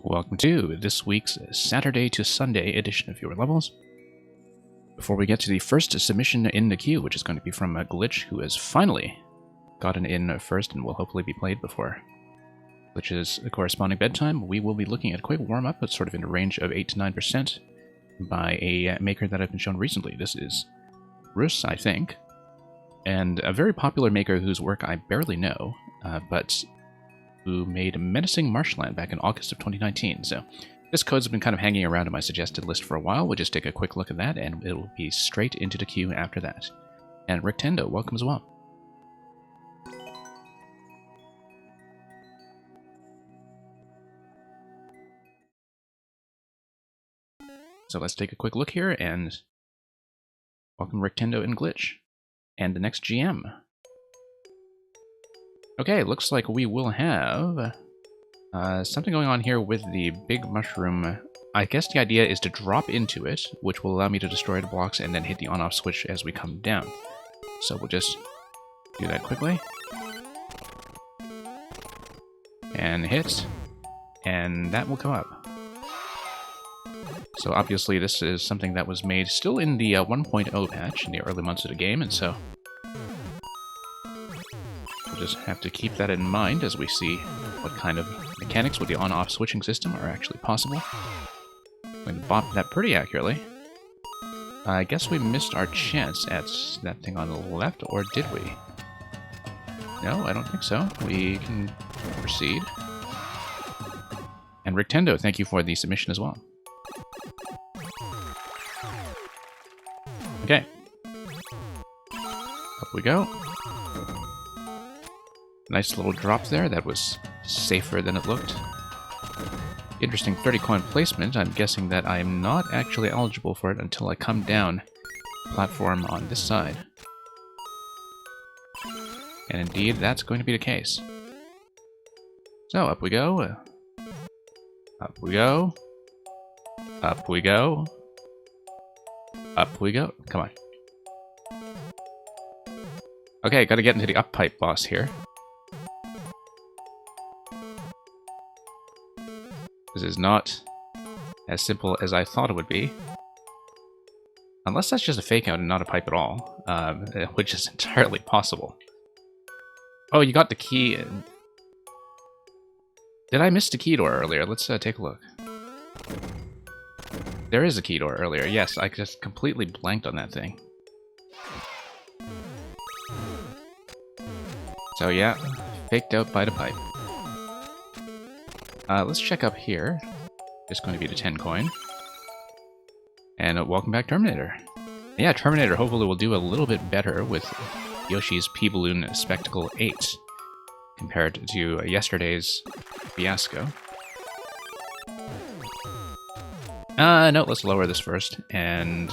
Welcome to this week's Saturday to Sunday edition of Your Levels. Before we get to the first submission in the queue, which is going to be from Glitch, who has finally gotten in first and will hopefully be played before Glitch's corresponding bedtime, we will be looking at a quick warm-up, but sort of in the range of 8 to 9% by a maker that I've been shown recently. This is Rus, I think, and a very popular maker whose work I barely know, but who made Menacing Marshland back in August of 2019. So this code's been kind of hanging around in my suggested list for a while. We'll just take a quick look at that, and it'll be straight into the queue after that. And Rictendo, welcome as well. So let's take a quick look here, and welcome Rictendo and Glitch. And the next GM. Okay, looks like we will have something going on here with the big mushroom. I guess the idea is to drop into it, which will allow me to destroy the blocks and then hit the on-off switch as we come down. So we'll just do that quickly. And hit. And that will come up. So obviously this is something that was made still in the 1.0 patch in the early months of the game, and so we'll just have to keep that in mind as we see what kind of mechanics with the on-off switching system are actually possible. I'm going to bop that pretty accurately. I guess we missed our chance at that thing on the left, or did we? No, I don't think so. We can proceed. And Rictendo, thank you for the submission as well. Okay. Up we go. Nice little drop there. That was safer than it looked. Interesting 30 coin placement. I'm guessing that I am not actually eligible for it until I come down the platform on this side. And indeed, that's going to be the case. So, up we go. Up we go. Up we go. Up we go. Come on. Okay, gotta get into the up pipe boss here. This is not as simple as I thought it would be. Unless that's just a fake out and not a pipe at all, which is entirely possible. Oh, you got the key. Did I miss the key door earlier? Let's take a look. There is a key door earlier. Yes, I just completely blanked on that thing. So yeah, faked out by the pipe. Let's check up here. Just going to be the 10 coin. And welcome back, Terminator. Yeah, Terminator hopefully will do a little bit better with Yoshi's P-Balloon Spectacle 8 compared to yesterday's fiasco. No, let's lower this first and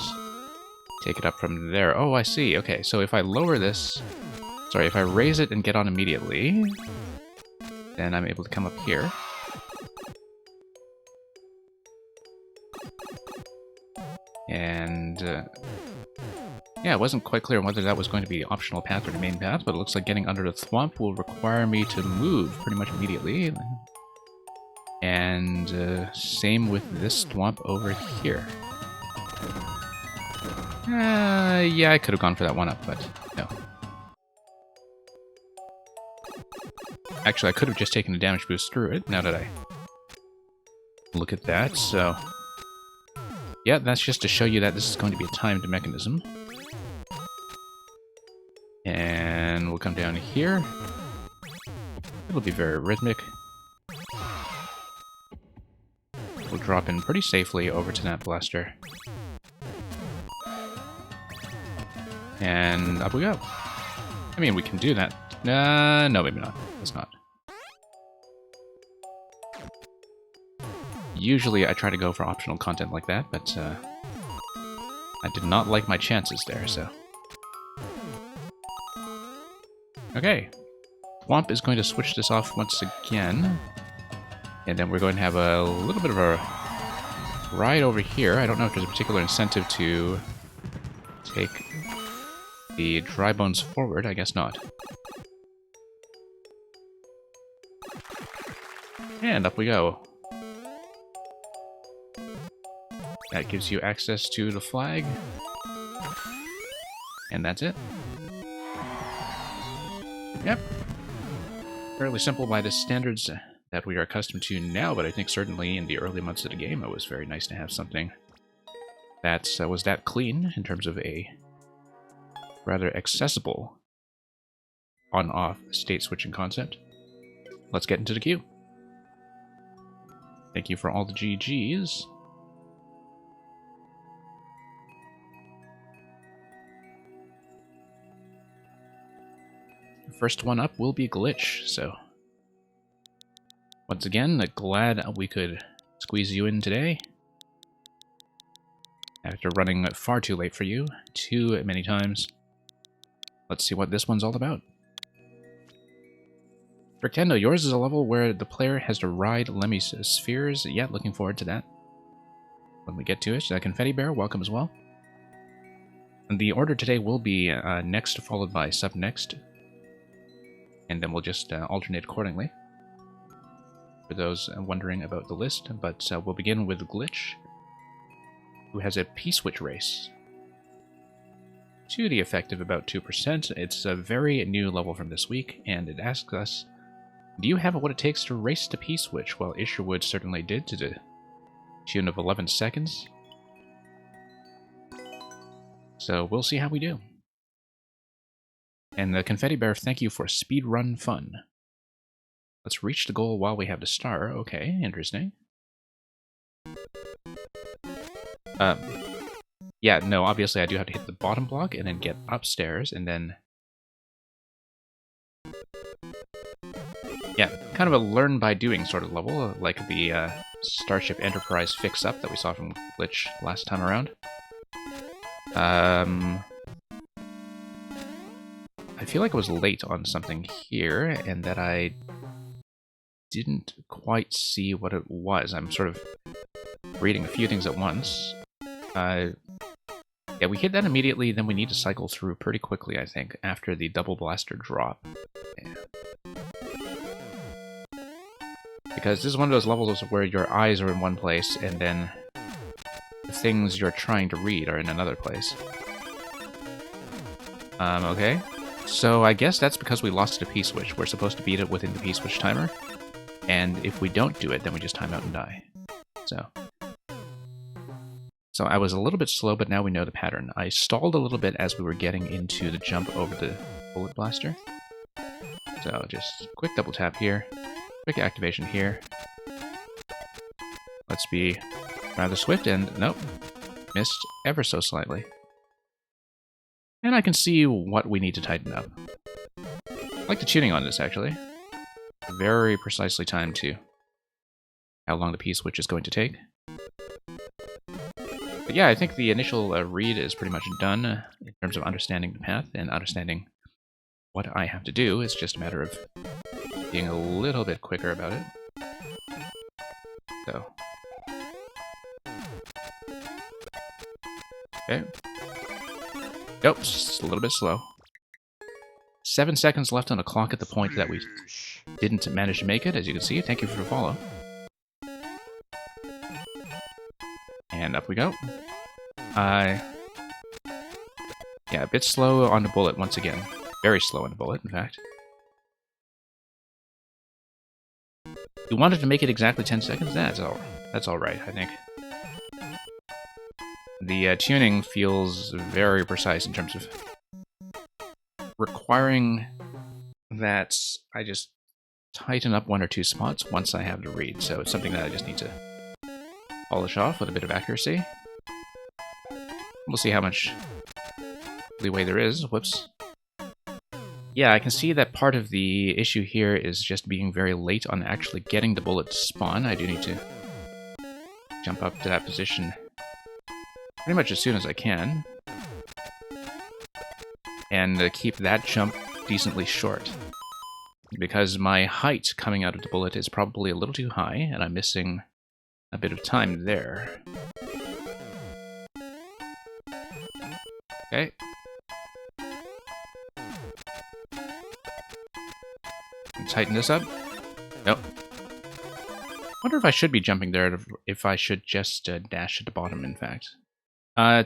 take it up from there. Oh, I see. Okay, so if I lower this... Sorry, if I raise it and get on immediately, then I'm able to come up here. And, yeah, it wasn't quite clear whether that was going to be the optional path or the main path, but it looks like getting under the thwomp will require me to move pretty much immediately. And, same with this thwomp over here. Yeah, I could have gone for that one up, but no. Actually, I could have just taken a damage boost through it, now that I look at that, so... Yeah, that's just to show you that this is going to be a timed mechanism. And we'll come down here. It'll be very rhythmic. We'll drop in pretty safely over to that blaster. And up we go. I mean, we can do that. No, maybe not. Let's not. Usually I try to go for optional content like that, but I did not like my chances there, so... Okay. Thwomp is going to switch this off once again. And then we're going to have a little bit of a ride over here. I don't know if there's a particular incentive to take the dry bones forward. I guess not. And up we go. That gives you access to the flag. And that's it. Yep. Fairly simple by the standards that we are accustomed to now, but I think certainly in the early months of the game it was very nice to have something that was that clean in terms of a rather accessible on-off state switching concept. Let's get into the queue. Thank you for all the GGs. First one up will be Glitch, so once again, glad we could squeeze you in today. After running far too late for you, too many times. Let's see what this one's all about. Bricktendo, yours is a level where the player has to ride Lemmy's spheres. Yeah, looking forward to that. When we get to it, Confetti Bear, welcome as well. And the order today will be next followed by sub next. And then we'll just alternate accordingly. For those wondering about the list, but we'll begin with Glitch, who has a P-switch race. To the effect of about 2%. It's a very new level from this week, and it asks us, do you have what it takes to race to P-switch? Well, Isherwood certainly did, to the tune of 11 seconds. So we'll see how we do. And the Confetti Bear, thank you for speedrun fun. Let's reach the goal while we have the star. Okay, interesting. Yeah, no, obviously I do have to hit the bottom block and then get upstairs, and then... Yeah, kind of a learn-by-doing sort of level, like the Starship Enterprise fix-up that we saw from Glitch last time around. I feel like I was late on something here, and that I didn't quite see what it was. I'm sort of reading a few things at once. Yeah, we hit that immediately, then we need to cycle through pretty quickly, I think, after the double blaster drop. Yeah. Because this is one of those levels where your eyes are in one place, and then the things you're trying to read are in another place. Okay. So I guess that's because we lost a P-switch. We're supposed to beat it within the P-switch timer. And if we don't do it, then we just time out and die. So I was a little bit slow, but now we know the pattern. I stalled a little bit as we were getting into the jump over the bullet blaster. So just quick double tap here. Quick activation here. Let's be rather swift, and nope. Missed ever so slightly. And I can see what we need to tighten up. I like the tuning on this, actually. Very precisely timed to how long the P-switch is going to take. But yeah, I think the initial read is pretty much done in terms of understanding the path and understanding what I have to do. It's just a matter of being a little bit quicker about it. So. Okay. Nope, just a little bit slow. 7 seconds left on the clock at the point that we didn't manage to make it, as you can see. Thank you for the follow. And up we go. Yeah, a bit slow on the bullet once again. Very slow on the bullet, in fact. You wanted to make it exactly 10 seconds? That's all right, I think. The tuning feels very precise in terms of requiring that I just tighten up 1 or 2 spots once I have to read, so it's something that I just need to polish off with a bit of accuracy. We'll see how much leeway there is. Whoops. Yeah, I can see that part of the issue here is just being very late on actually getting the bullet to spawn. I do need to jump up to that position pretty much as soon as I can. And keep that jump decently short. Because my height coming out of the bullet is probably a little too high, and I'm missing a bit of time there. Okay. Tighten this up. Nope. wonder if I should be jumping there, if I should just dash at the bottom, in fact.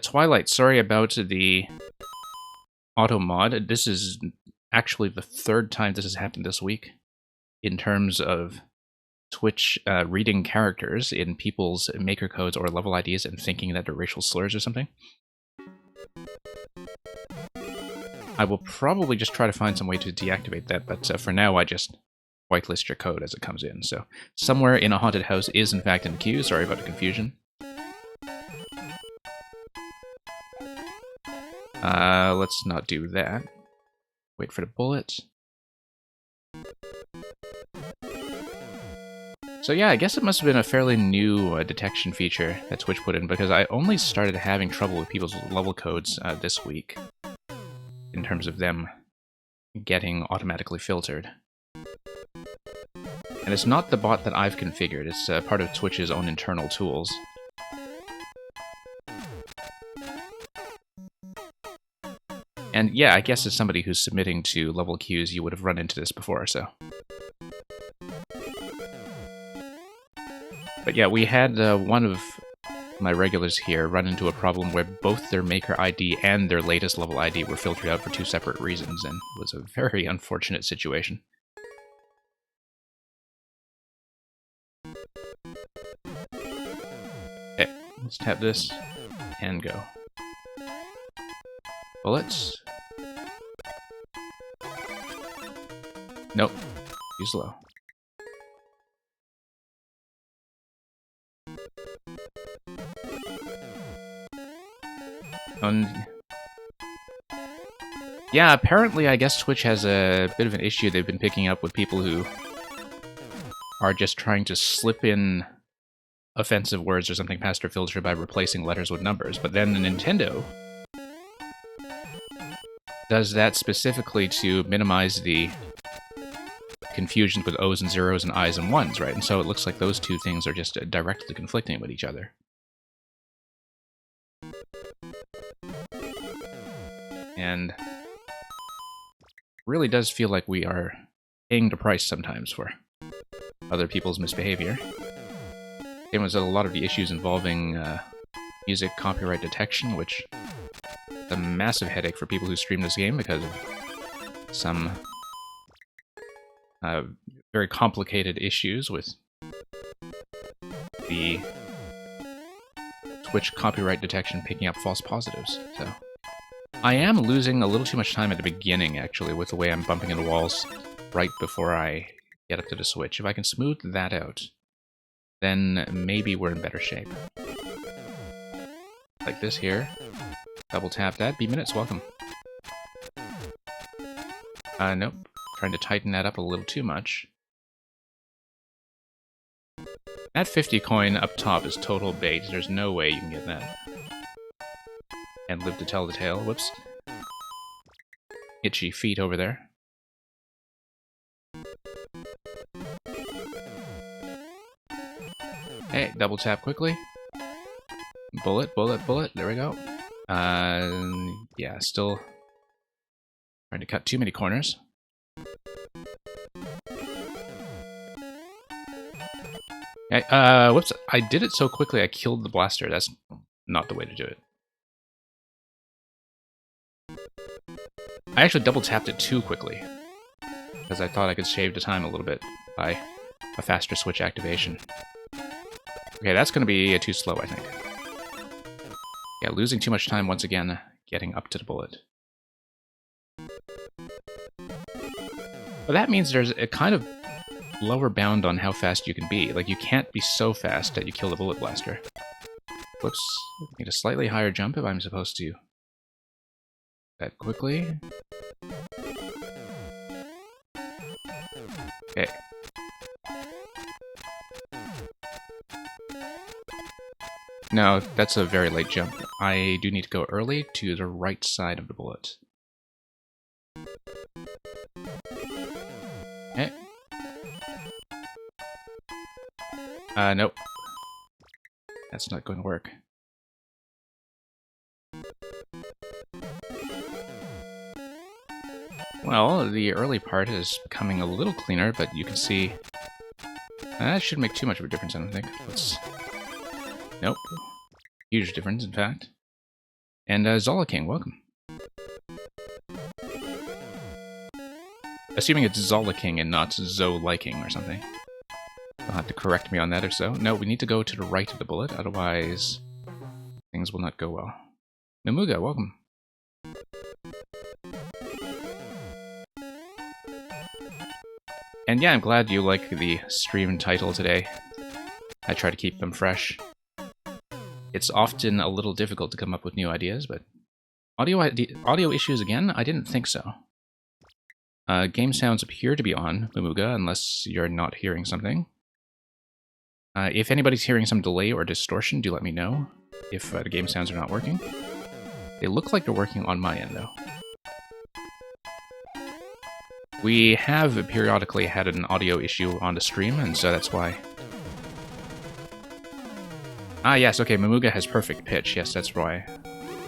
Twilight, sorry about the auto mod. This is actually the third time this has happened this week in terms of Twitch reading characters in people's maker codes or level IDs and thinking that they're racial slurs or something. I will probably just try to find some way to deactivate that, but for now I just whitelist your code as it comes in. So somewhere in a haunted house is in fact in the queue. Sorry about the confusion. Let's not do that. Wait for the bullet. So yeah, I guess it must have been a fairly new detection feature that Twitch put in, because I only started having trouble with people's level codes this week, in terms of them getting automatically filtered. And it's not the bot that I've configured, it's part of Twitch's own internal tools. And yeah, I guess as somebody who's submitting to level queues, you would have run into this before, so. But yeah, we had one of my regulars here run into a problem where both their maker ID and their latest level ID were filtered out for two separate reasons, and it was a very unfortunate situation. Okay, let's tap this and go. Bullets. Nope. Too slow. Yeah, apparently I guess Twitch has a bit of an issue they've been picking up with people who are just trying to slip in offensive words or something past their filter by replacing letters with numbers, but then Nintendo does that specifically to minimize the confusions with O's and zeros and I's and ones, right? And so it looks like those two things are just directly conflicting with each other. And really does feel like we are paying the price sometimes for other people's misbehavior. It was a lot of the issues involving music copyright detection, which is a massive headache for people who stream this game because of some very complicated issues with the Twitch copyright detection picking up false positives. So I am losing a little too much time at the beginning, actually, with the way I'm bumping into walls right before I get up to the switch. If I can smooth that out, then maybe we're in better shape. Like this here. Double tap that. B-Minutes, welcome. Nope. Trying to tighten that up a little too much. That 50 coin up top is total bait. There's no way you can get that. And live to tell the tale. Whoops. Itchy feet over there. Hey, double tap quickly. Bullet, bullet, bullet. There we go. Yeah, still trying to cut too many corners. Hey, whoops. I did it so quickly I killed the blaster. That's not the way to do it. I actually double tapped it too quickly, because I thought I could shave the time a little bit by a faster switch activation. Okay, that's going to be too slow, I think. Yeah, losing too much time once again, getting up to the bullet. But that means there's a kind of lower bound on how fast you can be. Like, you can't be so fast that you kill the bullet blaster. Whoops. Need a slightly higher jump if I'm supposed to. That quickly. Okay. No, that's a very late jump. I do need to go early to the right side of the bullet. Okay. Nope. That's not going to work. Well, the early part is becoming a little cleaner, but you can see That shouldn't make too much of a difference, I don't think. Nope. Huge difference, in fact. And Zola King, welcome. Assuming it's Zola King and not Zo-liking or something. You'll have to correct me on that if so. No, we need to go to the right of the bullet, otherwise things will not go well. Mamuga, welcome. And yeah, I'm glad you like the stream title today. I try to keep them fresh. It's often a little difficult to come up with new ideas, but audio issues again? I didn't think so. Game sounds appear to be on, Mamuga, unless you're not hearing something. If anybody's hearing some delay or distortion, do let me know if the game sounds are not working. They look like they're working on my end, though. We have periodically had an audio issue on the stream, and so that's why. Ah, yes, okay, Mamuga has perfect pitch. Yes, that's why.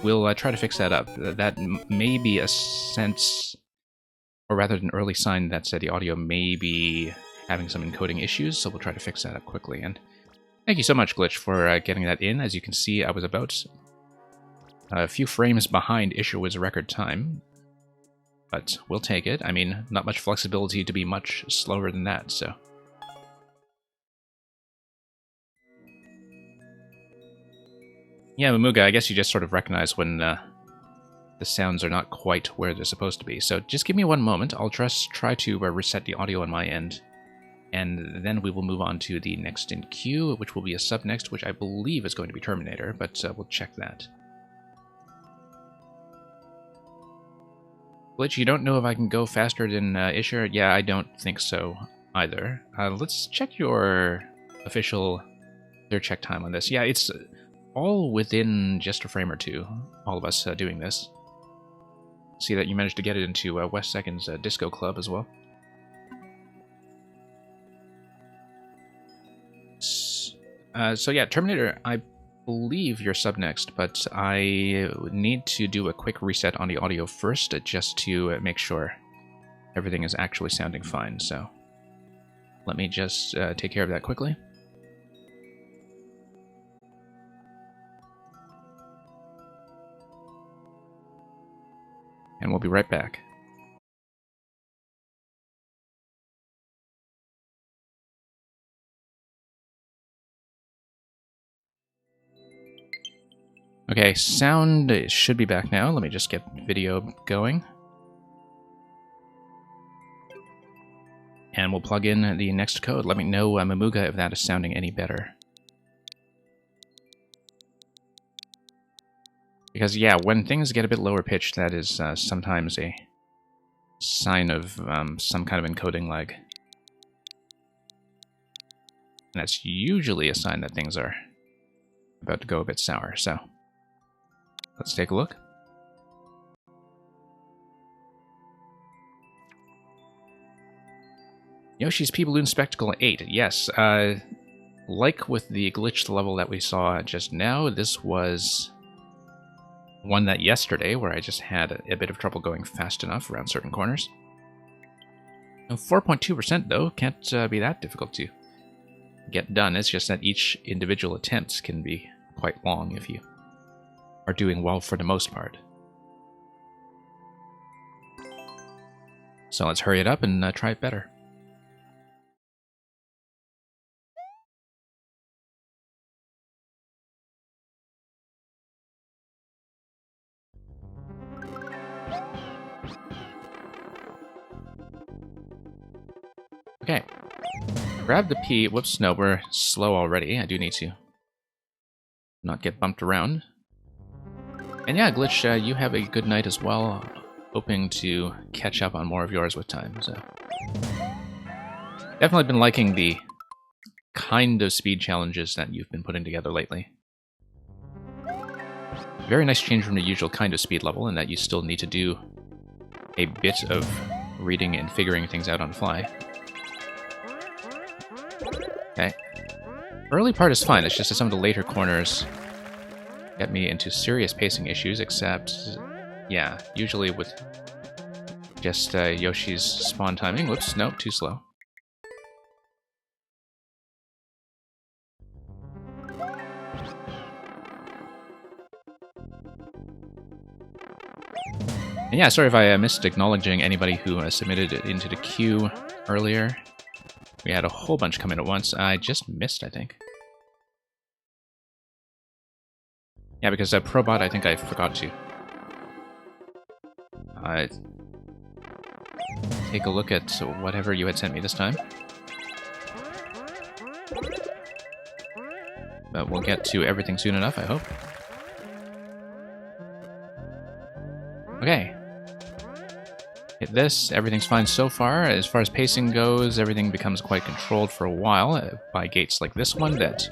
We'll try to fix that up. That may be a sense, or rather an early sign that the audio may be having some encoding issues, so we'll try to fix that up quickly. And thank you so much, Glitch, for getting that in. As you can see, I was about a few frames behind Isherwood's record time. But we'll take it. I mean, not much flexibility to be much slower than that, so. Yeah, Mamuga, I guess you just sort of recognize when the sounds are not quite where they're supposed to be. So just give me one moment. I'll just try to reset the audio on my end. And then we will move on to the next in queue, which will be a sub next, which I believe is going to be Terminator, but we'll check that. Glitch, you don't know if I can go faster than Isher? Yeah, I don't think so either. Let's check your official clear check time on this. Yeah, it's all within just a frame or two, all of us doing this. See that you managed to get it into West Second's Disco Club as well. So yeah, Terminator, I believe you're sub next, but I need to do a quick reset on the audio first just to make sure everything is actually sounding fine. So let me just take care of that quickly. And we'll be right back. Okay, sound should be back now. Let me just get video going. And we'll plug in the next code. Let me know, Mamuga, if that is sounding any better. Because, yeah, when things get a bit lower pitched, that is sometimes a sign of some kind of encoding lag. And that's usually a sign that things are about to go a bit sour, so let's take a look. Yoshi's P-Balloon Spectacle 8, yes. Like with the glitched level that we saw just now, this was one that yesterday, where I just had a bit of trouble going fast enough around certain corners. 4.2% though, can't be that difficult to get done. It's just that each individual attempt can be quite long if you are doing well for the most part. So let's hurry it up and try it better. Okay. Grab the P. Whoops, no, we're slow already. I do need to not get bumped around. And yeah, Glitch, you have a good night as well. Hoping to catch up on more of yours with time, so. Definitely been liking the kind of speed challenges that you've been putting together lately. Very nice change from the usual kind of speed level, in that you still need to do a bit of reading and figuring things out on the fly. Okay. Early part is fine, it's just that some of the later corners get me into serious pacing issues, except, yeah, usually with just Yoshi's spawn timing. Whoops, nope, too slow. And yeah, sorry if I missed acknowledging anybody who submitted it into the queue earlier. We had a whole bunch come in at once. I just missed, I think. Yeah, because Probot, I think I forgot to. Take a look at whatever you had sent me this time. But we'll get to everything soon enough, I hope. Okay. Hit this. Everything's fine so far. As far as pacing goes, everything becomes quite controlled for a while by gates like this one that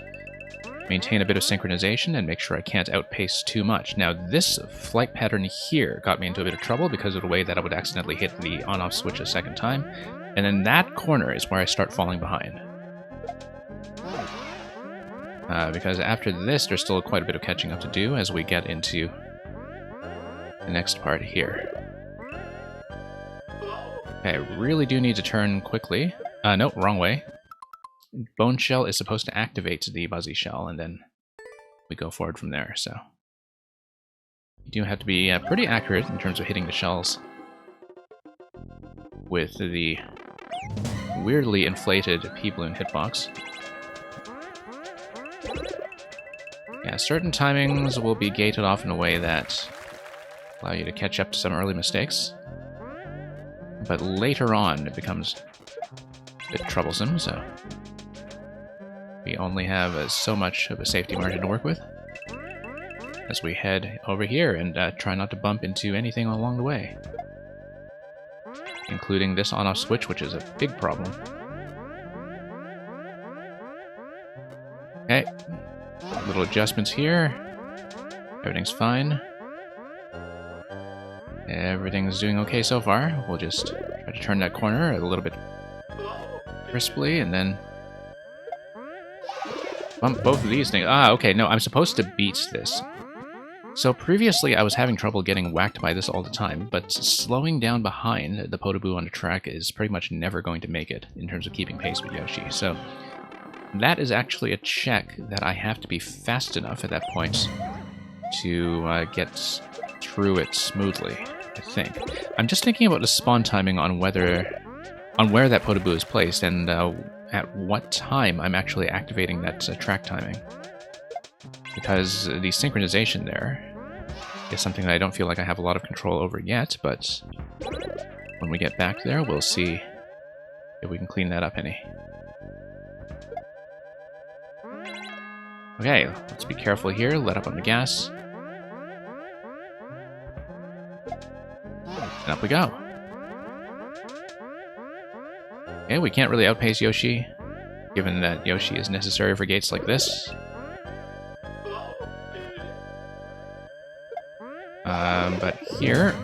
maintain a bit of synchronization and make sure I can't outpace too much. Now, this flight pattern here got me into a bit of trouble because of the way that I would accidentally hit the on-off switch a second time. And then that corner is where I start falling behind. Because after this, there's still quite a bit of catching up to do as we get into the next part here. Okay, I really do need to turn quickly. No, wrong way. Bone Shell is supposed to activate the Buzzy Shell, and then we go forward from there, so... You do have to be pretty accurate in terms of hitting the shells with the weirdly inflated P-Balloon hitbox. Yeah, certain timings will be gated off in a way that allow you to catch up to some early mistakes. But later on, it becomes a bit troublesome, so... We only have so much of a safety margin to work with as we head over here and try not to bump into anything along the way. Including this on-off switch, which is a big problem. Okay. Little adjustments here. Everything's fine. Everything's doing okay so far. We'll just try to turn that corner a little bit crisply and then bump both of these things. Ah, okay, no, I'm supposed to beat this. So previously I was having trouble getting whacked by this all the time, but slowing down behind the Podoboo on the track is pretty much never going to make it in terms of keeping pace with Yoshi. So that is actually a check that I have to be fast enough at that point to get through it smoothly, I think. I'm just thinking about the spawn timing on where that Podoboo is placed and at what time I'm actually activating that track timing. Because the synchronization there is something that I don't feel like I have a lot of control over yet, but when we get back there, we'll see if we can clean that up any. Okay, let's be careful here, let up on the gas. And up we go. Okay, we can't really outpace Yoshi, given that Yoshi is necessary for gates like this. But here...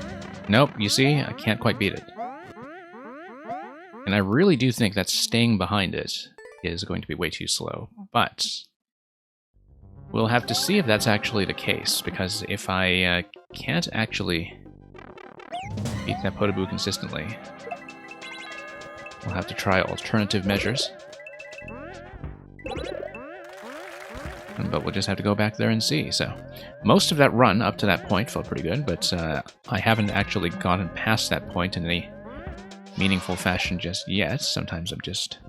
Nope, you see? I can't quite beat it. And I really do think that staying behind it is going to be way too slow, but... We'll have to see if that's actually the case, because if I can't actually beat that Podoboo consistently, we'll have to try alternative measures. But we'll just have to go back there and see. So, most of that run up to that point felt pretty good, but I haven't actually gotten past that point in any meaningful fashion just yet. Sometimes I'm just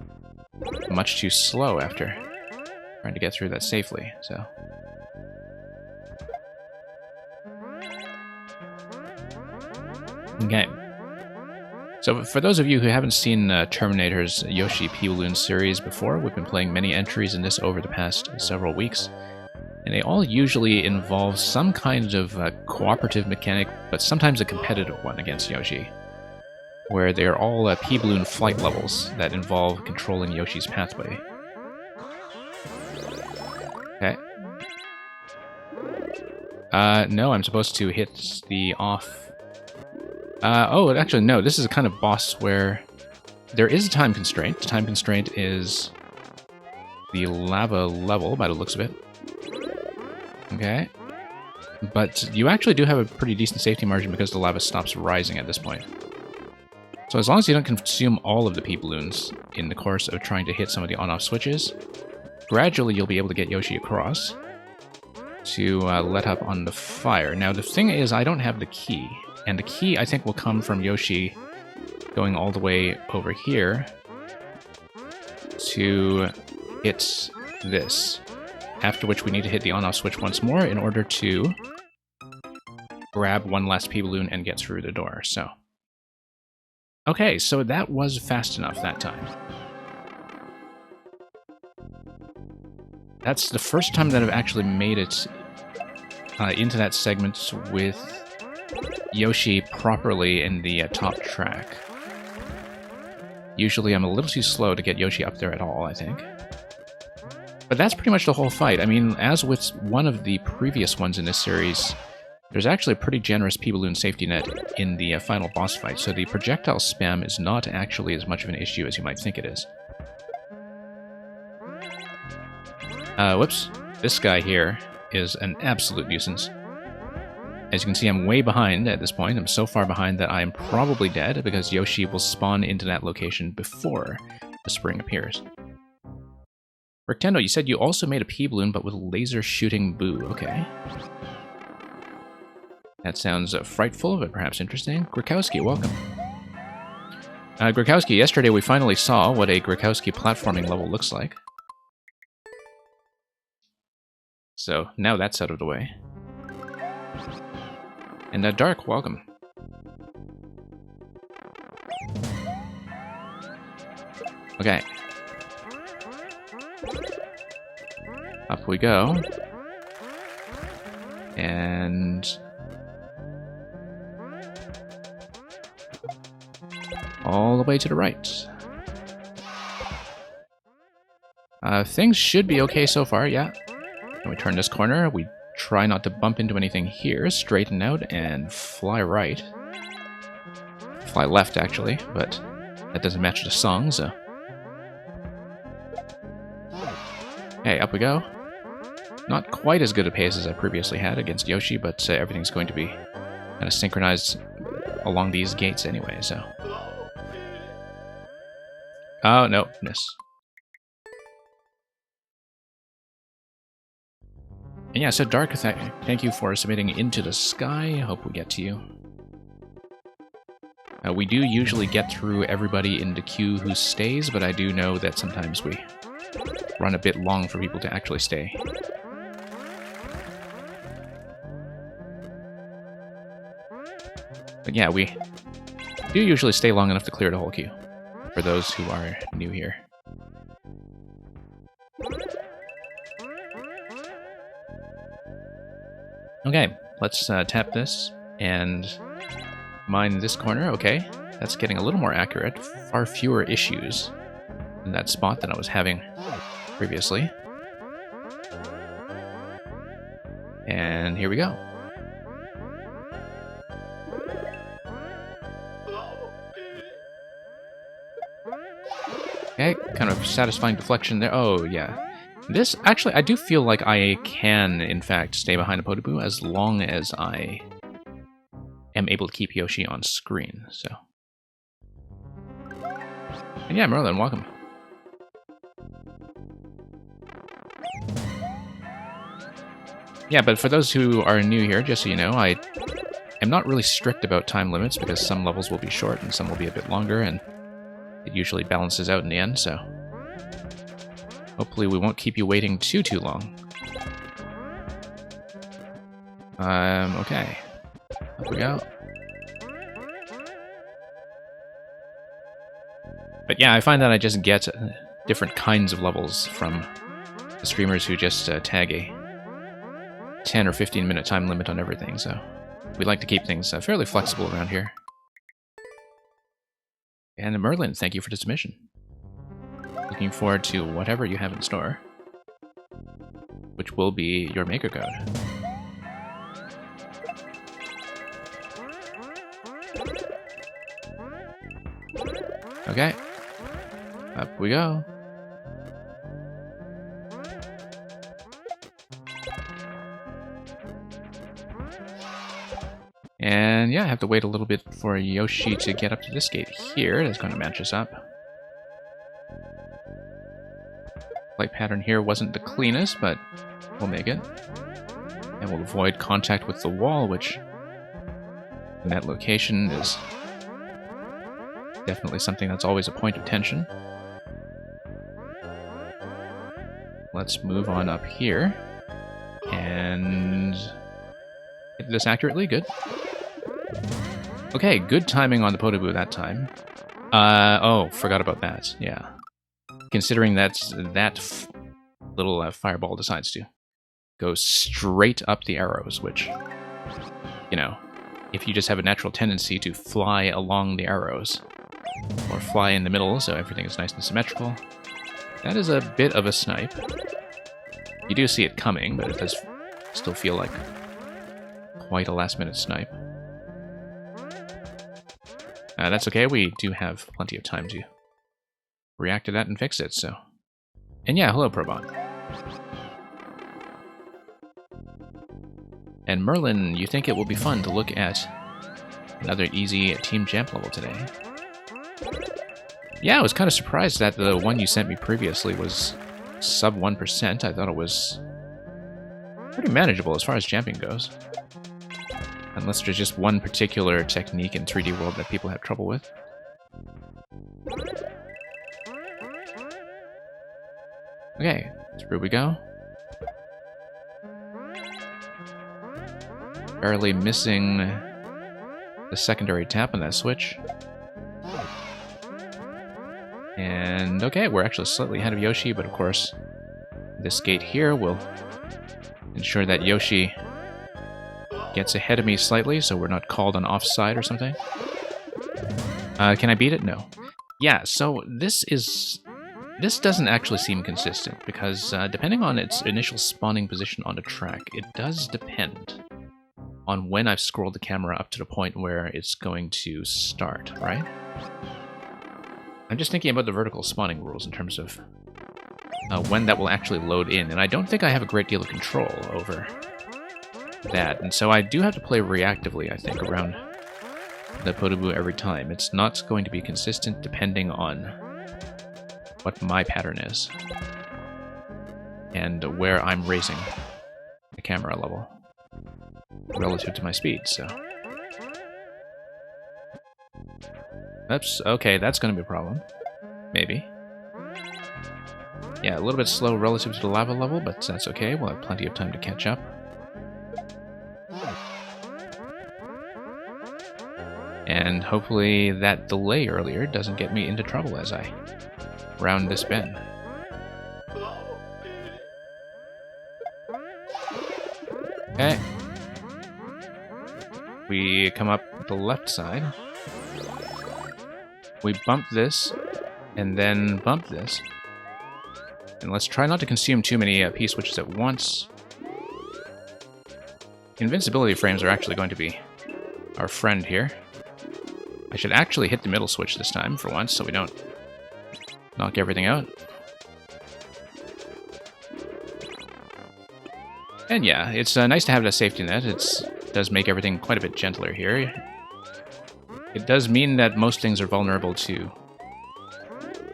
much too slow after trying to get through that safely, so... Okay. So for those of you who haven't seen Terminator's Yoshi P-Balloon series before, we've been playing many entries in this over the past several weeks, and they all usually involve some kind of cooperative mechanic, but sometimes a competitive one against Yoshi, where they're all P-Balloon flight levels that involve controlling Yoshi's pathway. Okay. No, I'm supposed to hit the off... oh, actually, no, this is a kind of boss where there is a time constraint. The time constraint is the lava level, by the looks of it. Okay. But you actually do have a pretty decent safety margin because the lava stops rising at this point. So as long as you don't consume all of the P-Balloons in the course of trying to hit some of the on-off switches, gradually you'll be able to get Yoshi across to let up on the fire. Now, the thing is, I don't have the key And the key, I think, will come from Yoshi going all the way over here to hit this. After which we need to hit the on-off switch once more in order to grab one last P-Balloon and get through the door, so... Okay, so that was fast enough that time. That's the first time that I've actually made it into that segment with Yoshi properly in the top track. Usually I'm a little too slow to get Yoshi up there at all, I think. But that's pretty much the whole fight. I mean, as with one of the previous ones in this series, there's actually a pretty generous P-Balloon safety net in the final boss fight, so the projectile spam is not actually as much of an issue as you might think it is. Whoops. This guy here is an absolute nuisance. As you can see, I'm way behind at this point. I'm so far behind that I'm probably dead, because Yoshi will spawn into that location before the spring appears. Rictendo, you said you also made a P-Balloon, but with laser shooting Boo. Okay. That sounds frightful, but perhaps interesting. Grikowski, welcome. Grikowski, yesterday we finally saw what a Grikowski platforming level looks like. So, now that's out of the way. And Dark, welcome. Okay. Up we go. And... all the way to the right. Things should be okay so far, yeah. When we turn this corner, we try not to bump into anything here, straighten out, and fly right. Fly left, actually, but that doesn't match the song, so... Okay, up we go. Not quite as good a pace as I previously had against Yoshi, but everything's going to be kind of synchronized along these gates anyway, so... Oh, no, miss. And yeah, so Dark, thank you for submitting Into the Sky. Hope we get to you. We do usually get through everybody in the queue who stays, but I do know that sometimes we run a bit long for people to actually stay. But yeah, we do usually stay long enough to clear the whole queue, for those who are new here. Okay, let's tap this and mine this corner. Okay, that's getting a little more accurate. Far fewer issues in that spot than I was having previously. And here we go. Okay, kind of satisfying deflection there. Oh, yeah. This, actually, I do feel like I can, in fact, stay behind a Podoboo as long as I am able to keep Yoshi on screen, so... And yeah, Merlin, welcome. Yeah, but for those who are new here, just so you know, I am not really strict about time limits, because some levels will be short and some will be a bit longer, and it usually balances out in the end, so... Hopefully we won't keep you waiting too long. Okay. Up we go. But yeah, I find that I just get different kinds of levels from the streamers who just tag a 10 or 15 minute time limit on everything, so we like to keep things fairly flexible around here. And Merlin, thank you for the submission. Looking forward to whatever you have in store, which will be your maker code. Okay, up we go. And yeah, I have to wait a little bit for Yoshi to get up to this gate here. That's going to match us up. Light pattern here wasn't the cleanest, but we'll make it. And we'll avoid contact with the wall, which And that location is definitely something that's always a point of tension. Let's move on up here. And hit this accurately. Good. Okay, good timing on the Podoboo that time. Oh, forgot about that. Yeah. Considering that little fireball decides to go straight up the arrows, which, you know, if you just have a natural tendency to fly along the arrows, or fly in the middle so everything is nice and symmetrical, that is a bit of a snipe. You do see it coming, but it does still feel like quite a last-minute snipe. That's okay, we do have plenty of time to react to that and fix it, so... And yeah, hello, Probot. And Merlin, you think it will be fun to look at another easy Team Champ level today? Yeah, I was kind of surprised that the one you sent me previously was sub 1%. I thought it was pretty manageable as far as jumping goes. Unless there's just one particular technique in 3D World that people have trouble with. Okay, through we go. Barely missing the secondary tap on that switch. And okay, we're actually slightly ahead of Yoshi, but of course, this gate here will ensure that Yoshi gets ahead of me slightly, so we're not called on offside or something. Can I beat it? No. Yeah, so this doesn't actually seem consistent, because depending on its initial spawning position on the track, it does depend on when I've scrolled the camera up to the point where it's going to start, right? I'm just thinking about the vertical spawning rules in terms of when that will actually load in, and I don't think I have a great deal of control over that, and so I do have to play reactively, I think, around the Podoboo every time. It's not going to be consistent depending on what my pattern is and where I'm raising the camera level relative to my speed, so... Oops, okay, that's going to be a problem. Maybe. Yeah, a little bit slow relative to the lava level, but that's okay. We'll have plenty of time to catch up. And hopefully that delay earlier doesn't get me into trouble as I round this bend. Okay. We come up the left side. We bump this, and then bump this. And let's try not to consume too many P-switches at once. Invincibility frames are actually going to be our friend here. I should actually hit the middle switch this time, for once, so we don't knock everything out. And yeah, it's nice to have that safety net. It does make everything quite a bit gentler here. It does mean that most things are vulnerable to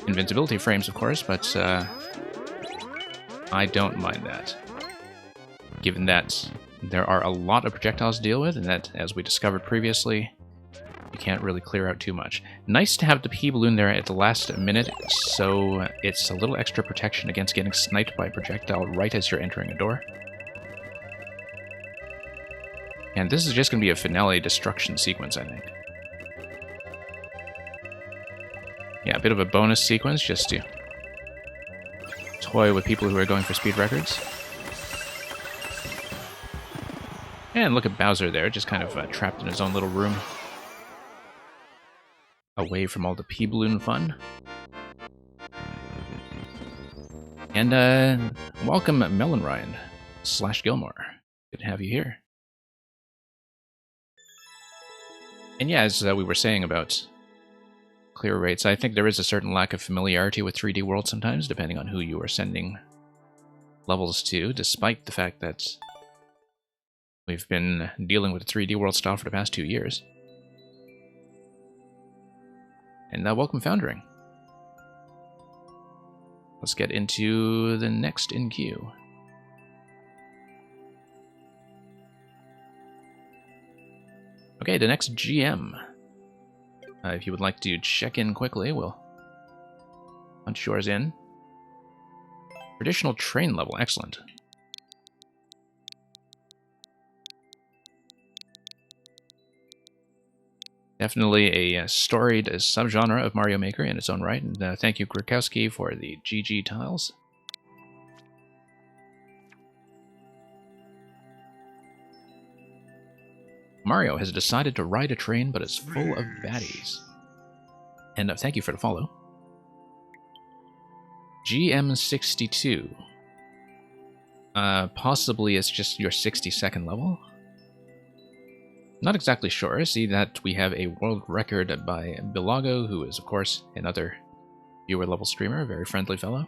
invincibility frames, of course, but I don't mind that. Given that there are a lot of projectiles to deal with, and that, as we discovered previously, you can't really clear out too much. Nice to have the P-balloon there at the last minute, so it's a little extra protection against getting sniped by a projectile right as you're entering a door. And this is just going to be a finale destruction sequence, I think. Yeah, a bit of a bonus sequence just to toy with people who are going for speed records. And look at Bowser there, just kind of trapped in his own little room. Away from all the P-balloon fun. And welcome Melon Ryan / Gilmore. Good to have you here. And yeah, as we were saying about clear rates, I think there is a certain lack of familiarity with 3D World sometimes, depending on who you are sending levels to, despite the fact that we've been dealing with 3D World style for the past 2 years. And welcome Foundering. Let's get into the next in queue. Okay, the next GM. If you would like to check in quickly, we'll punch yours in. Traditional train level, excellent. Definitely a storied subgenre of Mario Maker in its own right, and thank you, Grukowski, for the GG tiles. Mario has decided to ride a train, but is full of baddies. And thank you for the follow. GM62. Possibly it's just your 62nd level? Not exactly sure. See that we have a world record by Bilago, who is, of course, another viewer level streamer, a very friendly fellow.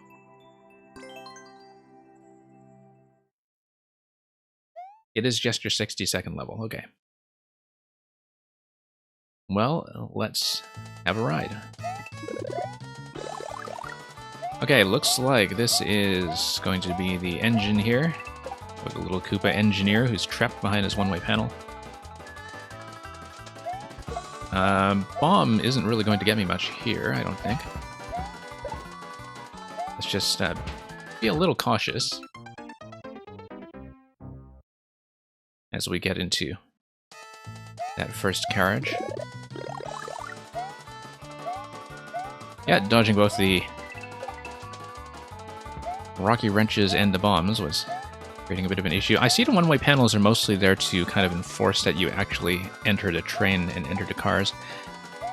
It is just your 62nd level, okay. Well, let's have a ride. Okay, looks like this is going to be the engine here, with a little Koopa engineer who's trapped behind his one-way panel. Bomb isn't really going to get me much here, I don't think. Let's just be a little cautious as we get into that first carriage. Yeah, dodging both the rocky wrenches and the bombs was creating a bit of an issue. I see the one-way panels are mostly there to kind of enforce that you actually enter the train and enter the cars.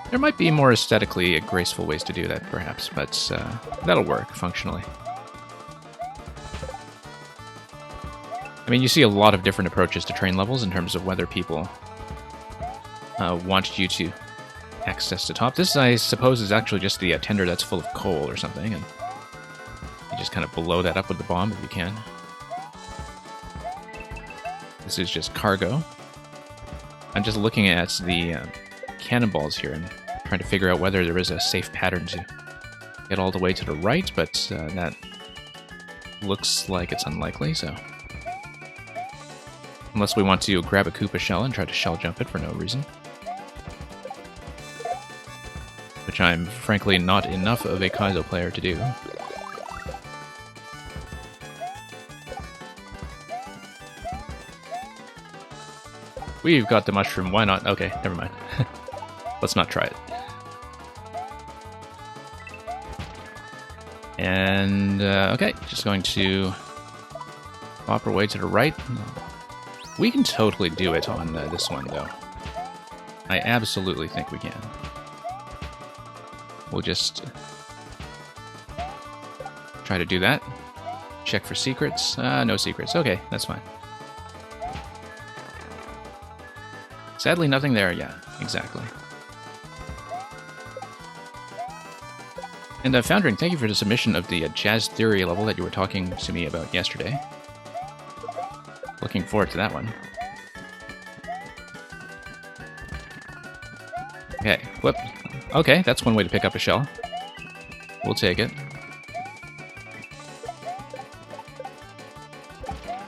There might be more aesthetically graceful ways to do that, perhaps, but that'll work functionally. I mean, you see a lot of different approaches to train levels in terms of whether people want you to access the top. This, I suppose, is actually just the tender that's full of coal or something, and you just kind of blow that up with the bomb if you can. This is just cargo. I'm just looking at the cannonballs here and trying to figure out whether there is a safe pattern to get all the way to the right, but that looks like it's unlikely, so... Unless we want to grab a Koopa shell and try to shell jump it for no reason. Which I'm frankly not enough of a Kaizo player to do. We've got the mushroom, why not? Okay, never mind. Let's not try it. And, okay, just going to pop our way to the right. We can totally do it on this one, though. I absolutely think we can. We'll just try to do that. Check for secrets. No secrets. Okay, that's fine. Sadly, nothing there. Yeah, exactly. And Foundering, thank you for the submission of the Jazz Theory level that you were talking to me about yesterday. Looking forward to that one. Okay, whoop. Okay, that's one way to pick up a shell. We'll take it.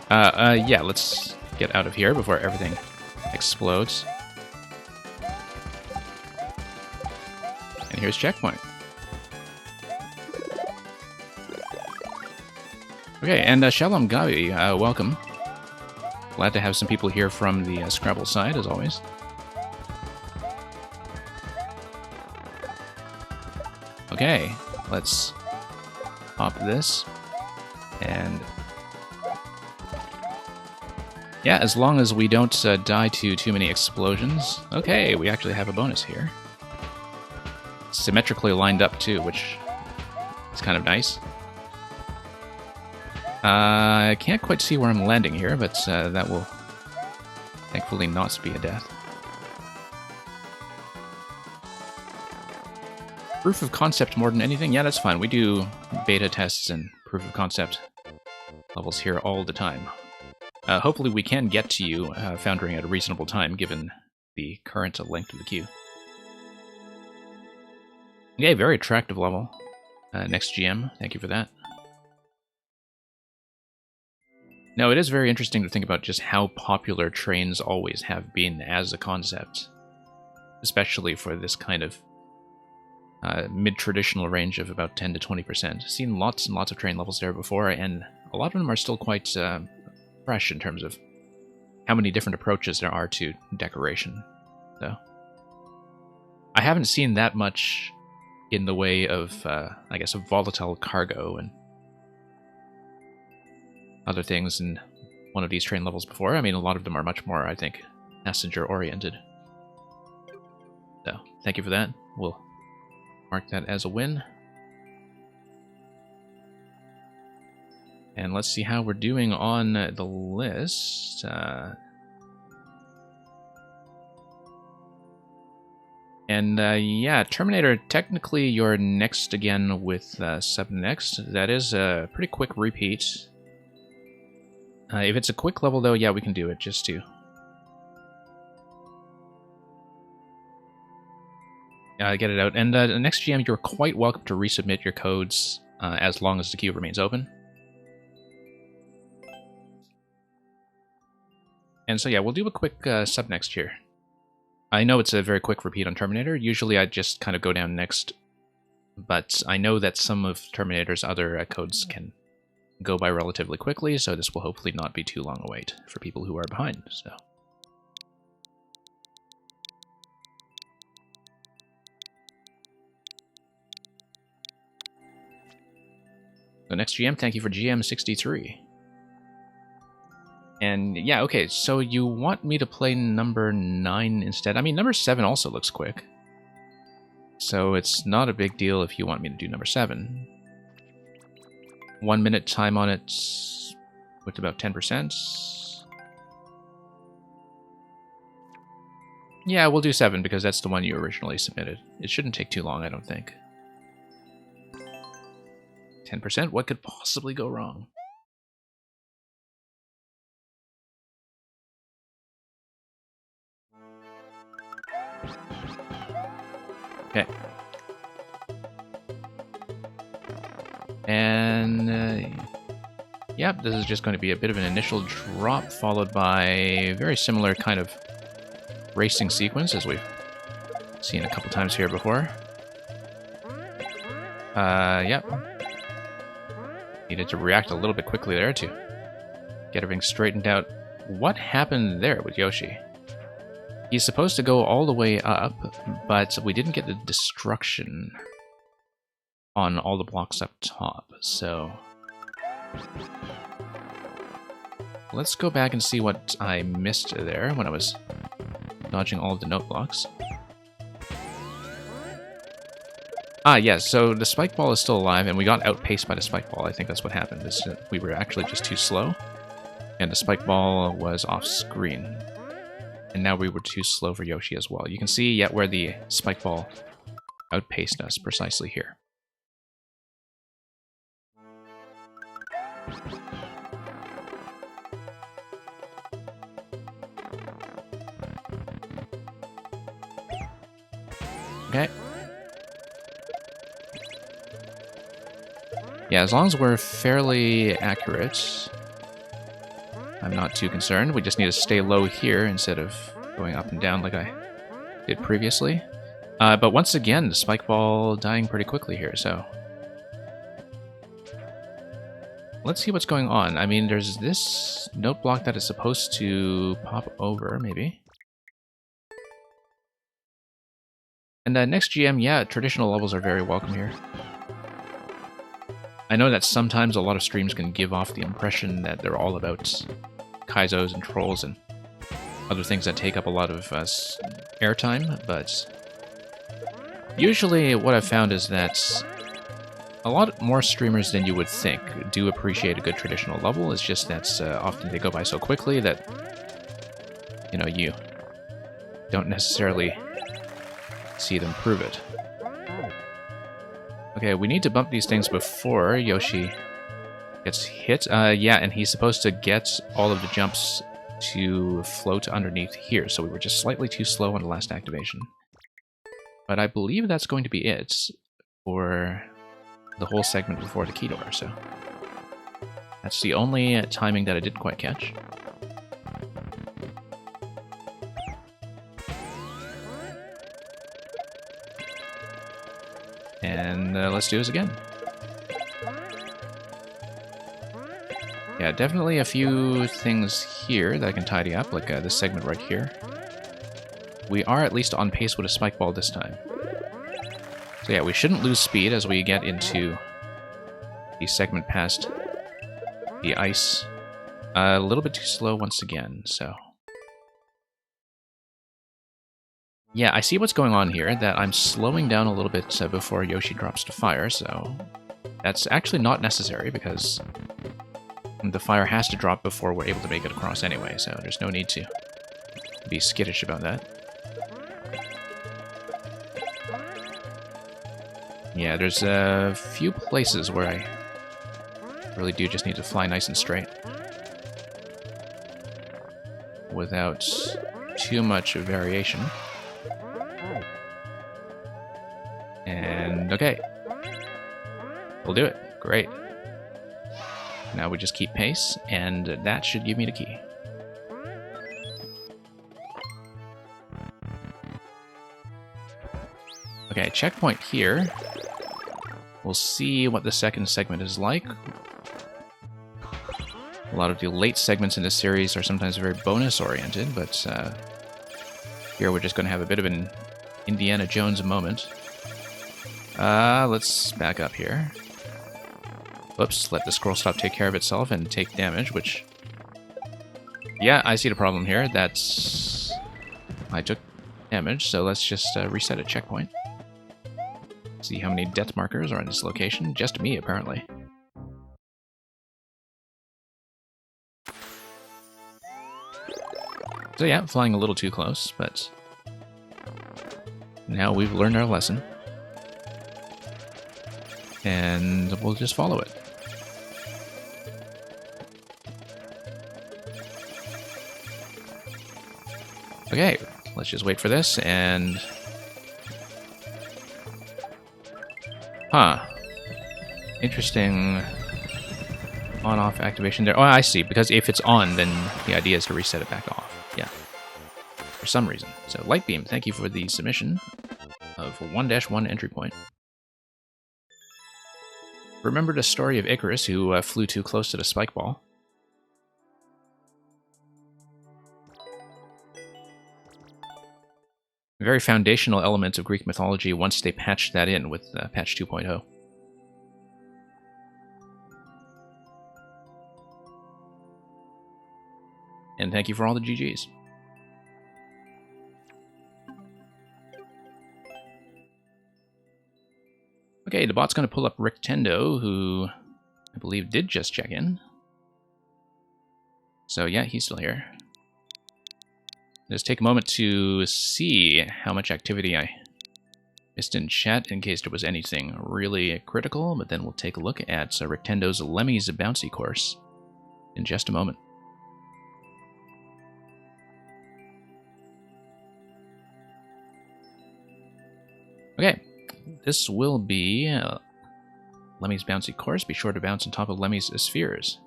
Yeah, let's get out of here before everything explodes. And here's checkpoint. Okay, and Shalom Gabi, welcome. Glad to have some people here from the Scrabble side, as always. Okay, let's pop this. And yeah, as long as we don't die to too many explosions. Okay, we actually have a bonus here. Symmetrically lined up, too, which is kind of nice. I can't quite see where I'm landing here, but that will thankfully not be a death. Proof of concept more than anything? Yeah, that's fine. We do beta tests and proof of concept levels here all the time. Hopefully we can get to you, Foundering, at a reasonable time, given the current length of the queue. Yeah, very attractive level. Next GM, thank you for that. No, it is very interesting to think about just how popular trains always have been as a concept, especially for this kind of mid-traditional range of about 10 to 20%. I've seen lots and lots of train levels there before, and a lot of them are still quite fresh in terms of how many different approaches there are to decoration. So, I haven't seen that much in the way of, I guess, of volatile cargo and other things in one of these train levels before. I mean, a lot of them are much more, I think, passenger-oriented. So, thank you for that. We'll mark that as a win. And let's see how we're doing on the list. Yeah, Terminator, technically you're next again with 7 next. That is a pretty quick repeat. If it's a quick level, though, yeah, we can do it just to get it out. And the next GM, you're quite welcome to resubmit your codes as long as the queue remains open. And so yeah, we'll do a quick sub next here. I know it's a very quick repeat on Terminator. Usually I just kind of go down next, but I know that some of Terminator's other codes can go by relatively quickly, so this will hopefully not be too long a wait for people who are behind. So next GM, thank you for GM63. And yeah, okay, so you want me to play number 9 instead? I mean, number 7 also looks quick. So it's not a big deal if you want me to do number 7. 1 minute time on it with about 10%. Yeah, we'll do 7 because that's the one you originally submitted. It shouldn't take too long, I don't think. 10%? What could possibly go wrong? Okay. And yep, this is just going to be a bit of an initial drop followed by a very similar kind of racing sequence as we've seen a couple times here before. Yep. Needed to react a little bit quickly there to get everything straightened out. What happened there with Yoshi? He's supposed to go all the way up, but we didn't get the destruction on all the blocks up top, so let's go back and see what I missed there when I was dodging all of the note blocks. Ah, yes, so the spike ball is still alive, and we got outpaced by the spike ball. I think that's what happened. Is we were actually just too slow, and the spike ball was off screen. And now we were too slow for Yoshi as well. You can see yet where the spike ball outpaced us precisely here. Okay. Yeah, as long as we're fairly accurate, I'm not too concerned. We just need to stay low here instead of going up and down like I did previously. But once again, the spike ball dying pretty quickly here, so let's see what's going on. I mean, there's this note block that is supposed to pop over, maybe. And next GM, yeah, traditional levels are very welcome here. I know that sometimes a lot of streams can give off the impression that they're all about Kaizos and trolls and other things that take up a lot of airtime, but usually what I've found is that a lot more streamers than you would think do appreciate a good traditional level. It's just that often they go by so quickly that, you know, you don't necessarily see them prove it. Okay, we need to bump these things before Yoshi gets hit. Yeah, and he's supposed to get all of the jumps to float underneath here, so we were just slightly too slow on the last activation. But I believe that's going to be it for the whole segment before the key door, so That's the only timing that I didn't quite catch. And let's do this again. Yeah, definitely a few things here that I can tidy up, like this segment right here. We are at least on pace with a spike ball this time. So yeah, we shouldn't lose speed as we get into the segment past the ice. A little bit too slow once again, so... Yeah, I see what's going on here, that I'm slowing down a little bit before Yoshi drops to fire, so... That's actually not necessary, because the fire has to drop before we're able to make it across anyway, so there's no need to be skittish about that. Yeah, there's a few places where I really do just need to fly nice and straight without too much variation. And okay, we'll do it. Great. Now we just keep pace, and that should give me the key. Okay, checkpoint here. We'll see what the second segment is like. A lot of the late segments in this series are sometimes very bonus-oriented, but here we're just going to have a bit of an Indiana Jones moment. Let's back up here. Whoops, let the scroll stop take care of itself and take damage, which... Yeah, I see the problem here. That's... I took damage, so let's just reset a checkpoint. See how many death markers are in this location. Just me, apparently. So yeah, flying a little too close, but now we've learned our lesson. And we'll just follow it. Okay, let's just wait for this, and... Huh. Interesting on-off activation there. Oh, I see, because if it's on, then the idea is to reset it back off. Yeah. For some reason. So, Lightbeam, thank you for the submission of 1-1 entry point. Remember the story of Icarus, who flew too close to the spike ball? Very foundational elements of Greek mythology once they patched that in with patch 2.0. And thank you for all the GGs. Okay, the bot's going to pull up Rick Tendo, who I believe did just check in. So yeah, he's still here. Just take a moment to see how much activity I missed in chat in case there was anything really critical, but then we'll take a look at Rick Tendo's Lemmy's Bouncy course in just a moment. Okay, this will be Lemmy's Bouncy course. Be sure to bounce on top of Lemmy's spheres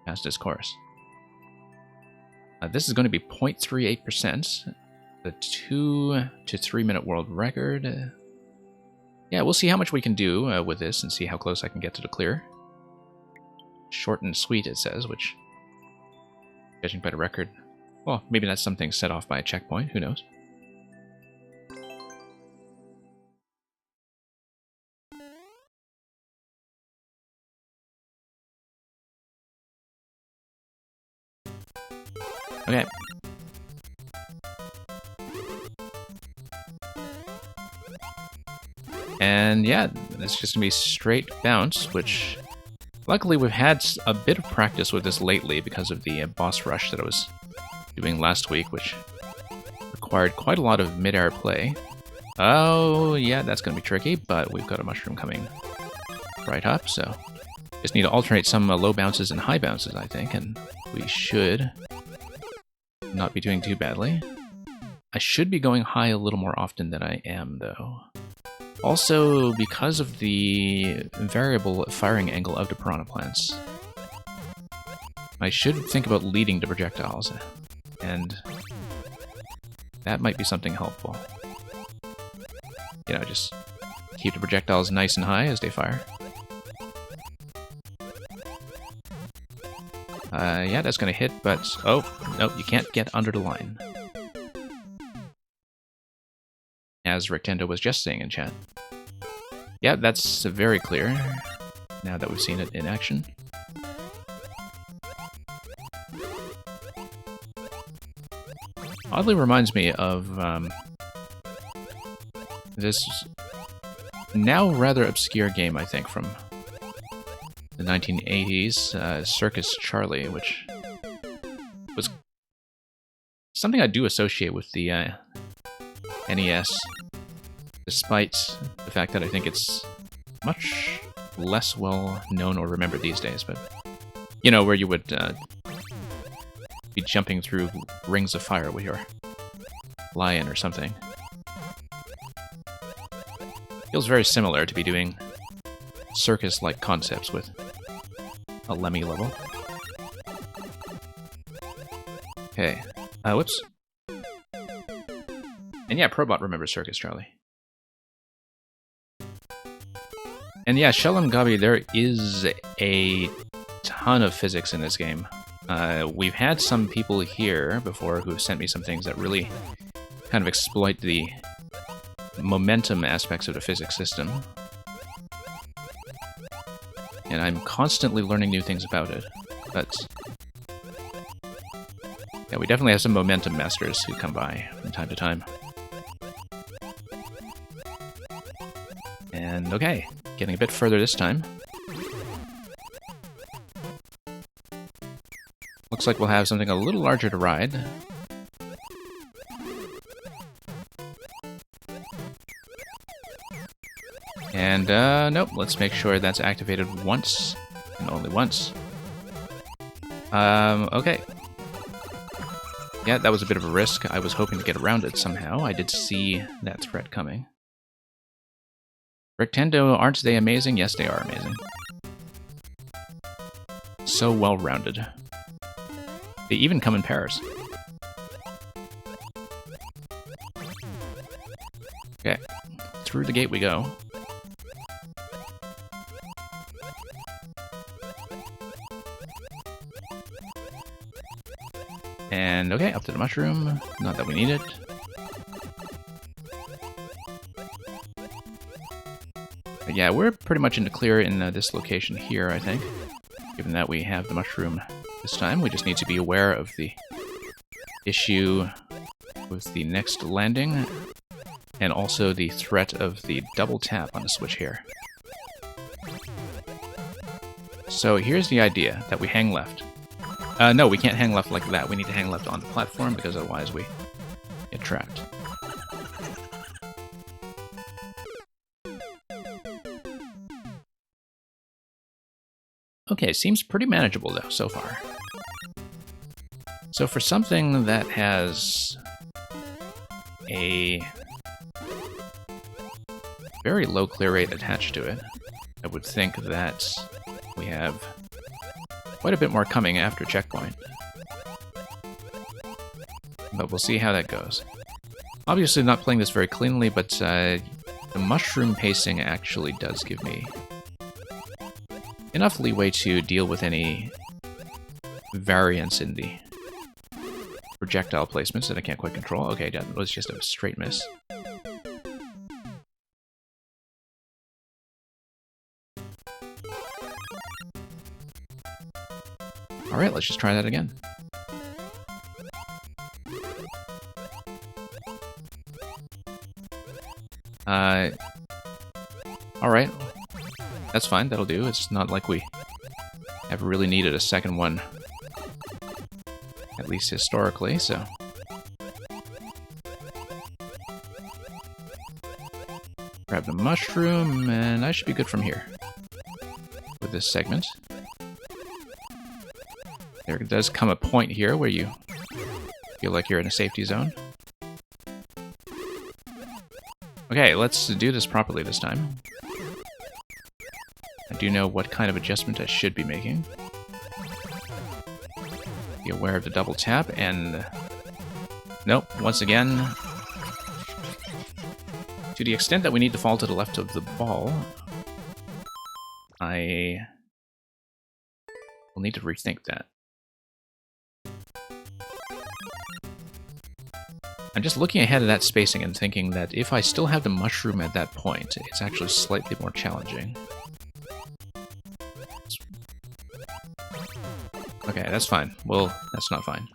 past this course. This is going to be 0.38%, the 2 to 3 minute world record. Yeah, we'll see how much we can do with this and see how close I can get to the clear. Short and sweet, it says, which, judging by the record, well, maybe that's something set off by a checkpoint, who knows. Okay. And yeah, it's just gonna be straight bounce, which luckily we've had a bit of practice with this lately because of the boss rush that I was doing last week, which required quite a lot of mid-air play. Oh yeah, that's gonna be tricky, but we've got a mushroom coming right up, so just need to alternate some low bounces and high bounces, I think, and we should not be doing too badly. I should be going high a little more often than I am, though. Also, because of the variable firing angle of the piranha plants, I should think about leading to projectiles, and that might be something helpful. You know, just keep the projectiles nice and high as they fire. Yeah, that's gonna hit, but... Oh, nope, you can't get under the line. As Rectendo was just saying in chat. Yeah, that's very clear, now that we've seen it in action. Oddly reminds me of this now rather obscure game, I think, from the 1980s, Circus Charlie, which was something I do associate with the NES, despite the fact that I think it's much less well known or remembered these days. But, you know, where you would be jumping through rings of fire with your lion or something. Feels very similar to be doing circus-like concepts with a Lemmy level. Okay. Whoops. And yeah, Probot remembers Circus Charlie. And yeah, Shellam Gabi, there is a ton of physics in this game. We've had some people here before who've sent me some things that really kind of exploit the momentum aspects of the physics system. And I'm constantly learning new things about it. But yeah, we definitely have some momentum masters who come by from time to time. And okay, getting a bit further this time. Looks like we'll have something a little larger to ride. And, nope, let's make sure that's activated once, and only once. Okay. Yeah, that was a bit of a risk. I was hoping to get around it somehow. I did see that threat coming. Rectendo, aren't they amazing? Yes, they are amazing. So well-rounded. They even come in pairs. Okay, through the gate we go. And okay, up to the mushroom. Not that we need it. But yeah, we're pretty much in the clear in this location here, I think. Given that we have the mushroom this time, we just need to be aware of the issue with the next landing, and also the threat of the double tap on the switch here. So here's the idea, that we hang left. No, we can't hang left like that. We need to hang left on the platform, because otherwise we get trapped. Okay, seems pretty manageable, though, so far. So for something that has a very low clear rate attached to it, I would think that we have quite a bit more coming after checkpoint. But we'll see how that goes. Obviously not playing this very cleanly, but the mushroom pacing actually does give me enough leeway to deal with any variance in the projectile placements that I can't quite control. Okay, that was just a straight miss. Alright, let's just try that again. Alright. That's fine, that'll do. It's not like we have really needed a second one. At least historically, so... Grab the mushroom, and I should be good from here. With this segment. There does come a point here where you feel like you're in a safety zone. Okay, let's do this properly this time. I do know what kind of adjustment I should be making. Be aware of the double tap, and... Nope, once again... To the extent that we need to fall to the left of the ball, I will need to rethink that. I'm just looking ahead at that spacing and thinking that if I still have the mushroom at that point, it's actually slightly more challenging. Okay, that's fine. Well, that's not fine.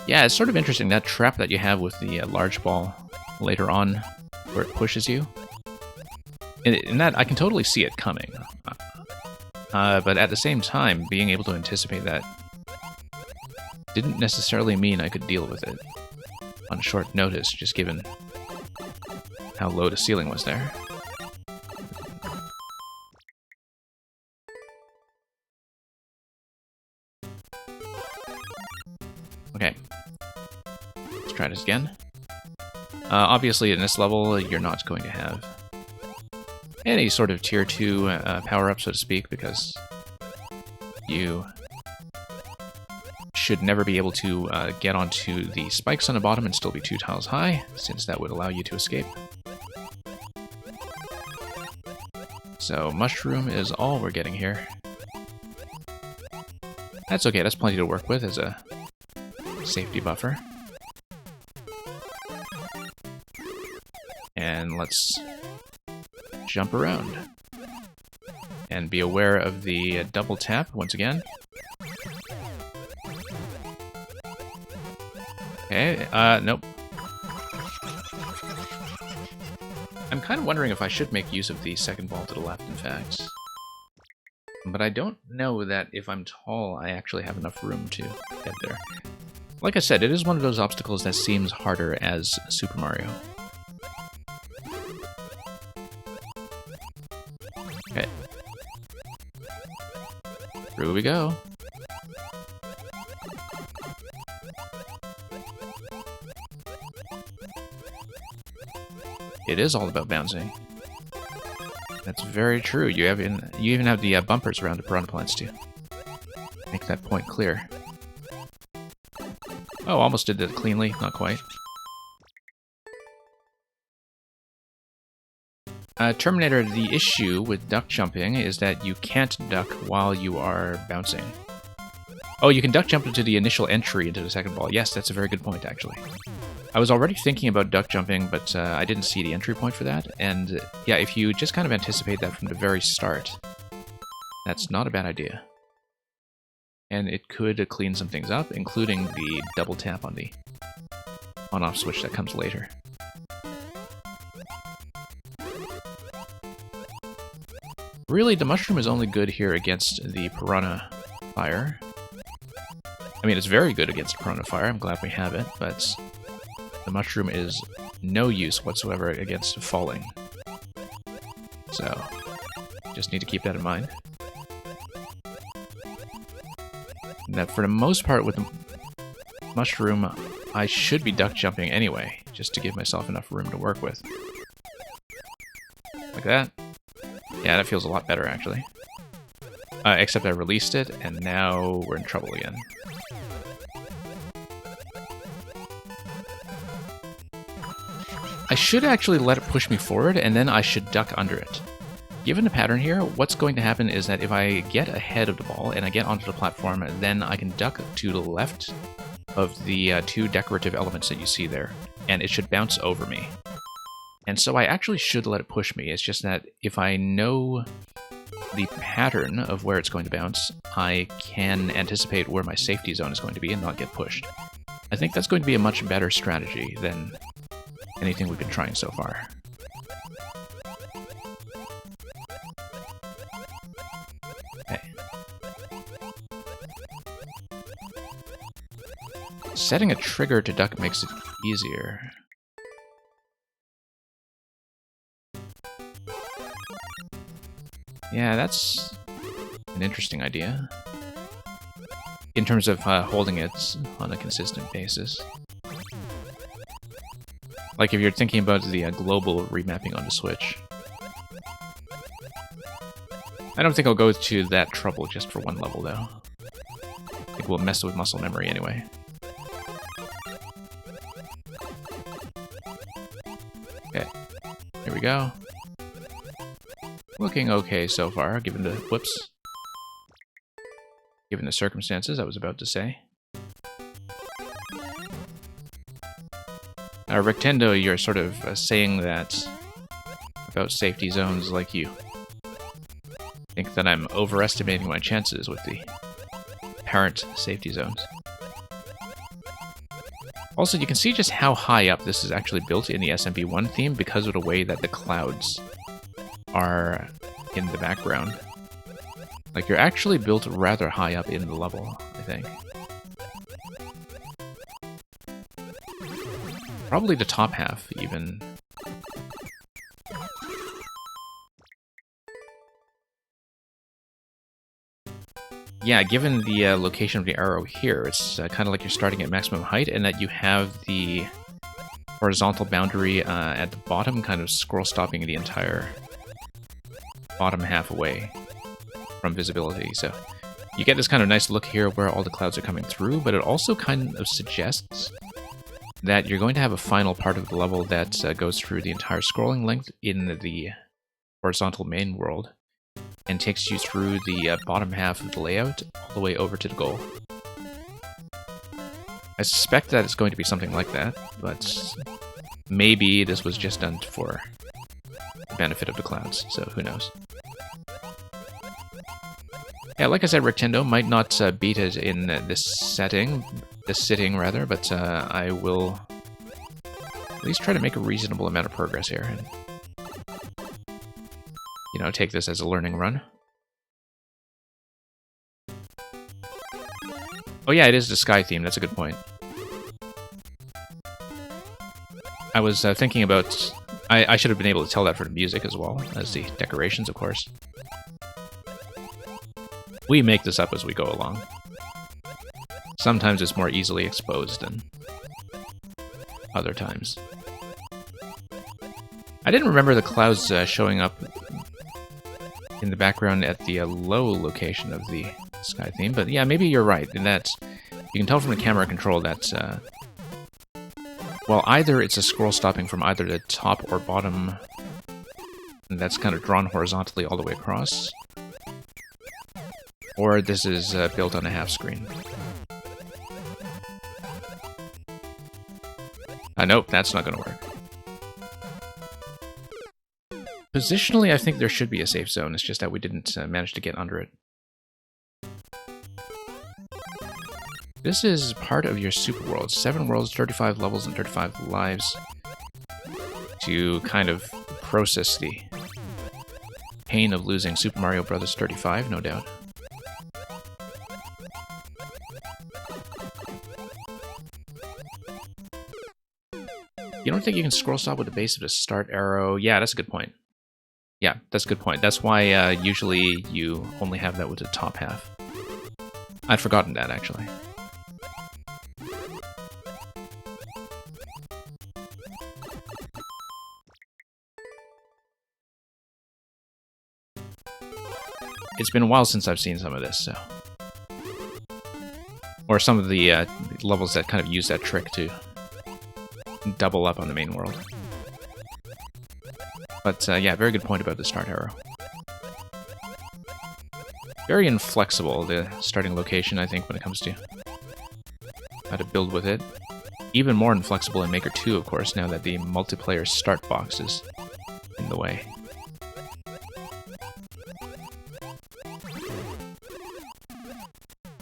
Yeah, it's sort of interesting, that trap that you have with the large ball later on, where it pushes you. In that, I can totally see it coming. But at the same time, being able to anticipate that didn't necessarily mean I could deal with it on short notice, just given how low the ceiling was there. Okay. Let's try this again. Obviously, in this level, you're not going to have any sort of tier 2 power-up, so to speak, because you should never be able to get onto the spikes on the bottom and still be 2 tiles high, since that would allow you to escape. So, mushroom is all we're getting here. That's okay, that's plenty to work with as a safety buffer. And let's jump around. And be aware of the double tap once again. Okay, nope. I'm kind of wondering if I should make use of the second ball to the left, in fact. But I don't know that if I'm tall, I actually have enough room to get there. Like I said, it is one of those obstacles that seems harder as Super Mario. Okay. Through we go. It is all about bouncing. That's very true. You even have the bumpers around the piranha plants to make that point clear. Oh, almost did that cleanly. Not quite. Terminator, the issue with duck jumping is that you can't duck while you are bouncing. Oh, you can duck jump into the initial entry into the second ball. Yes, that's a very good point, actually. I was already thinking about duck jumping, but I didn't see the entry point for that. And yeah, if you just kind of anticipate that from the very start, that's not a bad idea. And it could clean some things up, including the double tap on the on-off switch that comes later. Really, the mushroom is only good here against the piranha fire. I mean, it's very good against piranha fire. I'm glad we have it, but the mushroom is no use whatsoever against falling. So, just need to keep that in mind. That for the most part with the mushroom, I should be duck jumping anyway, just to give myself enough room to work with. Like that. Yeah, that feels a lot better, actually. Except I released it, and now we're in trouble again. I should actually let it push me forward, and then I should duck under it. Given the pattern here, what's going to happen is that if I get ahead of the ball and I get onto the platform, then I can duck to the left of the 2 decorative elements that you see there, and it should bounce over me. And so I actually should let it push me. It's just that if I know the pattern of where it's going to bounce, I can anticipate where my safety zone is going to be and not get pushed. I think that's going to be a much better strategy than anything we've been trying so far. Okay. Setting a trigger to duck makes it easier. Yeah, that's an interesting idea. In terms of holding it on a consistent basis. Like if you're thinking about the global remapping on the Switch. I don't think I'll go to that trouble just for one level, though. I think we'll mess with muscle memory anyway. Okay, here we go. Looking okay so far, given the... whoops. Given the circumstances, I was about to say. Rectendo, you're sort of saying that about safety zones like you. Think that I'm overestimating my chances with the apparent safety zones. Also, you can see just how high up this is actually built in the SMB1 theme because of the way that the clouds are in the background. Like, you're actually built rather high up in the level, I think. Probably the top half, even. Yeah, given the location of the arrow here, it's kind of like you're starting at maximum height, and that you have the horizontal boundary at the bottom, kind of scroll stopping the entire bottom half away from visibility. So you get this kind of nice look here where all the clouds are coming through, but it also kind of suggests that you're going to have a final part of the level that goes through the entire scrolling length in the horizontal main world and takes you through the bottom half of the layout all the way over to the goal. I suspect that it's going to be something like that, but maybe this was just done for the benefit of the clouds, so who knows. Yeah, like I said, Rectendo might not beat it in this sitting, but I will at least try to make a reasonable amount of progress here and, you know, take this as a learning run. Oh yeah, it is the sky theme, that's a good point. I was thinking about... I should have been able to tell that for the music as well as the decorations, of course. We make this up as we go along. Sometimes it's more easily exposed than other times. I didn't remember the clouds showing up in the background at the low location of the sky theme, but yeah, maybe you're right in that you can tell from the camera control that, well, either it's a scroll stopping from either the top or bottom, and that's kind of drawn horizontally all the way across, or this is built on a half screen. Nope, that's not going to work. Positionally, I think there should be a safe zone, it's just that we didn't manage to get under it. This is part of your super world. 7 worlds, 35 levels, and 35 lives to kind of process the pain of losing Super Mario Bros. 35, no doubt. You don't think you can scroll stop with the base of the start arrow? Yeah, that's a good point. Yeah, that's a good point. That's why usually you only have that with the top half. I'd forgotten that, actually. It's been a while since I've seen some of this, so... Or some of the levels that kind of use that trick to double up on the main world. But yeah, very good point about the start arrow. Very inflexible, the starting location, I think, when it comes to how to build with it. Even more inflexible in Maker 2, of course, now that the multiplayer start box is in the way.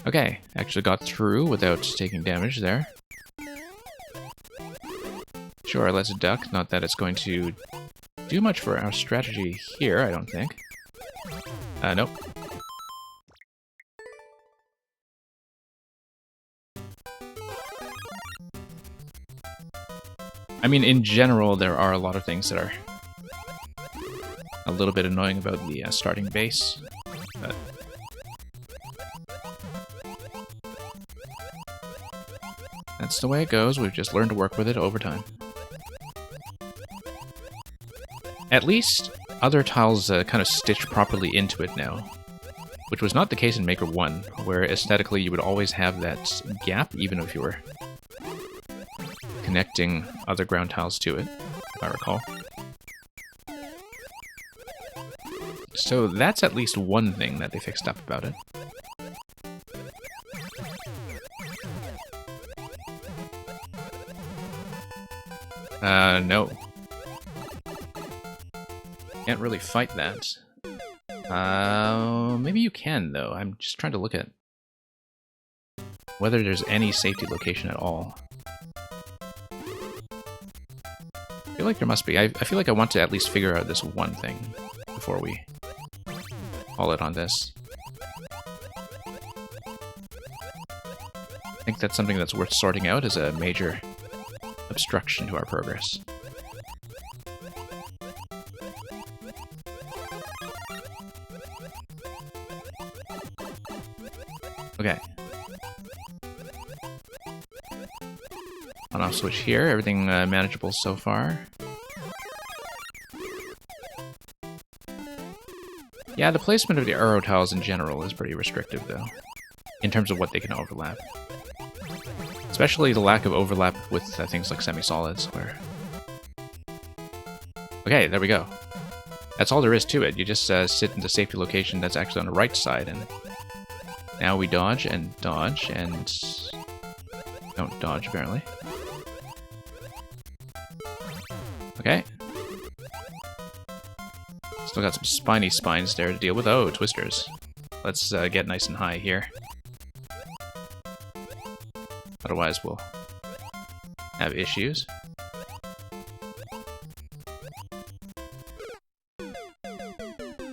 Okay, actually got through without taking damage there. Sure, let's duck. Not that it's going to do much for our strategy here, I don't think. Nope. I mean, in general, there are a lot of things that are a little bit annoying about the starting base, but... That's the way it goes, we've just learned to work with it over time. At least, other tiles kind of stitch properly into it now, which was not the case in Maker 1, where aesthetically you would always have that gap, even if you were connecting other ground tiles to it, if I recall. So that's at least one thing that they fixed up about it. No. Can't really fight that. Maybe you can, though. I'm just trying to look at whether there's any safety location at all. I feel like there must be. I feel like I want to at least figure out this one thing before we call it on this. I think that's something that's worth sorting out as a major obstruction to our progress. Okay. On-off switch here. Everything manageable so far. Yeah, the placement of the arrow tiles in general is pretty restrictive, though, in terms of what they can overlap. Especially the lack of overlap with things like semi-solids, where... Okay, there we go. That's all there is to it. You just sit in the safety location that's actually on the right side, and now we dodge and don't dodge, apparently. Okay. Still got some spiny spines there to deal with. Oh, twisters. Let's get nice and high here. Otherwise, we'll have issues.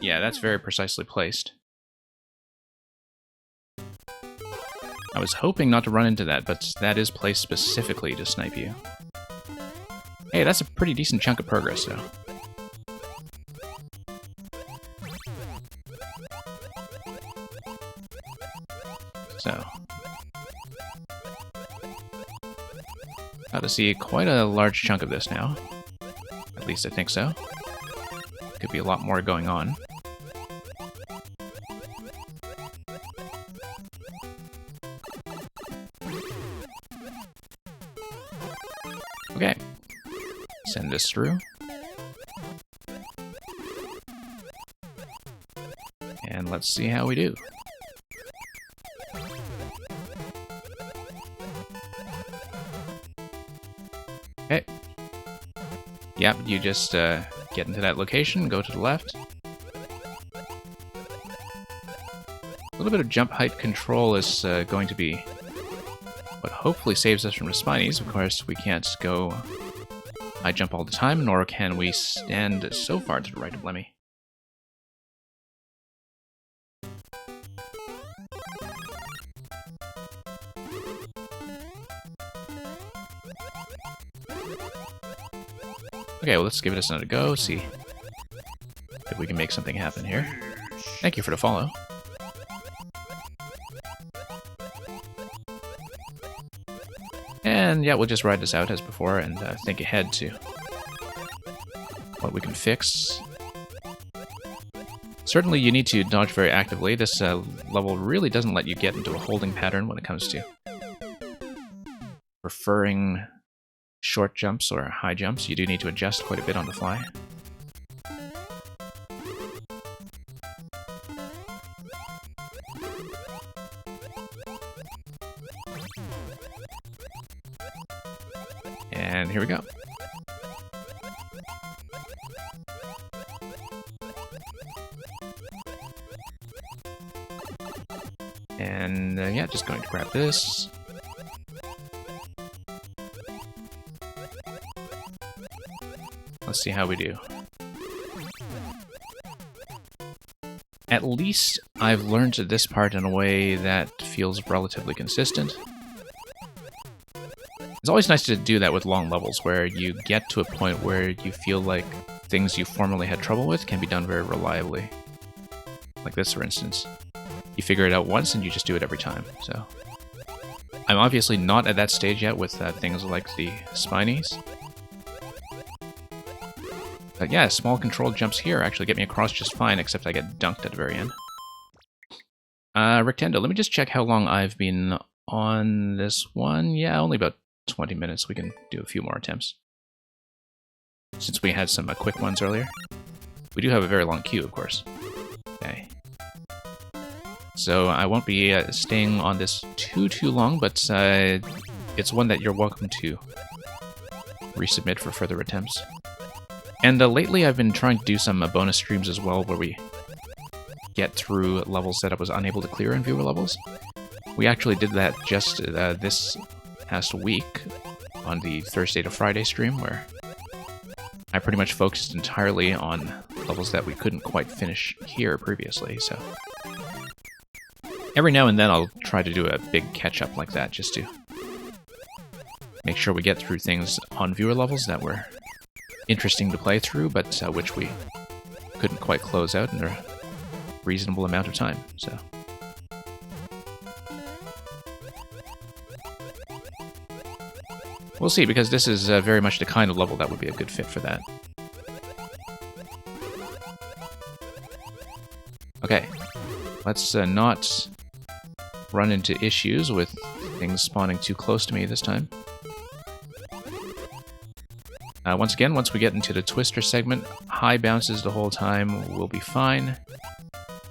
Yeah, that's very precisely placed. I was hoping not to run into that, but that is placed specifically to snipe you. Hey, that's a pretty decent chunk of progress, though. So... got to see quite a large chunk of this now. At least I think so. Could be a lot more going on. Okay. Send this through. And let's see how we do. Okay. Yep, you just get into that location, go to the left. A little bit of jump height control is going to be what hopefully saves us from the spinies. Of course, we can't go high jump all the time, nor can we stand so far to the right of Lemmy. Okay, well, let's give this another go, see if we can make something happen here. Thank you for the follow. And yeah, we'll just ride this out as before and think ahead to what we can fix. Certainly you need to dodge very actively. This level really doesn't let you get into a holding pattern when it comes to preferring short jumps or high jumps. You do need to adjust quite a bit on the fly. And here we go. And yeah, just going to grab this. Let's see how we do. At least I've learned this part in a way that feels relatively consistent. It's always nice to do that with long levels, where you get to a point where you feel like things you formerly had trouble with can be done very reliably. Like this, for instance. You figure it out once and you just do it every time, so... I'm obviously not at that stage yet with things like the spinies. But yeah, small controlled jumps here actually get me across just fine, except I get dunked at the very end. Rectendo, let me just check how long I've been on this one. Yeah, only about 20 minutes. We can do a few more attempts. Since we had some quick ones earlier. We do have a very long queue, of course. Okay. So I won't be staying on this too long, but it's one that you're welcome to resubmit for further attempts. And lately I've been trying to do some bonus streams as well, where we get through levels that I was unable to clear in viewer levels. We actually did that just this past week on the Thursday to Friday stream, where I pretty much focused entirely on levels that we couldn't quite finish here previously, so... Every now and then I'll try to do a big catch-up like that, just to make sure we get through things on viewer levels that were interesting to play through, but which we couldn't quite close out in a reasonable amount of time, so... We'll see, because this is very much the kind of level that would be a good fit for that. Okay, let's not run into issues with things spawning too close to me this time. Once again, once we get into the Twister segment, high bounces the whole time will be fine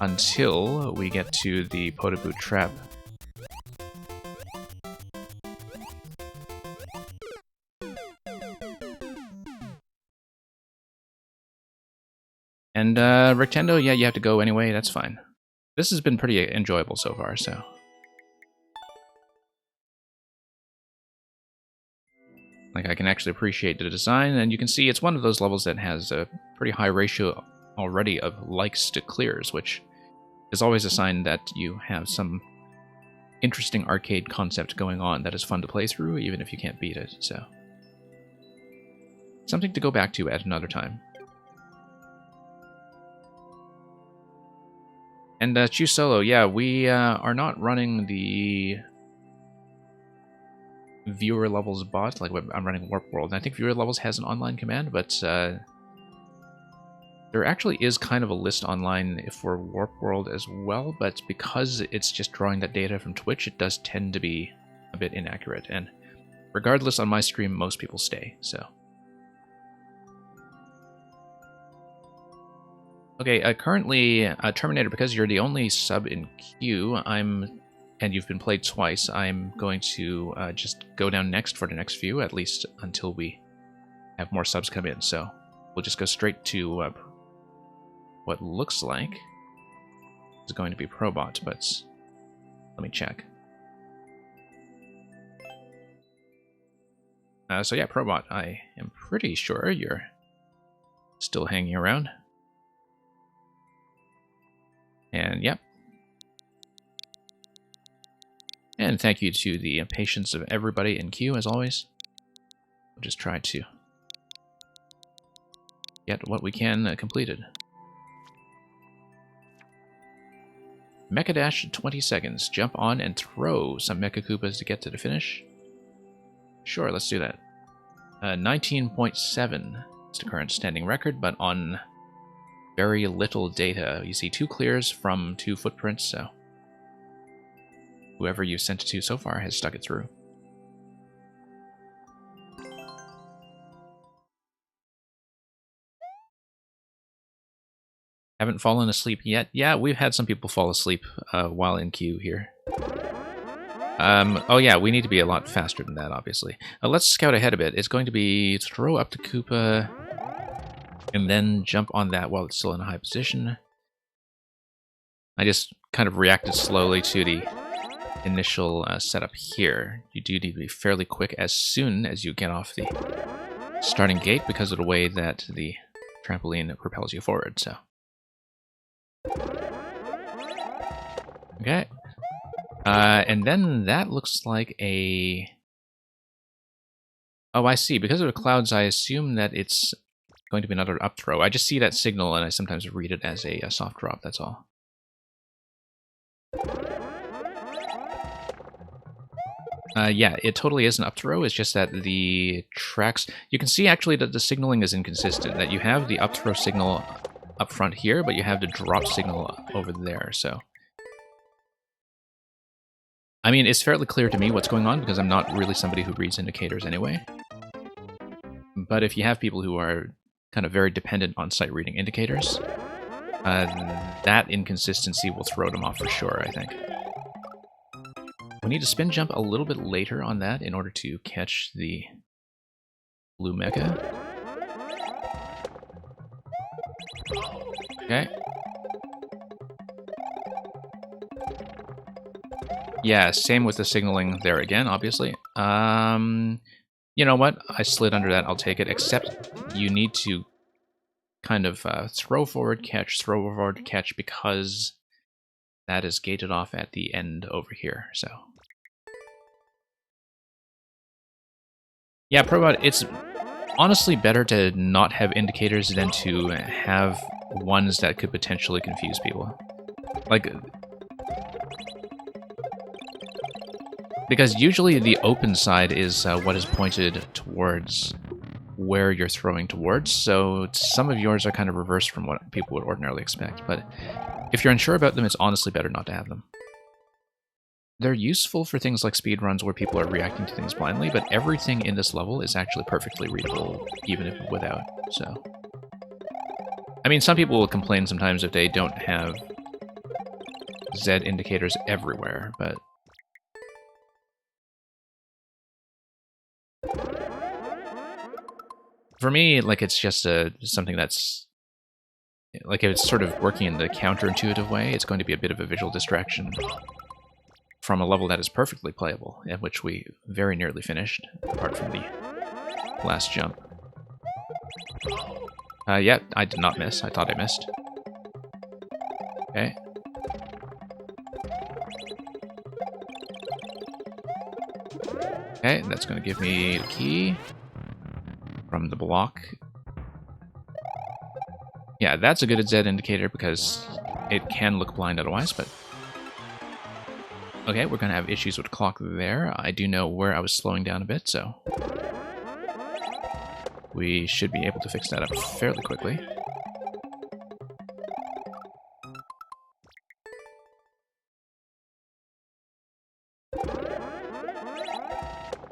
until we get to the Potaboot Trap. And Rectendo, yeah, you have to go anyway, that's fine. This has been pretty enjoyable so far, so... Like, I can actually appreciate the design, and you can see it's one of those levels that has a pretty high ratio already of likes to clears, which is always a sign that you have some interesting arcade concept going on that is fun to play through, even if you can't beat it, so... Something to go back to at another time. And Choose Solo, yeah, we are not running the viewer levels bot, like I'm running Warp World, and I think viewer levels has an online command, but there actually is kind of a list online for Warp World as well, but because it's just drawing that data from Twitch, it does tend to be a bit inaccurate, and regardless, on my stream, most people stay, so... Okay, currently, Terminator, because you're the only sub in queue, and you've been played twice, I'm going to just go down next for the next few, at least until we have more subs come in. So we'll just go straight to what looks like is going to be Probot, but let me check. So yeah, Probot, I am pretty sure you're still hanging around. And yep. And thank you to the patience of everybody in queue, as always. We'll just try to get what we can completed. Mecha Dash 20 seconds. Jump on and throw some Mecha Koopas to get to the finish. Sure, let's do that. 19.7 is the current standing record, but on very little data. You see 2 clears from 2 footprints, so whoever you sent it to so far has stuck it through. Haven't fallen asleep yet? Yeah, we've had some people fall asleep while in queue here. Oh yeah, we need to be a lot faster than that, obviously. Let's scout ahead a bit. It's going to be throw up the Koopa, and then jump on that while it's still in a high position. I just kind of reacted slowly to the initial setup here. You do need to be fairly quick as soon as you get off the starting gate because of the way that the trampoline propels you forward, so. Okay. And then that looks like a... Oh, I see. Because of the clouds, I assume that it's going to be another up throw. I just see that signal and I sometimes read it as a soft drop, that's all. Yeah, it totally is an up throw. It's just that the tracks... You can see actually that the signaling is inconsistent, that you have the up throw signal up front here, but you have the drop signal over there, so... I mean, it's fairly clear to me what's going on, because I'm not really somebody who reads indicators anyway. But if you have people who are kind of very dependent on sight reading indicators, that inconsistency will throw them off for sure, I think. We need to spin jump a little bit later on that in order to catch the blue mecha. Okay. Yeah, same with the signaling there again, obviously. You know what? I slid under that, I'll take it, except you need to kind of throw forward, catch, because that is gated off at the end over here, so... Yeah, Probot, it's honestly better to not have indicators than to have ones that could potentially confuse people. Like... Because usually the open side is what is pointed towards where you're throwing towards, so some of yours are kind of reversed from what people would ordinarily expect, but if you're unsure about them, it's honestly better not to have them. They're useful for things like speedruns where people are reacting to things blindly, but everything in this level is actually perfectly readable, even if without, so... I mean, some people will complain sometimes if they don't have Z indicators everywhere, but... For me, like, it's just something that's... Like, if it's sort of working in the counterintuitive way, it's going to be a bit of a visual distraction from a level that is perfectly playable, and which we very nearly finished, apart from the last jump. Yeah, I did not miss. I thought I missed. Okay. Okay, that's going to give me the key from the block. Yeah, that's a good Z indicator because it can look blind otherwise, but... Okay, we're going to have issues with clock there. I do know where I was slowing down a bit, so... We should be able to fix that up fairly quickly.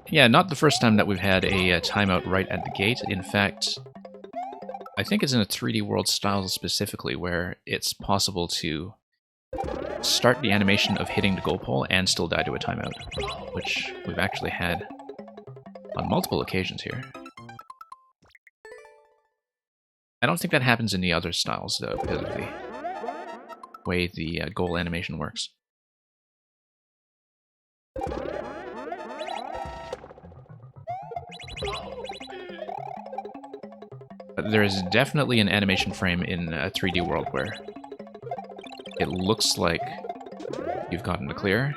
Yeah, not the first time that we've had a timeout right at the gate. In fact, I think it's in a 3D World style specifically where it's possible to start the animation of hitting the goal pole and still die to a timeout, which we've actually had on multiple occasions here. I don't think that happens in the other styles, though, because of the way the goal animation works. But there is definitely an animation frame in a 3D World where it looks like you've gotten the clear.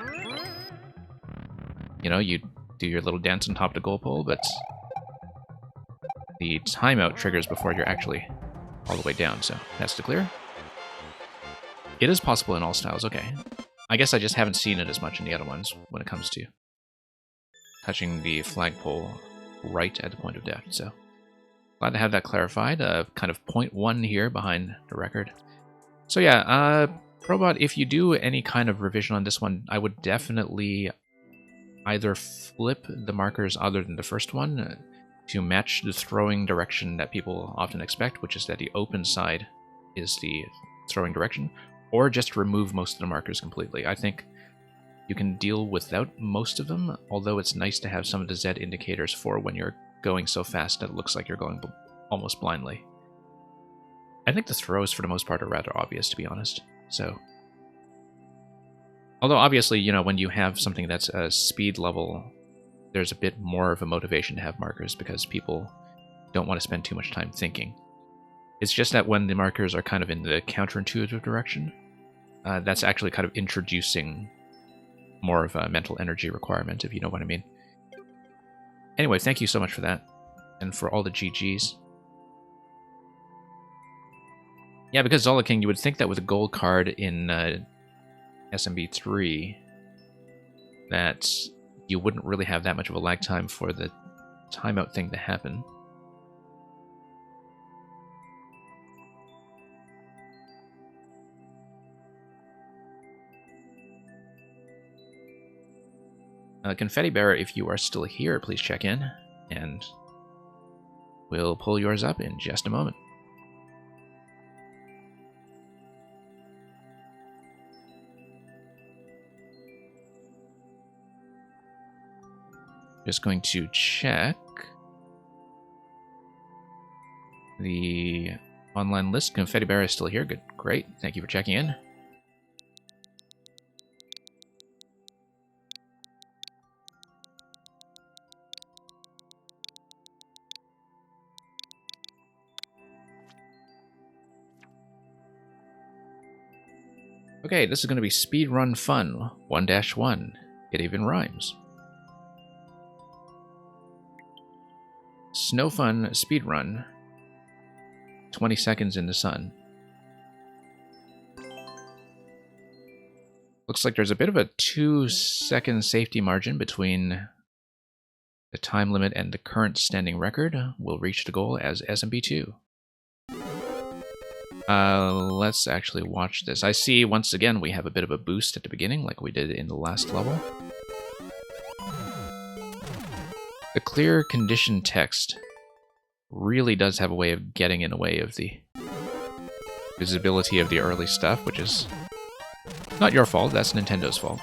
You know, you do your little dance on top of the goal pole, but the timeout triggers before you're actually all the way down, so that's the clear. It is possible in all styles, okay. I guess I just haven't seen it as much in the other ones when it comes to touching the flagpole right at the point of death, so glad to have that clarified. Kind of 0.1 here behind the record. So yeah, Probot, if you do any kind of revision on this one, I would definitely either flip the markers other than the first one to match the throwing direction that people often expect, which is that the open side is the throwing direction, or just remove most of the markers completely. I think you can deal without most of them, although it's nice to have some of the Z indicators for when you're going so fast that it looks like you're going almost blindly. I think the throws, for the most part, are rather obvious, to be honest. So, although obviously, you know, when you have something that's a speed level, there's a bit more of a motivation to have markers because people don't want to spend too much time thinking. It's just that when the markers are kind of in the counterintuitive direction, that's actually kind of introducing more of a mental energy requirement, if you know what I mean. Anyway, thank you so much for that, and for all the GGs. Yeah, because Zola King, you would think that with a gold card in SMB3, that you wouldn't really have that much of a lag time for the timeout thing to happen. Confetti Bearer, if you are still here, please check in, and we'll pull yours up in just a moment. Just going to check the online list. Confetti Bearer is still here. Good, great. Thank you for checking in. Okay, this is going to be Speedrun Fun 1-1. It even rhymes. Snow Fun Speedrun. 20 seconds in the sun. Looks like there's a bit of a 2-second safety margin between the time limit and the current standing record. We'll reach the goal as SMB2. Let's actually watch this. I see, once again, we have a bit of a boost at the beginning, like we did in the last level. The clear condition text really does have a way of getting in the way of the visibility of the early stuff, which is not your fault, that's Nintendo's fault.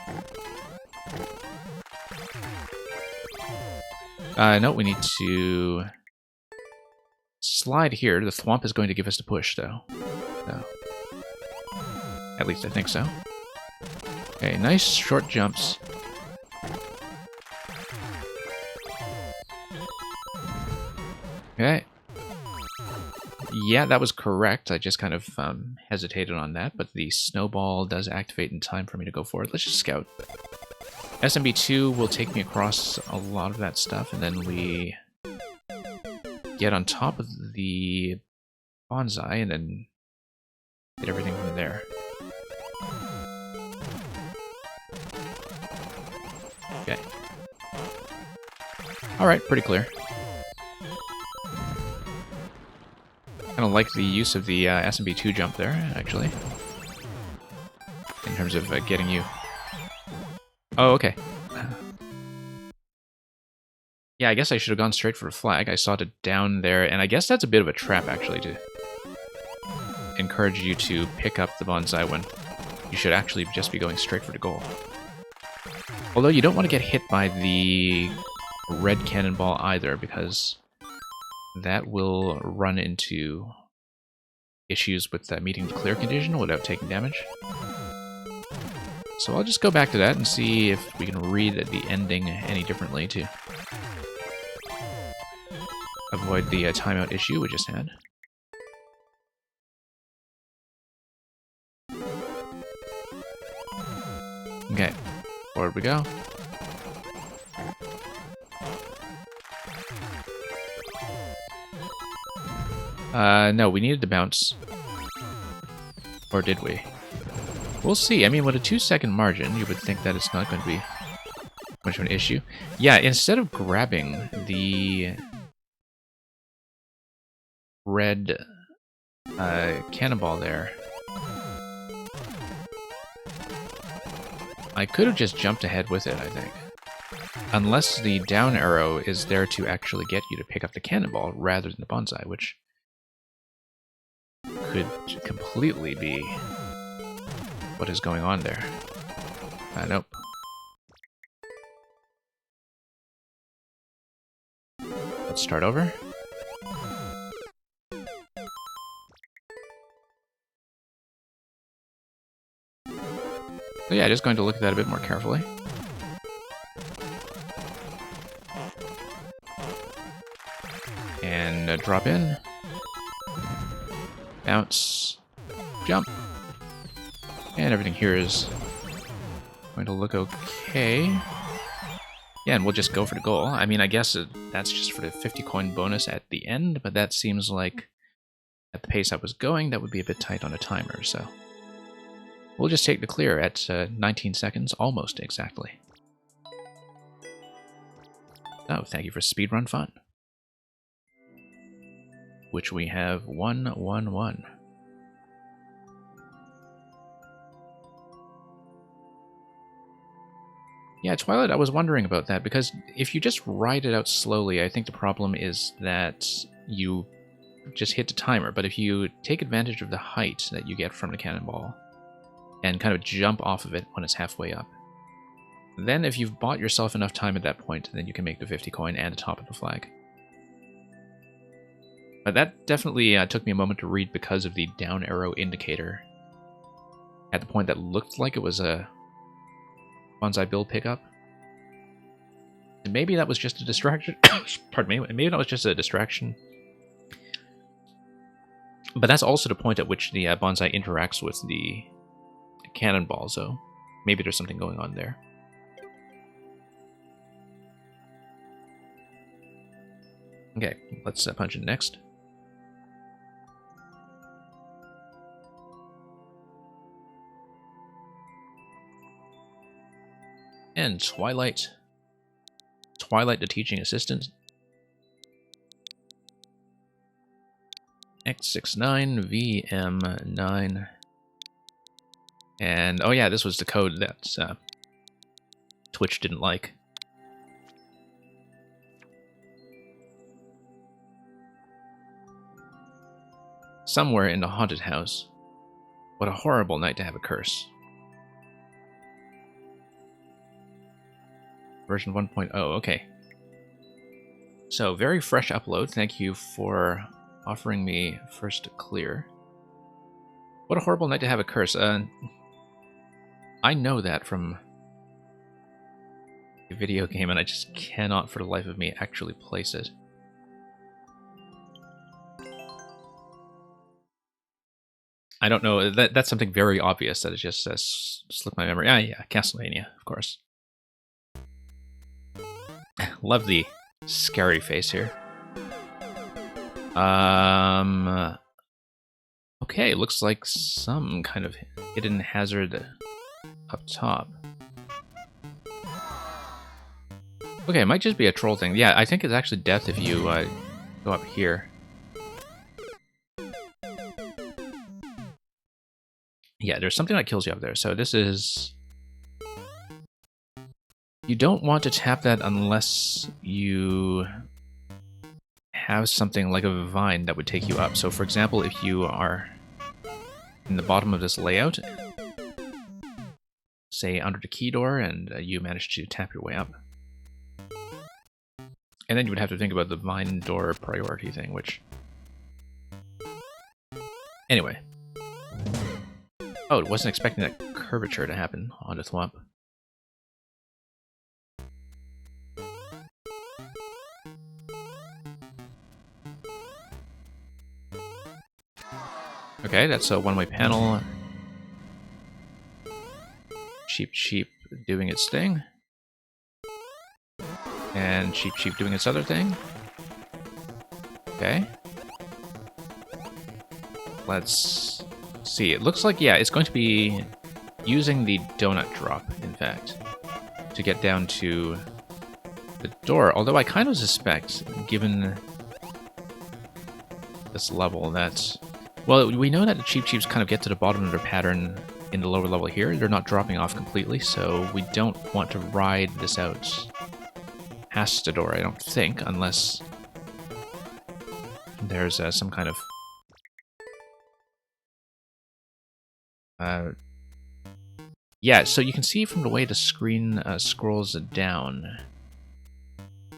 No, we need to slide here. The thwomp is going to give us the push, though. No. At least I think so. Okay, nice short jumps. Okay. Yeah, that was correct. I just kind of hesitated on that, but the snowball does activate in time for me to go forward. Let's just scout. SMB2 will take me across a lot of that stuff, and then we get on top of the bonsai, and then get everything from there. Okay. Alright, pretty clear. Kind of like the use of the SMB2 jump there, actually. In terms of getting you... Oh, okay. Yeah, I guess I should have gone straight for a flag. I saw it down there, and I guess that's a bit of a trap, actually, to encourage you to pick up the bonsai when you should actually just be going straight for the goal. Although you don't want to get hit by the red cannonball either, because that will run into issues with meeting the clear condition without taking damage. So I'll just go back to that and see if we can read the ending any differently to avoid the timeout issue we just had. Okay, forward we go. No, we needed to bounce. Or did we? We'll see. I mean, with a 2-second margin, you would think that it's not going to be much of an issue. Yeah, instead of grabbing the red cannonball there, I could have just jumped ahead with it, I think. Unless the down arrow is there to actually get you to pick up the cannonball rather than the bonsai, which could completely be what is going on there. Nope. Let's start over. So yeah, just going to look at that a bit more carefully. And drop in. Bounce. Jump. And everything here is going to look okay. Yeah, and we'll just go for the goal. I mean, I guess that's just for the 50 coin bonus at the end, but that seems like at the pace I was going, that would be a bit tight on a timer, so we'll just take the clear at 19 seconds, almost exactly. Oh, thank you for speedrun fun. Which we have 111. Yeah, Twilight, I was wondering about that, because if you just ride it out slowly, I think the problem is that you just hit the timer. But if you take advantage of the height that you get from the cannonball and kind of jump off of it when it's halfway up, then if you've bought yourself enough time at that point, then you can make the 50 coin and the top of the flag. But that definitely took me a moment to read because of the down arrow indicator at the point that looked like it was a Bonsai build pickup. And maybe that was just a distraction. Pardon me. Maybe that was just a distraction. But that's also the point at which the Bonsai interacts with the cannonball, so maybe there's something going on there. Okay, let's punch it next. And Twilight. Twilight the teaching assistant. X69 VM9. And, oh yeah, this was the code that Twitch didn't like. Somewhere in the haunted house. What a horrible night to have a curse. Version 1.0, okay. So, very fresh upload. Thank you for offering me first clear. What a horrible night to have a curse. I know that from a video game, and I just cannot for the life of me actually place it. I don't know. That's something very obvious that it just slipped my memory. Ah, yeah, Castlevania, of course. Love the scary face here. Okay, looks like some kind of hidden hazard up top. Okay, it might just be a troll thing. Yeah, I think it's actually death if you go up here. Yeah, there's something that kills you up there. So this is... You don't want to tap that unless you have something like a vine that would take you up. So for example, if you are in the bottom of this layout, say under the key door, and you manage to tap your way up. And then you would have to think about the vine door priority thing, which... Anyway. Oh, wasn't expecting that curvature to happen on the thwomp. Okay, that's a one-way panel. Cheap Cheap doing its thing. And Cheap Cheap doing its other thing. Okay. Let's see. It looks like, yeah, it's going to be using the donut drop, in fact, to get down to the door. Although I kind of suspect, given this level, that... Well, we know that the Cheap Cheeps kind of get to the bottom of their pattern in the lower level here. They're not dropping off completely, so we don't want to ride this out past the door, I don't think, unless there's some kind of... Yeah, so you can see from the way the screen scrolls down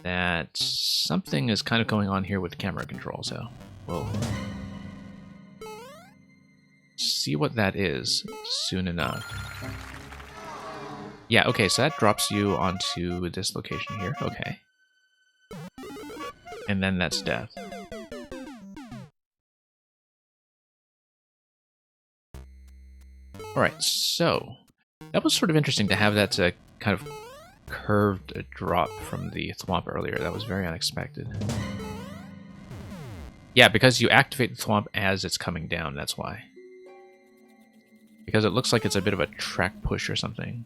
that something is kind of going on here with the camera control, so we'll see what that is soon enough. Yeah, okay, so that drops you onto this location here. Okay. And then that's death. Alright, so that was sort of interesting to have that kind of curved drop from the thwomp earlier. That was very unexpected. Yeah, because you activate the thwomp as it's coming down, that's why. Because it looks like it's a bit of a track push or something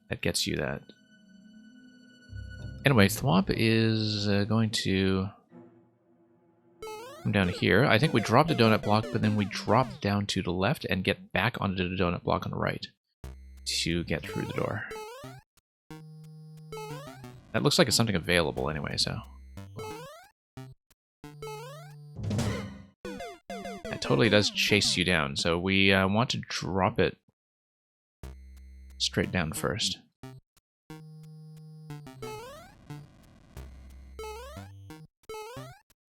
that gets you that. Anyway, Thwomp is going to come down here. I think we dropped a donut block, but then we dropped down to the left and get back onto the donut block on the right to get through the door. That looks like it's something available anyway, so... It totally does chase you down, so we want to drop it straight down first.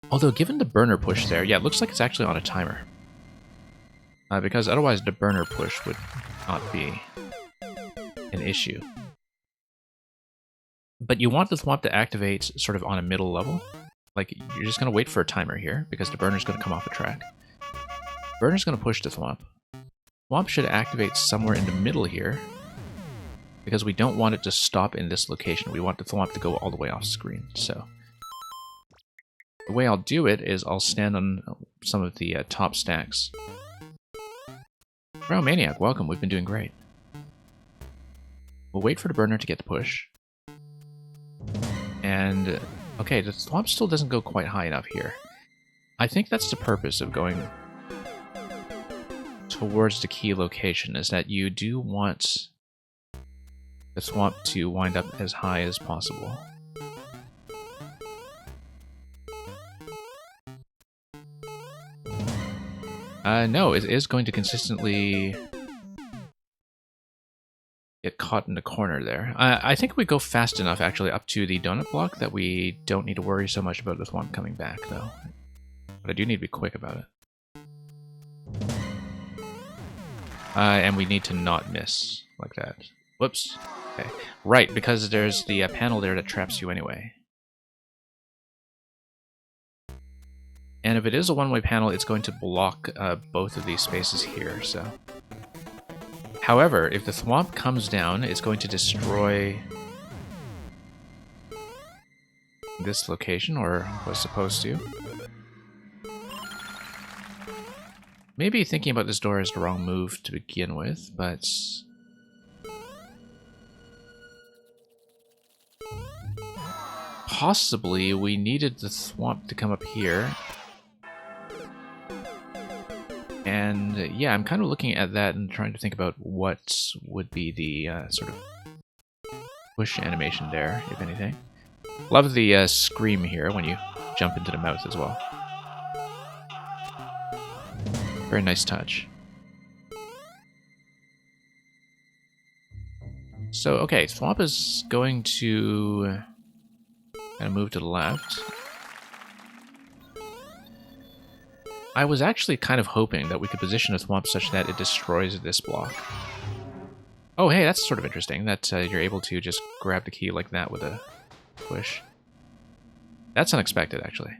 Although, given the burner push there, yeah, it looks like it's actually on a timer. Because otherwise the burner push would not be an issue. But you want the Thwomp to activate sort of on a middle level. Like, you're just going to wait for a timer here, because the burner's going to come off the track. Burner's going to push the Thwomp. Thwomp should activate somewhere in the middle here, because we don't want it to stop in this location. We want the Thwomp to go all the way off screen, so... The way I'll do it is I'll stand on some of the top stacks. Brown Maniac, welcome. We've been doing great. We'll wait for the burner to get the push. And, okay, the Thwomp still doesn't go quite high enough here. I think that's the purpose of going towards the key location, is that you do want the Thwomp to wind up as high as possible. No, it is going to consistently get caught in the corner there. I think we go fast enough, actually, up to the donut block that we don't need to worry so much about the Thwomp coming back, though. But I do need to be quick about it. And we need to not miss like that. Whoops. Okay. Right, because there's the panel there that traps you anyway. And if it is a one-way panel, it's going to block both of these spaces here, so... However, if the Thwomp comes down, it's going to destroy this location, or was supposed to. Maybe thinking about this door is the wrong move to begin with, but... Possibly we needed the Thwomp to come up here. And yeah, I'm kind of looking at that and trying to think about what would be the sort of push animation there, if anything. Love the scream here when you jump into the mouth as well. Very nice touch. So, okay, Thwomp is going to kind of move to the left. I was actually kind of hoping that we could position a Thwomp such that it destroys this block. Oh, hey, that's sort of interesting, that you're able to just grab the key like that with a push. That's unexpected, actually.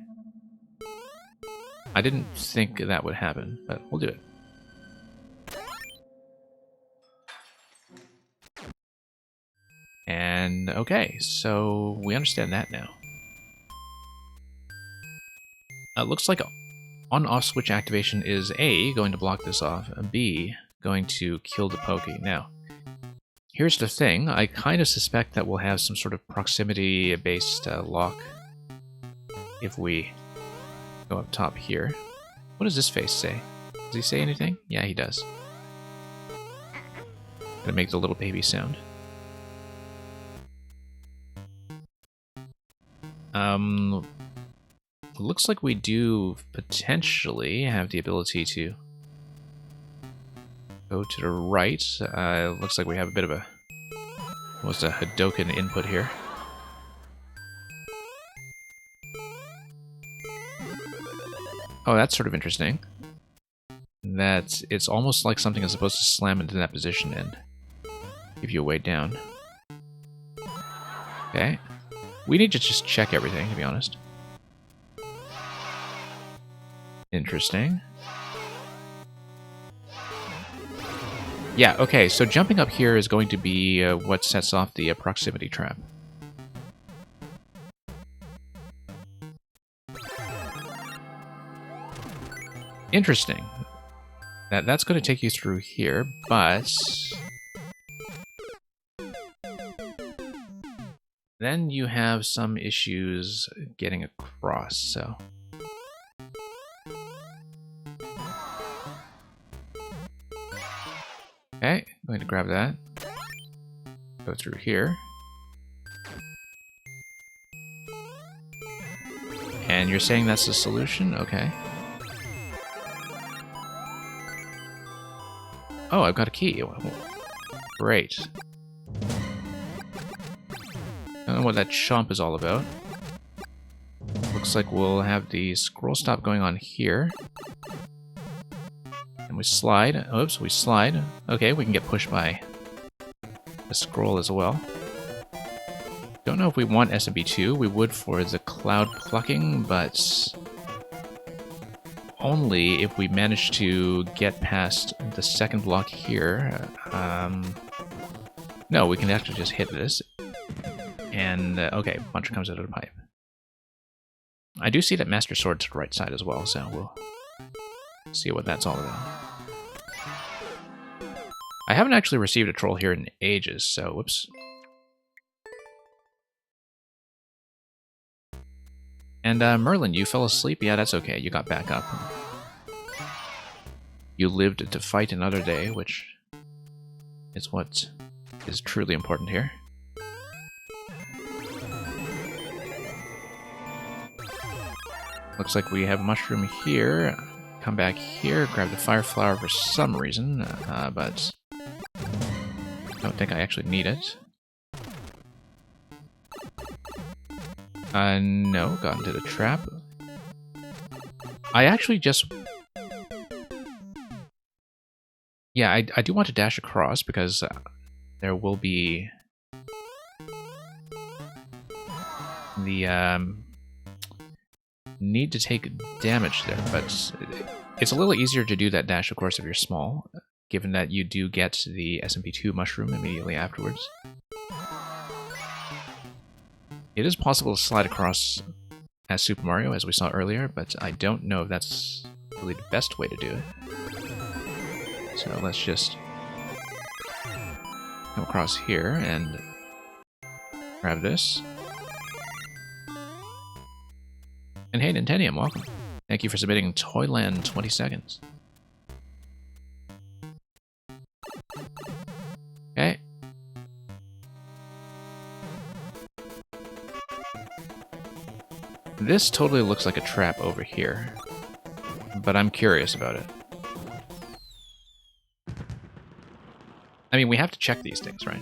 I didn't think that would happen, but we'll do it. And, okay, so we understand that now. Looks like on-off switch activation is A, going to block this off, and B, going to kill the Pokey. Now, here's the thing, I kind of suspect that we'll have some sort of proximity-based lock if we go up top here. What does this face say? Does he say anything? Yeah, he does. Gonna make the little baby sound. Looks like we do potentially have the ability to go to the right. Looks like we have a bit of a... What's a Hadoken input here? Oh, that's sort of interesting. That it's almost like something is supposed to slam into that position and give you a way down. Okay. We need to just check everything, to be honest. Interesting. Yeah, okay, so jumping up here is going to be what sets off the proximity trap. Interesting. That's going to take you through here, but... Then you have some issues getting across, so... Okay, I'm going to grab that. Go through here. And you're saying that's the solution? Okay. Oh, I've got a key. Great. I don't know what that chomp is all about. Looks like we'll have the scroll stop going on here. And we slide. Oops, we slide. Okay, we can get pushed by the scroll as well. Don't know if we want SMB2. We would for the cloud plucking, but only if we manage to get past the second block here. No, we can actually just hit this. And, okay, Puncher comes out of the pipe. I do see that Master Sword to the right side as well, so we'll see what that's all about. I haven't actually received a troll here in ages, so whoops. And Merlin, you fell asleep? Yeah, that's okay, you got back up. You lived to fight another day, which is what is truly important here. Looks like we have a mushroom here. Come back here, grab the fire flower for some reason, but I don't think I actually need it. No, got into the trap. I actually just... Yeah, I do want to dash across because there will be the need to take damage there, but it's a little easier to do that dash, of course, if you're small, given that you do get the SMP2 mushroom immediately afterwards. It is possible to slide across as Super Mario, as we saw earlier, but I don't know if that's really the best way to do it. So let's just come across here and grab this. And hey, Nintentium, welcome. Thank you for submitting Toyland 20 seconds. Okay. This totally looks like a trap over here, but I'm curious about it. I mean, we have to check these things, right?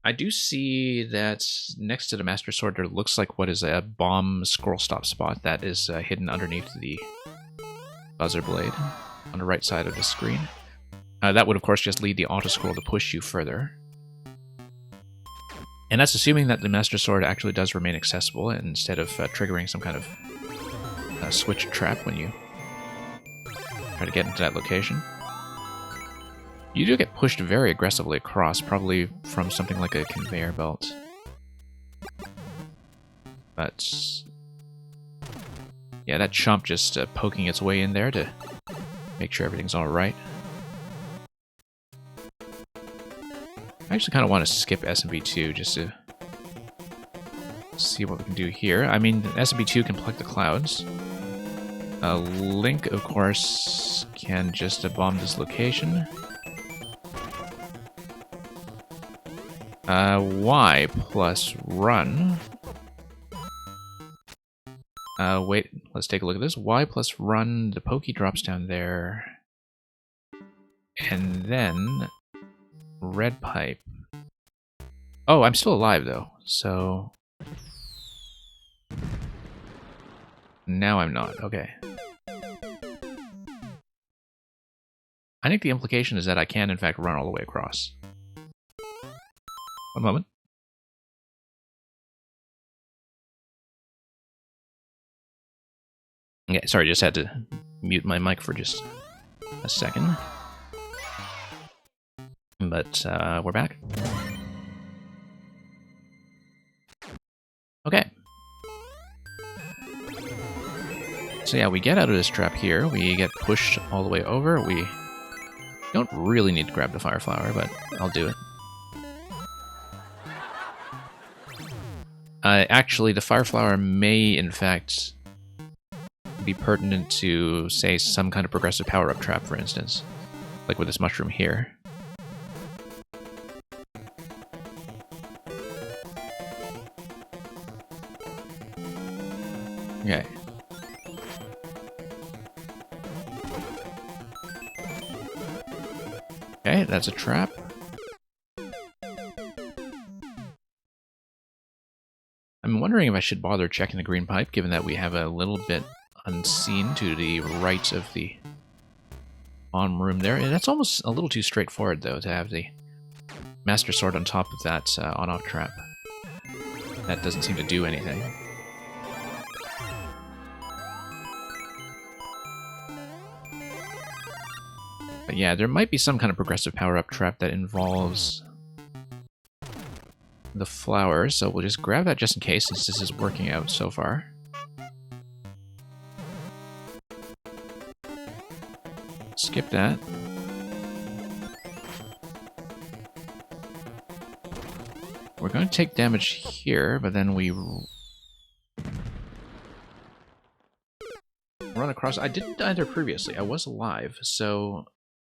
I do see that next to the Master Sword there looks like what is a bomb scroll stop spot that is hidden underneath the buzzer blade on the right side of the screen. That would, of course, just lead the auto-scroll to push you further. And that's assuming that the Master Sword actually does remain accessible instead of triggering some kind of switch trap when you try to get into that location. You do get pushed very aggressively across, probably from something like a conveyor belt. But yeah, that chump just poking its way in there to make sure everything's alright. I actually kind of want to skip SMB2 just to see what we can do here. I mean, SMB2 can pluck the clouds. Link, of course, can just bomb this location. Y plus run. Wait, let's take a look at this. Y plus run, the pokey drops down there. And then red pipe. Oh, I'm still alive though, so now I'm not. Okay. I think the implication is that I can in fact run all the way across. One moment. Okay, sorry, just had to mute my mic for just a second. But we're back. Okay. So yeah, we get out of this trap here. We get pushed all the way over. We don't really need to grab the fire flower, but I'll do it. Actually, the Fire Flower may, in fact, be pertinent to, say, some kind of progressive power-up trap, for instance. Like with this mushroom here. Okay. Okay, that's a trap. I'm wondering if I should bother checking the green pipe, given that we have a little bit unseen to the right of the on room there. And that's almost a little too straightforward, though, to have the Master Sword on top of that on-off trap. That doesn't seem to do anything. But yeah, there might be some kind of progressive power-up trap that involves the flowers, so we'll just grab that just in case, since this is working out so far. Skip that. We're going to take damage here, but then we run across... I didn't die there previously. I was alive, so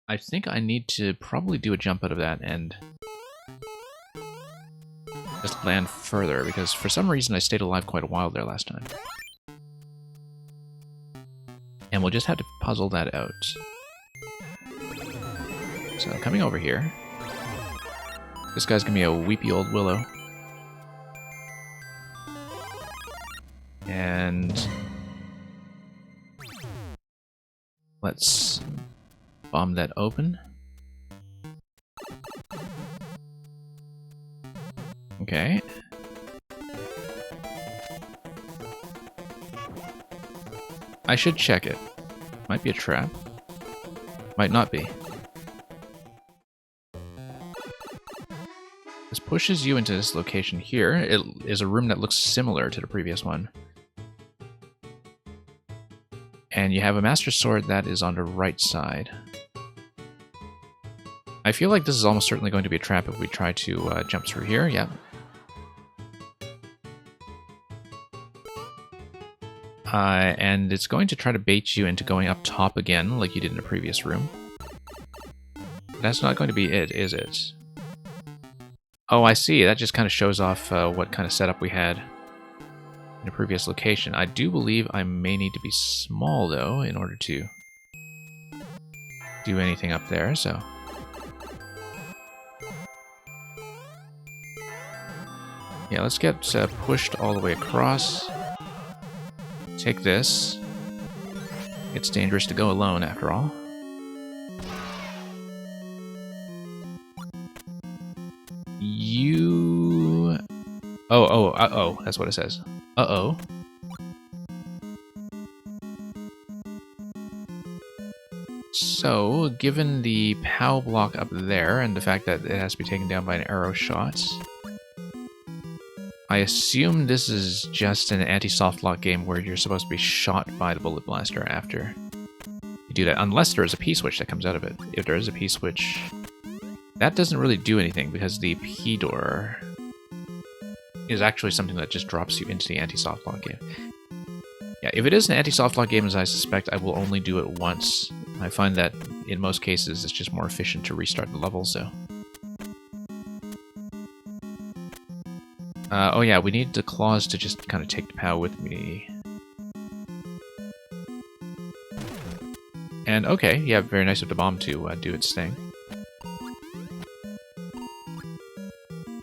I think I need to probably do a jump out of that and just land further, because for some reason I stayed alive quite a while there last time. And we'll just have to puzzle that out. So, coming over here. This guy's gonna be a weepy old willow. And let's bomb that open. Okay. I should check it. Might be a trap. Might not be. This pushes you into this location here. It is a room that looks similar to the previous one. And you have a Master Sword that is on the right side. I feel like this is almost certainly going to be a trap if we try to jump through here. Yeah. And it's going to try to bait you into going up top again, like you did in the previous room. That's not going to be it, is it? Oh, I see. That just kind of shows off what kind of setup we had in the previous location. I do believe I may need to be small, though, in order to do anything up there, so... Yeah, let's get pushed all the way across. Take this. It's dangerous to go alone, after all. You... Uh-oh, that's what it says. Uh-oh. So, given the POW block up there, and the fact that it has to be taken down by an arrow shot, I assume this is just an anti-soft lock game where you're supposed to be shot by the bullet blaster after you do that, unless there is a P-switch that comes out of it. If there is a P-switch, that doesn't really do anything, because the P-door is actually something that just drops you into the anti-soft lock game. Yeah, if it is an anti-soft lock game, as I suspect, I will only do it once. I find that in most cases it's just more efficient to restart the level, so... oh yeah, we need the claws to just kind of take the POW with me. And okay, yeah, very nice of the bomb to do its thing.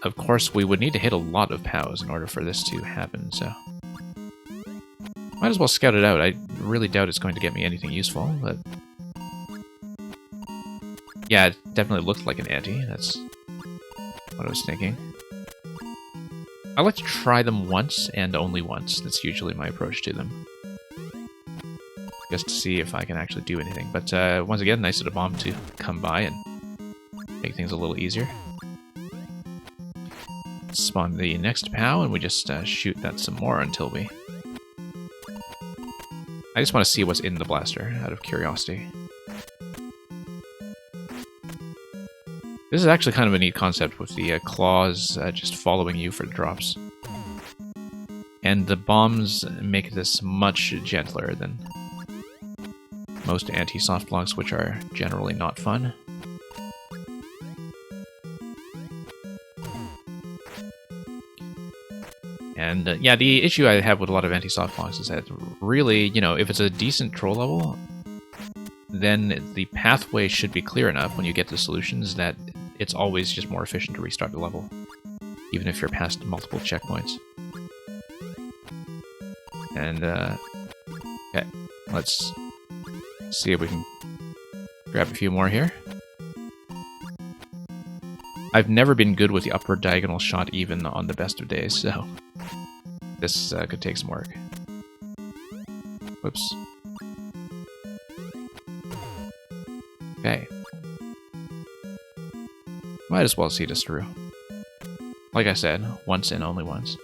Of course, we would need to hit a lot of POWs in order for this to happen, so... Might as well scout it out. I really doubt it's going to get me anything useful, but... Yeah, it definitely looked like an anti. That's what I was thinking. I like to try them once, and only once. That's usually my approach to them. Just to see if I can actually do anything. But once again, nice of the bomb to come by and make things a little easier. Spawn the next POW, and we just shoot that some more until we... I just want to see what's in the blaster, out of curiosity. This is actually kind of a neat concept with the claws just following you for the drops. And the bombs make this much gentler than most anti-soft blocks, which are generally not fun. And yeah, the issue I have with a lot of anti-soft blocks is that really, you know, if it's a decent troll level, then the pathway should be clear enough when you get to solutions that it's always just more efficient to restart the level, even if you're past multiple checkpoints. And, okay, let's see if we can grab a few more here. I've never been good with the upward diagonal shot even on the best of days, so this could take some work. Whoops. Okay. Might as well see this through. Like I said, once and only once.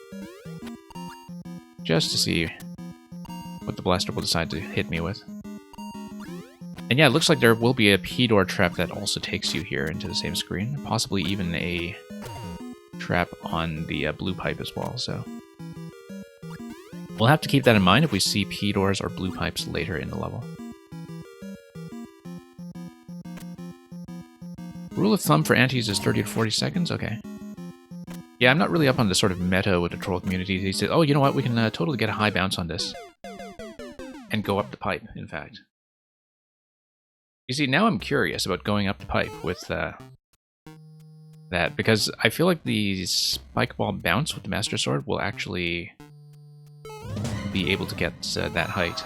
Just to see what the blaster will decide to hit me with. And yeah, it looks like there will be a P-door trap that also takes you here into the same screen. Possibly even a trap on the blue pipe as well, so... we'll have to keep that in mind if we see P-doors or blue pipes later in the level. Rule of thumb for antis is 30 to 40 seconds? Okay. Yeah, I'm not really up on the sort of meta with the troll community. He said, oh, you know what, we can totally get a high bounce on this. And go up the pipe, in fact. You see, now I'm curious about going up the pipe with that, because I feel like the spike ball bounce with the Master Sword will actually be able to get that height.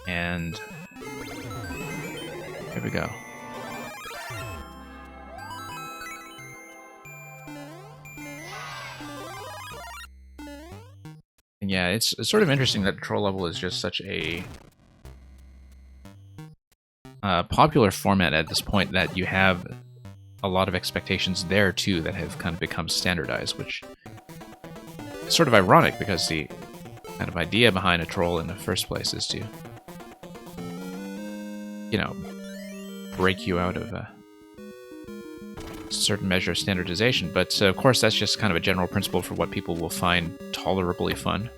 And here we go. And yeah, it's sort of interesting that the troll level is just such a popular format at this point that you have a lot of expectations there too that have kind of become standardized, which is sort of ironic because the kind of idea behind a troll in the first place is to, you know, break you out of a certain measure of standardization. But of course, that's just kind of a general principle for what people will find tolerably fun.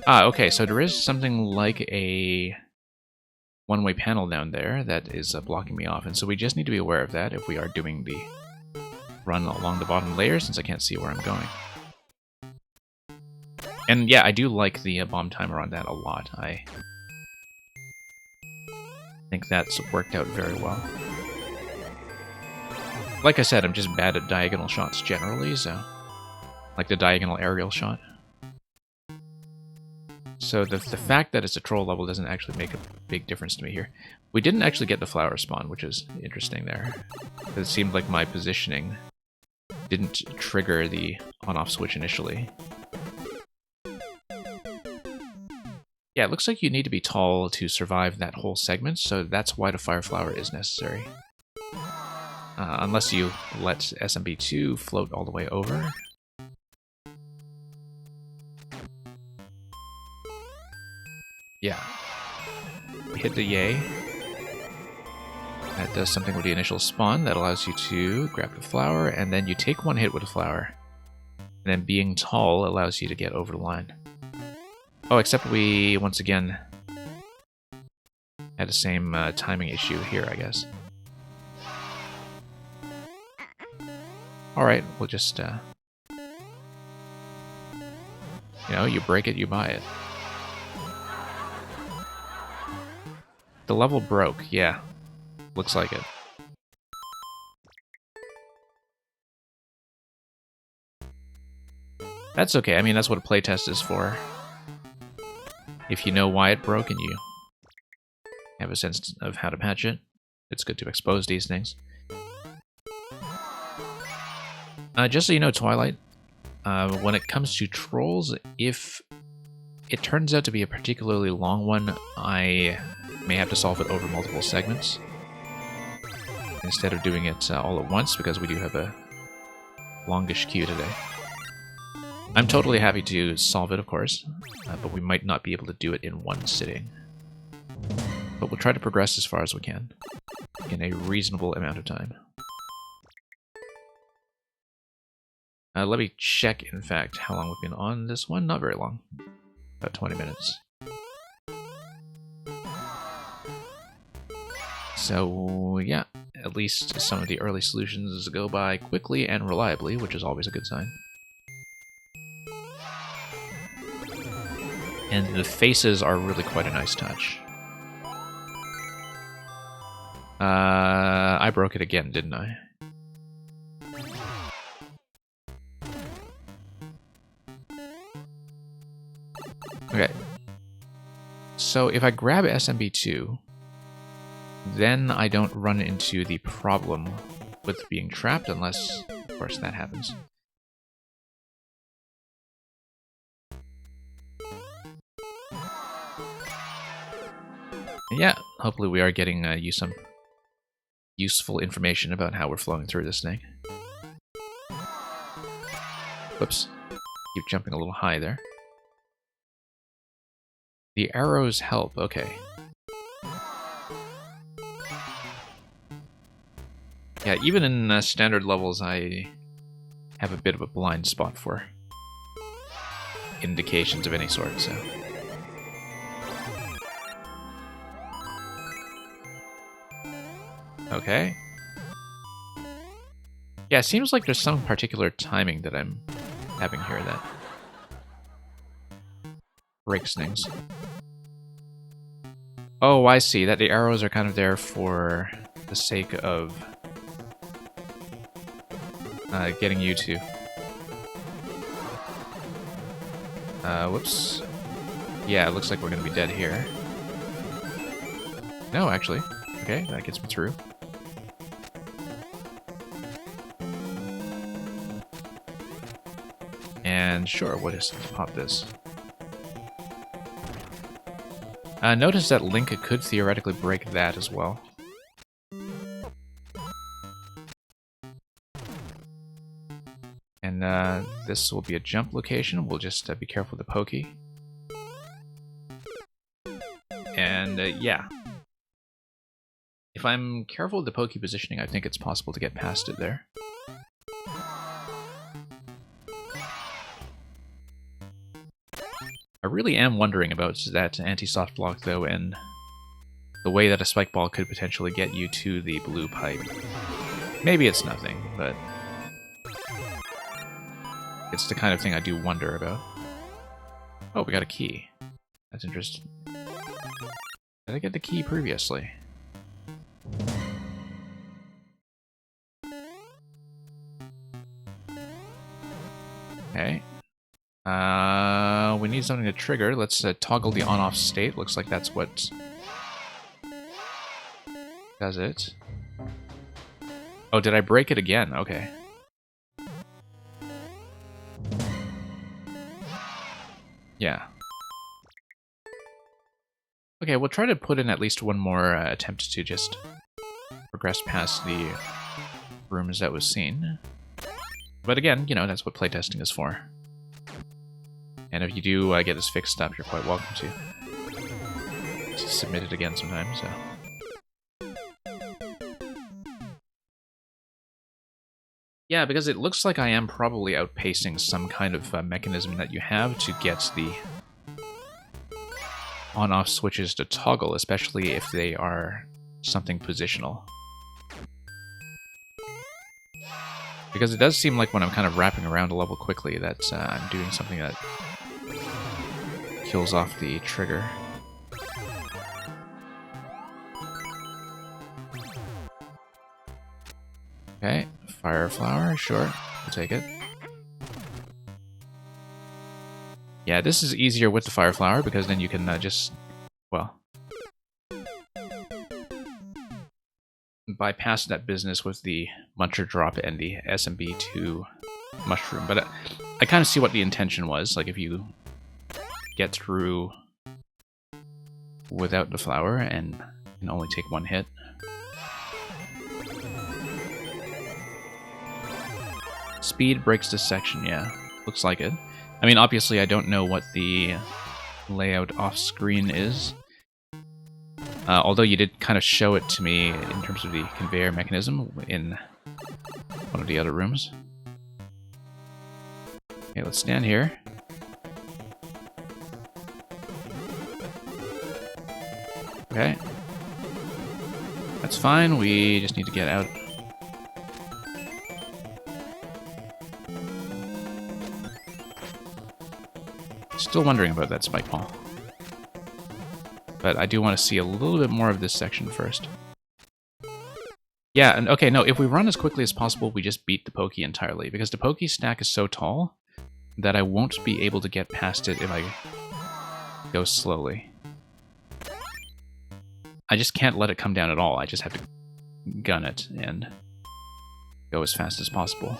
Ah, okay, so there is something like a one-way panel down there that is blocking me off, and so we just need to be aware of that if we are doing the run along the bottom layer, since I can't see where I'm going. And yeah, I do like the bomb timer on that a lot. I think that's worked out very well. Like I said, I'm just bad at diagonal shots generally, so... like the diagonal aerial shot. So the fact that it's a troll level doesn't actually make a big difference to me here. We didn't actually get the flower spawn, which is interesting there. It seemed like my positioning didn't trigger the on-off switch initially. Yeah, it looks like you need to be tall to survive that whole segment, so that's why the fire flower is necessary. Unless you let SMB2 float all the way over. Yeah. We hit the yay. That does something with the initial spawn that allows you to grab the flower, and then you take one hit with the flower. And then being tall allows you to get over the line. Oh, except we, once again, had the same timing issue here, I guess. Alright, we'll just, you know, you break it, you buy it. The level broke, yeah. Looks like it. That's okay, I mean, that's what a playtest is for. If you know why it broke and you have a sense of how to patch it, it's good to expose these things. Just so you know, Twilight, when it comes to trolls, if it turns out to be a particularly long one, I may have to solve it over multiple segments instead of doing it all at once, because we do have a longish queue today. I'm totally happy to solve it, of course, but we might not be able to do it in one sitting. but we'll try to progress as far as we can in a reasonable amount of time. Let me check, in fact, how long we've been on this one. Not very long. About 20 minutes. So, yeah, at least some of the early solutions go by quickly and reliably, which is always a good sign. And the faces are really quite a nice touch. I broke it again, didn't I? Okay. So if I grab SMB2, then I don't run into the problem with being trapped, unless, of course, that happens. And yeah, hopefully we are getting you some useful information about how we're flowing through this thing. Whoops. Keep jumping a little high there. The arrows help, okay. Yeah, even in standard levels, I have a bit of a blind spot for indications of any sort, so... Okay. Yeah, it seems like there's some particular timing that I'm having here that breaks things. Oh, I see. That the arrows are kind of there for the sake of getting you to... whoops. Yeah, it looks like we're going to be dead here. No, actually. Okay, that gets me through. And sure, what is... Let's pop this. Notice that Link could theoretically break that as well. And this will be a jump location. We'll just be careful with the pokey. And yeah. If I'm careful with the pokey positioning, I think it's possible to get past it there. I really am wondering about that anti-soft block, though, and the way that a spike ball could potentially get you to the blue pipe. Maybe it's nothing, but it's the kind of thing I do wonder about. Oh, we got a key. That's interesting. Did I get the key previously? Okay. We need something to trigger. Let's toggle the on-off state. Looks like that's what does it. Oh, did I break it again? Okay. Yeah. Okay, we'll try to put in at least one more attempt to just progress past the rooms that was seen. But again, you know, that's what playtesting is for. And if you do get this fixed up, you're quite welcome to submit it again sometime, so... Yeah, because it looks like I am probably outpacing some kind of mechanism that you have to get the on-off switches to toggle, especially if they are something positional. Because it does seem like when I'm kind of wrapping around a level quickly that I'm doing something that kills off the trigger. Okay, fire flower, sure, we'll take it. Yeah, this is easier with the fire flower because then you can just, well, bypass that business with the Muncher Drop and the SMB2 mushroom. But I kind of see what the intention was. Like if you get through without the flower and can only take one hit. Speed breaks this section, yeah. Looks like it. I mean, obviously I don't know what the layout off-screen is. Although you did kind of show it to me in terms of the conveyor mechanism in one of the other rooms. Okay, let's stand here. Okay. That's fine, we just need to get out. Still wondering about that spike ball. But I do want to see a little bit more of this section first. Yeah, and okay, no, if we run as quickly as possible, we just beat the Pokey entirely, because the Pokey stack is so tall that I won't be able to get past it if I go slowly. I just can't let it come down at all. I just have to gun it and go as fast as possible.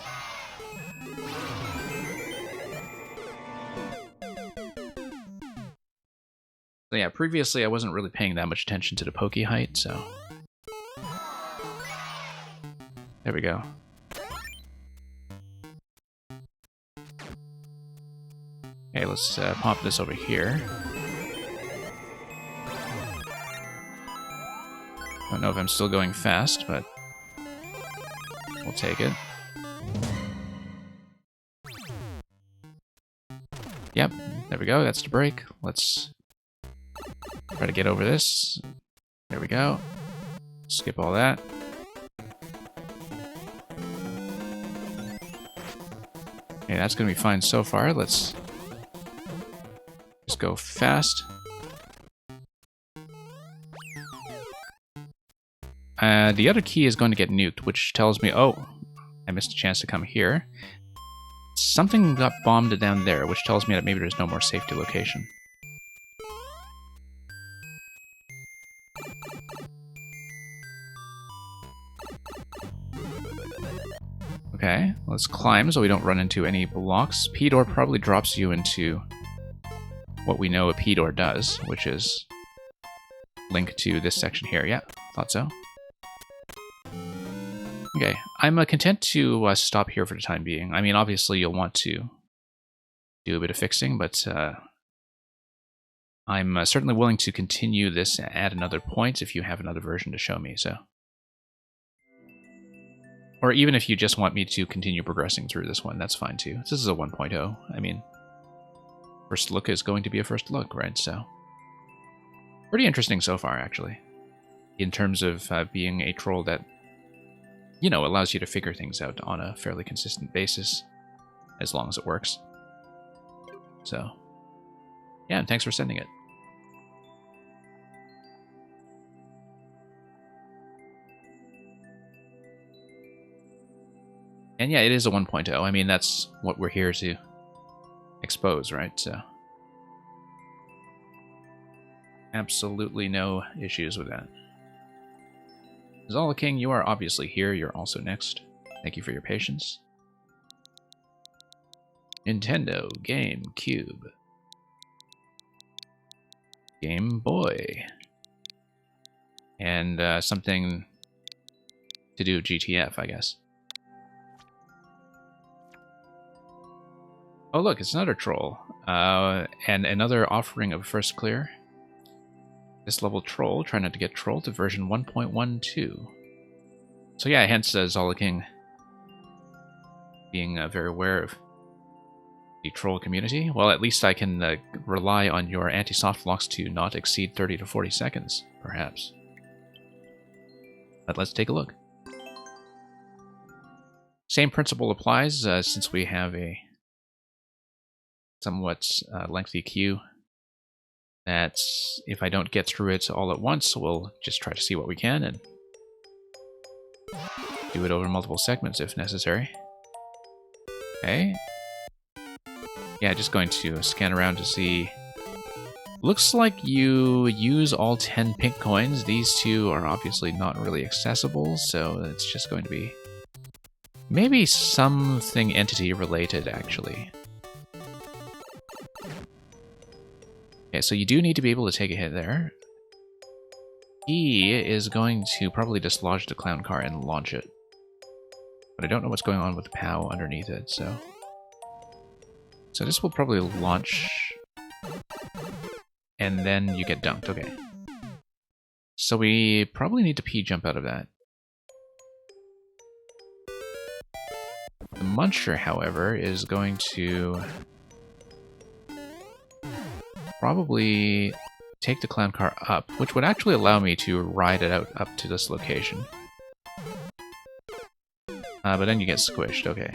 So yeah, previously I wasn't really paying that much attention to the Pokey height, so... There we go. Okay, let's pop this over here. Don't know if I'm still going fast, but we'll take it. Yep, there we go, that's the break. Let's try to get over this. There we go. Skip all that. Okay, that's going to be fine so far. Let's just go fast. The other key is going to get nuked, which tells me, oh, I missed a chance to come here. Something got bombed down there, which tells me that maybe there's no more safety location. Okay, let's climb so we don't run into any blocks. P-door probably drops you into what we know a P-door does, which is link to this section here. Yeah, thought so. Okay, I'm content to stop here for the time being. I mean, obviously you'll want to do a bit of fixing, but I'm certainly willing to continue this at another point if you have another version to show me, so... Or even if you just want me to continue progressing through this one, that's fine too. This is a 1.0. I mean, first look is going to be a first look, right? So, pretty interesting so far, actually. In terms of being a troll that, you know, allows you to figure things out on a fairly consistent basis, as long as it works. So, yeah, and thanks for sending it. And yeah, it is a 1.0. I mean, that's what we're here to expose, right? So, absolutely no issues with that. Zala King, you are obviously here. You're also next. Thank you for your patience. Nintendo, GameCube, Game Boy, and something to do with GTF, I guess. Oh look, it's another troll, and another offering of first clear. This level troll, try not to get trolled, to version 1.12. So yeah, hence Zala King being very aware of the troll community. Well, at least I can rely on your anti-soft locks to not exceed 30 to 40 seconds, perhaps. But let's take a look. Same principle applies, since we have a somewhat lengthy queue, that if I don't get through it all at once, we'll just try to see what we can and do it over multiple segments if necessary. Okay. Yeah, just going to scan around to see. Looks like you use all 10 pink coins. These two are obviously not really accessible, so it's just going to be maybe something entity related, actually. Okay, so you do need to be able to take a hit there. He is going to probably dislodge the clown car and launch it. But I don't know what's going on with the POW underneath it, so... So this will probably launch... And then you get dunked, okay. So we probably need to P-jump out of that. The Muncher, however, is going to probably take the clown car up, which would actually allow me to ride it out up to this location. But then you get squished, okay.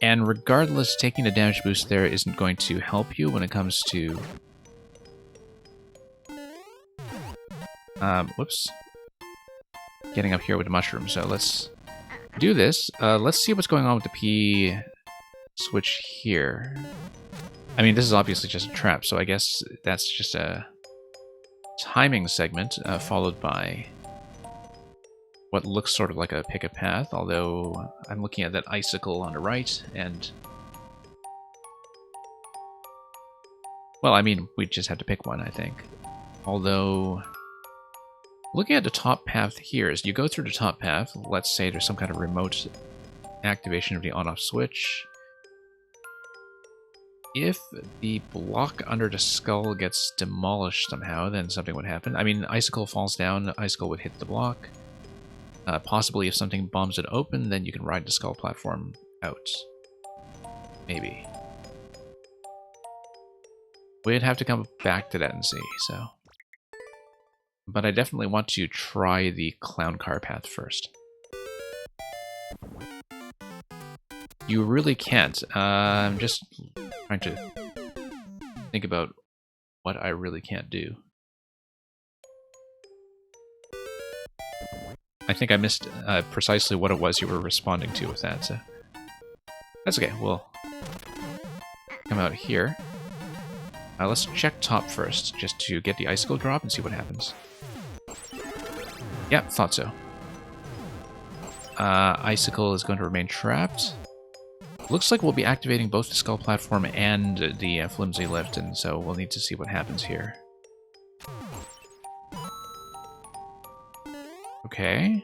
And regardless, taking the damage boost there isn't going to help you when it comes to... whoops. Getting up here with the mushroom, so let's do this. Let's see what's going on with the P switch here. I mean, this is obviously just a trap, so I guess that's just a timing segment, followed by what looks sort of like a pick a path, although I'm looking at that icicle on the right, and... well, I mean, we just have to pick one, I think. Although... looking at the top path here, as you go through the top path, let's say there's some kind of remote activation of the on-off switch. If the block under the skull gets demolished somehow, then something would happen. I mean, Icicle falls down, Icicle would hit the block. Possibly if something bombs it open, then you can ride the skull platform out. Maybe. We'd have to come back to that and see, so... but I definitely want to try the clown car path first. You really can't. I'm just trying to think about what I really can't do. I think I missed precisely what it was you were responding to with that, so... that's okay, we'll come out here. Let's check top first, just to get the icicle drop and see what happens. Yeah, thought so. Icicle is going to remain trapped. Looks like we'll be activating both the skull platform and the flimsy lift, and so we'll need to see what happens here. Okay.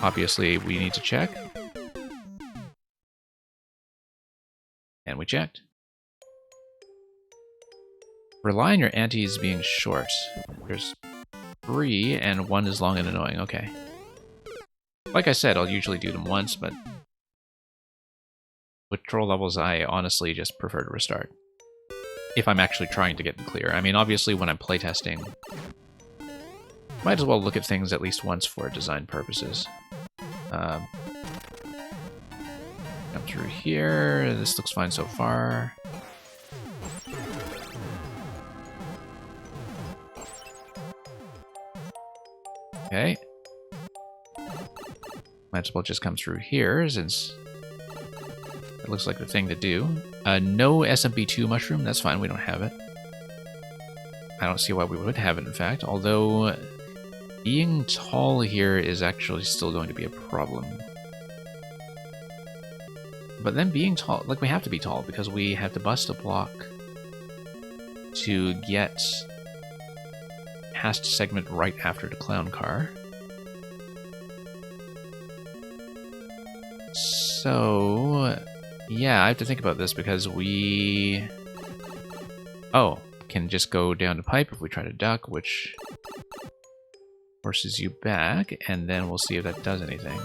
Obviously, we need to check. And we checked. Rely on your antis being short. There's 3, and 1 is long and annoying. Okay. Like I said, I'll usually do them once, but with troll levels, I honestly just prefer to restart. If I'm actually trying to get them clear. I mean, obviously, when I'm playtesting, might as well look at things at least once for design purposes. Come through here. This looks fine so far. Okay. Might as well just come through here, since it looks like the thing to do. No SMP2 mushroom, that's fine, we don't have it. I don't see why we would have it, in fact, although being tall here is actually still going to be a problem. But then being tall, like we have to be tall, because we have to bust a block to get past segment right after the clown car. So, yeah, I have to think about this because we... oh, can just go down the pipe if we try to duck, which forces you back, and then we'll see if that does anything.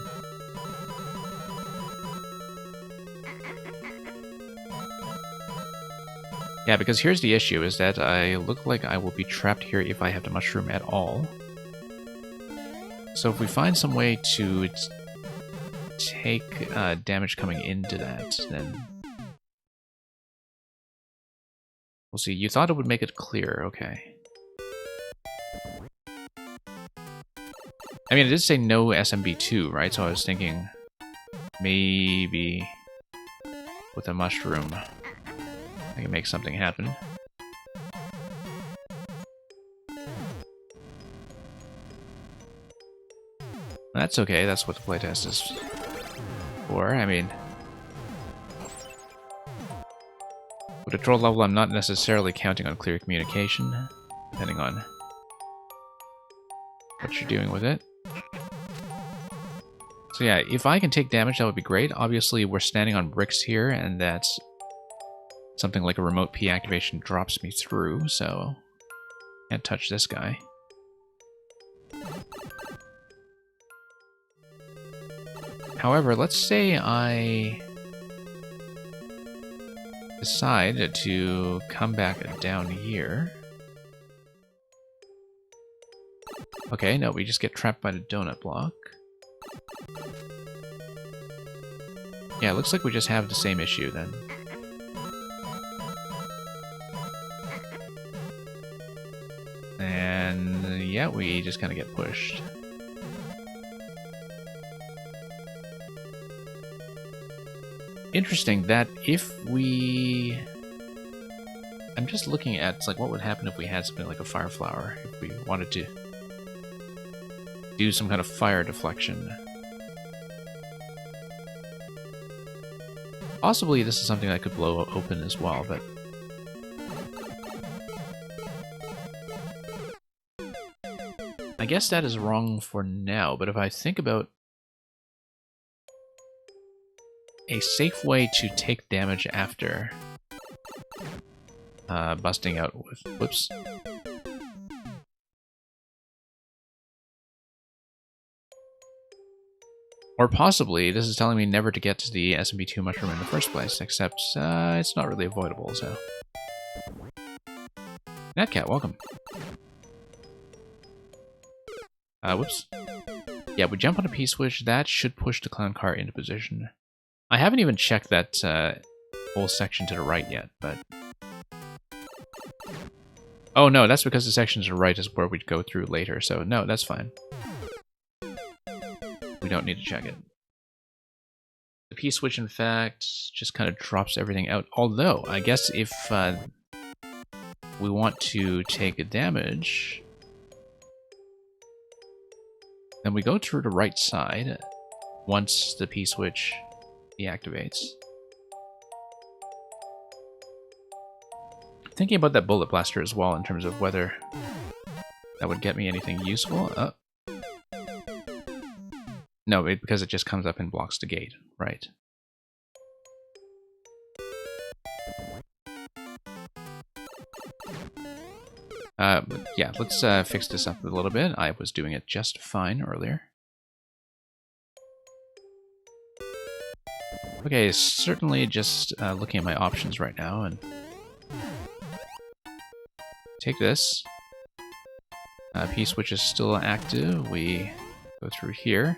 Yeah, because here's the issue, is that I look like I will be trapped here if I have the mushroom at all. So if we find some way to take damage coming into that, then... we'll see. You thought it would make it clear, okay. I mean, it did say no SMB2, right? So I was thinking maybe with a mushroom I can make something happen. That's okay, that's what the playtest is for. I mean, with a troll level, I'm not necessarily counting on clear communication, depending on what you're doing with it. So yeah, if I can take damage, that would be great. Obviously, we're standing on bricks here, and that's something like a remote P activation drops me through, so can't touch this guy. However, let's say I decide to come back down here. Okay, no, we just get trapped by the donut block. Yeah, it looks like we just have the same issue then. And yeah, we just kind of get pushed. Interesting that if we... I'm just looking at like what would happen if we had something like a fire flower, if we wanted to do some kind of fire deflection. Possibly this is something that could blow open as well, but I guess that is wrong for now. But if I think about a safe way to take damage after busting out with... Whoops. Or possibly, this is telling me never to get to the SMP2 mushroom in the first place, except it's not really avoidable, so... Natcat, welcome. Whoops. Yeah, we jump on a P-switch, that should push the clown car into position. I haven't even checked that whole section to the right yet, but... Oh no, that's because the section to the right is where we'd go through later, so no, that's fine. We don't need to check it. The P-switch, in fact, just kind of drops everything out. Although, I guess if we want to take a damage, then we go through the right side once the P-switch deactivates. Thinking about that bullet blaster as well in terms of whether that would get me anything useful. No, because it just comes up and blocks the gate, right. But yeah, let's fix this up a little bit. I was doing it just fine earlier. Okay, certainly just looking at my options right now, and take this. P-switch is still active. We go through here.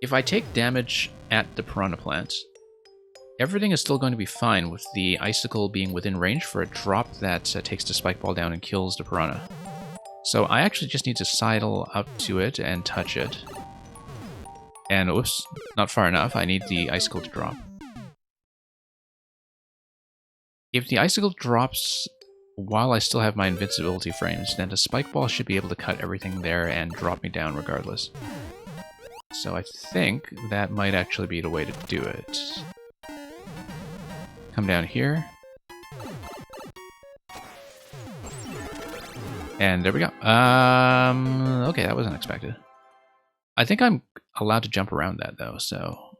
If I take damage at the Piranha Plant, everything is still going to be fine with the Icicle being within range for a drop that takes the Spike Ball down and kills the Piranha. So I actually just need to sidle up to it and touch it. And oops, not far enough. I need the Icicle to drop. If the Icicle drops while I still have my invincibility frames, then the Spike Ball should be able to cut everything there and drop me down regardless. So I think that might actually be the way to do it. Come down here. And there we go. Okay, that wasn't expected. I think I'm allowed to jump around that though, so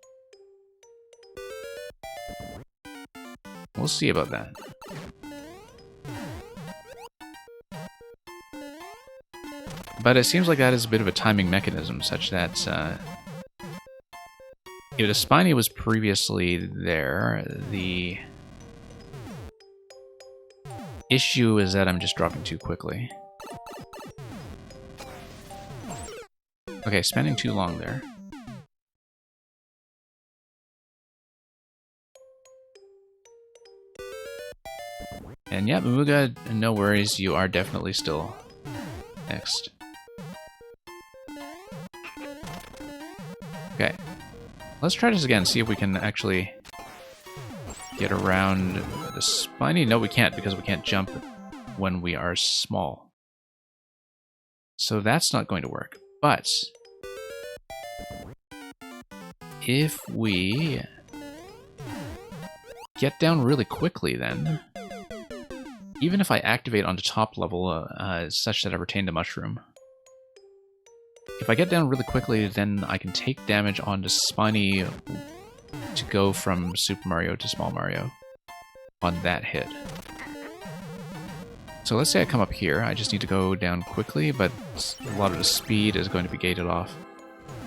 we'll see about that. But it seems like that is a bit of a timing mechanism, such that if the Spiny was previously there, the issue is that I'm just dropping too quickly. Okay, spending too long there. And yeah, Momuga, no worries, you are definitely still next. Okay, let's try this again, see if we can actually get around the Spiny. No, we can't, because we can't jump when we are small. So that's not going to work. But if we get down really quickly then, even if I activate on the top level such that I retain the mushroom, if I get down really quickly, then I can take damage on the Spiny to go from Super Mario to Small Mario on that hit. So let's say I come up here, I just need to go down quickly, but a lot of the speed is going to be gated off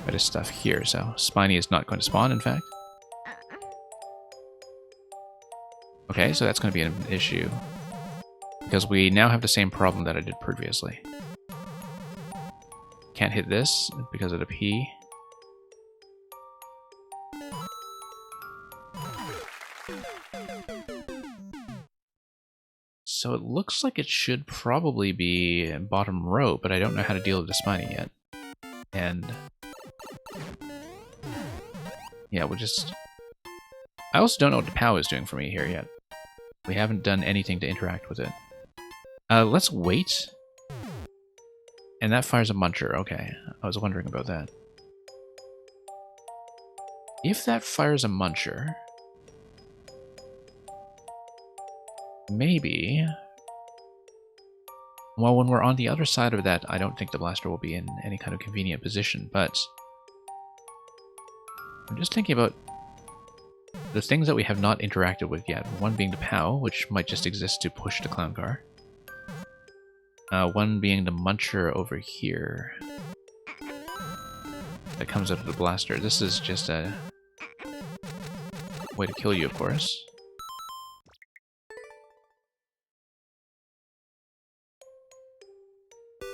by this stuff here, so Spiny is not going to spawn, in fact. Okay, so that's going to be an issue, because we now have the same problem that I did previously. Can't hit this because of the P. So it looks like it should probably be bottom row, but I don't know how to deal with the Spiny yet. And yeah, we'll just... I also don't know what the POW is doing for me here yet. We haven't done anything to interact with it. Let's wait. And that fires a Muncher, okay. I was wondering about that. If that fires a Muncher... maybe... well, when we're on the other side of that, I don't think the blaster will be in any kind of convenient position, but... I'm just thinking about the things that we have not interacted with yet. One being the POW, which might just exist to push the clown car. One being the Muncher over here. That comes out of the blaster. This is just a way to kill you, of course.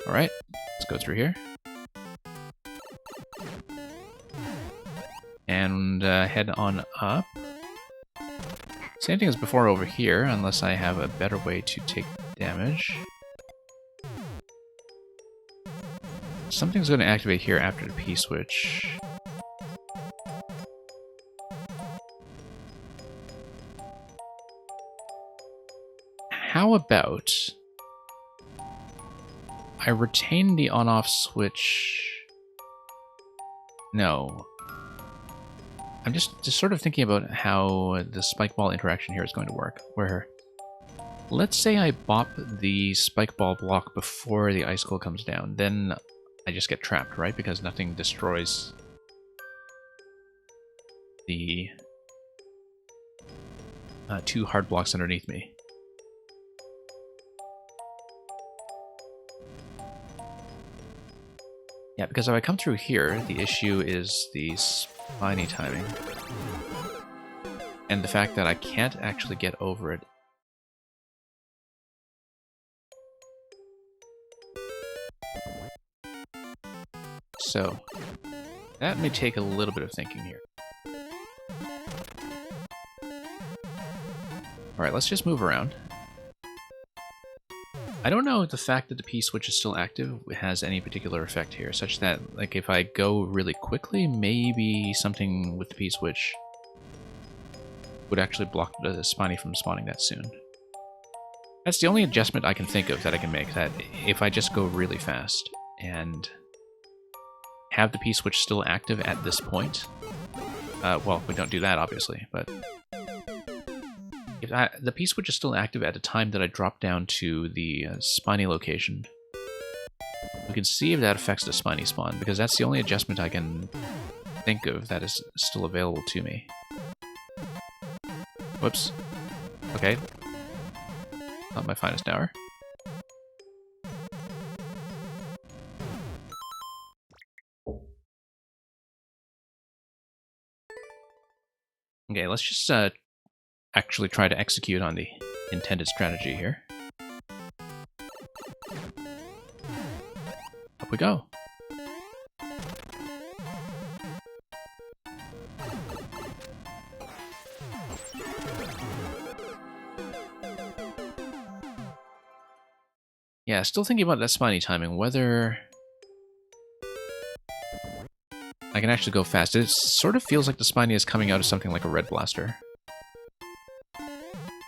Alright, let's go through here. And head on up. Same thing as before over here, unless I have a better way to take damage. Something's going to activate here after the P-switch. How about... I retain the on-off switch... No. I'm just sort of thinking about how the spike ball interaction here is going to work. Where, let's say I bop the spike ball block before the icicle comes down, then I just get trapped, right? Because nothing destroys the two hard blocks underneath me. Yeah, because if I come through here, the issue is the Spiny timing. And the fact that I can't actually get over it. So, that may take a little bit of thinking here. Alright, let's just move around. I don't know if the fact that the P-switch is still active has any particular effect here, such that, like, if I go really quickly, maybe something with the P-switch would actually block the Spiny from spawning that soon. That's the only adjustment I can think of that I can make, that if I just go really fast and have the P-switch still active at this point, well, we don't do that, obviously, but... if the P-switch is still active at the time that I drop down to the Spiny location, we can see if that affects the Spiny spawn, because that's the only adjustment I can think of that is still available to me. Whoops. Okay. Not my finest hour. Okay, let's just actually try to execute on the intended strategy here. Up we go. Yeah, still thinking about that Spiny timing, whether I can actually go fast. It sort of feels like the Spiny is coming out of something like a red blaster.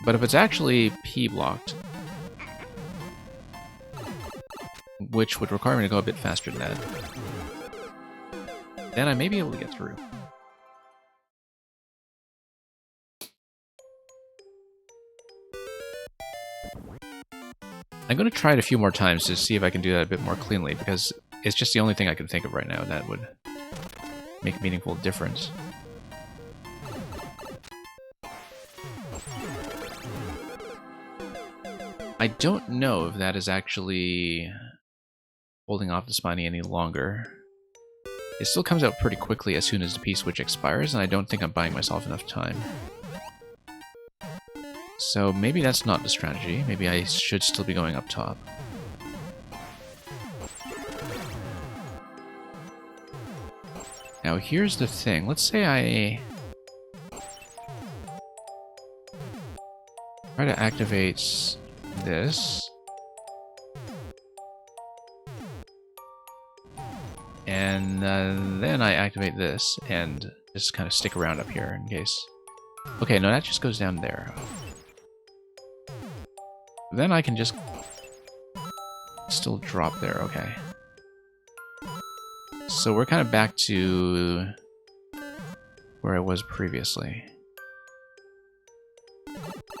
But if it's actually P-blocked, which would require me to go a bit faster than that, then I may be able to get through. I'm going to try it a few more times to see if I can do that a bit more cleanly, because it's just the only thing I can think of right now that would make a meaningful difference. I don't know if that is actually holding off the Spiny any longer. It still comes out pretty quickly as soon as the P-switch expires, and I don't think I'm buying myself enough time. So maybe that's not the strategy. Maybe I should still be going up top. Now here's the thing. Let's say I try to activate this. And then I activate this and just kind of stick around up here in case. Okay, no, that just goes down there. Then I can just still drop there, okay. So we're kind of back to where I was previously.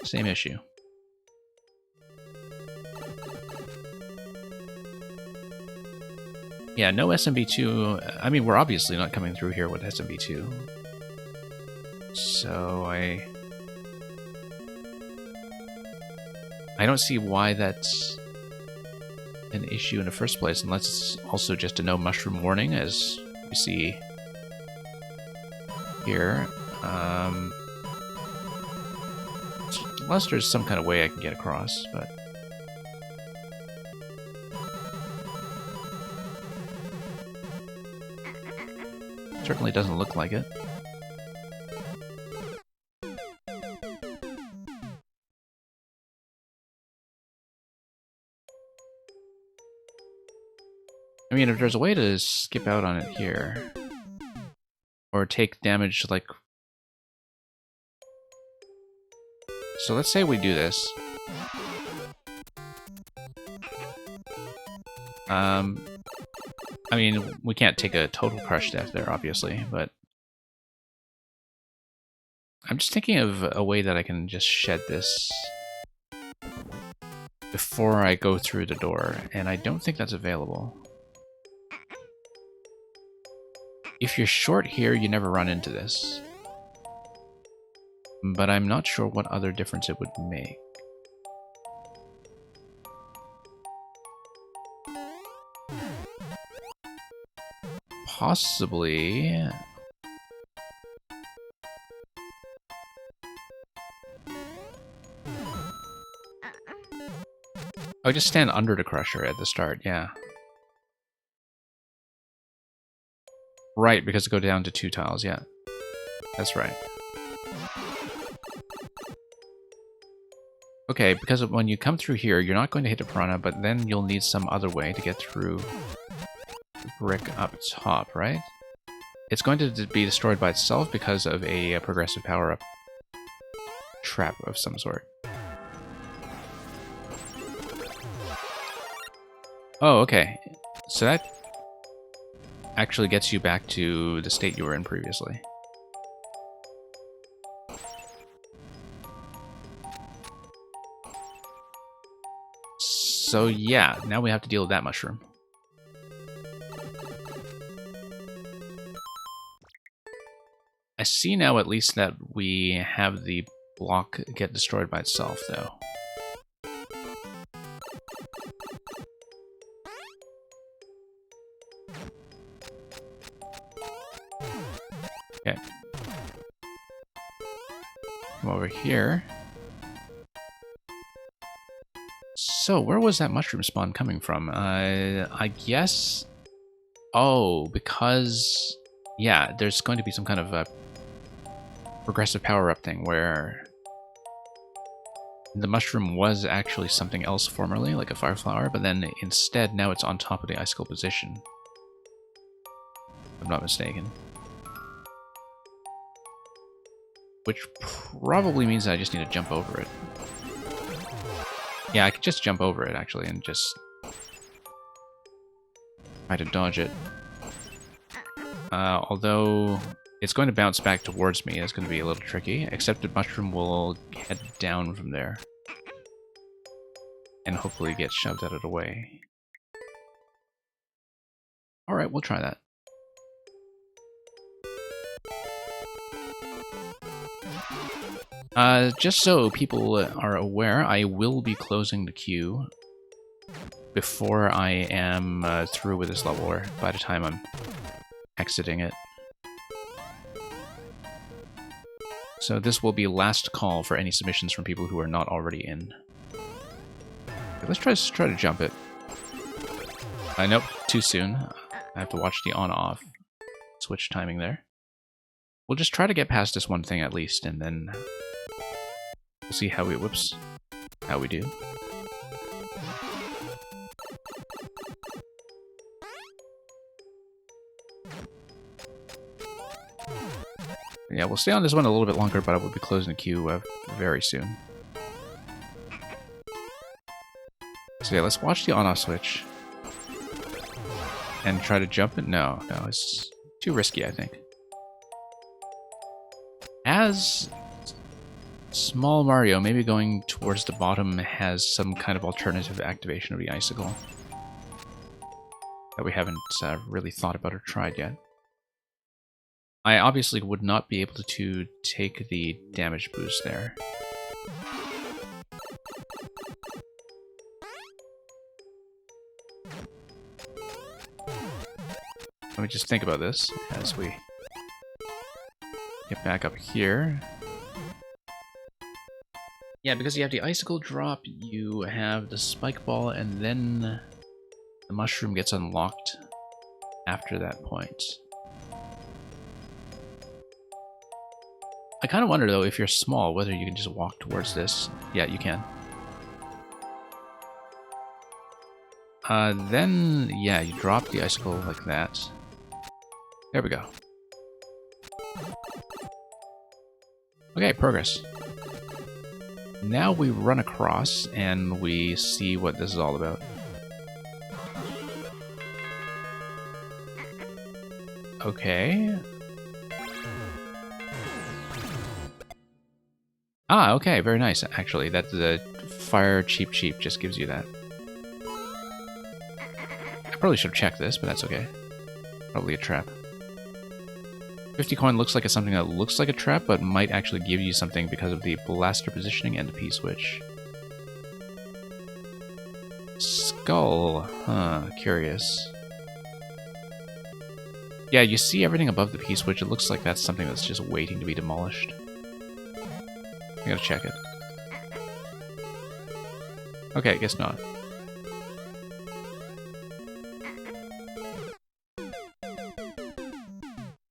Same issue. Yeah, no SMB2. I mean, we're obviously not coming through here with SMB2. So I don't see why that's an issue in the first place, unless it's also just a no mushroom warning, as we see here. Unless there's some kind of way I can get across, but... certainly doesn't look like it. I mean, if there's a way to skip out on it here, or take damage like... So let's say we do this. I mean, we can't take a total crush death there, obviously, but... I'm just thinking of a way that I can just shed this before I go through the door, and I don't think that's available. If you're short here, you never run into this. But I'm not sure what other difference it would make. Possibly... Oh, just stand under the crusher at the start, yeah. Right, because it go down to 2 tiles, yeah. That's right. Okay, because when you come through here, you're not going to hit a piranha, but then you'll need some other way to get through the brick up top, right? It's going to be destroyed by itself because of a progressive power-up trap of some sort. Oh, okay. So that actually gets you back to the state you were in previously. So yeah, now we have to deal with that mushroom. I see now at least that we have the block get destroyed by itself, though. Okay. Come over here. So, where was that mushroom spawn coming from? I guess... Oh, because... Yeah, there's going to be some kind of a progressive power-up thing where the mushroom was actually something else formerly, like a fire flower, but then instead now it's on top of the icicle position. If I'm not mistaken. Which probably means that I just need to jump over it. Yeah, I could just jump over it, actually, and just try to dodge it. Although it's going to bounce back towards me, it's going to be a little tricky, except the mushroom will head down from there. And hopefully get shoved out of the way. Alright, we'll try that. Just so people are aware, I will be closing the queue before I am through with this level, or by the time I'm exiting it. So this will be last call for any submissions from people who are not already in. Okay, let's try to jump it. Nope, too soon. I have to watch the on-off switch timing there. We'll just try to get past this one thing at least, and then we'll see how we how we do. Yeah, we'll stay on this one a little bit longer, but I will be closing the queue very soon. So yeah, let's watch the on-off switch. And try to jump it? No, it's too risky, I think. As Small Mario, maybe going towards the bottom has some kind of alternative activation of the icicle that we haven't really thought about or tried yet. I obviously would not be able to take the damage boost there. Let me just think about this as we get back up here. Yeah, because you have the icicle drop, you have the spike ball, and then the mushroom gets unlocked after that point. I kind of wonder, though, if you're small, whether you can just walk towards this. Yeah, you can. Then, yeah, you drop the icicle like that. There we go. Okay, progress. Now we run across and we see what this is all about. Okay. Ah, okay, very nice, actually. That the fire cheap just gives you that. I probably should have checked this, but that's okay. Probably a trap. 50 coin looks like it's something that looks like a trap, but might actually give you something because of the blaster positioning and the P-switch. Skull. Huh, curious. Yeah, you see everything above the P-switch. It looks like that's something that's just waiting to be demolished. I gotta check it. Okay, I guess not.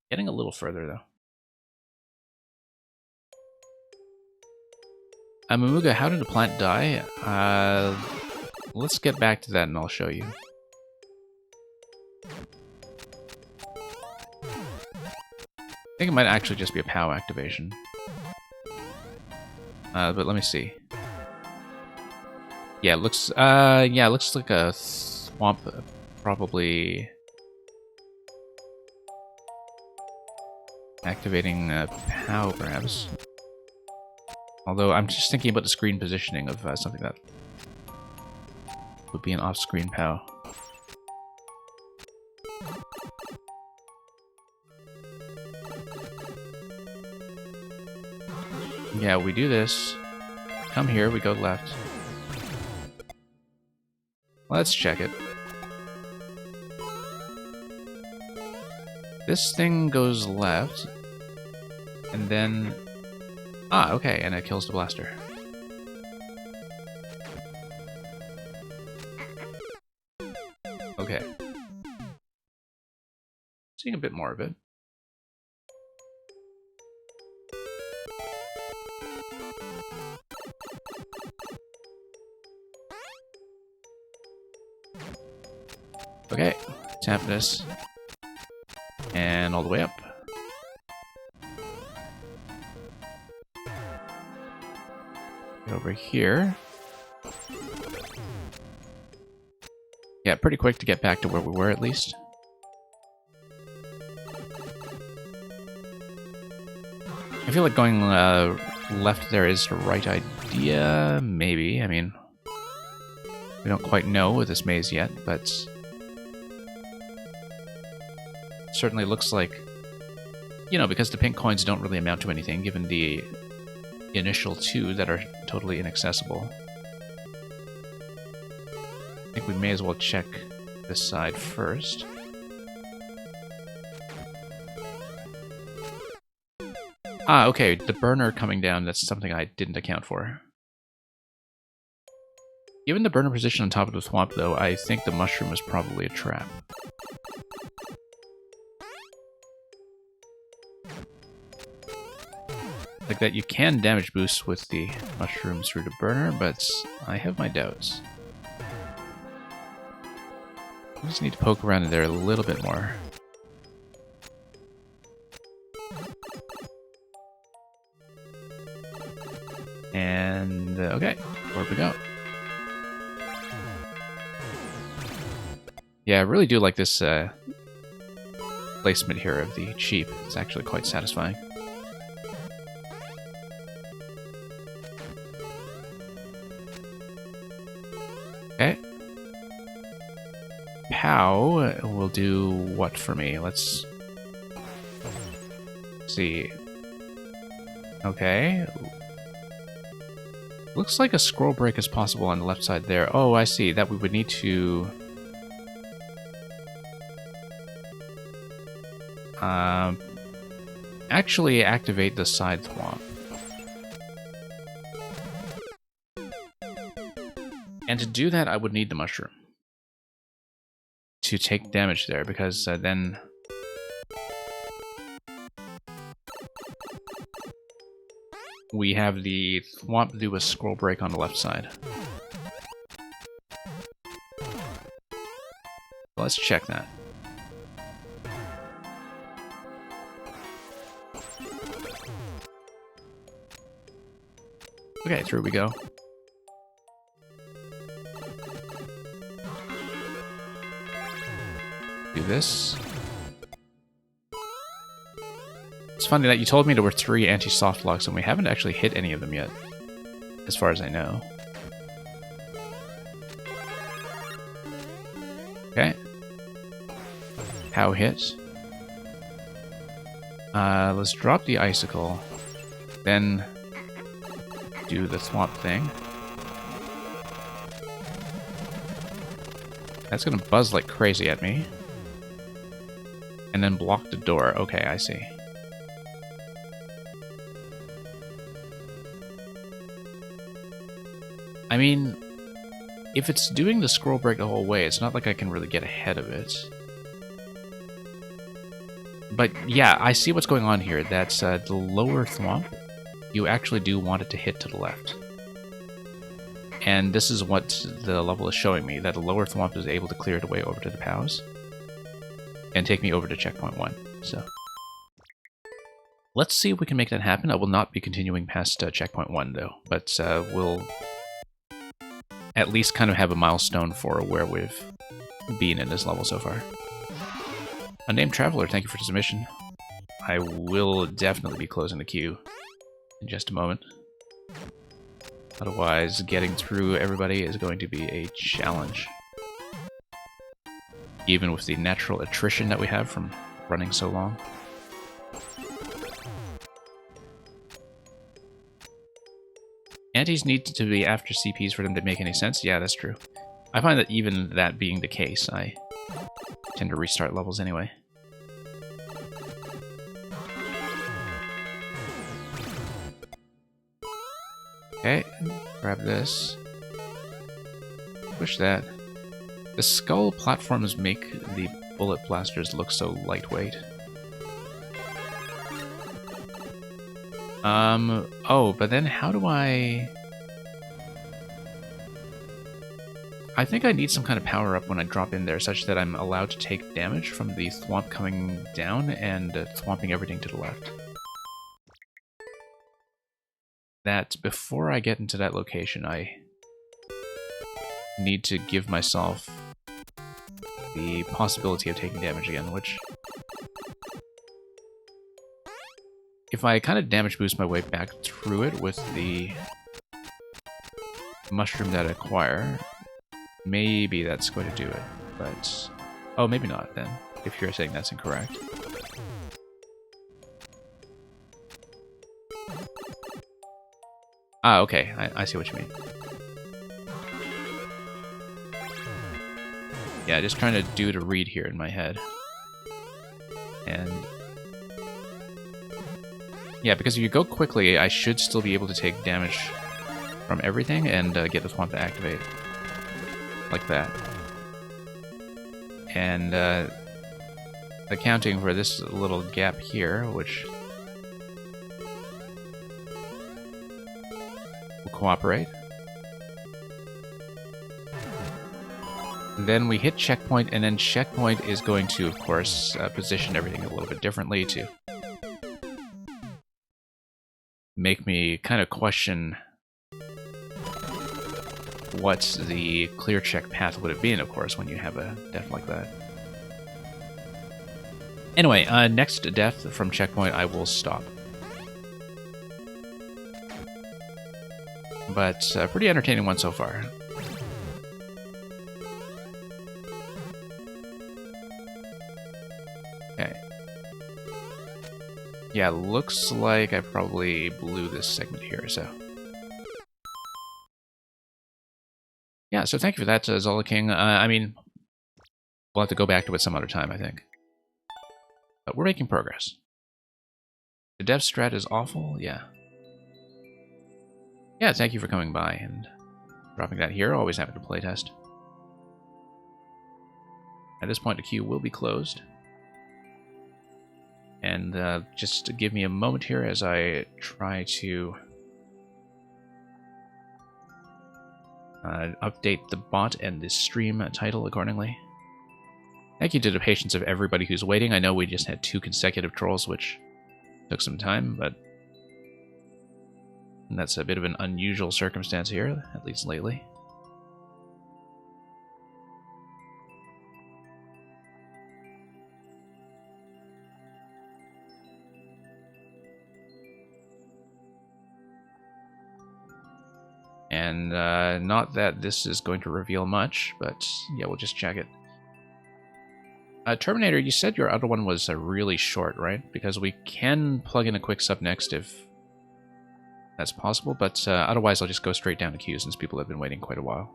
Getting a little further, though. Mamuga, how did a plant die? Let's get back to that and I'll show you. I think it might actually just be a POW activation. But let me see. Yeah, it looks like a swamp, probably activating POW, perhaps. Although I'm just thinking about the screen positioning of something that would be an off-screen POW. Yeah, we do this. Come here, we go left. Let's check it. This thing goes left, and then... Ah, okay, and it kills the blaster. Okay. Seeing a bit more of it. Okay, tap this. And all the way up. Get over here. Yeah, pretty quick to get back to where we were, at least. I feel like going left there is the right idea. Maybe. I mean, we don't quite know with this maze yet, but certainly looks like, you know, because the pink coins don't really amount to anything, given the initial two that are totally inaccessible. I think we may as well check this side first. Ah, okay, the burner coming down, that's something I didn't account for. Given the burner position on top of the swamp, though, I think the mushroom is probably a trap. Like that, you can damage boost with the mushrooms through the burner, but I have my doubts. I just need to poke around in there a little bit more. And, okay, where we go. Yeah, I really do like this placement here of the Cheep. It's actually quite satisfying. Okay. Pow will do what for me? Let's see. Okay. Looks like a scroll break is possible on the left side there. Oh, I see. That we would need to... actually activate the side thwomp. And to do that, I would need the mushroom to take damage there, because then we have the thwomp do a scroll break on the left side. Let's check that. Okay, through we go. Do this. It's funny that you told me there were 3 anti-soft locks and we haven't actually hit any of them yet, as far as I know. Okay. Pow hit. Let's drop the icicle, then do the thwomp thing. That's gonna buzz like crazy at me. And then block the door. Okay, I see. I mean, if it's doing the scroll break the whole way, it's not like I can really get ahead of it. But yeah, I see what's going on here. That's the lower thwomp. You actually do want it to hit to the left. And this is what the level is showing me, that the lower thwomp is able to clear the way over to the POWs and take me over to checkpoint 1. So let's see if we can make that happen. I will not be continuing past checkpoint 1 though, but we'll at least kind of have a milestone for where we've been in this level so far. Unnamed Traveler, thank you for the submission. I will definitely be closing the queue in just a moment. Otherwise, getting through everybody is going to be a challenge. Even with the natural attrition that we have from running so long. Antis need to be after CPs for them to make any sense. Yeah, that's true. I find that even that being the case, I tend to restart levels anyway. Okay, grab this. Push that. The skull platforms make the bullet blasters look so lightweight. Oh, but then how do I think I need some kind of power-up when I drop in there, such that I'm allowed to take damage from the thwomp coming down and thwomping everything to the left. That before I get into that location, I need to give myself the possibility of taking damage again, which... if I kind of damage boost my way back through it with the mushroom that I acquire, maybe that's going to do it, but... oh, maybe not then, if you're saying that's incorrect. Ah, okay. I see what you mean. Yeah, just trying to do to read here in my head. And... yeah, because if you go quickly, I should still be able to take damage from everything and get the swamp to activate. Like that. And accounting for this little gap here, which will cooperate. Then we hit checkpoint, and then checkpoint is going to, of course, position everything a little bit differently to make me kind of question what the clear check path would have been, of course, when you have a death like that. Anyway, next death from checkpoint, I will stop. But pretty entertaining one so far. Okay. Yeah, looks like I probably blew this segment here, so... yeah, so thank you for that, Zola King. I mean, we'll have to go back to it some other time, I think. But we're making progress. The dev strat is awful? Yeah. Yeah, thank you for coming by and dropping that here. Always happy to playtest. At this point, the queue will be closed. And just give me a moment here as I try to update the bot and the stream title accordingly. Thank you to the patience of everybody who's waiting. I know we just had 2 consecutive trolls, which took some time, but that's a bit of an unusual circumstance here, at least lately. And not that this is going to reveal much, but yeah, we'll just check it. Terminator, you said your other one was really short, right? Because we can plug in a quick sub next if that's possible, but otherwise I'll just go straight down to queue since people have been waiting quite a while.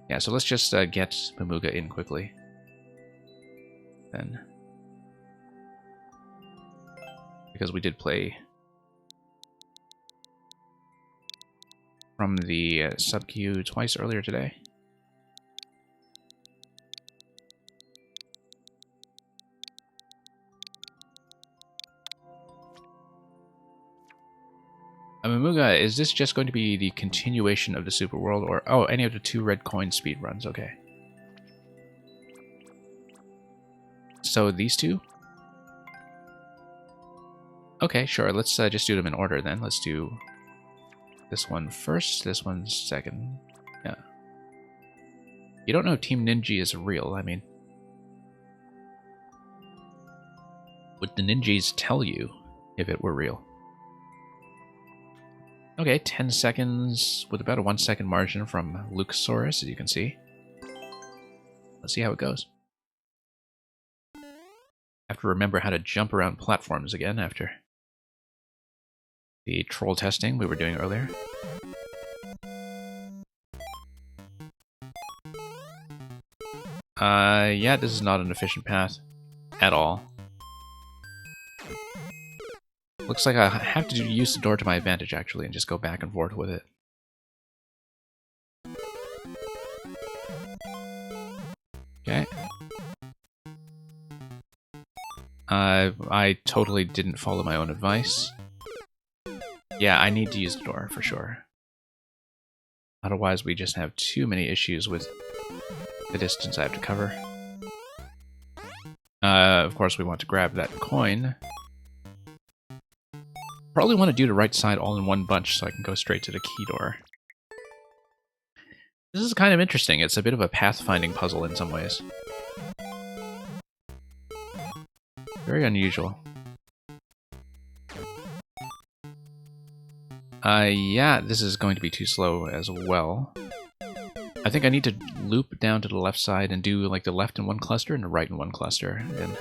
Yeah, so let's just get Mamuga in quickly. Then. Because we did play from the sub queue twice earlier today. Mamuga, is this just going to be the continuation of the Super World, or oh, any of the 2 red coin speed runs? Okay. So these 2? Okay, sure. Let's just do them in order then. Let's do this one first, this one second. Yeah. You don't know Team Ninja is real, I mean. Would the ninjas tell you if it were real? Okay, 10 seconds with about a 1 second margin from Lucasaurus, as you can see. Let's see how it goes. Have to remember how to jump around platforms again after the troll testing we were doing earlier. Yeah, this is not an efficient path at all. Looks like I have to use the door to my advantage, actually, and just go back and forth with it. Okay. I totally didn't follow my own advice. Yeah, I need to use the door, for sure. Otherwise, we just have too many issues with the distance I have to cover. Of course, we want to grab that coin. Probably want to do the right side all in one bunch so I can go straight to the key door. This is kind of interesting. It's a bit of a pathfinding puzzle in some ways. Very unusual. Yeah, this is going to be too slow as well. I think I need to loop down to the left side and do like the left in one cluster and the right in one cluster, and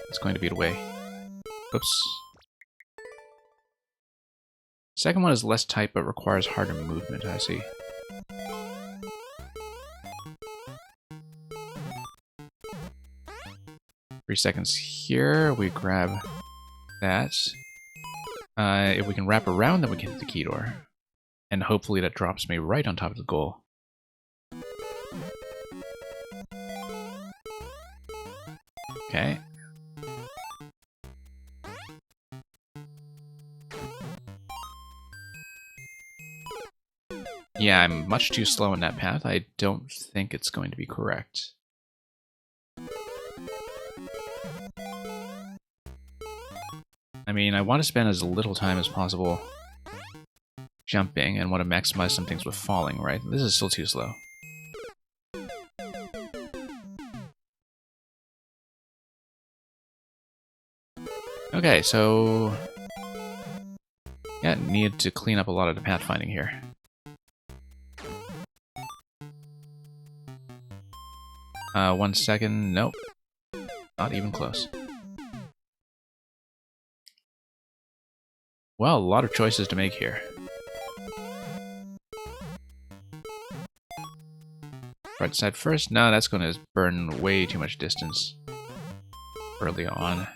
it's going to be the way. Oops. Second one is less tight, but requires harder movement, I see. Three seconds here, we grab that. If we can wrap around, then we can hit the key door. And hopefully that drops me right on top of the goal. Okay. Yeah, I'm much too slow in that path. I don't think it's going to be correct. I mean, I want to spend as little time as possible jumping and want to maximize some things with falling, right? This is still too slow. Okay, so... yeah, need to clean up a lot of the pathfinding here. 1 second, nope. Not even close. Well, a lot of choices to make here. Right side first? No, that's going to burn way too much distance early on.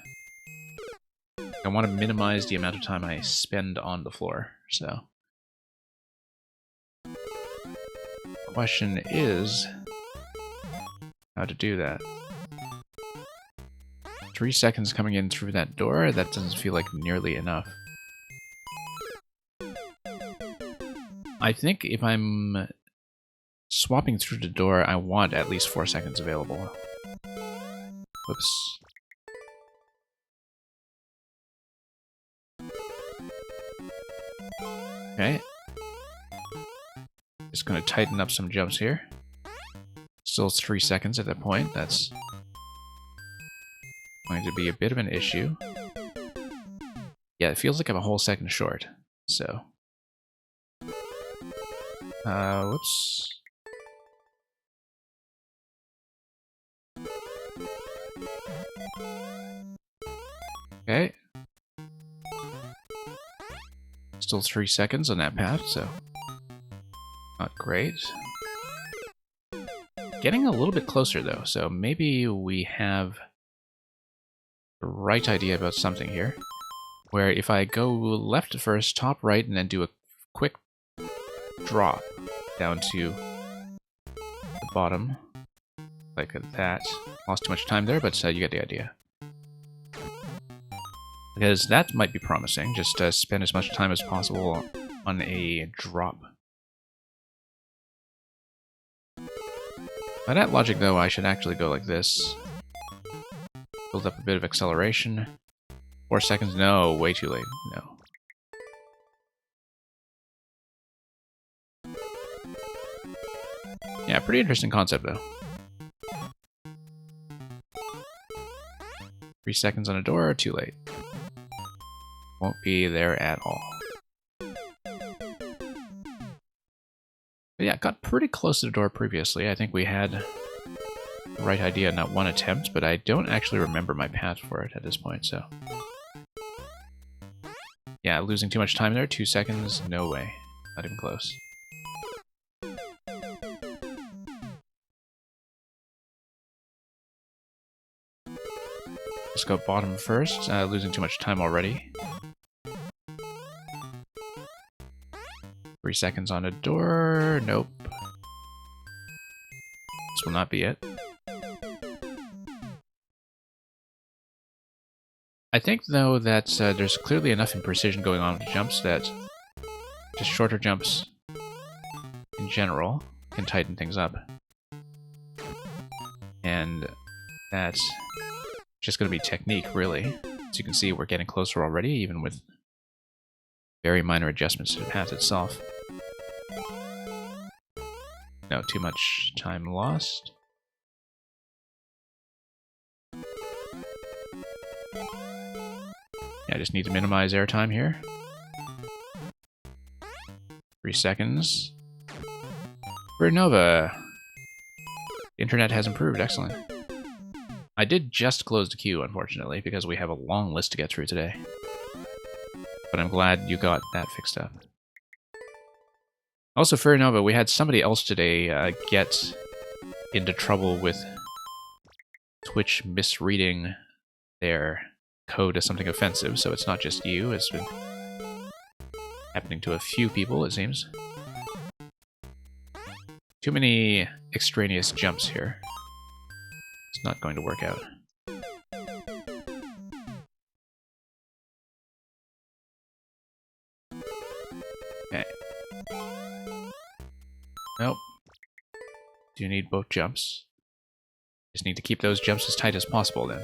I want to minimize the amount of time I spend on the floor, so... question is... how to do that. 3 seconds coming in through that door, that doesn't feel like nearly enough. I think if I'm swapping through the door, I want at least 4 seconds available. Whoops. Okay. Just gonna tighten up some jumps here. Still 3 seconds at that point. That's going to be a bit of an issue. Yeah, it feels like I'm a whole second short, so... whoops. Okay. Still 3 seconds on that path, so... not great. Getting a little bit closer, though, so maybe we have the right idea about something here. Where if I go left first, top right, and then do a quick drop down to the bottom, like that. Lost too much time there, but you get the idea. Because that might be promising, just spend as much time as possible on a drop. By that logic, though, I should actually go like this. Build up a bit of acceleration. 4 seconds? No, way too late. No. Yeah, pretty interesting concept, though. 3 seconds on a door, too late. Won't be there at all. But yeah, got pretty close to the door previously. I think we had the right idea in that one attempt, but I don't actually remember my path for it at this point, so... yeah, losing too much time there. 2 seconds, no way. Not even close. Let's go bottom first. Losing too much time already. 3 seconds on a door. Nope. This will not be it. I think, though, that there's clearly enough imprecision going on with the jumps that just shorter jumps in general can tighten things up. And that's just going to be technique, really. As you can see, we're getting closer already, even with very minor adjustments to the path itself. No, too much time lost. Yeah, I just need to minimize airtime here. 3 seconds. Nova. The internet has improved, excellent. I did just close the queue, unfortunately, because we have a long list to get through today. But I'm glad you got that fixed up. Also, fair enough, but we had somebody else today get into trouble with Twitch misreading their code as something offensive, so it's not just you, it's been happening to a few people, it seems. Too many extraneous jumps here. It's not going to work out. Okay. Nope. Do you need both jumps? Just need to keep those jumps as tight as possible then.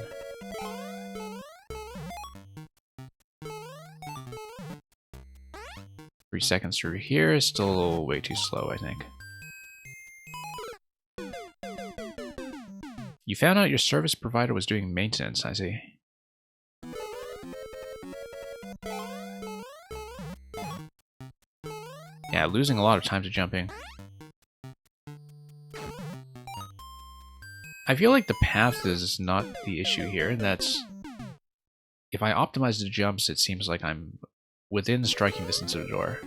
Three seconds through here is still way too slow, I think. You found out your service provider was doing maintenance, I see. Yeah, losing a lot of time to jumping. I feel like the path is not the issue here. That's... If I optimize the jumps, it seems like I'm within striking distance of the door.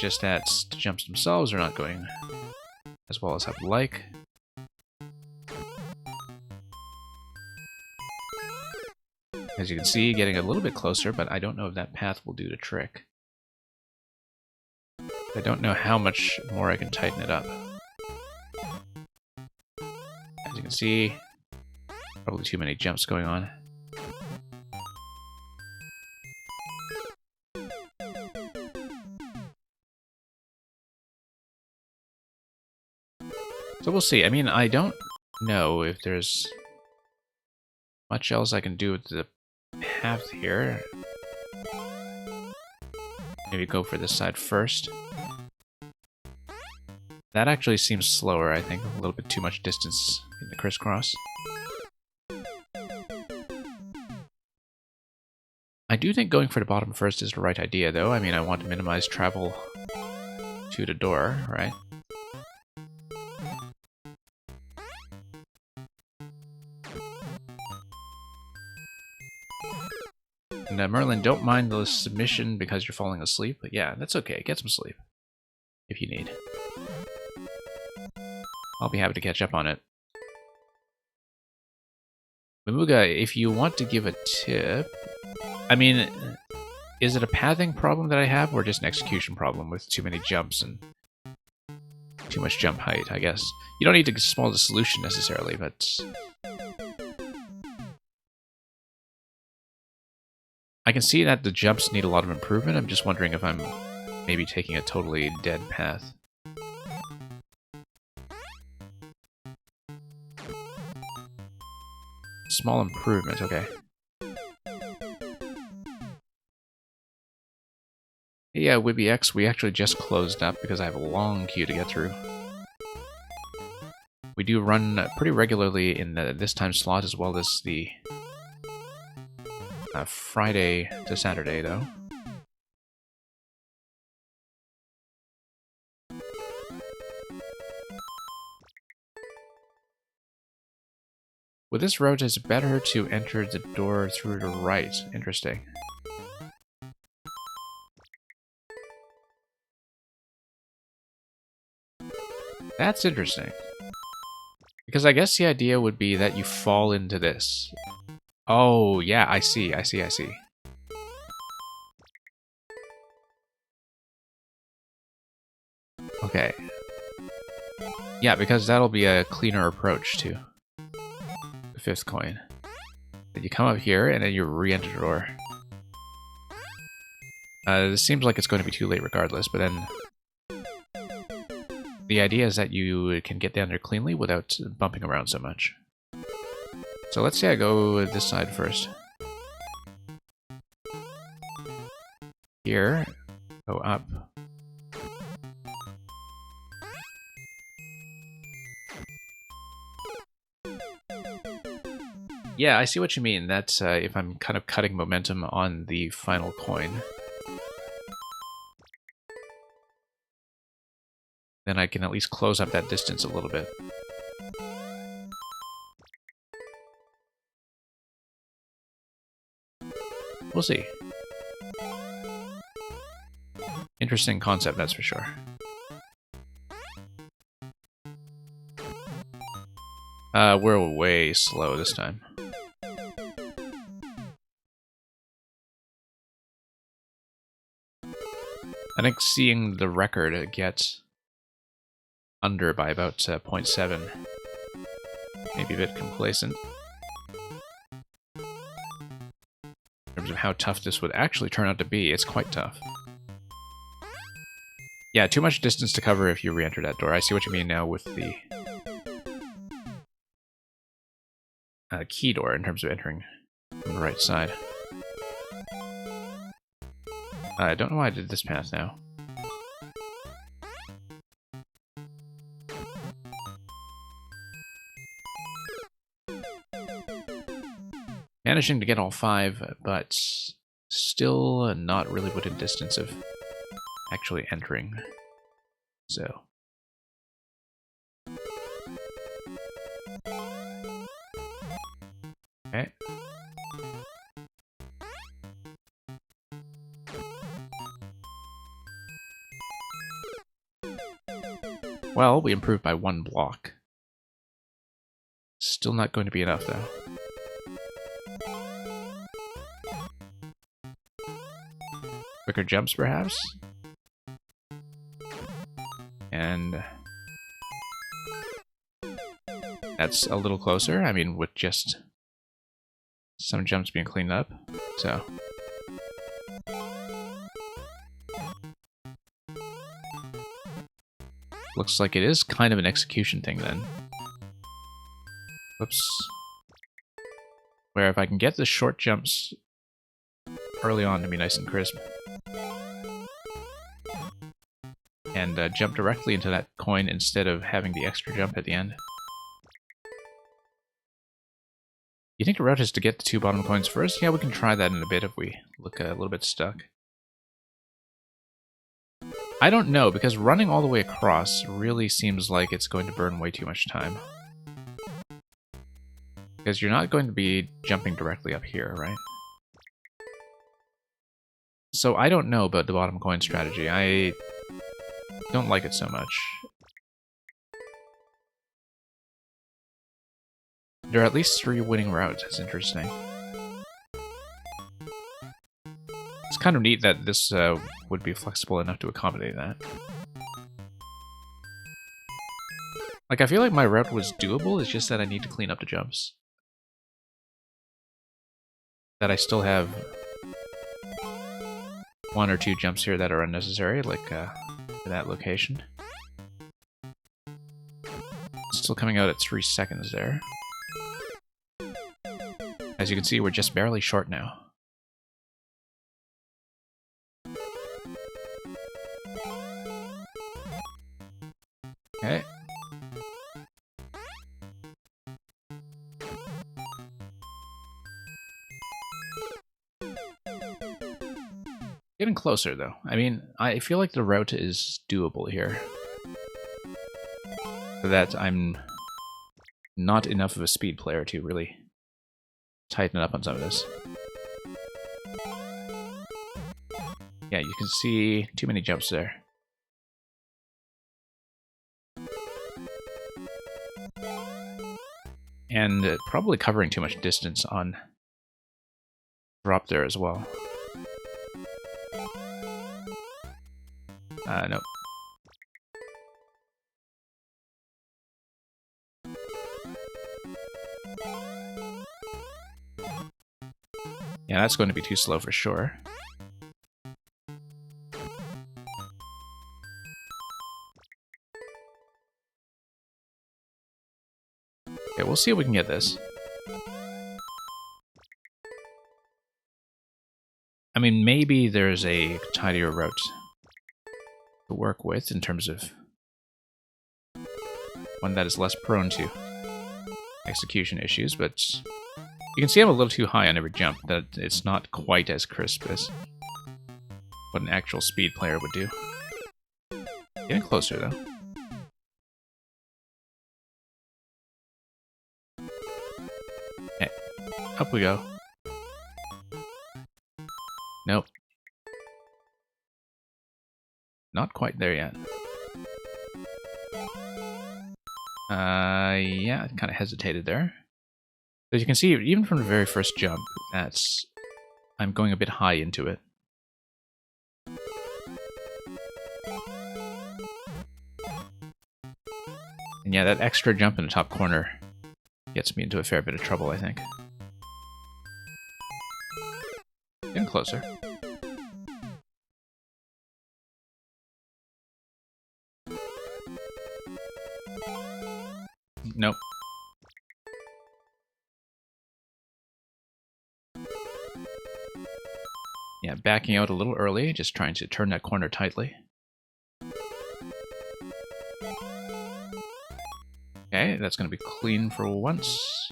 Just that the jumps themselves are not going as well as I would like. As you can see, getting a little bit closer, but I don't know if that path will do the trick. I don't know how much more I can tighten it up. As you can see, probably too many jumps going on. So we'll see. I mean, I don't know if there's much else I can do with the path here. Maybe go for this side first. That actually seems slower, I think. A little bit too much distance in the crisscross. I do think going for the bottom first is the right idea, though. I mean, I want to minimize travel to the door, right? And Merlin, don't mind the submission because you're falling asleep. But yeah, that's okay. Get some sleep if you need. I'll be happy to catch up on it. Mamuga, if you want to give a tip... I mean, is it a pathing problem that I have, or just an execution problem with too many jumps and too much jump height, I guess? You don't need to spoil the solution necessarily, but... I can see that the jumps need a lot of improvement. I'm just wondering if I'm maybe taking a totally dead path. Small improvement, okay. Yeah, WibbyX, we actually just closed up because I have a long queue to get through. We do run pretty regularly in this time slot as well as the Friday to Saturday, though. With this route, it's better to enter the door through the right. Interesting. That's interesting. Because I guess the idea would be that you fall into this. Oh, yeah, I see. Okay. Yeah, because that'll be a cleaner approach to the fifth coin. Then you come up here, and then you re-enter the door. This seems like it's going to be too late regardless, but then... The idea is that you can get down there cleanly without bumping around so much. So let's say I go this side first. Here, go up. Yeah, I see what you mean. That's if I'm kind of cutting momentum on the final coin. Then I can at least close up that distance a little bit. We'll see. Interesting concept, that's for sure. We're way slow this time. I think seeing the record get under by about 0.7, maybe a bit complacent. In terms of how tough this would actually turn out to be, it's quite tough. Yeah, too much distance to cover if you re-enter that door. I see what you mean now with the key door in terms of entering from the right side. I don't know why I did this path now. Managing to get all 5, but still not really within distance of actually entering. So. Okay. Well, we improved by 1 block. Still not going to be enough, though. Quicker jumps, perhaps? And that's a little closer. I mean, with just some jumps being cleaned up, so. Looks like it is kind of an execution thing then. Whoops. Where if I can get the short jumps early on to be nice and crisp, and jump directly into that coin instead of having the extra jump at the end. You think the route is to get the 2 bottom coins first? Yeah, we can try that in a bit if we look a little bit stuck. I don't know, because running all the way across really seems like it's going to burn way too much time. Because you're not going to be jumping directly up here, right? So I don't know about the bottom coin strategy. I don't like it so much. There are at least 3 winning routes. That's interesting. It's kind of neat that this would be flexible enough to accommodate that. Like, I feel like my route was doable, it's just that I need to clean up the jumps. That I still have 1 or 2 jumps here that are unnecessary, like that location. Still coming out at 3 seconds there. As you can see, we're just barely short now. Okay. Getting closer, though. I mean, I feel like the route is doable here. For that, I'm not enough of a speed player to really tighten up on some of this. Yeah, you can see too many jumps there. And probably covering too much distance on drop there as well. Nope. Yeah, that's going to be too slow for sure. Okay, we'll see if we can get this. I mean, maybe there's a tidier route to work with in terms of one that is less prone to execution issues, but you can see I'm a little too high on every jump, that it's not quite as crisp as what an actual speed player would do. Getting closer, though. Okay, up we go. Not quite there yet. Yeah, I kind of hesitated there. As you can see, even from the very first jump, I'm going a bit high into it. And yeah, that extra jump in the top corner gets me into a fair bit of trouble, I think. Getting closer. Nope. Yeah, backing out a little early, just trying to turn that corner tightly. Okay, that's going to be clean for once.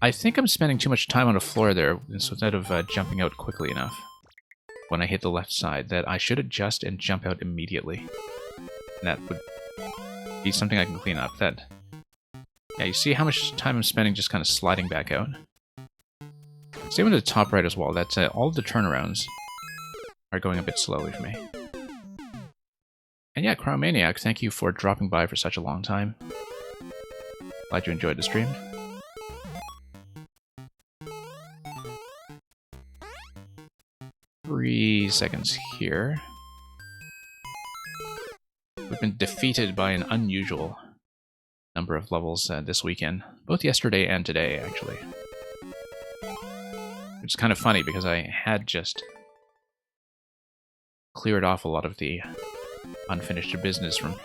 I think I'm spending too much time on the floor there, instead of jumping out quickly enough when I hit the left side, that I should adjust and jump out immediately. And that would be something I can clean up. Yeah, you see how much time I'm spending just kind of sliding back out? Same with the top right as well. That's all of the turnarounds are going a bit slowly for me. And yeah, Cryomaniac, thank you for dropping by for such a long time. Glad you enjoyed the stream. Three seconds here. We've been defeated by an unusual number of levels this weekend. Both yesterday and today, actually. It's kind of funny because I had just cleared off a lot of the unfinished business from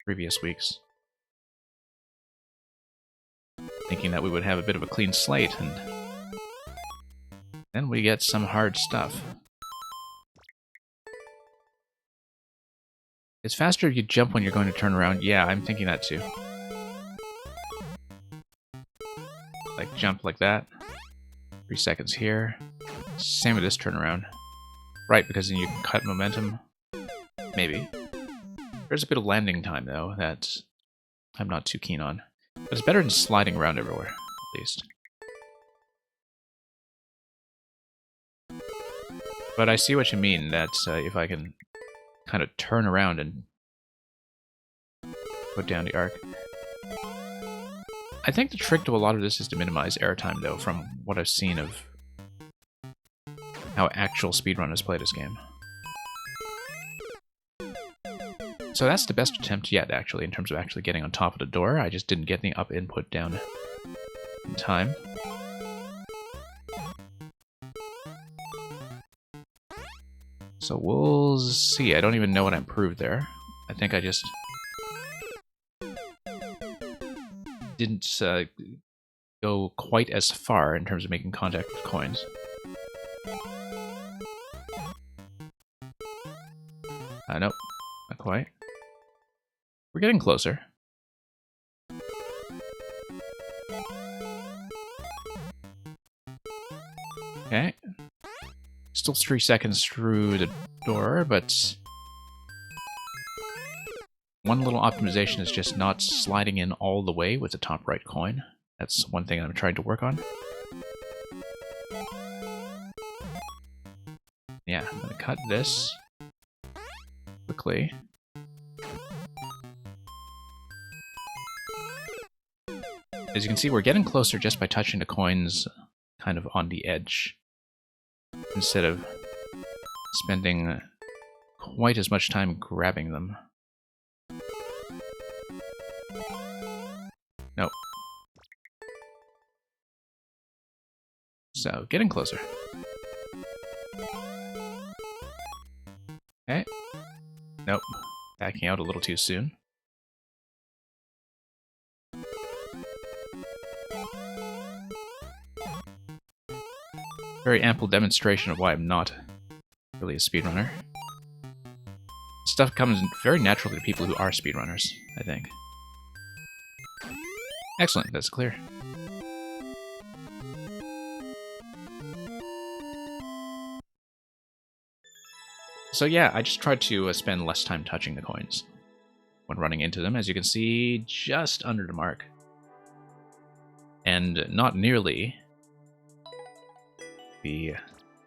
previous weeks, thinking that we would have a bit of a clean slate, and then we get some hard stuff. It's faster if you jump when you're going to turn around. Yeah, I'm thinking that too. Like, jump like that. 3 seconds here. Same with this turnaround. Right, because then you can cut momentum. Maybe. There's a bit of landing time, though, that I'm not too keen on. But it's better than sliding around everywhere, at least. But I see what you mean, that if I can kind of turn around and put down the arc. I think the trick to a lot of this is to minimize airtime, though, from what I've seen of how actual speedrunners play this game. So that's the best attempt yet, actually, in terms of actually getting on top of the door. I just didn't get the up input down in time. So we'll see. I don't even know what I improved there. I think I just didn't go quite as far in terms of making contact with coins. Nope, not quite. We're getting closer. Okay. Still 3 seconds through the door, but one little optimization is just not sliding in all the way with the top right coin. That's one thing I'm trying to work on. Yeah, I'm going to cut this quickly. As you can see, we're getting closer just by touching the coins kind of on the edge, instead of spending quite as much time grabbing them. Nope. So, getting closer. Okay. Nope. Backing out a little too soon. Very ample demonstration of why I'm not really a speedrunner. Stuff comes very naturally to people who are speedrunners, I think. Excellent, that's clear. So yeah, I just tried to spend less time touching the coins when running into them. As you can see, just under the mark. And not nearly the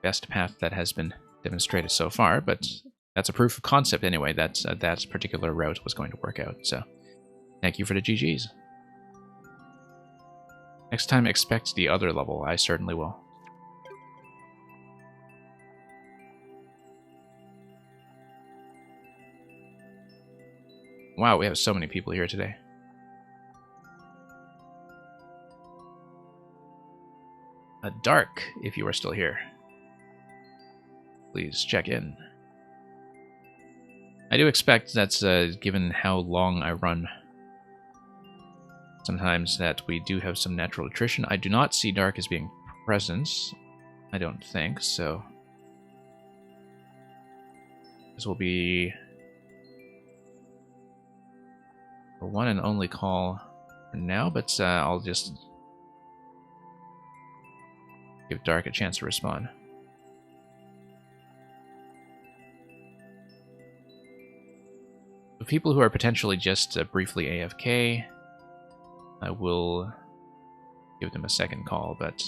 best path that has been demonstrated so far, but that's a proof of concept anyway. That particular route was going to work out. So thank you for the GGs. Next time, expect the other level. I certainly will. Wow, we have so many people here today. Dark, if you are still here, please check in. I do expect that's given how long I run, sometimes that we do have some natural attrition. I do not see Dark as being present. I don't think so. This will be the one and only call for now, but I'll just give Dark a chance to respond. The people who are potentially just briefly AFK, I will give them a second call, but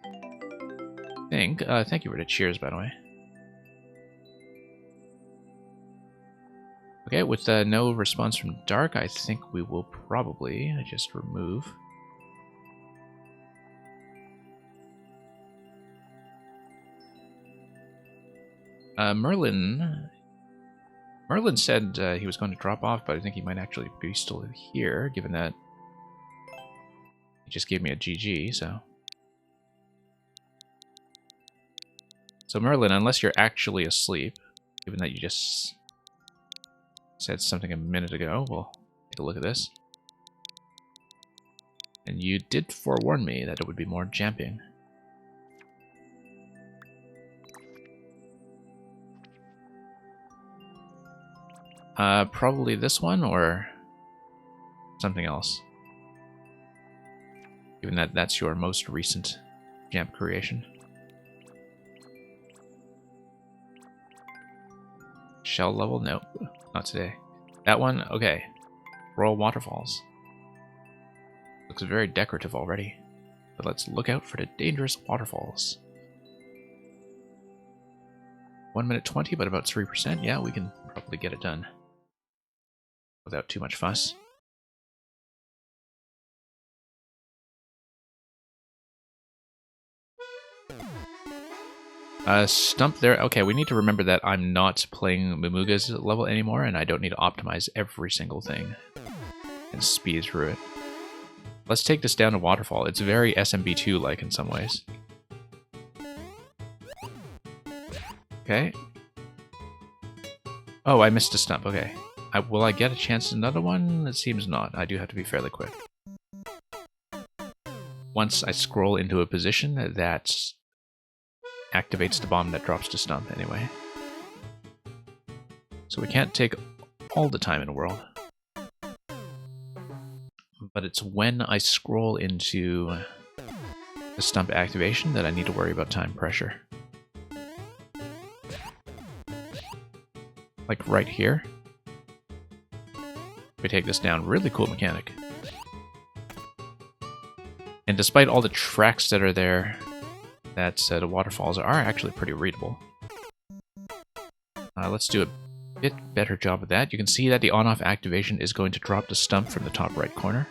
I think, thank you for the cheers, by the way. Okay, with no response from Dark, I think we will probably just remove. Merlin said he was going to drop off, but I think he might actually be still here, given that he just gave me a GG, so... So Merlin, unless you're actually asleep, given that you just said something a minute ago, we'll take a look at this. And you did forewarn me that it would be more jamping. Probably this one, or something else. Given that that's your most recent Jamp creation. Shell level? Nope, not today. That one? Okay. Royal Waterfalls. Looks very decorative already. But let's look out for the dangerous waterfalls. 1 minute 20, but about 3%. Yeah, we can probably get it done without too much fuss. Stump there. Okay, we need to remember that I'm not playing Mamuga's level anymore, and I don't need to optimize every single thing and speed through it. Let's take this down to Waterfall. It's very SMB2-like in some ways. Okay. Oh, I missed a stump. Okay. Will I get a chance at another one? It seems not. I do have to be fairly quick. Once I scroll into a position, that activates the bomb that drops to stump anyway. So we can't take all the time in the world. But it's when I scroll into the stump activation that I need to worry about time pressure. Like right here. We take this down. Really cool mechanic. And despite all the tracks that are there, that the waterfalls are actually pretty readable. Let's do a bit better job of that. You can see that the on-off activation is going to drop the stump from the top right corner.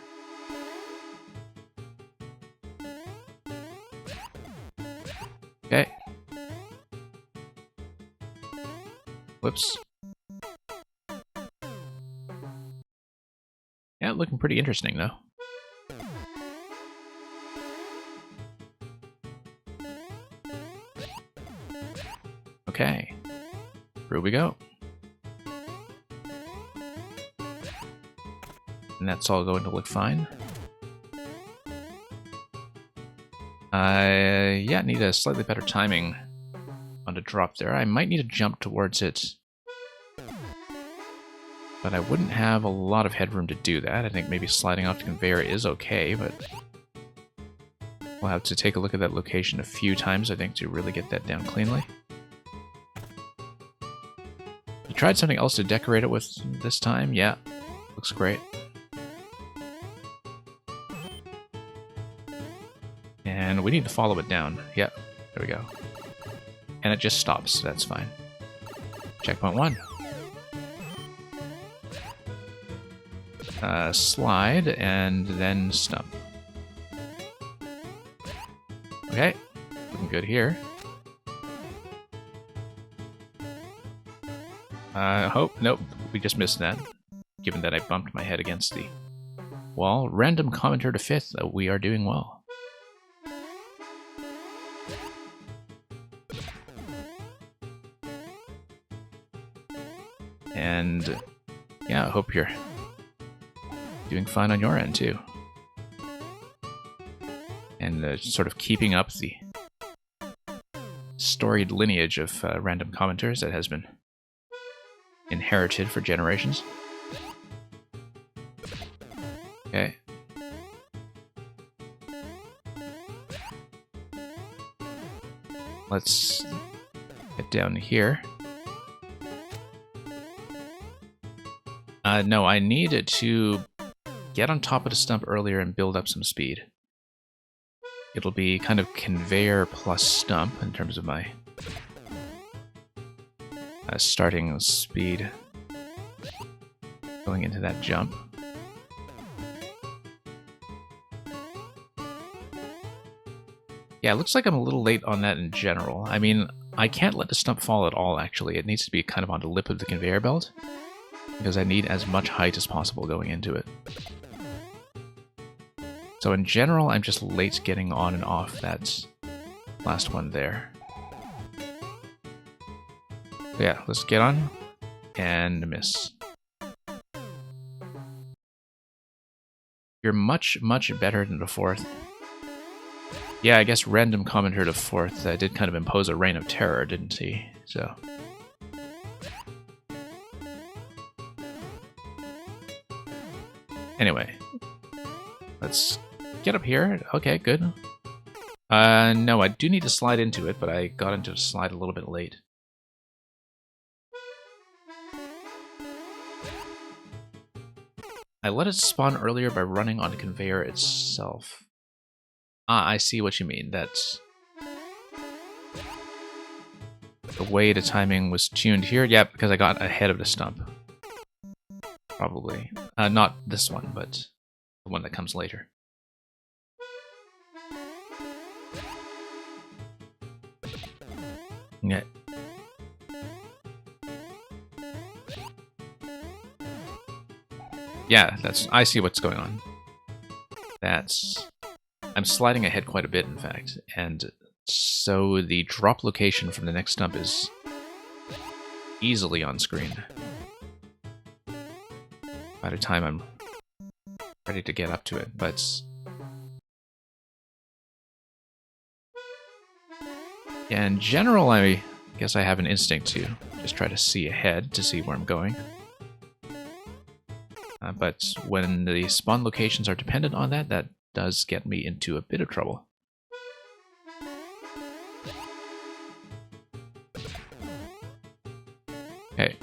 Okay. Whoops. Yeah, looking pretty interesting though. Okay, through we go. And that's all going to look fine. Yeah, need a slightly better timing on the drop there. I might need to jump towards it, but I wouldn't have a lot of headroom to do that. I think maybe sliding off the conveyor is okay, but we'll have to take a look at that location a few times, I think, to really get that down cleanly. You tried something else to decorate it with this time? Yeah, looks great. And we need to follow it down. Yeah, there we go. And it just stops, so that's fine. Checkpoint 1. Slide, and then stump. Okay, looking good here. Oh, nope, we just missed that, given that I bumped my head against the wall. Random commenter to 5th, we are doing well. And yeah, I hope you're doing fine on your end too. And sort of keeping up the storied lineage of random commenters that has been inherited for generations. Okay. Let's get down here. No, I need to get on top of the stump earlier and build up some speed. It'll be kind of conveyor plus stump in terms of my starting speed going into that jump. Yeah, it looks like I'm a little late on that in general. I mean, I can't let the stump fall at all, actually. It needs to be kind of on the lip of the conveyor belt, because I need as much height as possible going into it. So in general, I'm just late getting on and off that last one there. So yeah, let's get on and miss. You're much, much better than the 4th. Yeah, I guess random commenter to 4th did kind of impose a reign of terror, didn't he? So... Anyway, let's get up here. Okay, good. No, I do need to slide into it, but I got into the slide a little bit late. I let it spawn earlier by running on the conveyor itself. Ah, I see what you mean. That's the way the timing was tuned here. Yeah, because I got ahead of the stump. Probably. Not this one, but the one that comes later. Yeah. Yeah, I see what's going on. I'm sliding ahead quite a bit, in fact, and so the drop location from the next stump is easily on screen by the time I'm ready to get up to it, but... Yeah, in general, I guess I have an instinct to just try to see ahead to see where I'm going. But when the spawn locations are dependent on that, that does get me into a bit of trouble. Okay.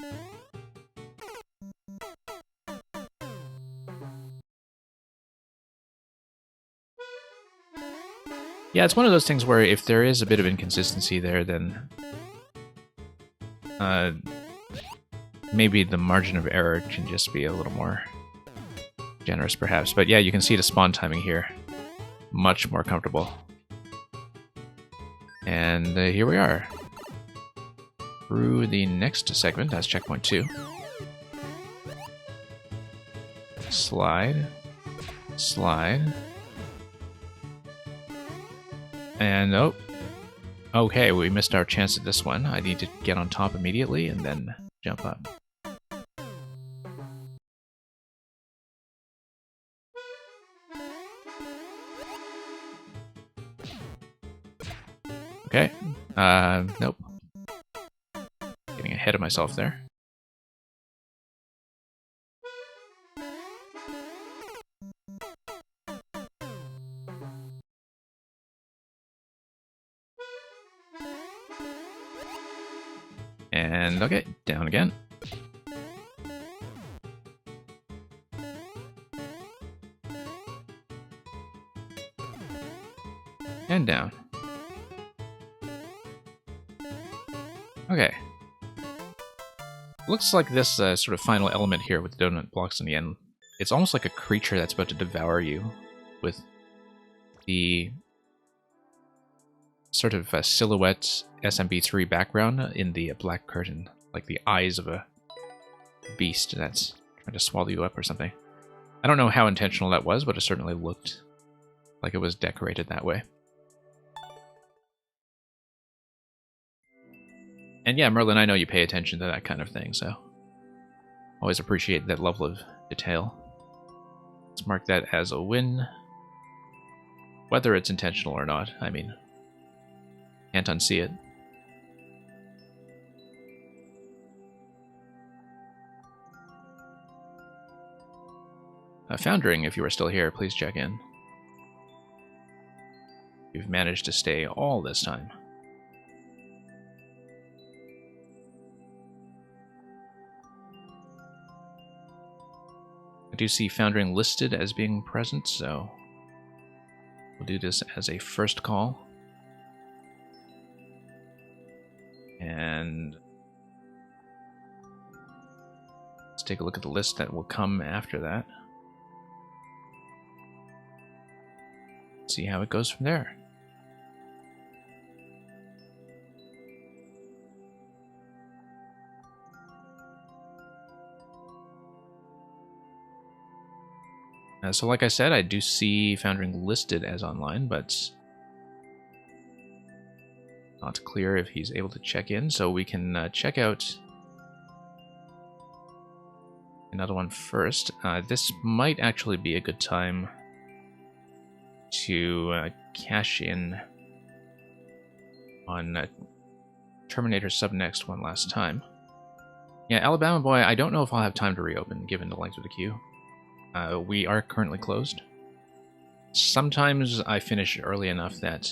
Yeah, it's one of those things where if there is a bit of inconsistency there, then maybe the margin of error can just be a little more generous, perhaps. But yeah, you can see the spawn timing here. Much more comfortable. And here we are. Through the next segment, that's checkpoint 2. Slide. Slide. And, oh. Okay, we missed our chance at this one. I need to get on top immediately and then jump up. Okay. Nope. Getting ahead of myself there. And okay, down again. And down. Okay. Looks like this sort of final element here with the donut blocks in the end. It's almost like a creature that's about to devour you with the sort of silhouette SMB3 background in the black curtain, like the eyes of a beast that's trying to swallow you up or something. I don't know how intentional that was, but it certainly looked like it was decorated that way. And yeah, Merlin, I know you pay attention to that kind of thing, so always appreciate that level of detail. Let's mark that as a win. Whether it's intentional or not, I mean, can't unsee it. Foundering, if you are still here, please check in. You've managed to stay all this time. I do see Foundering listed as being present, so we'll do this as a first call. And let's take a look at the list that will come after that. See how it goes from there. So like I said, I do see Foundering listed as online, but not clear if he's able to check in, so we can check out another one first. This might actually be a good time to cash in on Terminator Subnext one last time. Yeah, Alabama Boy, I don't know if I'll have time to reopen given the length of the queue. We are currently closed. Sometimes I finish early enough that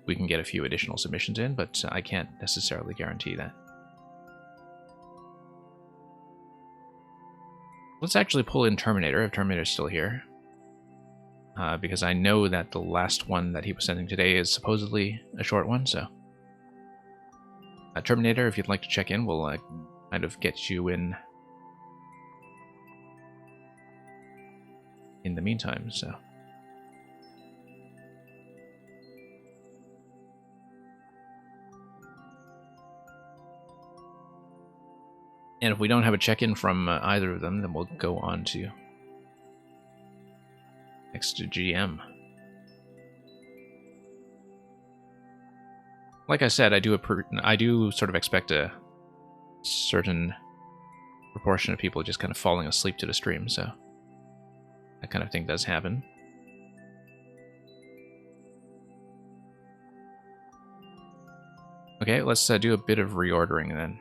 we can get a few additional submissions in, but I can't necessarily guarantee that. Let's actually pull in Terminator, if Terminator's still here. Because I know that the last one that he was sending today is supposedly a short one, so... Terminator, if you'd like to check in, we'll kind of get you in the meantime, so... And if we don't have a check-in from either of them, then we'll go on to next to GM. Like I said, I do sort of expect a certain proportion of people just kind of falling asleep to the stream, so that kind of thing does happen. Okay, let's do a bit of reordering then.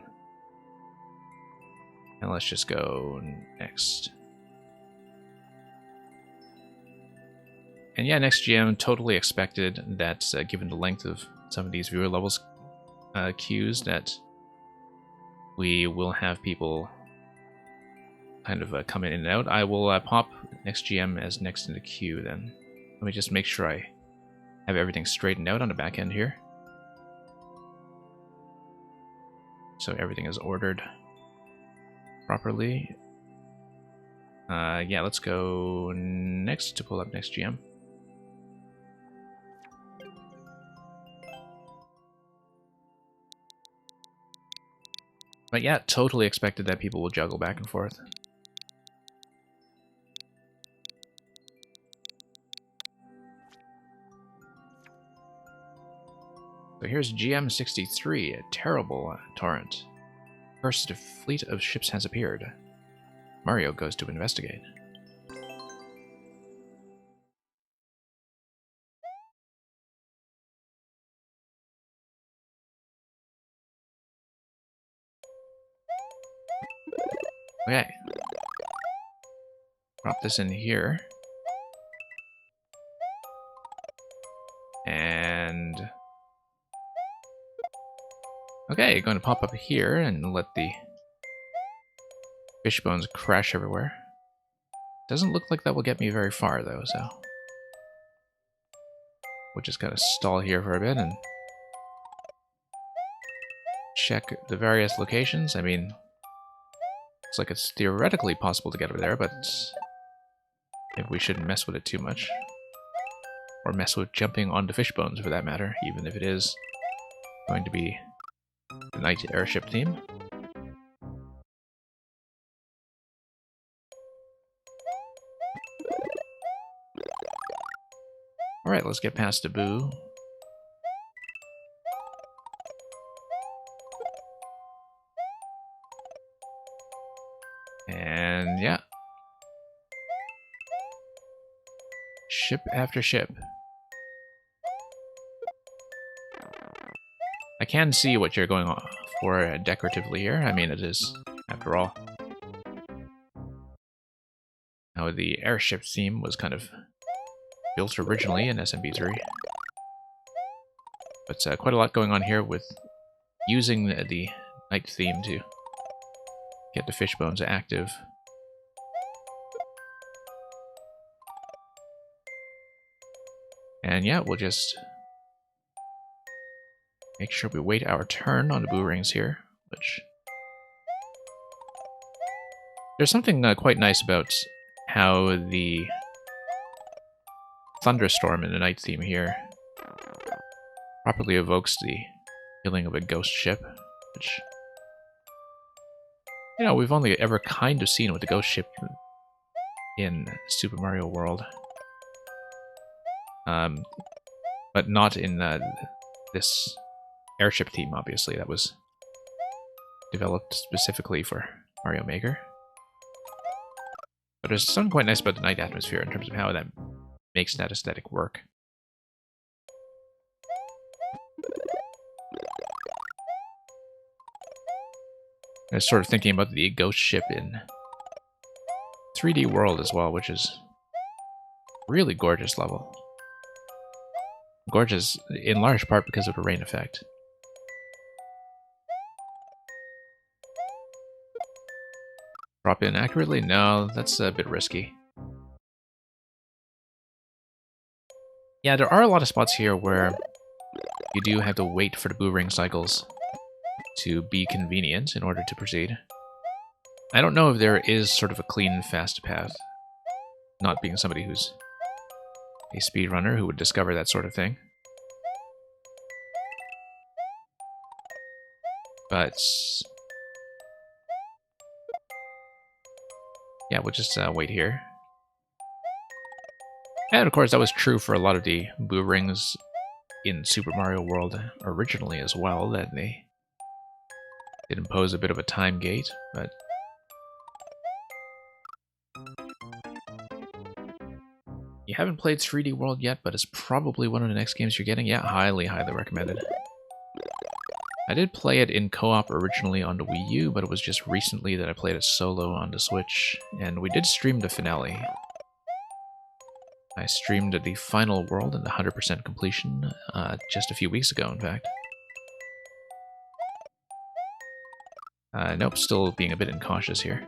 And let's just go next. And yeah, next GM, totally expected that given the length of some of these viewer levels queues, that we will have people kind of come in and out. I will pop next GM as next in the queue then. Let me just make sure I have everything straightened out on the back end here. So everything is ordered properly. Yeah, let's go next to pull up next GM. But yeah, totally expected that people will juggle back and forth. So here's GM63, a terrible torrent. First, a fleet of ships has appeared. Mario goes to investigate. Okay. Drop this in here. And... okay, going to pop up here and let the fish bones crash everywhere. Doesn't look like that will get me very far, though, so... we'll just kind of stall here for a bit and check the various locations. I mean, Looks like it's theoretically possible to get over there, but maybe we shouldn't mess with it too much. Or mess with jumping onto fish bones, for that matter, even if it is going to be the night airship theme. Alright, let's get past Abu. And yeah. Ship after ship. I can see what you're going on for decoratively here. I mean, it is, after all. Now, the airship theme was kind of built originally in SMB3. But quite a lot going on here with using the night theme to get the fish bones active. And yeah, we'll just make sure we wait our turn on the boomerangs here, which... There's something quite nice about how the thunderstorm in the night theme here properly evokes the feeling of a ghost ship, which, you know, we've only ever kind of seen with the ghost ship in Super Mario World. But not in this airship theme, obviously. That was developed specifically for Mario Maker. But there's something quite nice about the night atmosphere in terms of how that makes that aesthetic work. I was sort of thinking about the ghost ship in 3D World as well, which is really gorgeous level. Gorgeous in large part because of the rain effect. Drop in accurately? No, that's a bit risky. Yeah, there are a lot of spots here where you do have to wait for the boomerang cycles to be convenient in order to proceed. I don't know if there is sort of a clean, fast path. Not being somebody who's a speedrunner who would discover that sort of thing. But yeah, we'll just wait here. And of course, that was true for a lot of the boomerangs in Super Mario World originally as well, that they did impose a bit of a time gate, but you haven't played 3D World yet, but it's probably one of the next games you're getting. Yeah, highly, highly recommended. I did play it in co-op originally on the Wii U, but it was just recently that I played it solo on the Switch, and we did stream the finale. I streamed the final world and the 100% completion just a few weeks ago, in fact. Nope, still being a bit incautious here.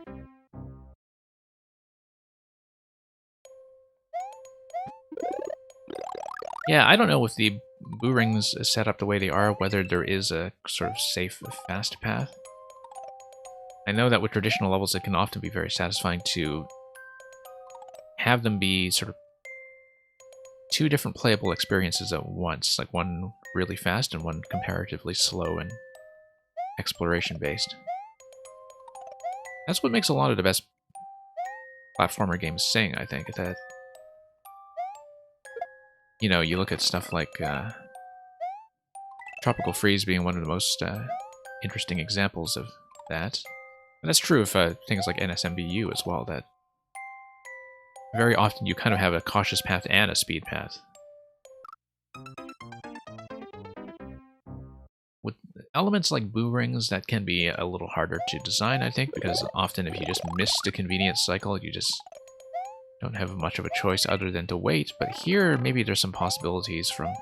Yeah, I don't know if the boomerangs set up the way they are, whether there is a sort of safe, fast path. I know that with traditional levels, it can often be very satisfying to have them be sort of two different playable experiences at once, like one really fast and one comparatively slow and exploration-based. That's what makes a lot of the best platformer games sing, I think, that, you know, you look at stuff like Tropical Freeze being one of the most interesting examples of that. And that's true of things like NSMBU as well, that very often you kind of have a cautious path and a speed path. With elements like boomerangs, that can be a little harder to design, I think, because often if you just miss the convenience cycle, you just don't have much of a choice other than to wait. But here, maybe there's some possibilities from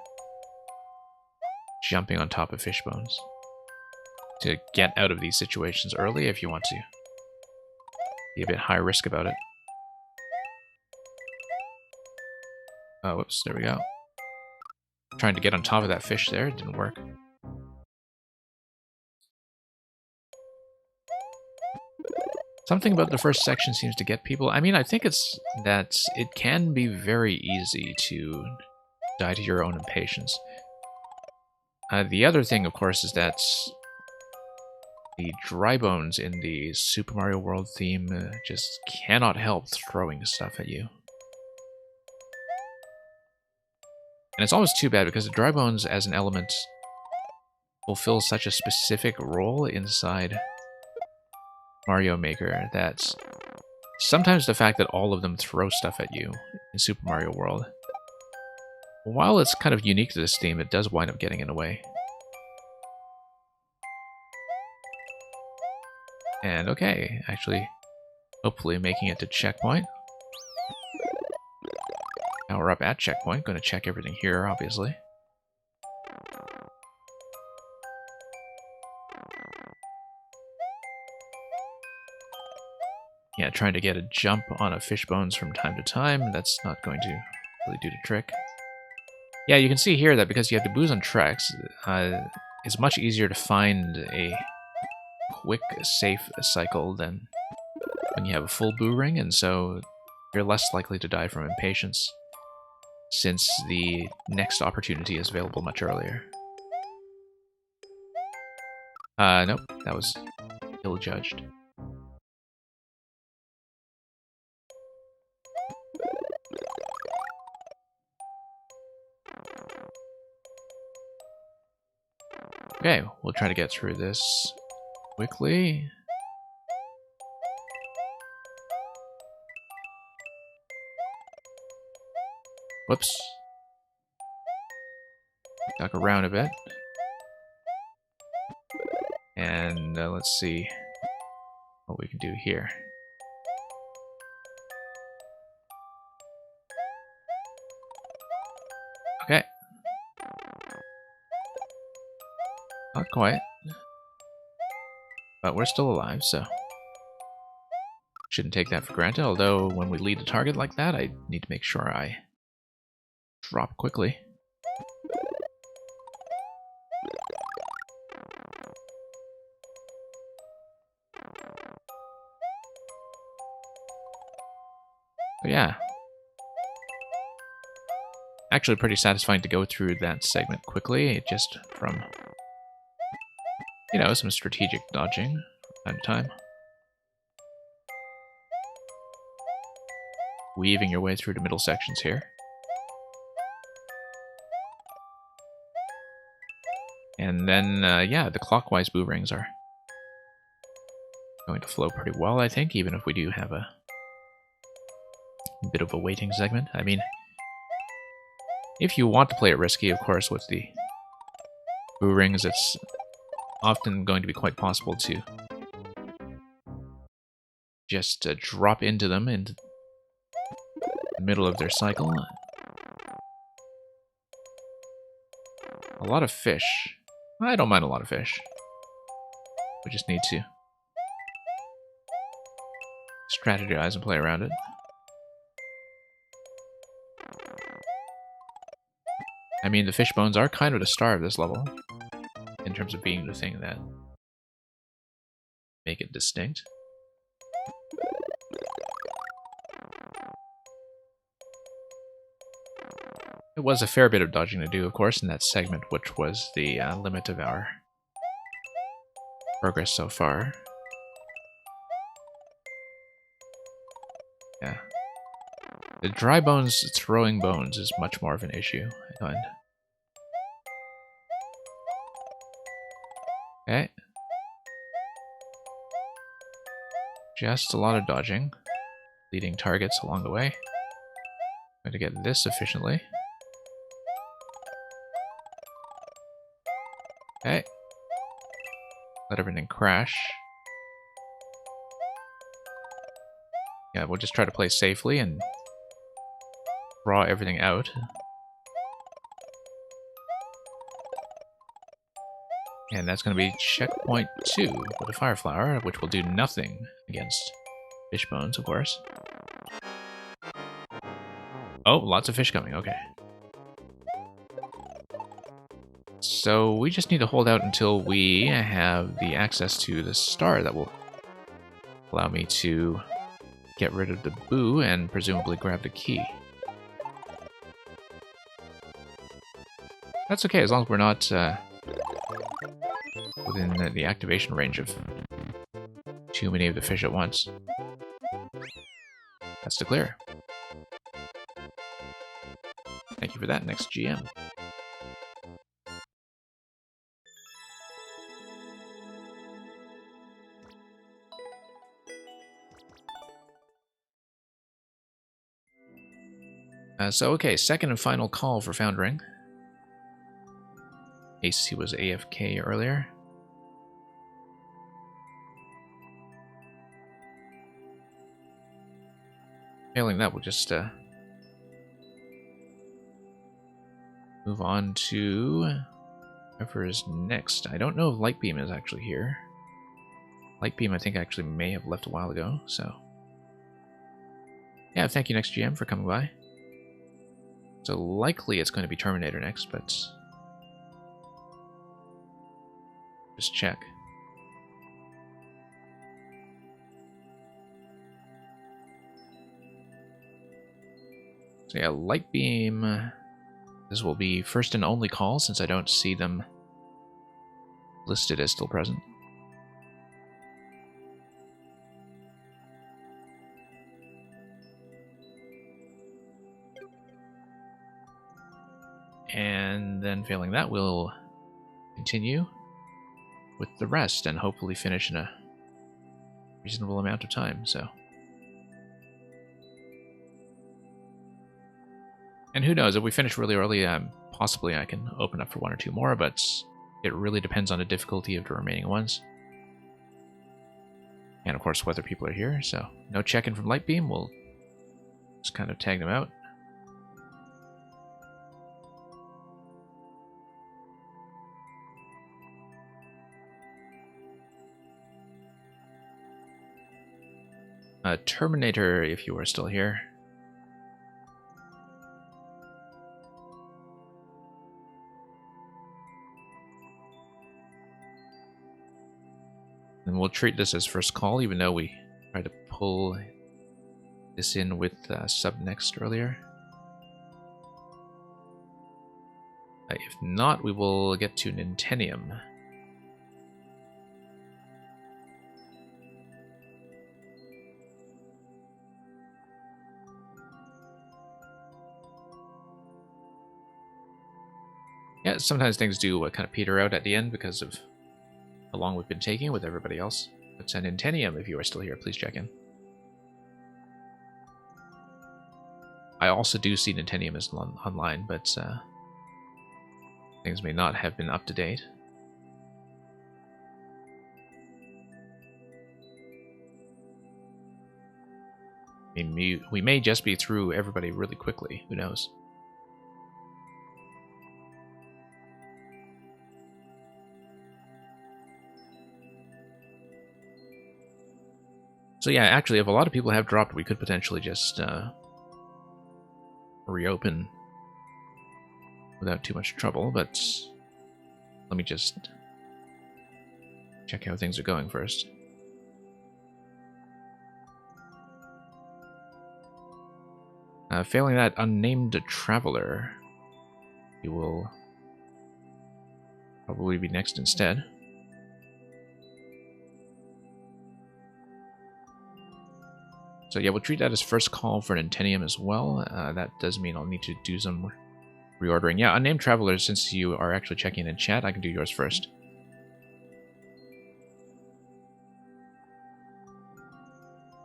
jumping on top of fish bones to get out of these situations early if you want to be a bit high risk about it. Oh, whoops, there we go. Trying to get on top of that fish there, it didn't work. Something about the first section seems to get people. I mean, I think it's that it can be very easy to die to your own impatience. The other thing, of course, is that the dry bones in the Super Mario World theme just cannot help throwing stuff at you. And it's almost too bad because the dry bones as an element fulfills such a specific role inside Mario Maker that sometimes the fact that all of them throw stuff at you in Super Mario World, while it's kind of unique to this theme, it does wind up getting in the way. And okay, actually, hopefully making it to checkpoint. Now we're up at checkpoint, going to check everything here, obviously. Yeah, trying to get a jump on a fish bones from time to time, that's not going to really do the trick. Yeah, you can see here that because you have the Boozled tracks, it's much easier to find a quick, safe cycle than when you have a full Boo Ring, and so you're less likely to die from impatience, since the next opportunity is available much earlier. Nope, that was ill-judged. Okay, we'll try to get through this quickly. Whoops. Duck around a bit. And let's see what we can do here. Okay. Not quite. But we're still alive, so shouldn't take that for granted, although when we lead a target like that, I need to make sure I drop quickly. But yeah. Actually pretty satisfying to go through that segment quickly, just from, you know, some strategic dodging from time to time. Weaving your way through the middle sections here. And then, yeah, the clockwise Boo Rings are going to flow pretty well, I think, even if we do have a bit of a waiting segment. I mean, if you want to play it risky, of course, with the Boo Rings, it's often going to be quite possible to just drop into them in the middle of their cycle. A lot of fish. I don't mind a lot of fish. We just need to strategize and play around it. I mean, the fish bones are kind of the star of this level, in terms of being the thing that make it distinct. It was a fair bit of dodging to do, of course, in that segment, which was the limit of our progress so far. Yeah. The dry bones throwing bones is much more of an issue, I find. Okay. Just a lot of dodging, leading targets along the way. I'm going to get this efficiently. Okay. Let everything crash. Yeah, we'll just try to play safely and draw everything out. And that's going to be checkpoint 2 with a Fire Flower, which will do nothing against fish bones, of course. Oh, lots of fish coming, okay. So we just need to hold out until we have the access to the star that will allow me to get rid of the boo and presumably grab the key. That's okay, as long as we're not within the activation range of too many of the fish at once. That's the clear. Thank you for that, next GM. Okay, second and final call for Foundering. Ace, he was AFK earlier. Failing that, we'll just move on to whoever is next. I don't know if Lightbeam is actually here. Lightbeam, I think, actually may have left a while ago, so... Yeah, thank you, next GM, for coming by. So likely it's going to be Terminator next, but... just check. So yeah, Lightbeam... this will be first and only call, since I don't see them listed as still present. And then failing that, we'll continue with the rest and hopefully finish in a reasonable amount of time, so... And who knows, if we finish really early, possibly I can open up for one or two more, but it really depends on the difficulty of the remaining ones. And of course, whether people are here, so no check-in from Lightbeam, we'll just kind of tag them out. Terminator, if you are still here. And we'll treat this as first call, even though we tried to pull this in with sub next earlier. If not, we will get to Nintenium. Yeah, sometimes things do kind of peter out at the end because of how long we've been taking with everybody else. But Nintenium, if you are still here, please check in. I also do see Nintenium is online, but things may not have been up to date. We may just be through everybody really quickly, who knows? So yeah, actually, if a lot of people have dropped, we could potentially just reopen without too much trouble, but let me just check how things are going first. Failing that, Unnamed Traveler, he will probably be next instead. So yeah, we'll treat that as first call for Nintenium as well. That does mean I'll need to do some reordering. Yeah, Unnamed Traveler, since you are actually checking in chat, I can do yours first.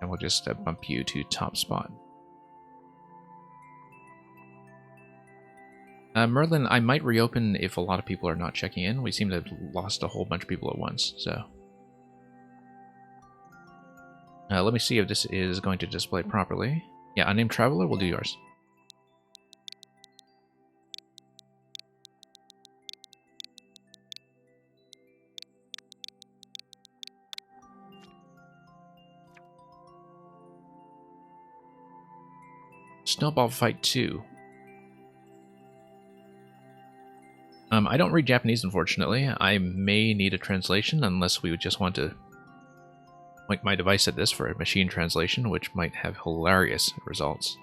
And we'll just bump you to top spot. Merlin, I might reopen if a lot of people are not checking in. We seem to have lost a whole bunch of people at once, so... let me see if this is going to display properly. Yeah, Unnamed Traveler, we'll do yours. Snowball Fight 2. I don't read Japanese, unfortunately. I may need a translation, unless we would just want to point my device at this for a machine translation, which might have hilarious results.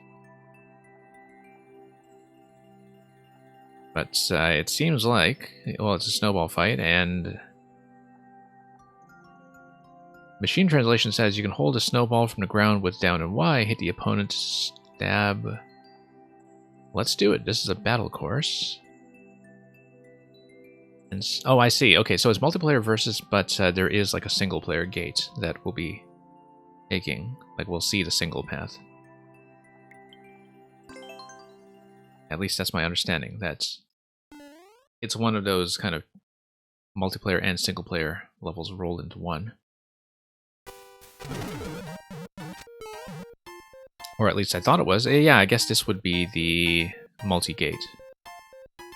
But it seems like, well, it's a snowball fight, and machine translation says you can hold a snowball from the ground with down and Y, hit the opponent, stab. Let's do it. This is a battle course. And, oh, I see. Okay, so it's multiplayer versus, but there is like a single player gate that we'll be taking. Like, we'll see the single path. At least that's my understanding. That's it's one of those kind of multiplayer and single player levels rolled into one. Or at least I thought it was. Yeah, I guess this would be the multi-gate.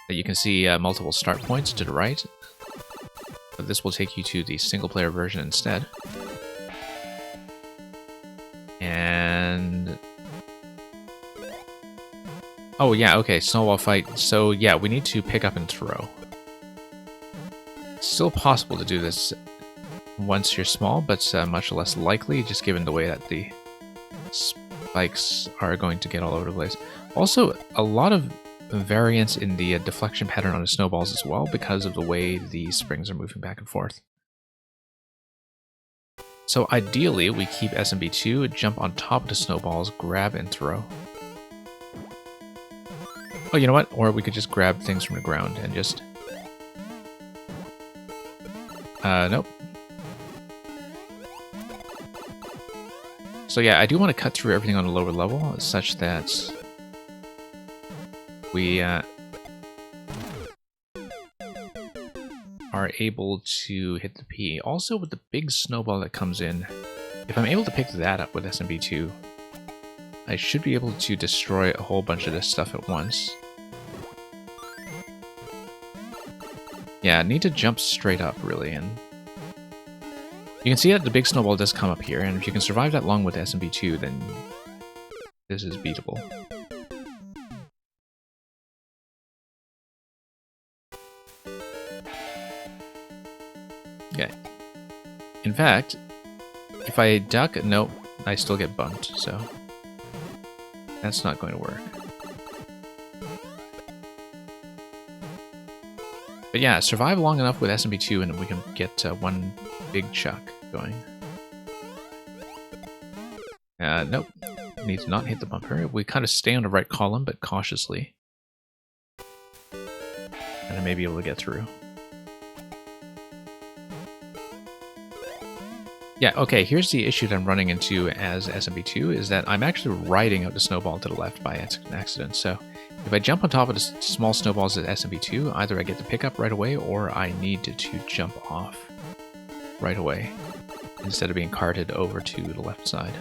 You can see multiple start points to the right. But this will take you to the single player version instead. And oh yeah, okay, snowball fight. So yeah, we need to pick up and throw. It's still possible to do this once you're small, but much less likely, just given the way that the spikes are going to get all over the place. Also, a lot of variance in the deflection pattern on the snowballs as well, because of the way the springs are moving back and forth. So ideally, we keep SMB2, jump on top of the snowballs, grab and throw. Oh, you know what? Or we could just grab things from the ground and just... nope. So yeah, I do want to cut through everything on the lower level, such that we are able to hit the P. Also, with the big snowball that comes in, if I'm able to pick that up with SMB2, I should be able to destroy a whole bunch of this stuff at once. Yeah, I need to jump straight up, really, and you can see that the big snowball does come up here, and if you can survive that long with SMB2, then this is beatable. Okay. In fact, if I duck, nope, I still get bumped, so that's not going to work. But yeah, survive long enough with SMB2 and we can get one big chuck going. Nope. Need to not hit the bumper. We kind of stay on the right column, but cautiously. And I may be able to get through. Yeah, okay, here's the issue that I'm running into as SMB2, is that I'm actually riding out the snowball to the left by accident. So if I jump on top of the small snowballs at SMB2, either I get the pickup right away, or I need to jump off right away, instead of being carted over to the left side.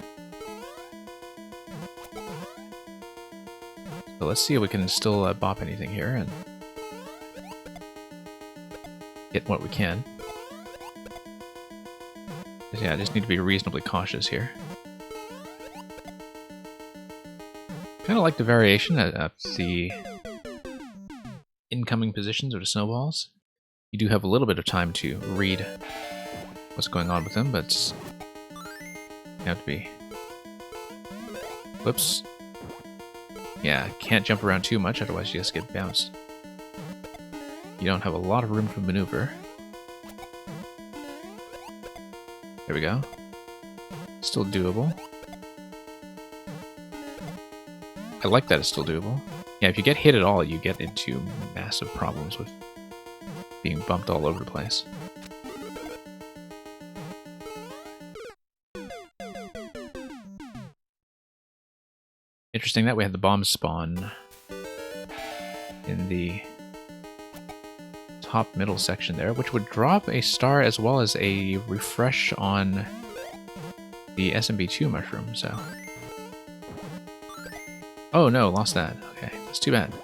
So let's see if we can still bop anything here, and get what we can. Yeah, I just need to be reasonably cautious here. Kind of like the variation at the incoming positions of the snowballs. You do have a little bit of time to read what's going on with them, but you have to be... Whoops. Yeah, can't jump around too much, otherwise you just get bounced. You don't have a lot of room to maneuver. There we go. Still doable. I like that it's still doable. Yeah, if you get hit at all, you get into massive problems with being bumped all over the place. Interesting that we had the bomb spawn in the top middle section there, which would drop a star as well as a refresh on the SMB2 mushroom, so... Oh no, lost that. Okay, that's too bad.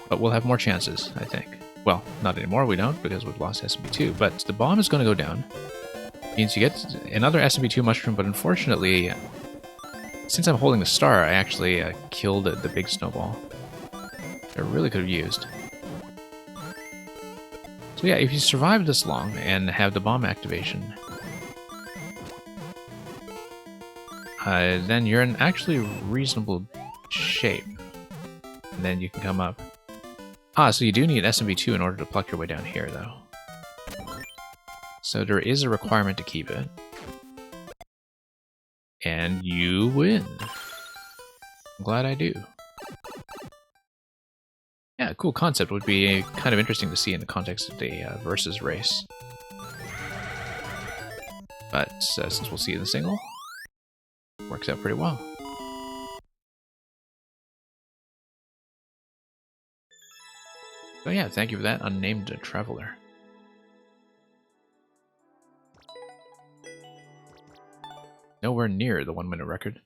But we'll have more chances, I think. Well, not anymore, we don't, because we've lost SMB2, but the bomb is going to go down. Means you get another SMB2 mushroom, but unfortunately, since I'm holding the star, I actually killed the big snowball. I really could have used. So yeah, if you survive this long and have the bomb activation, then you're in actually reasonable shape. And then you can come up. Ah, so you do need SMB2 in order to pluck your way down here, though. So there is a requirement to keep it. And you win. I'm glad I do. Yeah, cool concept. Would be kind of interesting to see in the context of the versus race. But since we'll see it in the single, works out pretty well. So yeah, thank you for that, Unnamed Traveler. Nowhere near the 1 minute record.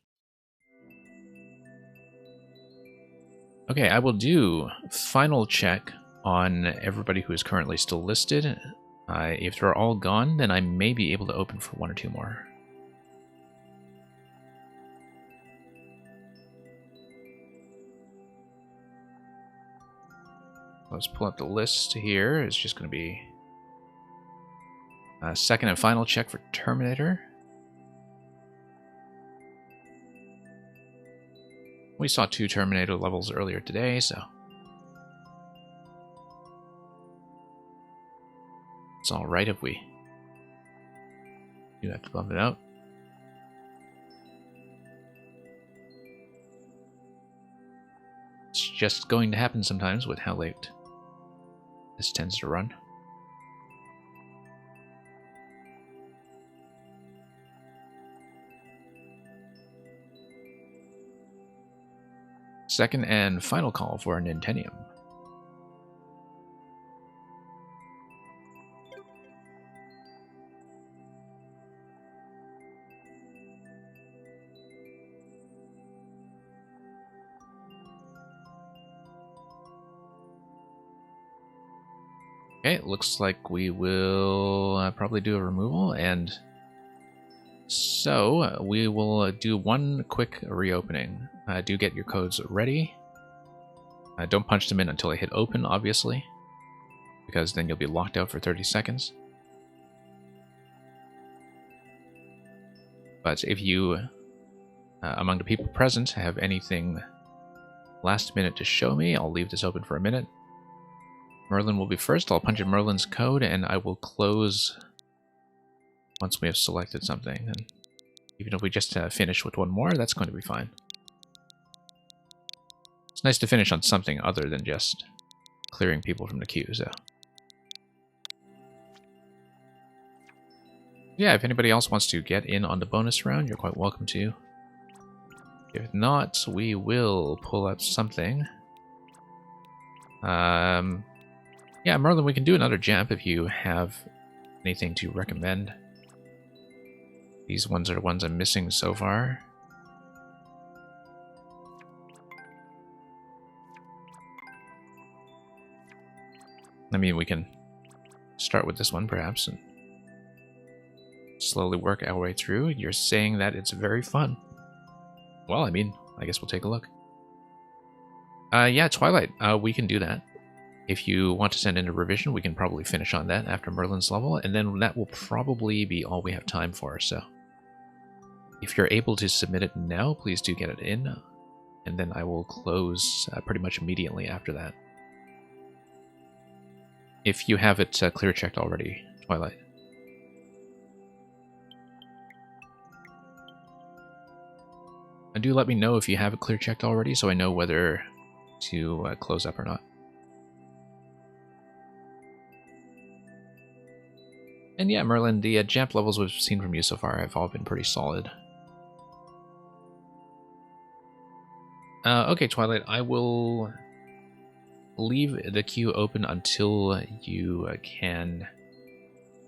Okay, I will do final check on everybody who is currently still listed. If they're all gone, then I may be able to open for 1 or 2 more. Let's pull up the list here. It's just going to be a second and final check for Terminator. We saw 2 Terminator levels earlier today, so it's alright if we do have to bump it out. It's just going to happen sometimes with how late this tends to run. Second and final call for a Nintenium. Okay, it looks like we will probably do a removal, and so we will do one quick reopening. Do get your codes ready. Don't punch them in until I hit open, obviously, because then you'll be locked out for 30 seconds. But if you, among the people present, have anything last minute to show me, I'll leave this open for a minute. Merlin will be first. I'll punch in Merlin's code, and I will close once we have selected something. And even if we just finish with 1 more, that's going to be fine. It's nice to finish on something other than just clearing people from the queue, so. Yeah, if anybody else wants to get in on the bonus round, you're quite welcome to. If not, we will pull up something. Yeah, Merlin, we can do another jump if you have anything to recommend. These ones are the ones I'm missing so far. I mean, we can start with this one, perhaps, and slowly work our way through. You're saying that it's very fun. Well, I mean, I guess we'll take a look. Yeah, Twilight, we can do that. If you want to send in a revision, we can probably finish on that after Merlin's level, and then that will probably be all we have time for, so. If you're able to submit it now, please do get it in, and then I will close pretty much immediately after that. If you have it clear checked already, Twilight. And do let me know if you have it clear checked already, so I know whether to close up or not. And yeah, Merlin, the jump levels we've seen from you so far have all been pretty solid. Okay, Twilight, I will leave the queue open until you can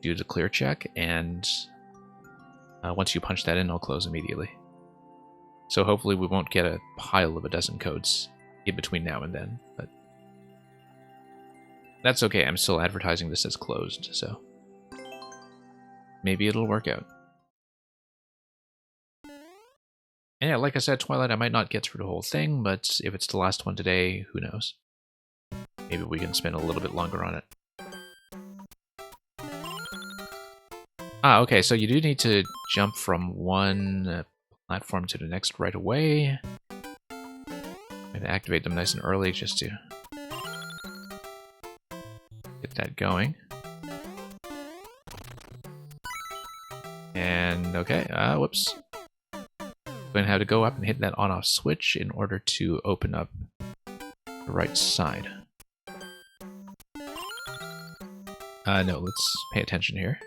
do the clear check, and once you punch that in, I'll close immediately. So hopefully we won't get a pile of a dozen codes in between now and then, but that's okay. I'm still advertising this as closed, so maybe it'll work out. And yeah, like I said, Twilight, I might not get through the whole thing, but if it's the last one today, who knows? Maybe we can spend a little bit longer on it. Ah, okay, so you do need to jump from one platform to the next right away. And activate them nice and early just to get that going. And okay, whoops. Going to have to go up and hit that on-off switch in order to open up the right side. No, let's pay attention here.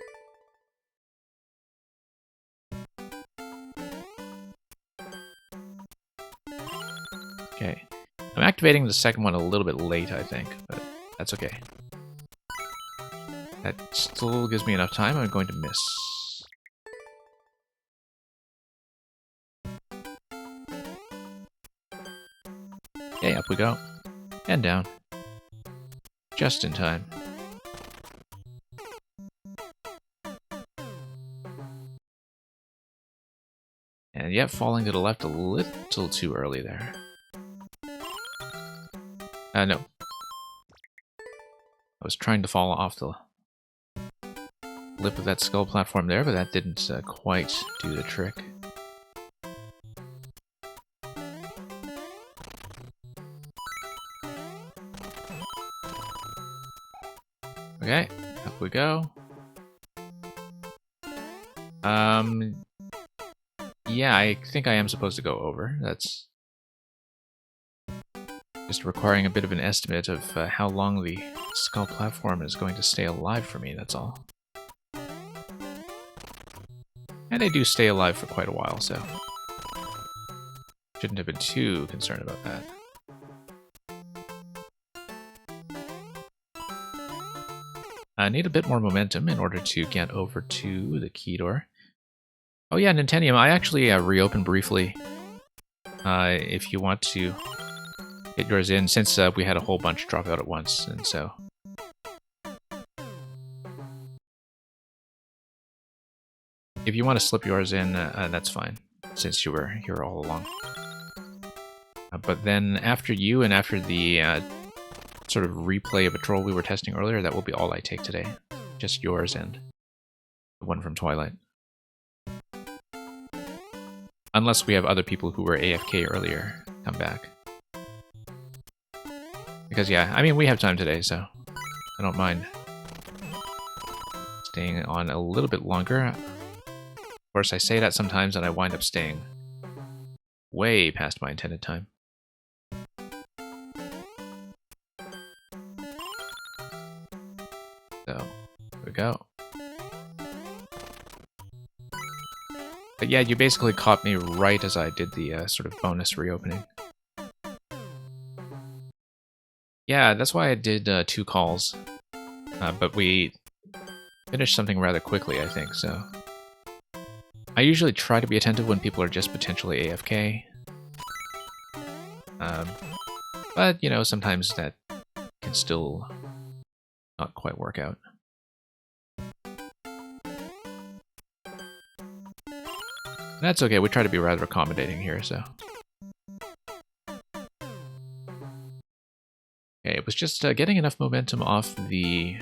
Okay. I'm activating the second one a little bit late, I think, but that's okay. That still gives me enough time. I'm going to miss. Okay, up we go. And down. Just in time. And yet, falling to the left a little too early there. No. I was trying to fall off the lip of that skull platform there, but that didn't quite do the trick. Okay, up we go. Yeah, I think I am supposed to go over. That's just requiring a bit of an estimate of how long the skull platform is going to stay alive for me, that's all. And they do stay alive for quite a while, so shouldn't have been too concerned about that. I need a bit more momentum in order to get over to the key door. Oh yeah, Nintentium, I actually reopened briefly. If you want to get yours in, since we had a whole bunch drop out at once, and so... If you want to slip yours in, that's fine, since you were here all along. But then after you and after the sort of replay of a troll we were testing earlier, that will be all I take today. Just yours and the one from Twilight. Unless we have other people who were AFK earlier come back. Because yeah, I mean, we have time today, so I don't mind staying on a little bit longer. Of course, I say that sometimes and I wind up staying way past my intended time. So, here we go. But yeah, you basically caught me right as I did the sort of bonus reopening. Yeah, that's why I did 2 calls. But we finished something rather quickly, I think, so... I usually try to be attentive when people are just potentially AFK. But, you know, sometimes that can still not quite work out. That's okay, we try to be rather accommodating here, so... Okay, it was just getting enough momentum off the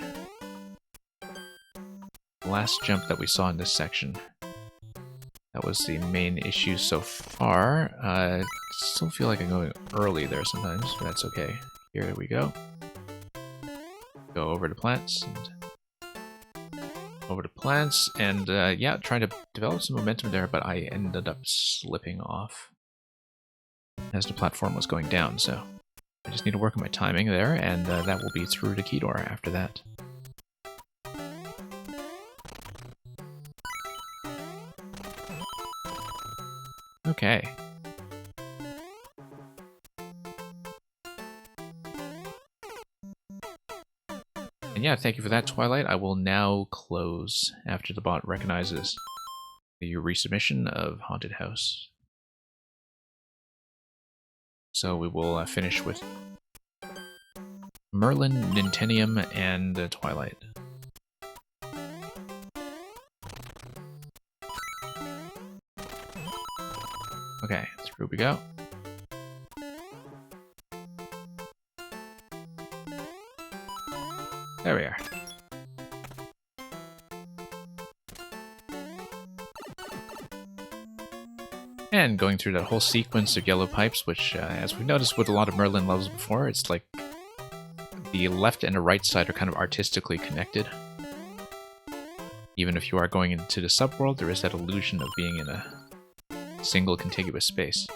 last jump that we saw in this section. That was the main issue so far. Still feel like I'm going early there sometimes, but that's okay. Here we go. Go over to plants, and over to plants, and yeah, trying to develop some momentum there, but I ended up slipping off as the platform was going down, so I just need to work on my timing there, and that will be through the key door after that. Okay. And yeah, thank you for that, Twilight. I will now close after the bot recognizes the resubmission of Haunted House. So we will finish with Merlin, Nintentium, and Twilight. Okay, through we go. There we are. And going through that whole sequence of yellow pipes, which, as we've noticed with a lot of Merlin levels before, it's like the left and the right side are kind of artistically connected. Even if you are going into the subworld, there is that illusion of being in a single contiguous space.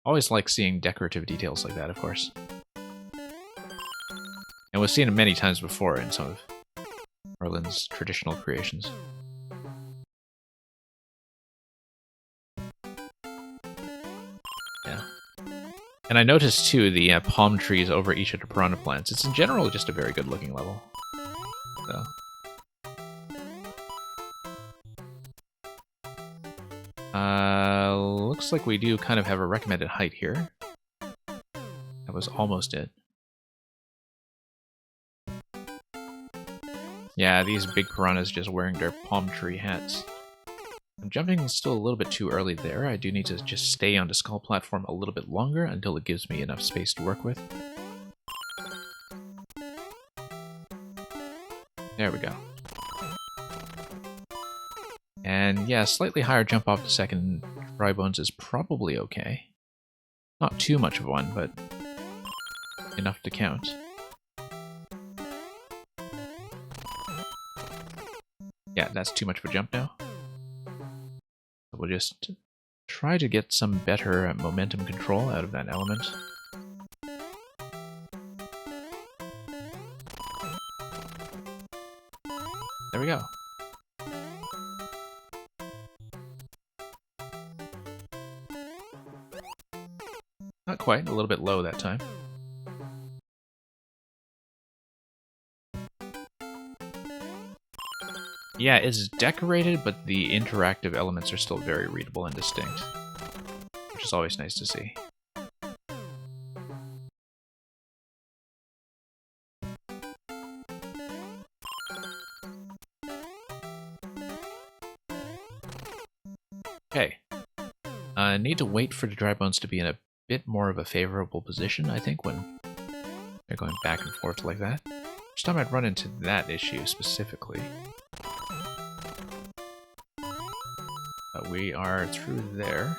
Always like seeing decorative details like that, of course. And we've seen it many times before in some of Merlin's traditional creations. Yeah. And I noticed, too, the palm trees over each of the piranha plants. It's in general just a very good-looking level. So... looks like we do kind of have a recommended height here. That was almost it. Yeah, these big piranhas just wearing their palm tree hats. I'm jumping still a little bit too early there. I do need to just stay on the skull platform a little bit longer until it gives me enough space to work with. There we go. And yeah, slightly higher jump off the second dry bones is probably okay. Not too much of one, but enough to count. Yeah, that's too much of a jump now. So we'll just try to get some better momentum control out of that element. There we go. Not quite, a little bit low that time. Yeah, it's decorated, but the interactive elements are still very readable and distinct, which is always nice to see. Okay. I need to wait for the dry bones to be in a bit more of a favorable position, I think, when they're going back and forth like that. Each time I'd run into that issue specifically. But we are through there.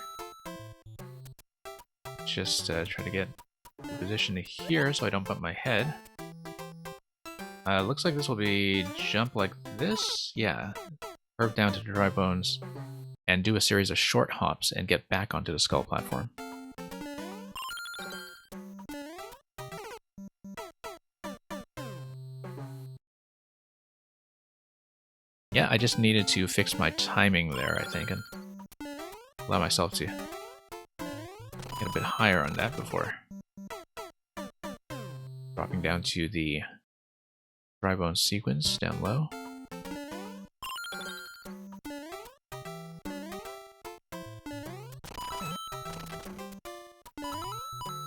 Just try to get the position here so I don't bump my head. Looks like this will be jump like this. Yeah. Curve down to the dry bones and do a series of short hops and get back onto the skull platform. Yeah, I just needed to fix my timing there, I think, and allow myself to get a bit higher on that before dropping down to the dry bone sequence down low.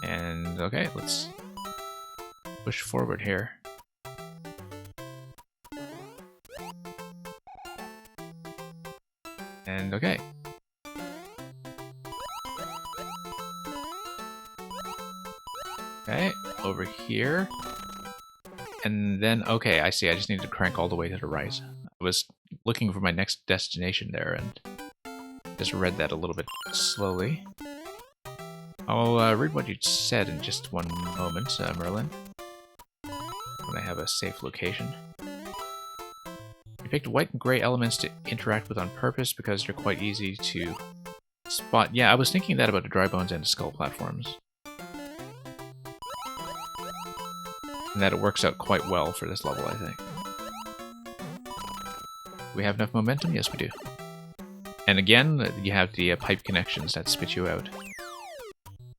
And okay, let's push forward here. And okay. Okay, over here. And then, okay, I see, I just need to crank all the way to the right. I was looking for my next destination there and just read that a little bit slowly. I'll read what you said in just one moment, Merlin, when I have a safe location. You picked white and gray elements to interact with on purpose because they're quite easy to spot. Yeah, I was thinking that about the dry bones and the skull platforms. And that it works out quite well for this level, I think. Do we have enough momentum? Yes, we do. And again, you have the pipe connections that spit you out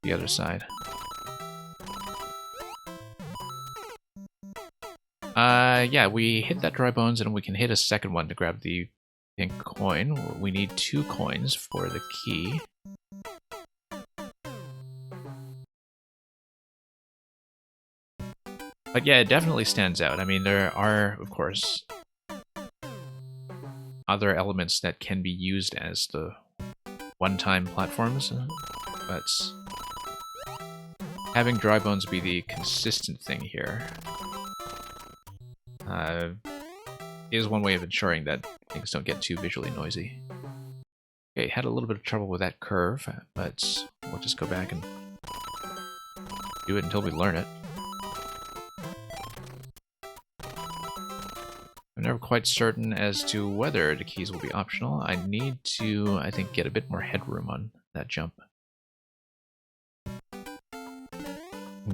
the other side. Yeah, we hit that dry bones and we can hit a second one to grab the pink coin. We need 2 coins for the key. But yeah, it definitely stands out. I mean, there are, of course, other elements that can be used as the one-time platforms, but having dry bones be the consistent thing here is one way of ensuring that things don't get too visually noisy. Okay, had a little bit of trouble with that curve, but we'll just go back and do it until we learn it. I'm never quite certain as to whether the keys will be optional. I need to, I think, get a bit more headroom on that jump.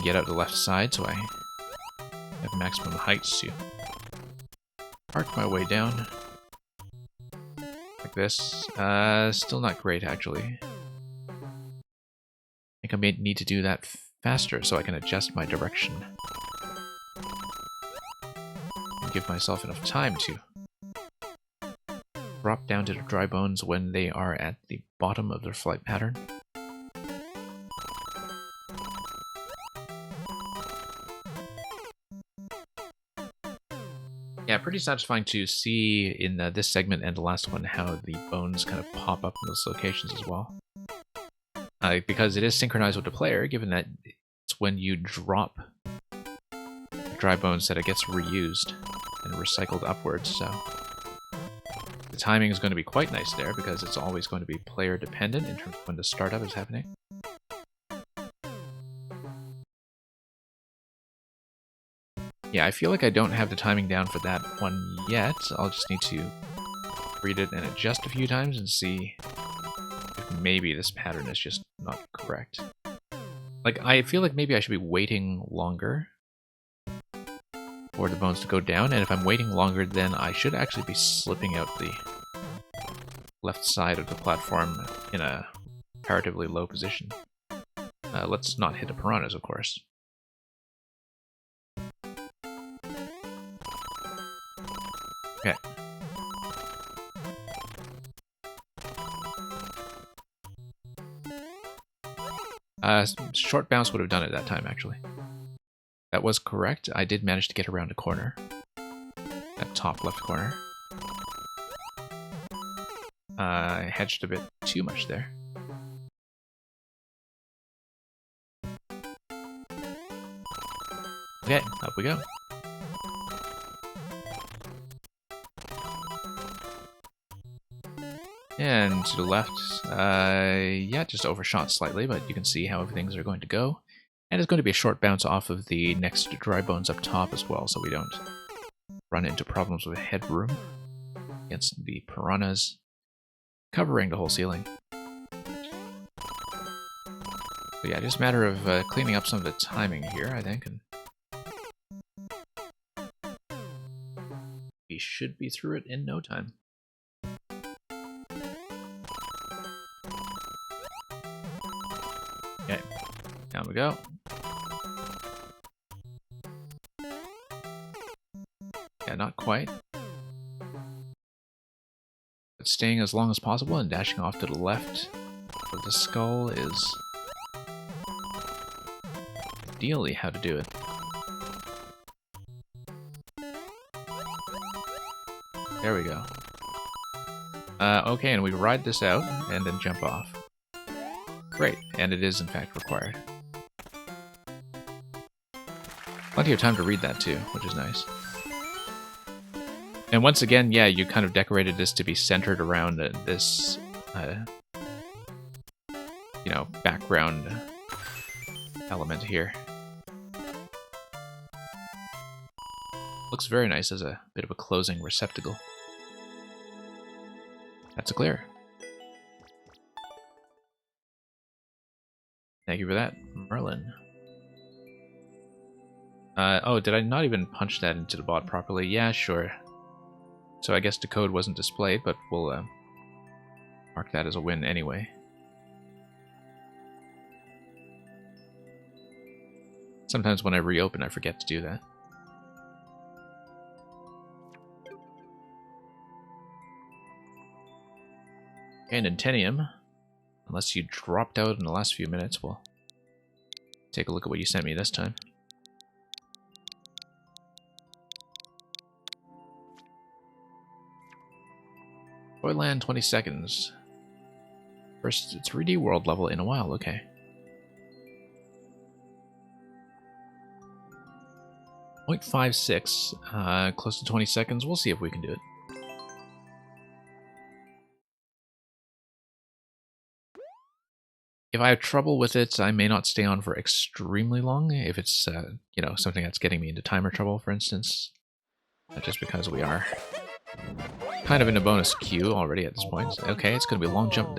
Get out the left side so I have maximum heights to arc my way down. Like this. Still not great, actually. I think I may need to do that faster so I can adjust my direction. And give myself enough time to drop down to the dry bones when they are at the bottom of their flight pattern. Yeah, pretty satisfying to see in this segment and the last one how the bones kind of pop up in those locations as well. Because it is synchronized with the player, given that it's when you drop dry bones that it gets reused and recycled upwards, so the timing is going to be quite nice there because it's always going to be player dependent in terms of when the startup is happening. Yeah, I feel like I don't have the timing down for that one yet. I'll just need to read it and adjust a few times and see if maybe this pattern is just not correct. Like, I feel like maybe I should be waiting longer for the bones to go down, and if I'm waiting longer, then I should actually be slipping out the left side of the platform in a comparatively low position. Let's not hit the piranhas, of course. Okay. Short bounce would have done it that time, actually. That was correct. I did manage to get around a corner. That top left corner. I hedged a bit too much there. Okay, up we go. And to the left, yeah, just overshot slightly, but you can see how things are going to go. And it's going to be a short bounce off of the next dry bones up top as well, so we don't run into problems with headroom against the piranhas covering the whole ceiling. So yeah, just a matter of cleaning up some of the timing here, I think, and we should be through it in no time. Okay, down we go. Yeah, not quite. But staying as long as possible and dashing off to the left of the skull is ideally how to do it. There we go. Okay, and we ride this out and then jump off. Great, and it is in fact required. Plenty of time to read that too, which is nice. And once again, yeah, you kind of decorated this to be centered around this, you know, background element here. Looks very nice as a bit of a closing receptacle. That's a clear. Thank you for that, Merlin. Oh, did I not even punch that into the bot properly? Yeah, sure. So I guess the code wasn't displayed, but we'll mark that as a win anyway. Sometimes when I reopen, I forget to do that. Okay, Nintenium. Unless you dropped out in the last few minutes, we'll take a look at what you sent me this time. Toyland 20 seconds. First 3D world level in a while, okay. .56, close to 20 seconds. We'll see if we can do it. If I have trouble with it, I may not stay on for extremely long. If it's, you know, something that's getting me into timer trouble, for instance. Just because we are kind of in a bonus queue already at this point. Okay, it's going to be a long jump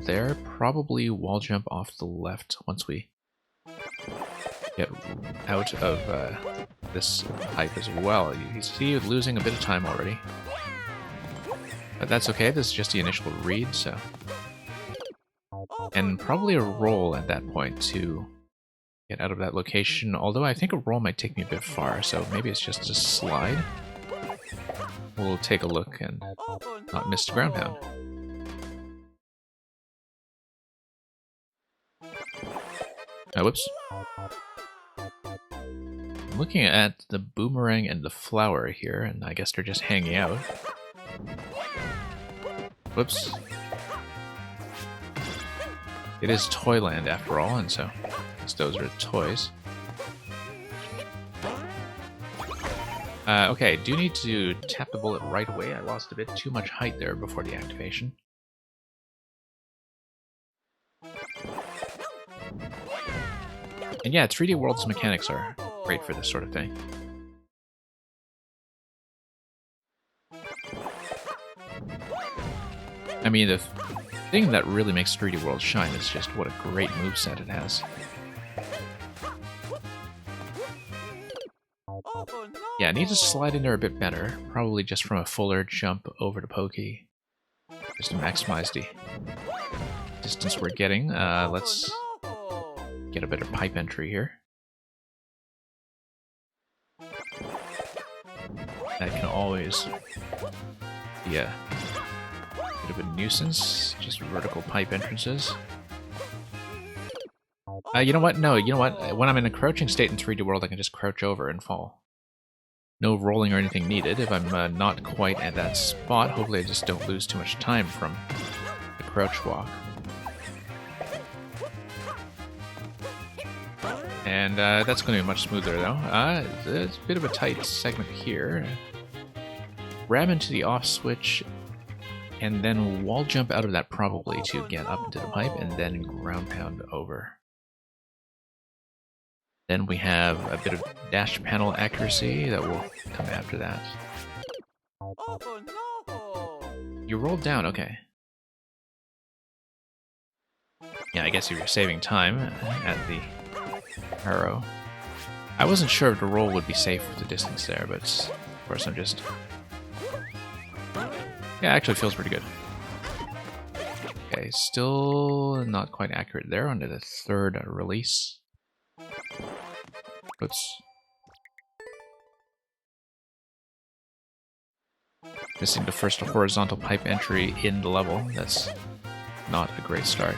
there, probably wall jump off the left once we get out of this pipe as well. You see losing a bit of time already. But that's okay, this is just the initial read, so... And probably a roll at that point to get out of that location, although I think a roll might take me a bit far, so maybe it's just a slide. We'll take a look and not miss the ground pound. Whoops. I'm looking at the boomerang and the flower here, and I guess they're just hanging out. Whoops. It is Toyland after all, and so those are toys. Okay, do need to tap the bullet right away. I lost a bit too much height there before the activation. And yeah, 3D World's mechanics are great for this sort of thing. I mean, the thing that really makes 3D World shine is just what a great moveset it has. Yeah, I need to slide in there a bit better, probably just from a fuller jump over to Pokey, just to maximize the distance we're getting. Let's get a better pipe entry here. That can always be a bit of a nuisance, just vertical pipe entrances. You know what? No, you know what? When I'm in a crouching state in 3D World, I can just crouch over and fall. No rolling or anything needed. If I'm not quite at that spot, hopefully I just don't lose too much time from the crouch walk. And that's going to be much smoother, though. It's a bit of a tight segment here. Ram into the off switch, and then wall jump out of that probably to get up into the pipe, and then ground pound over. Then we have a bit of dash panel accuracy that will come after that. You rolled down, okay. Yeah, I guess if you're saving time at the arrow. I wasn't sure if the roll would be safe with the distance there, but of course I'm just... Yeah, actually feels pretty good. Okay, still not quite accurate there onto the third release. Oops. Missing the first horizontal pipe entry in the level. That's not a great start.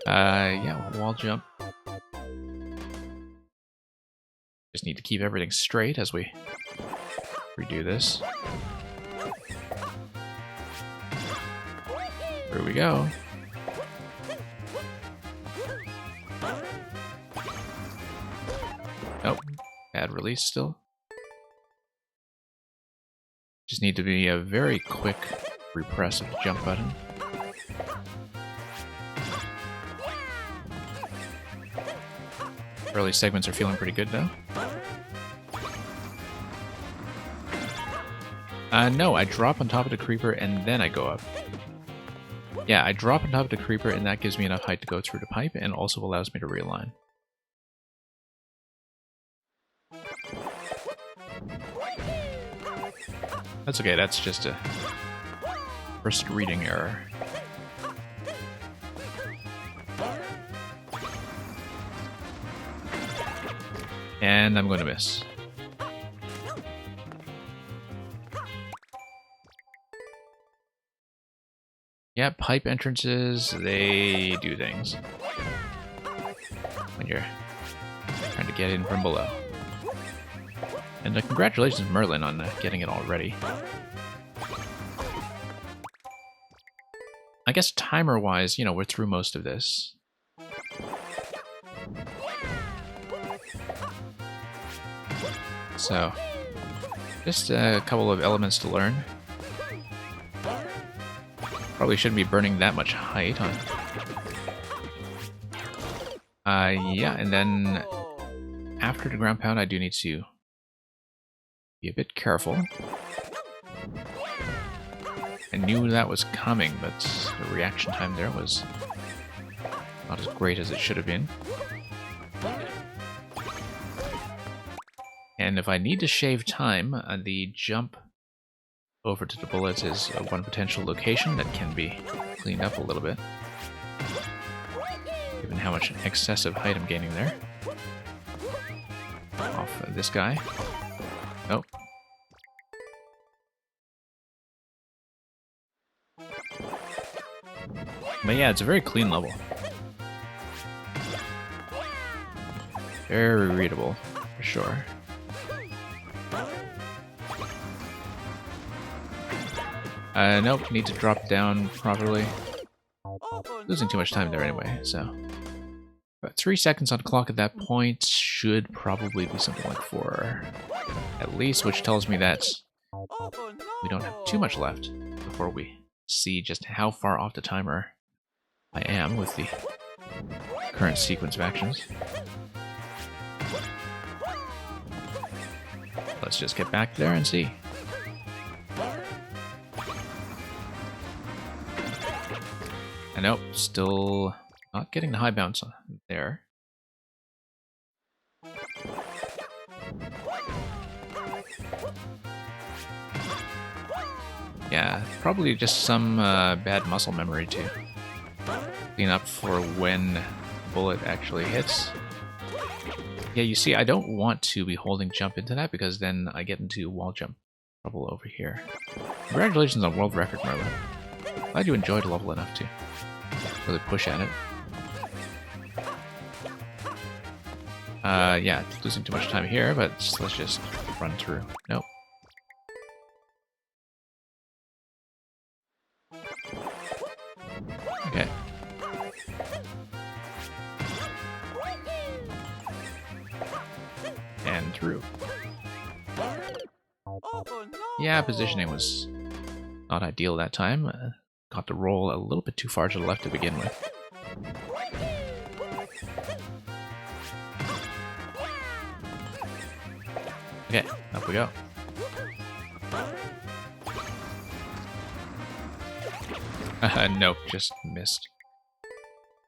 Yeah, wall jump. Just need to keep everything straight as we redo this. Here we go. Nope, bad release still. Just need to be a very quick repress of the jump button. Early segments are feeling pretty good though. No, I drop on top of the creeper and then I go up. Yeah, I drop on top of the creeper and that gives me enough height to go through the pipe and also allows me to realign. That's okay, that's just a first reading error. And I'm going to miss. Yeah, pipe entrances, they do things when you're trying to get in from below. And congratulations, Merlin, on getting it all ready. I guess timer-wise, you know, we're through most of this. So, just a couple of elements to learn. Probably shouldn't be burning that much height on. Yeah, and then after the ground pound, I do need to be a bit careful. I knew that was coming, but the reaction time there was not as great as it should have been. And if I need to shave time, the jump over to the bullets is one potential location that can be cleaned up a little bit, given how much excessive height I'm gaining there. Off this guy. Nope. But yeah, it's a very clean level. Very readable, for sure. Nope, need to drop down properly. Losing too much time there anyway, so. About 3 seconds on the clock at that point should probably be something like 4 at least, which tells me that we don't have too much left before we see just how far off the timer I am with the current sequence of actions. Let's just get back there and see. I know, still not getting the high bounce on there. Yeah, probably just some bad muscle memory to clean up for when the bullet actually hits. Yeah, you see, I don't want to be holding jump into that because then I get into wall jump trouble over here. Congratulations on world record, Merlin. Glad you enjoyed the level enough to really push at it. Yeah, losing too much time here, but let's just run through. Nope. Okay. And through. Yeah, positioning was not ideal that time. Got to roll a little bit too far to the left to begin with. Okay, up we go. Nope, just missed.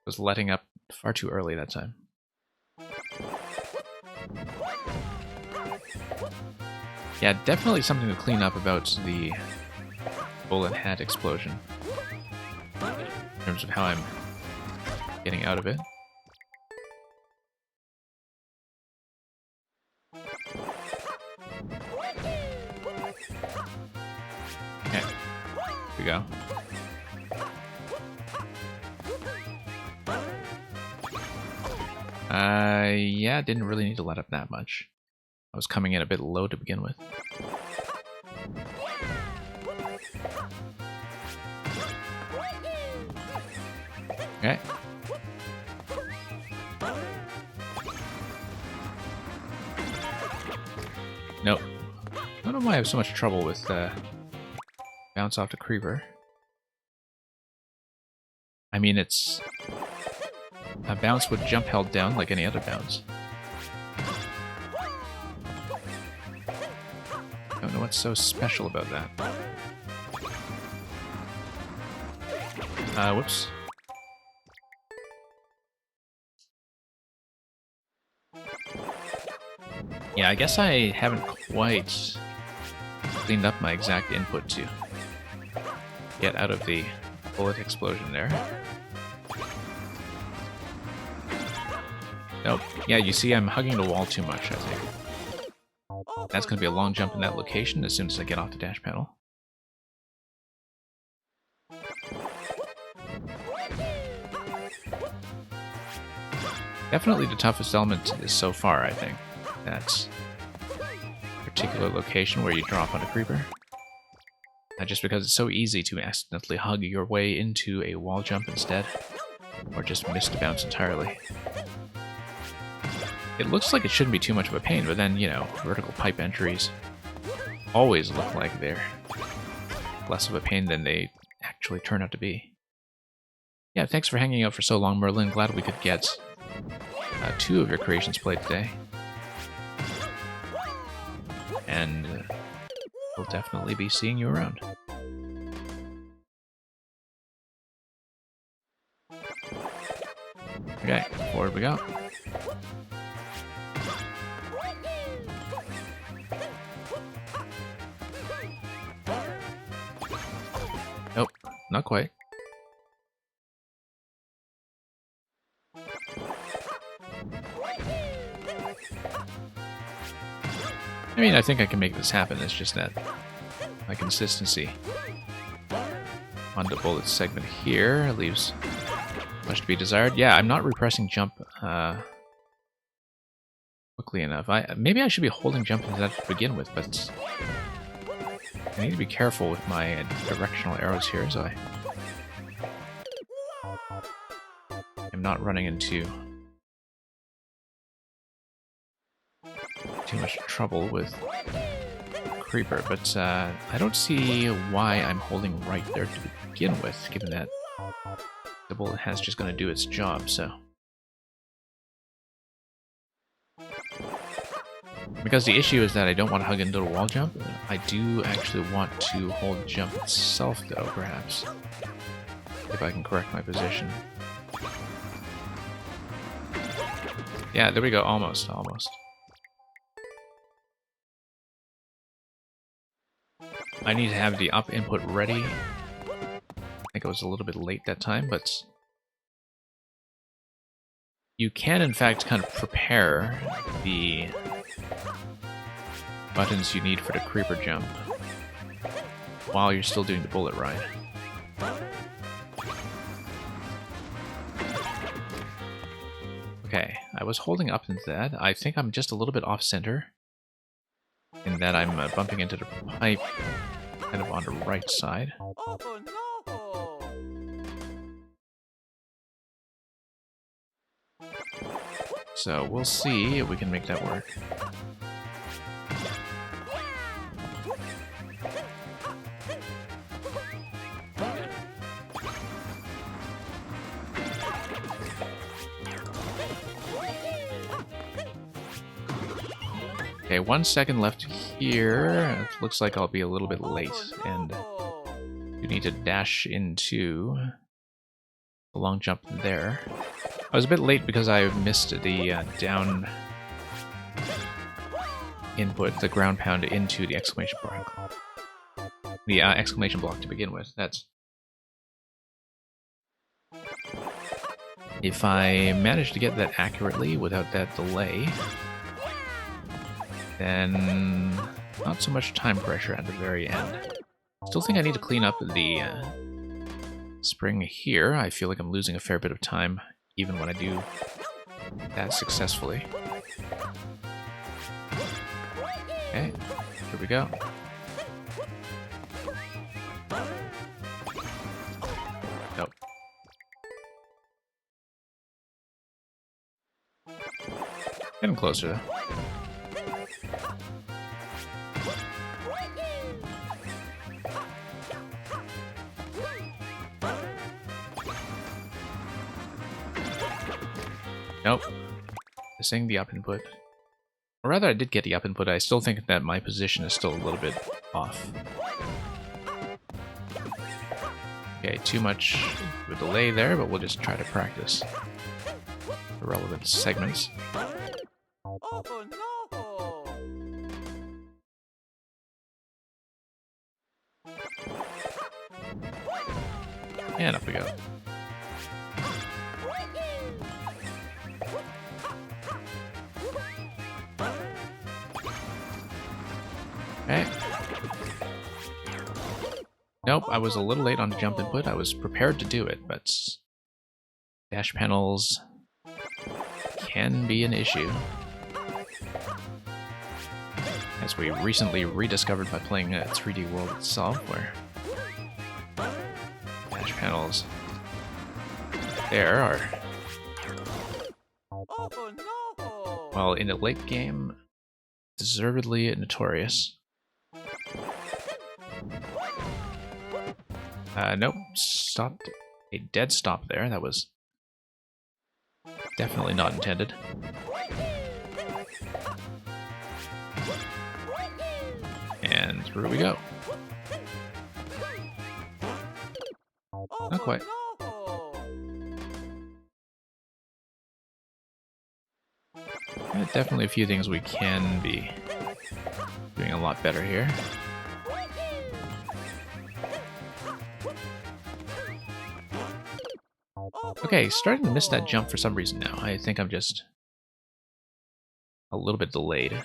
Was letting up far too early that time. Yeah, definitely something to clean up about the bullet hat explosion. In terms of how I'm getting out of it. Okay, here we go. Yeah, didn't really need to let up that much. I was coming in a bit low to begin with. Okay. Nope. I don't know why I have so much trouble with bounce off the creeper. I mean, it's a bounce with jump held down like any other bounce. I don't know what's so special about that. Whoops. Yeah, I guess I haven't quite cleaned up my exact input to get out of the bullet explosion there. Nope. Yeah, you see I'm hugging the wall too much, I think. That's going to be a long jump in that location as soon as I get off the dash panel. Definitely the toughest element is so far, I think. That particular location where you drop on a creeper. Just because it's so easy to accidentally hug your way into a wall jump instead. Or just miss the bounce entirely. It looks like it shouldn't be too much of a pain, but then, you know, vertical pipe entries always look like they're less of a pain than they actually turn out to be. Yeah, thanks for hanging out for so long, Merlin. Glad we could get 2 of your creations played today. And we'll definitely be seeing you around. Okay, forward we go. Nope, not quite. I mean, I think I can make this happen. It's just that my consistency on the bullet segment here leaves much to be desired. Yeah, I'm not repressing jump quickly enough. Maybe I should be holding jump into that to begin with, but I need to be careful with my directional arrows here, so I'm not running into too much trouble with Creeper, but I don't see why I'm holding right there to begin with, given that the bullet has just going to do its job, so. Because the issue is that I don't want to hug into the wall jump. I do actually want to hold jump itself, though, perhaps. If I can correct my position. Yeah, there we go, almost. I need to have the up input ready. I think I was a little bit late that time, but you can in fact kind of prepare the buttons you need for the creeper jump while you're still doing the bullet ride. Okay, I was holding up into that. I think I'm just a little bit off center in that I'm bumping into the pipe kind of on the right side. So we'll see if we can make that work. Okay, 1 second left here. It looks like I'll be a little bit late, and you need to dash into the long jump there. I was a bit late because I missed the down input, the ground pound into the exclamation block. The exclamation block to begin with. That's. If I manage to get that accurately without that delay, then not so much time pressure at the very end. Still think I need to clean up the spring here. I feel like I'm losing a fair bit of time even when I do that successfully. Okay, here we go. Nope. Getting closer though. Nope. Missing the up input. Or rather, I did get the up input. I still think that my position is still a little bit off. Okay, too much of a delay there, but we'll just try to practice the relevant segments. And up we go. Okay. Nope, I was a little late on the jump input. I was prepared to do it, but dash panels can be an issue. As we recently rediscovered by playing 3D World itself, where dash panels there are, well, in the late game, deservedly notorious. Nope. Stopped. A dead stop there. That was definitely not intended. And through we go. Not quite. Definitely a few things we can be doing a lot better here. Okay, starting to miss that jump for some reason now. I think I'm just a little bit delayed.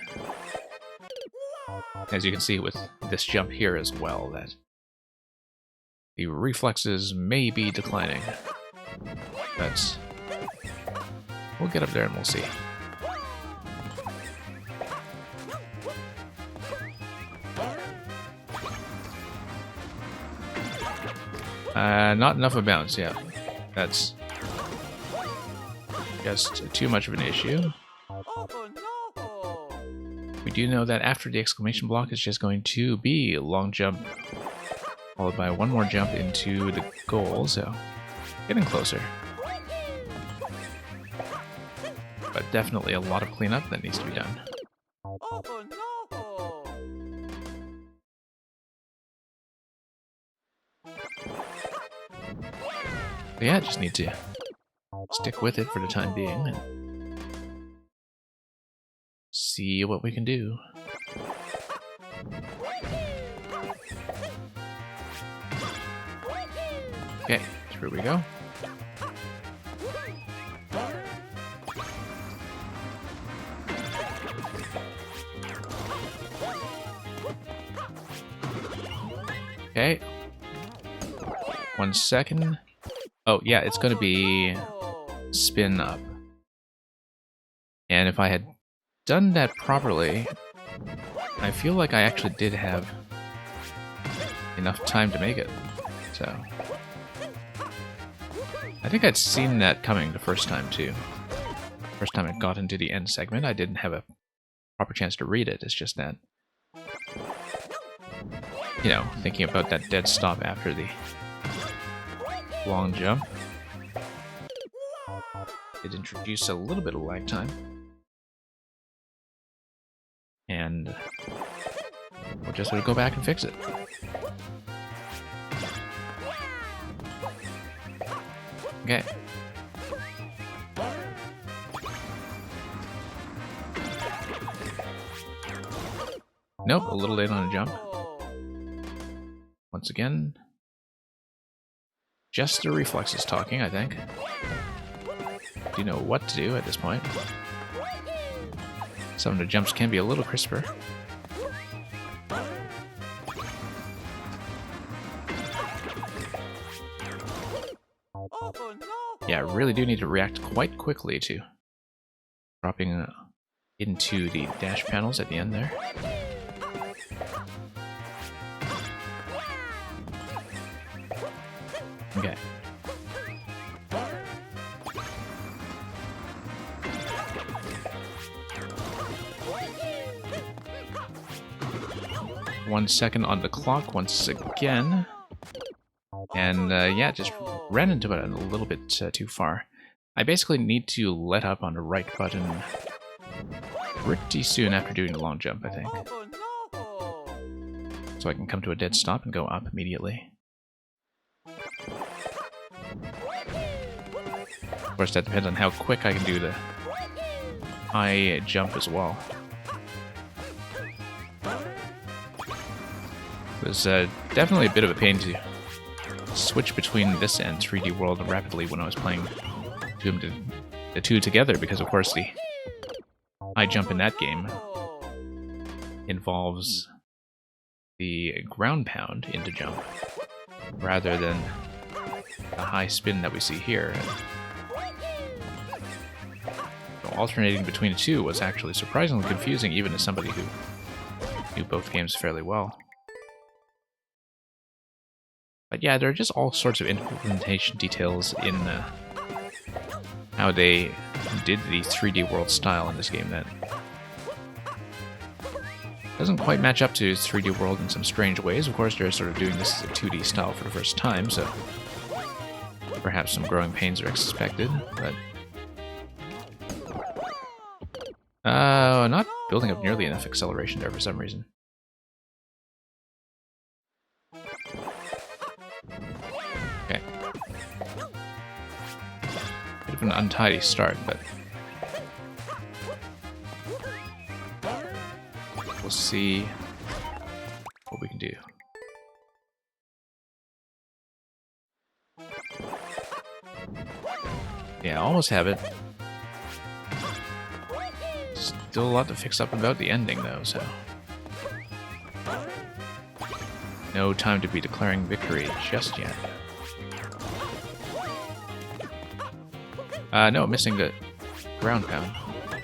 As you can see with this jump here as well, that the reflexes may be declining. But we'll get up there and we'll see. Not enough of bounce, yeah. That's just too much of an issue. We do know that after the exclamation block, it's just going to be a long jump, followed by one more jump into the goal, so getting closer. But definitely a lot of cleanup that needs to be done. But yeah, just need to stick with it for the time being and see what we can do. Okay, through we go. Okay. 1 second. Oh, yeah, it's going to be spin up. And if I had done that properly, I feel like I actually did have enough time to make it. So I think I'd seen that coming the first time, too. First time it got into the end segment, I didn't have a proper chance to read it. It's just that, you know, thinking about that dead stop after the long jump. It introduced a little bit of lag time. And we'll just go back and fix it. Okay. Nope, a little late on a jump. Once again, just the reflexes talking, I think. Do you know what to do at this point? Some of the jumps can be a little crisper. Yeah, I really do need to react quite quickly to dropping into the dash panels at the end there. Okay. One second on the clock once again. And yeah, just ran into it a little bit too far. I basically need to let up on the right button pretty soon after doing the long jump, I think. So I can come to a dead stop and go up immediately. Of course, that depends on how quick I can do the high jump as well. It was definitely a bit of a pain to switch between this and 3D World rapidly when I was playing the two together, because of course the high jump in that game involves the ground pound into jump rather than the high spin that we see here. So alternating between the two was actually surprisingly confusing, even as somebody who knew both games fairly well. But yeah, there are just all sorts of implementation details in how they did the 3D World style in this game that Doesn't quite match up to 3D World in some strange ways. Of course, they're sort of doing this as a 2D style for the first time, so perhaps some growing pains are expected, but not building up nearly enough acceleration there for some reason. Okay. Bit of an untidy start, but we'll see what we can do. Yeah, almost have it. Still a lot to fix up about the ending, though, so no time to be declaring victory just yet. No, missing the ground pound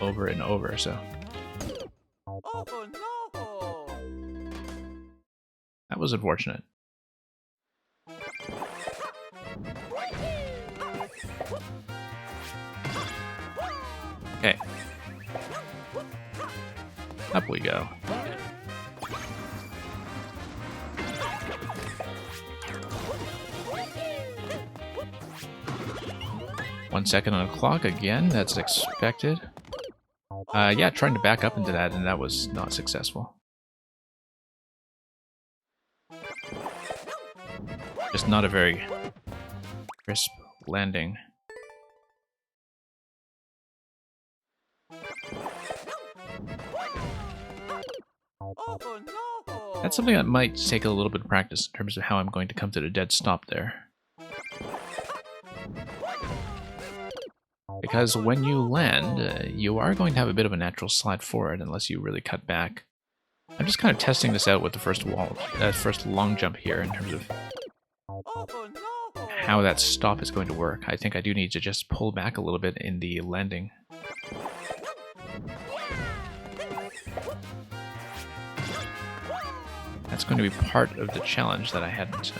over and over, so that was unfortunate. Okay. Up we go. One second on the clock again, that's expected. Yeah, trying to back up into that, and that was not successful. Just not a very crisp landing. That's something that might take a little bit of practice in terms of how I'm going to come to the dead stop there. Because when you land, you are going to have a bit of a natural slide forward unless you really cut back. I'm just kind of testing this out with the first long jump here in terms of how that stop is going to work. I think I do need to just pull back a little bit in the landing. That's going to be part of the challenge that I hadn't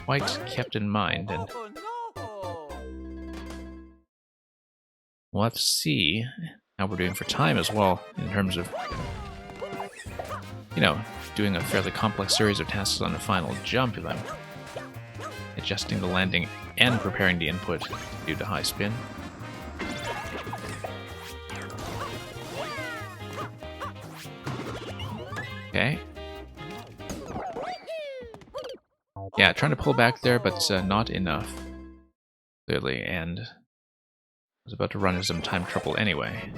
quite kept in mind, and we'll have to see how we're doing for time as well, in terms of, you know, doing a fairly complex series of tasks on the final jump if I'm adjusting the landing and preparing the input due to high spin. Okay. Yeah, trying to pull back there, but not enough, clearly, and I was about to run into some time trouble anyway.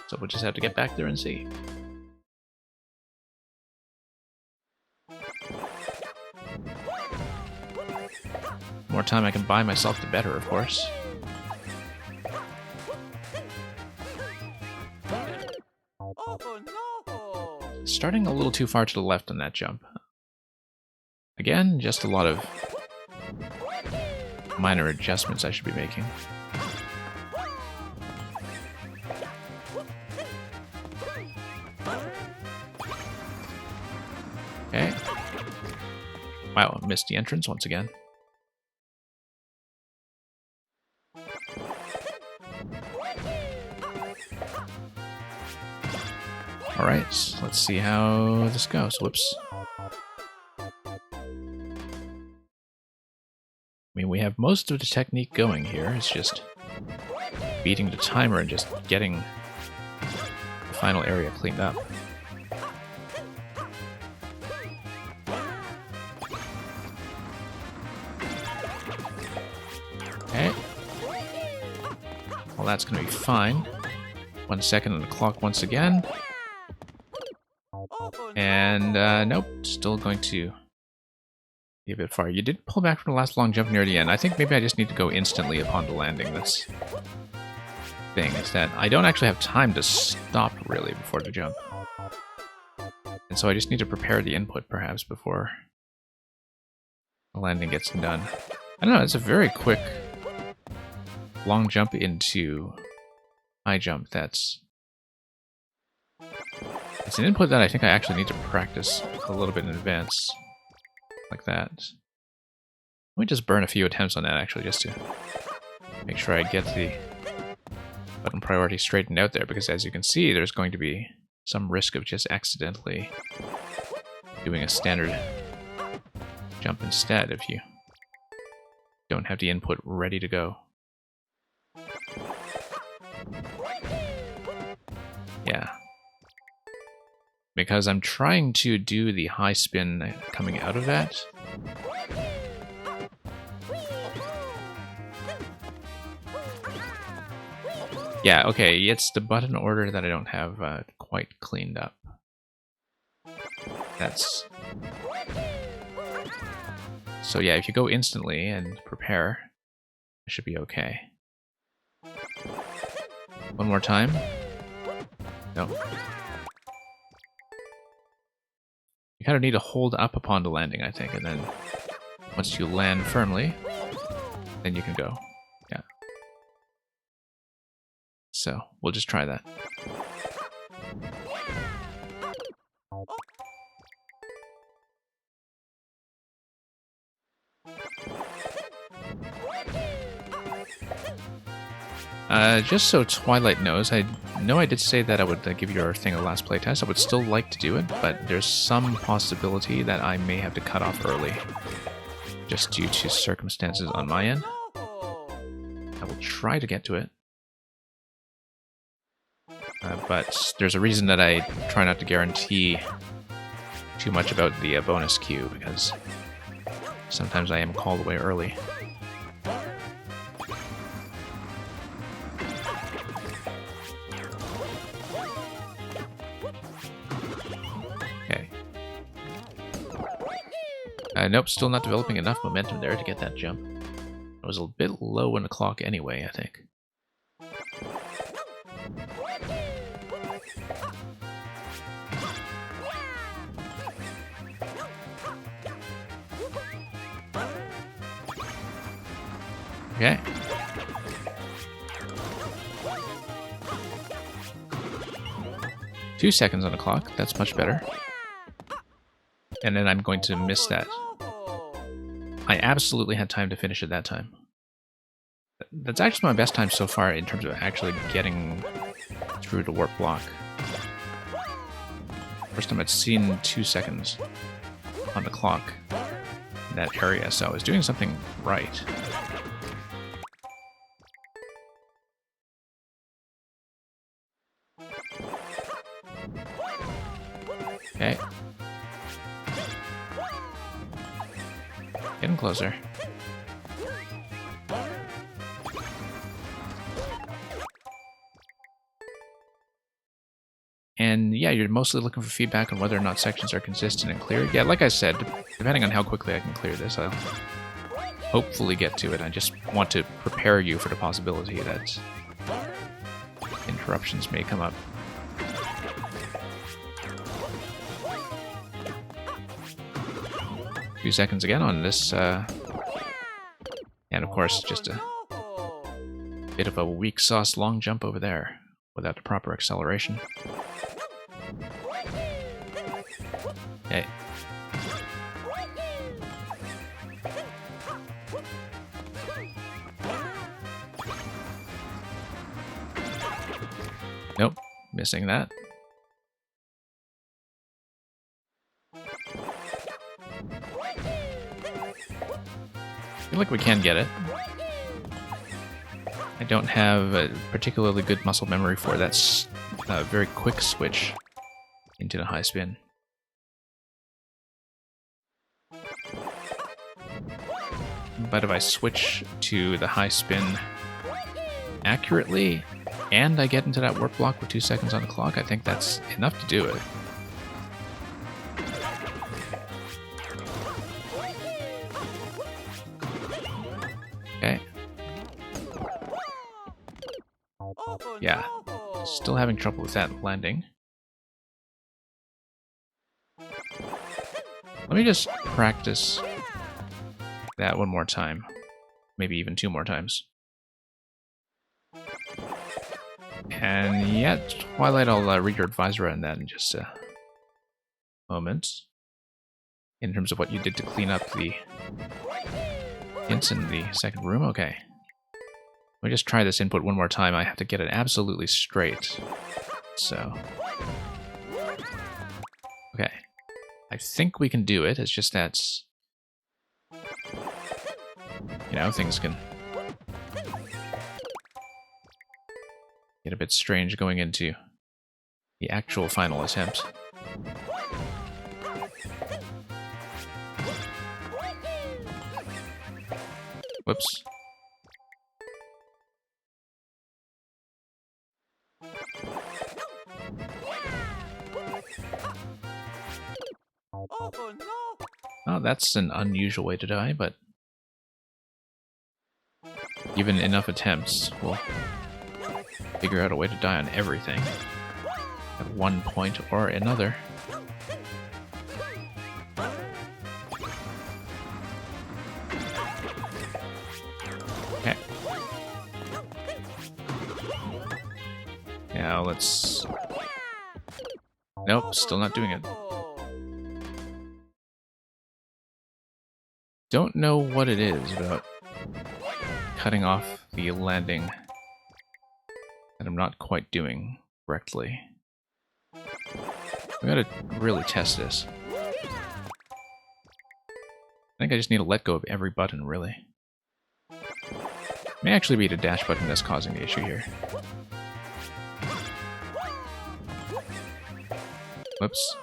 So we'll just have to get back there and see. The more time I can buy myself, the better, of course. Starting a little too far to the left on that jump. Again, just a lot of minor adjustments I should be making. Okay. Wow, missed the entrance once again. Alright, let's see how this goes. Whoops. I mean, we have most of the technique going here. It's just beating the timer and just getting the final area cleaned up. Okay. Well, that's going to be fine. 1 second on the clock once again. And, nope, still going to be a bit far. You did pull back from the last long jump near the end. I think maybe I just need to go instantly upon the landing. That's the thing, is that I don't actually have time to stop, really, before the jump. And so I just need to prepare the input, perhaps, before the landing gets done. I don't know, it's a very quick long jump into high jump. It's an input that I think I actually need to practice a little bit in advance. Like that. Let me just burn a few attempts on that, actually, just to make sure I get the button priority straightened out there, because as you can see, there's going to be some risk of just accidentally doing a standard jump instead if you don't have the input ready to go. Yeah. Because I'm trying to do the high spin coming out of that. Yeah, okay, it's the button order that I don't have quite cleaned up. That's... So yeah, if you go instantly and prepare, it should be okay. One more time. No. You kind of need to hold up upon the landing, I think, and then once you land firmly, then you can go. Yeah. So, we'll just try that. Just so Twilight knows, I know I did say that I would give your thing a last playtest. I would still like to do it, but there's some possibility that I may have to cut off early, just due to circumstances on my end. I will try to get to it. But there's a reason that I try not to guarantee too much about the bonus queue, because sometimes I am called away early. Okay. Nope, still not developing enough momentum there to get that jump. I was a bit low on the clock anyway, I think. Okay. Two seconds on the clock, that's much better. And then I'm going to miss that. I absolutely had time to finish it that time. That's actually my best time so far in terms of actually getting through the warp block. First time I'd seen 2 seconds on the clock in that area, so I was doing something right. Okay. Getting closer. And yeah, you're mostly looking for feedback on whether or not sections are consistent and clear. Yeah, like I said, depending on how quickly I can clear this, I'll hopefully get to it. I just want to prepare you for the possibility that interruptions may come up. A few seconds again on this, and of course, just a bit of a weak sauce long jump over there without the proper acceleration. Okay. Nope, missing that. I feel like we can get it. I don't have a particularly good muscle memory for that very quick switch into the high spin. But if I switch to the high spin accurately, and I get into that warp block with 2 seconds on the clock, I think that's enough to do it. Okay. Yeah. Still having trouble with that landing. Let me just practice that one more time. Maybe even 2 more times. And yeah, Twilight, I'll read your advisor on that in just a moment. In terms of what you did to clean up the hints in the second room, okay. Let me just try this input one more time. I have to get it absolutely straight. So, okay. I think we can do it. It's just that, you know, things can get a bit strange going into the actual final attempt. Whoops. Oh, that's an unusual way to die, but given enough attempts, we'll figure out a way to die on everything at one point or another. Okay. Now let's... Nope, still not doing it. Don't know what it is about cutting off the landing that I'm not quite doing correctly. We gotta really test this. I think I just need to let go of every button, really. It may actually be the dash button that's causing the issue here. Whoops.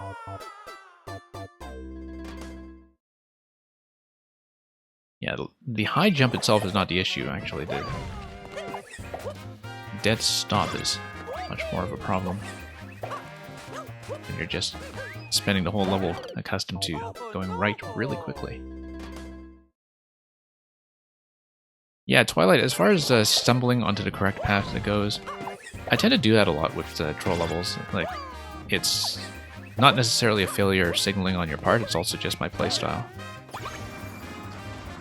Yeah, the high jump itself is not the issue, actually. The dead stop is much more of a problem. And you're just spending the whole level accustomed to going right really quickly. Yeah, Twilight, as far as stumbling onto the correct path that goes, I tend to do that a lot with troll levels. Like, it's not necessarily a failure signaling on your part, it's also just my playstyle.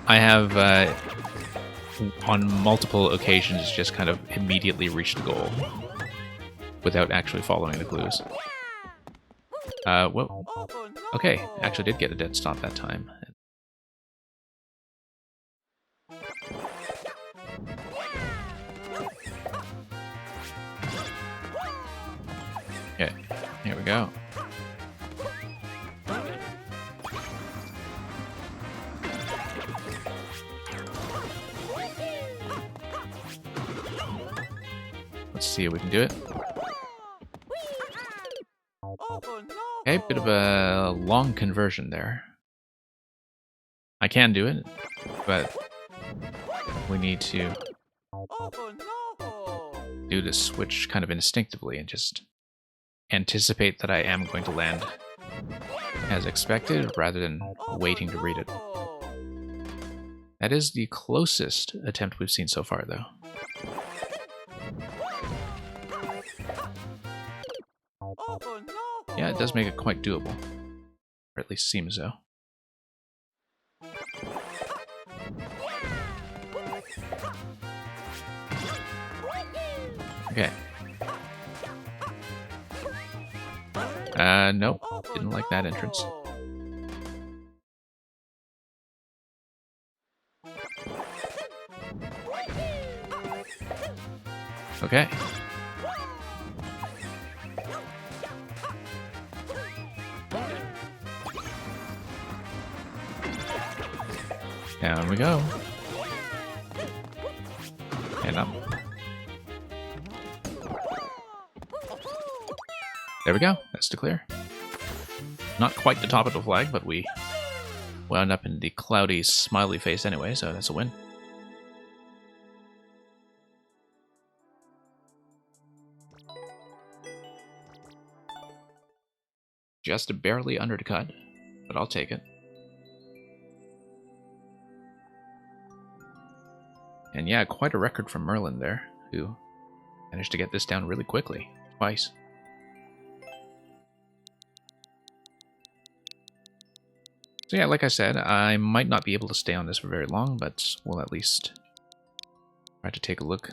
I have, on multiple occasions, just kind of immediately reached the goal without actually following the clues. Whoa. Okay, actually did get a dead stop that time. Okay, here we go. Let's see if we can do it. Okay, bit of a long conversion there. I can do it, but we need to do this switch kind of instinctively and just anticipate that I am going to land as expected rather than waiting to read it. That is the closest attempt we've seen so far, though. Yeah, it does make it quite doable. Or at least seems so. Okay. Nope. Didn't like that entrance. Okay. Down we go. And up. There we go. That's the clear. Not quite the top of the flag, but we wound up in the cloudy, smiley face anyway, so that's a win. Just barely under the cut, but I'll take it. And yeah, quite a record from Merlin there, who managed to get this down really quickly, twice. So yeah, like I said, I might not be able to stay on this for very long, but we'll at least try to take a look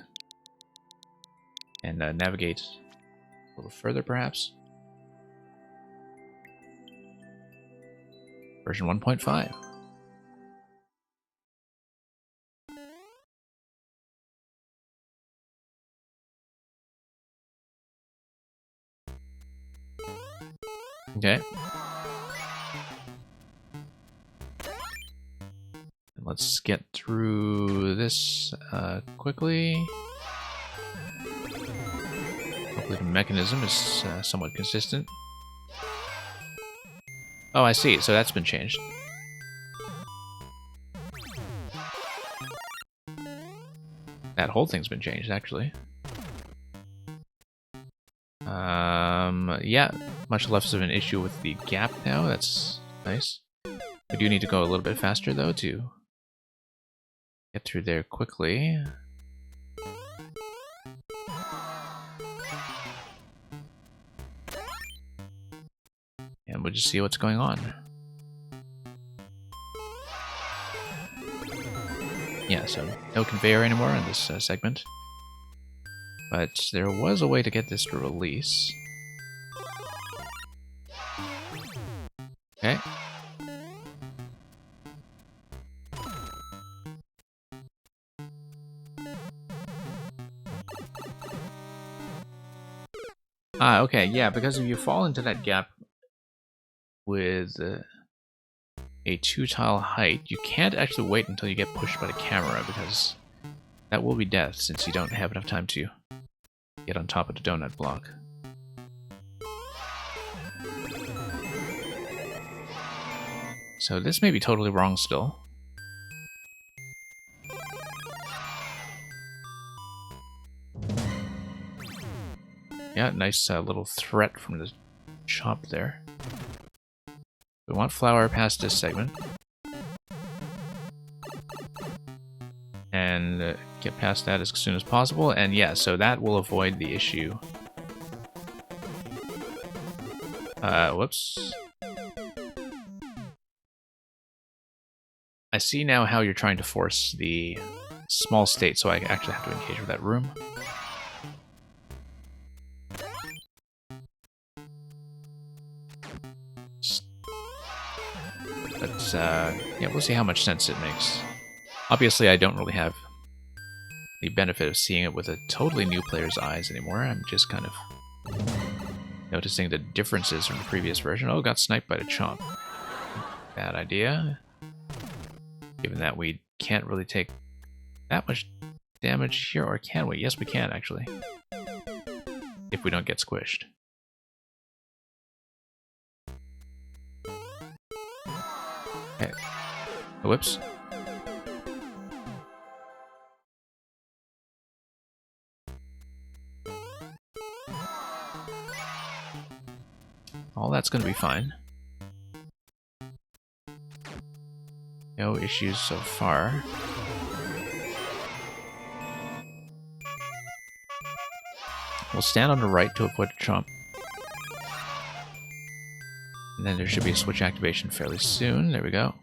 and navigate a little further, perhaps. Version 1.5. Okay. Let's get through this quickly. Hopefully the mechanism is somewhat consistent. Oh, I see. So that's been changed. That whole thing's been changed, actually. Yeah, much less of an issue with the gap now. That's nice. We do need to go a little bit faster, though, to get through there quickly. And we'll just see what's going on. Yeah, so no conveyor anymore in this segment. But there was a way to get this to release. Okay. Ah, okay, yeah, because if you fall into that gap with a 2-tile height, you can't actually wait until you get pushed by the camera, because that will be death, since you don't have enough time to get on top of the donut block. So this may be totally wrong still. Yeah, nice little threat from the Chomp there. We want flour past this segment. And get past that as soon as possible. And yeah, so that will avoid the issue. Whoops. I see now how you're trying to force the small state, so I actually have to engage with that room. But, yeah, we'll see how much sense it makes. Obviously, I don't really have the benefit of seeing it with a totally new player's eyes anymore. I'm just kind of noticing the differences from the previous version. Oh, got sniped by the Chomp. Bad idea. Given that we can't really take that much damage here, or can we? Yes, we can, actually. If we don't get squished. Okay. Oh, whoops. All that's going to be fine. No issues so far. We'll stand on the right to avoid the Chomp. And then there should be a switch activation fairly soon. There we go.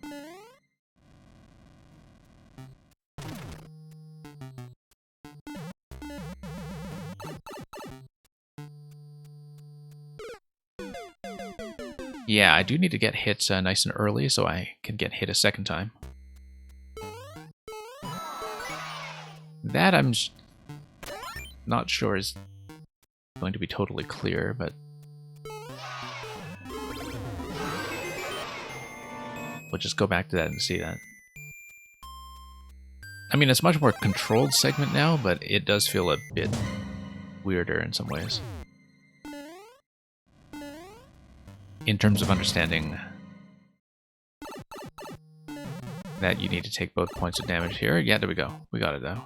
Yeah, I do need to get hit nice and early so I can get hit a second time. That I'm not sure is going to be totally clear, but we'll just go back to that and see that. I mean, it's much more controlled segment now, but it does feel a bit weirder in some ways. In terms of understanding that you need to take both points of damage here. Yeah, there we go. We got it, though.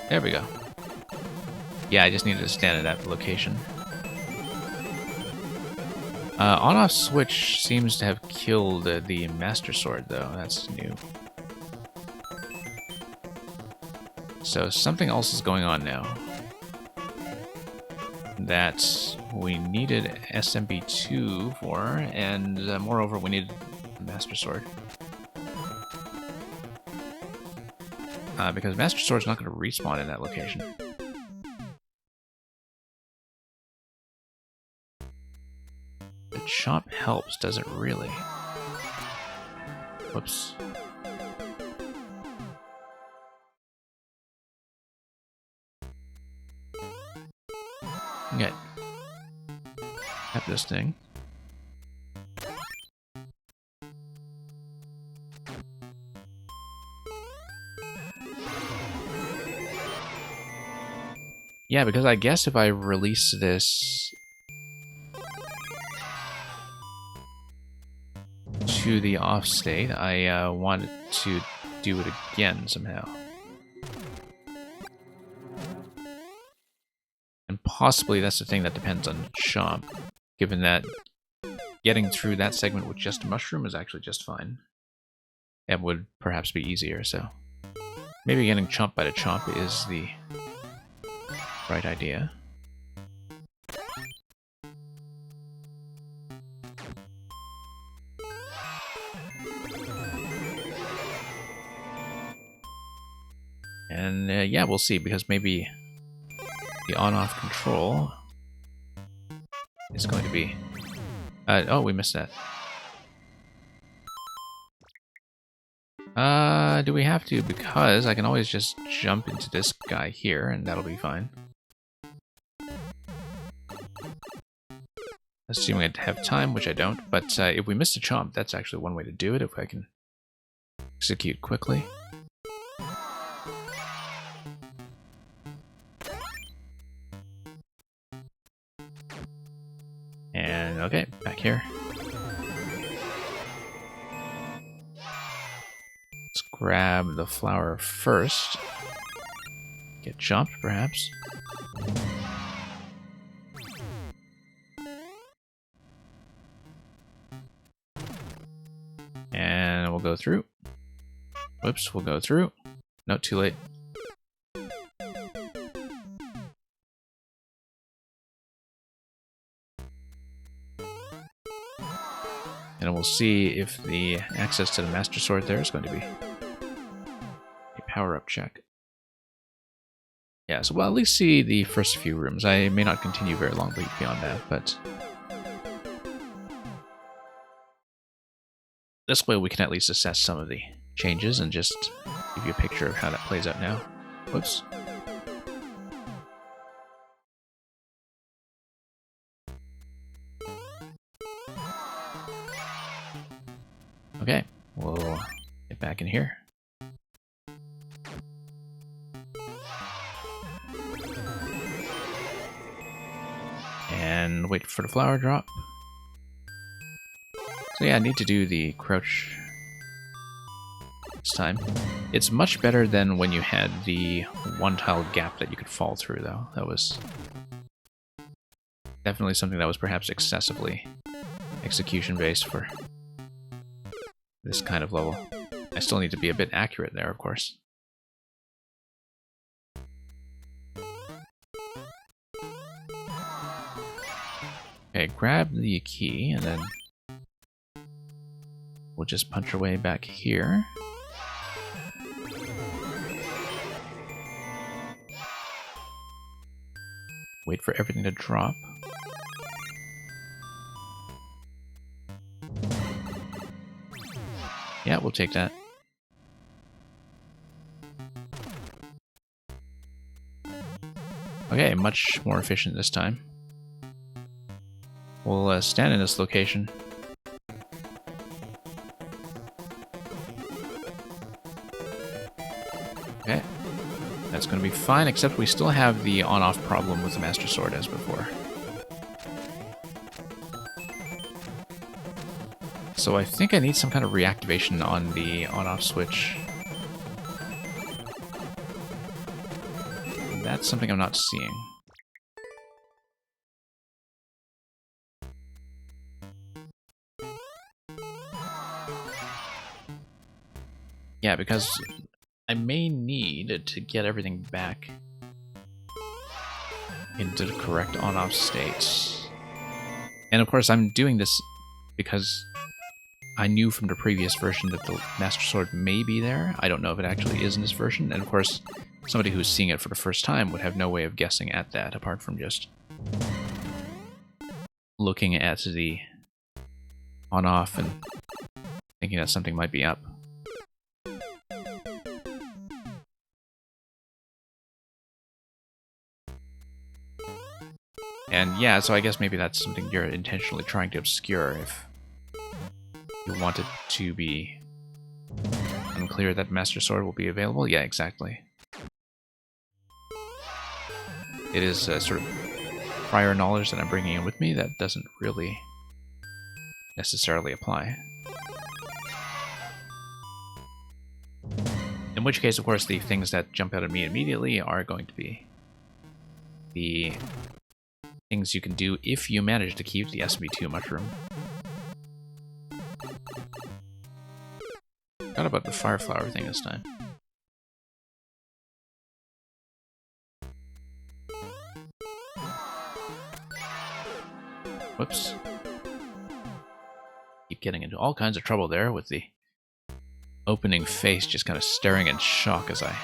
There we go. Yeah, I just needed to stand at that location. On-off switch seems to have killed the Master Sword, though. That's new. So something else is going on now. That we needed SMB2 for, and moreover, we needed the Master Sword. Because Master Sword's not going to respawn in that location. The Chomp helps, does it really? Whoops. Okay. Tap this thing. Yeah, because I guess if I release this to the off state, I want to do it again somehow. And possibly that's the thing that depends on Chomp, given that getting through that segment with just a mushroom is actually just fine. It would perhaps be easier, so maybe getting Chomp by the Chomp is the right idea. And yeah, we'll see, because maybe the on-off control is going to be... oh, we missed that. Do we have to? Because I can always just jump into this guy here, and that'll be fine. Assuming I have time, which I don't, but if we miss a Chomp, that's actually one way to do it, if I can execute quickly. And okay, back here. Let's grab the flower first. Get jumped, perhaps. And we'll go through. Whoops, we'll go through. No, too late. And we'll see if the access to the Master Sword there is going to be a power-up check. Yeah, so we'll at least see the first few rooms. I may not continue very long beyond that, but this way we can at least assess some of the changes and just give you a picture of how that plays out now. Whoops. Okay, we'll get back in here. And wait for the flower drop. So yeah, I need to do the crouch this time. It's much better than when you had the one-tile gap that you could fall through, though. That was definitely something that was perhaps excessively execution-based for this kind of level. I still need to be a bit accurate there, of course. Okay, grab the key, and then we'll just punch our way back here. Wait for everything to drop. Yeah, we'll take that. Okay, much more efficient this time. We'll stand in this location. Okay. That's going to be fine, except we still have the on-off problem with the Master Sword as before. So I think I need some kind of reactivation on the on-off switch. That's something I'm not seeing. Yeah, because I may need to get everything back into the correct on-off states. And of course, I'm doing this because I knew from the previous version that the Master Sword may be there. I don't know if it actually is in this version. And of course, somebody who's seeing it for the first time would have no way of guessing at that, apart from just looking at the on-off and thinking that something might be up. And yeah, so I guess maybe that's something you're intentionally trying to obscure if you want it to be unclear that Master Sword will be available. Yeah, exactly. It is sort of prior knowledge that I'm bringing in with me that doesn't really necessarily apply. In which case, of course, the things that jump out at me immediately are going to be the things you can do if you manage to keep the SMB2 mushroom. Forgot about the fire flower thing this time. Whoops. Keep getting into all kinds of trouble there with the opening face just kind of staring in shock as I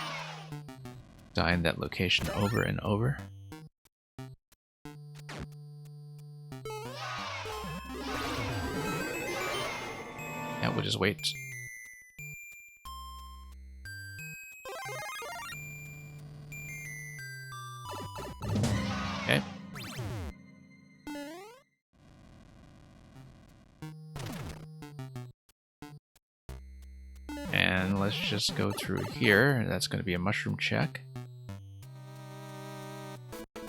die in that location over and over. Yeah, we'll just wait. Okay. And let's just go through here. That's going to be a mushroom check.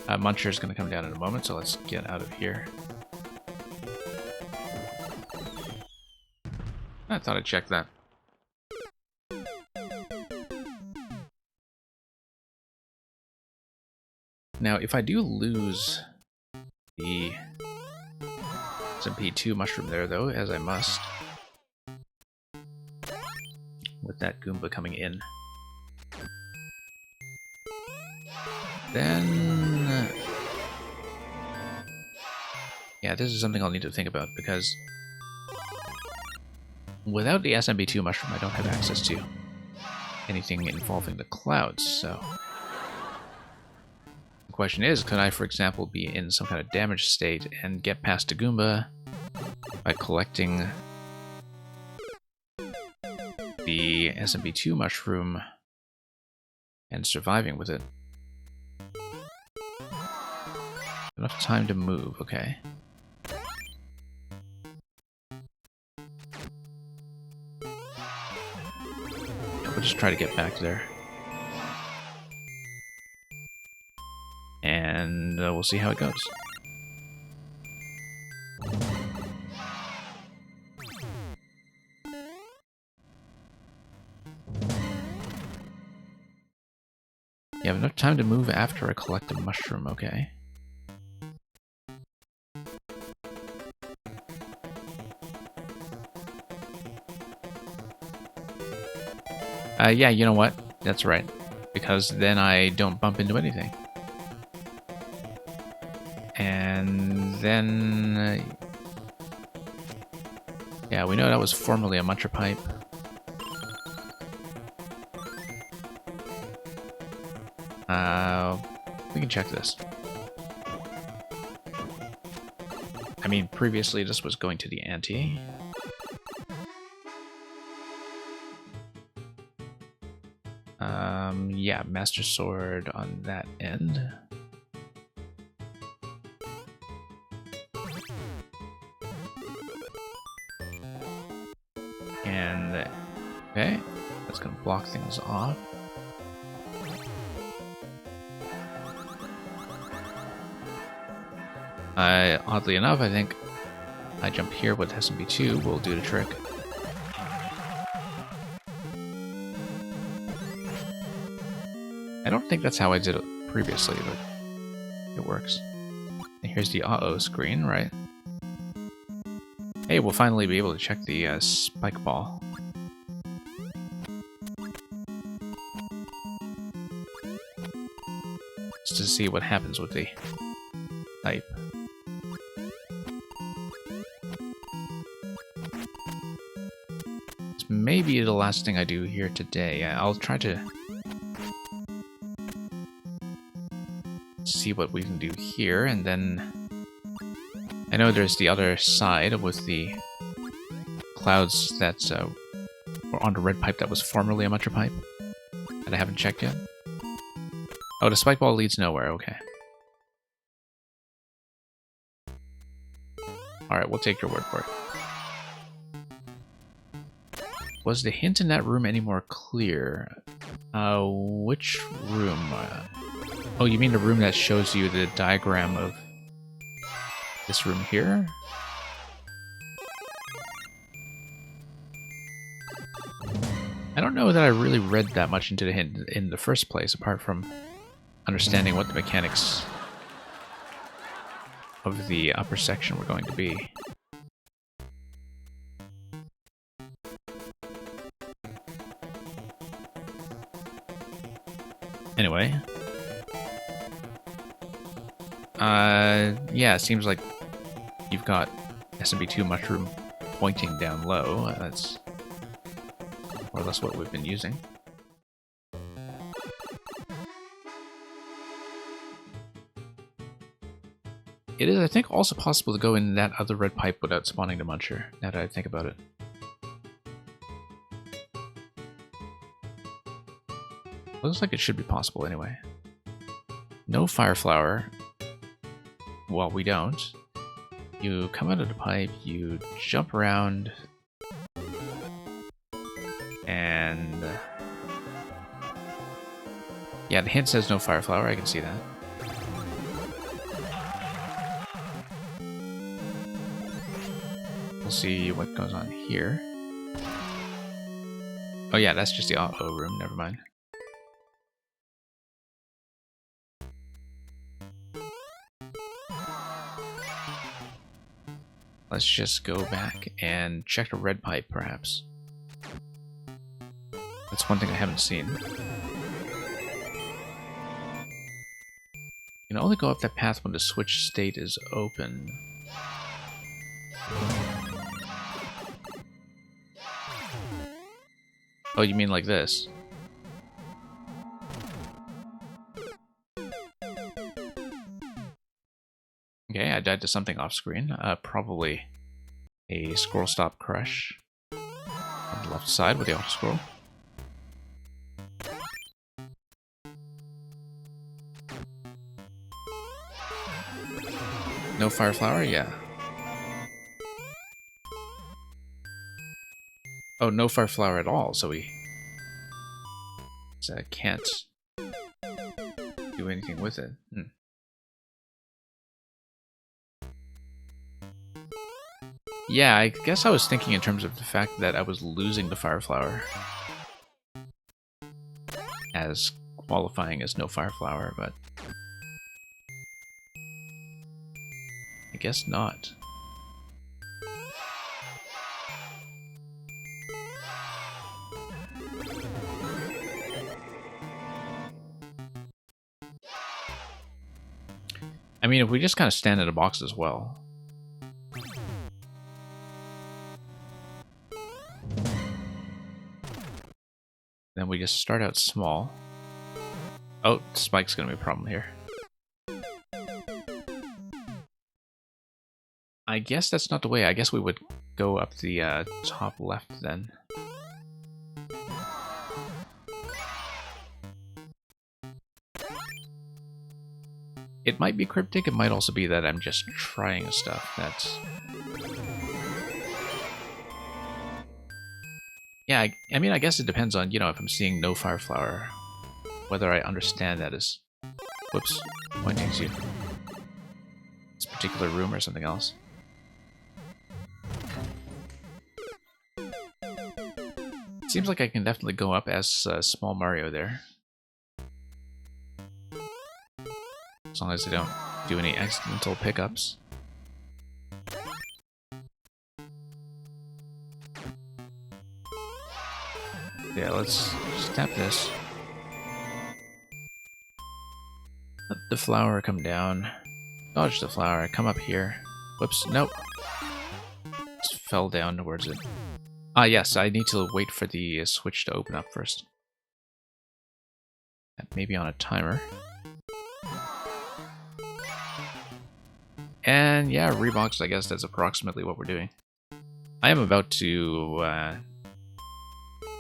Muncher is going to come down in a moment, so let's get out of here. I thought I'd check that. Now, if I do lose the SMP2 mushroom there, though, as I must, with that Goomba coming in, then yeah, this is something I'll need to think about, because without the SMB2 mushroom, I don't have access to anything involving the clouds, so the question is, could I, for example, be in some kind of damaged state and get past the Goomba by collecting the SMB2 mushroom and surviving with it? Enough time to move, okay. We'll just try to get back there. And we'll see how it goes. You have enough time to move after I collect a mushroom, okay. Yeah, you know what? That's right. Because then I don't bump into anything. And then... yeah, we know that was formerly a Muncher pipe. We can check this. I mean, previously this was going to the ante. Yeah, Master Sword on that end. And, okay, that's gonna block things off. Oddly enough, I think I jump here with SMB2 will do the trick. I don't think that's how I did it previously, but it works. And here's the uh-oh screen, right? Hey, we'll finally be able to check the spike ball. Just to see what happens with the type. This may be the last thing I do here today. I'll try to see what we can do here, and then I know there's the other side with the clouds that's or on the red pipe that was formerly a Muncher pipe that I haven't checked yet. Oh, the spike ball leads nowhere, okay. Alright, we'll take your word for it. Was the hint in that room any more clear? Which room? Oh, you mean the room that shows you the diagram of this room here? I don't know that I really read that much into the hint in the first place, apart from understanding what the mechanics of the upper section were going to be. Anyway. Yeah, it seems like you've got SMB2 mushroom pointing down low. That's more or less what we've been using. It is, I think, also possible to go in that other red pipe without spawning the muncher, now that I think about it. Looks like it should be possible anyway. No fire flower. Well, we don't. You come out of the pipe, you jump around, and yeah, the hint says no fire flower, I can see that. We'll see what goes on here. Oh yeah, that's just the auto room, never mind. Let's just go back and check the red pipe, perhaps. That's one thing I haven't seen. You can only go up that path when the switch state is open. Oh, you mean like this? Okay, I died to something off screen. Probably a scroll stop crush on the left side with the auto scroll. No fire flower? Yeah. Oh, no fire flower at all, so we can't do anything with it. Yeah, I guess I was thinking in terms of the fact that I was losing the fire flower as qualifying as no fire flower, but I guess not. I mean, if we just kind of stand in a box as well. Then we just start out small. Oh, spike's gonna be a problem here. I guess that's not the way. I guess we would go up the top left then. It might be cryptic, it might also be that I'm just trying stuff. That's... Yeah, I mean, I guess it depends on, you know, if I'm seeing no fire flower, whether I understand that as, whoops, pointing to this particular room or something else. It seems like I can definitely go up as Small Mario there. As long as I don't do any accidental pickups. Yeah, let's just tap this. Let the flower come down. Dodge the flower, come up here. Whoops, nope. Just fell down towards it. Ah, yes, I need to wait for the switch to open up first. Maybe on a timer. And yeah, Rebox, I guess that's approximately what we're doing. I am about to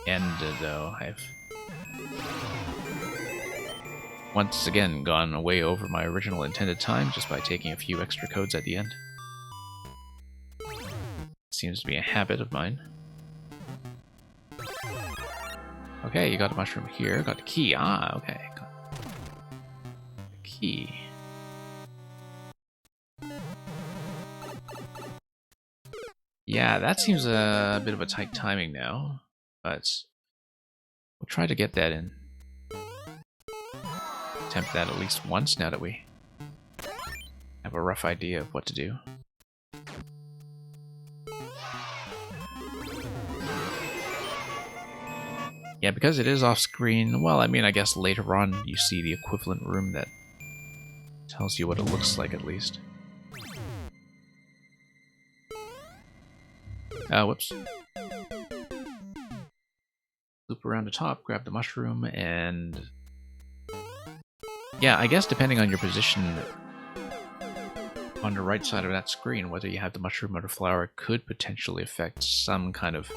end, though. I've once again gone way over my original intended time just by taking a few extra codes at the end. seems to be a habit of mine. Okay, you got a mushroom here. Got the key. Ah, okay. Got the key. Yeah, that seems a bit of a tight timing now, but we'll try to get that in. Attempt that at least once now that we have a rough idea of what to do. Yeah, because it is off screen, well, I mean, I guess later on you see the equivalent room that tells you what it looks like at least. Whoops. Loop around the top, grab the mushroom, and... yeah, I guess depending on your position on the right side of that screen, whether you have the mushroom or the flower could potentially affect some kind of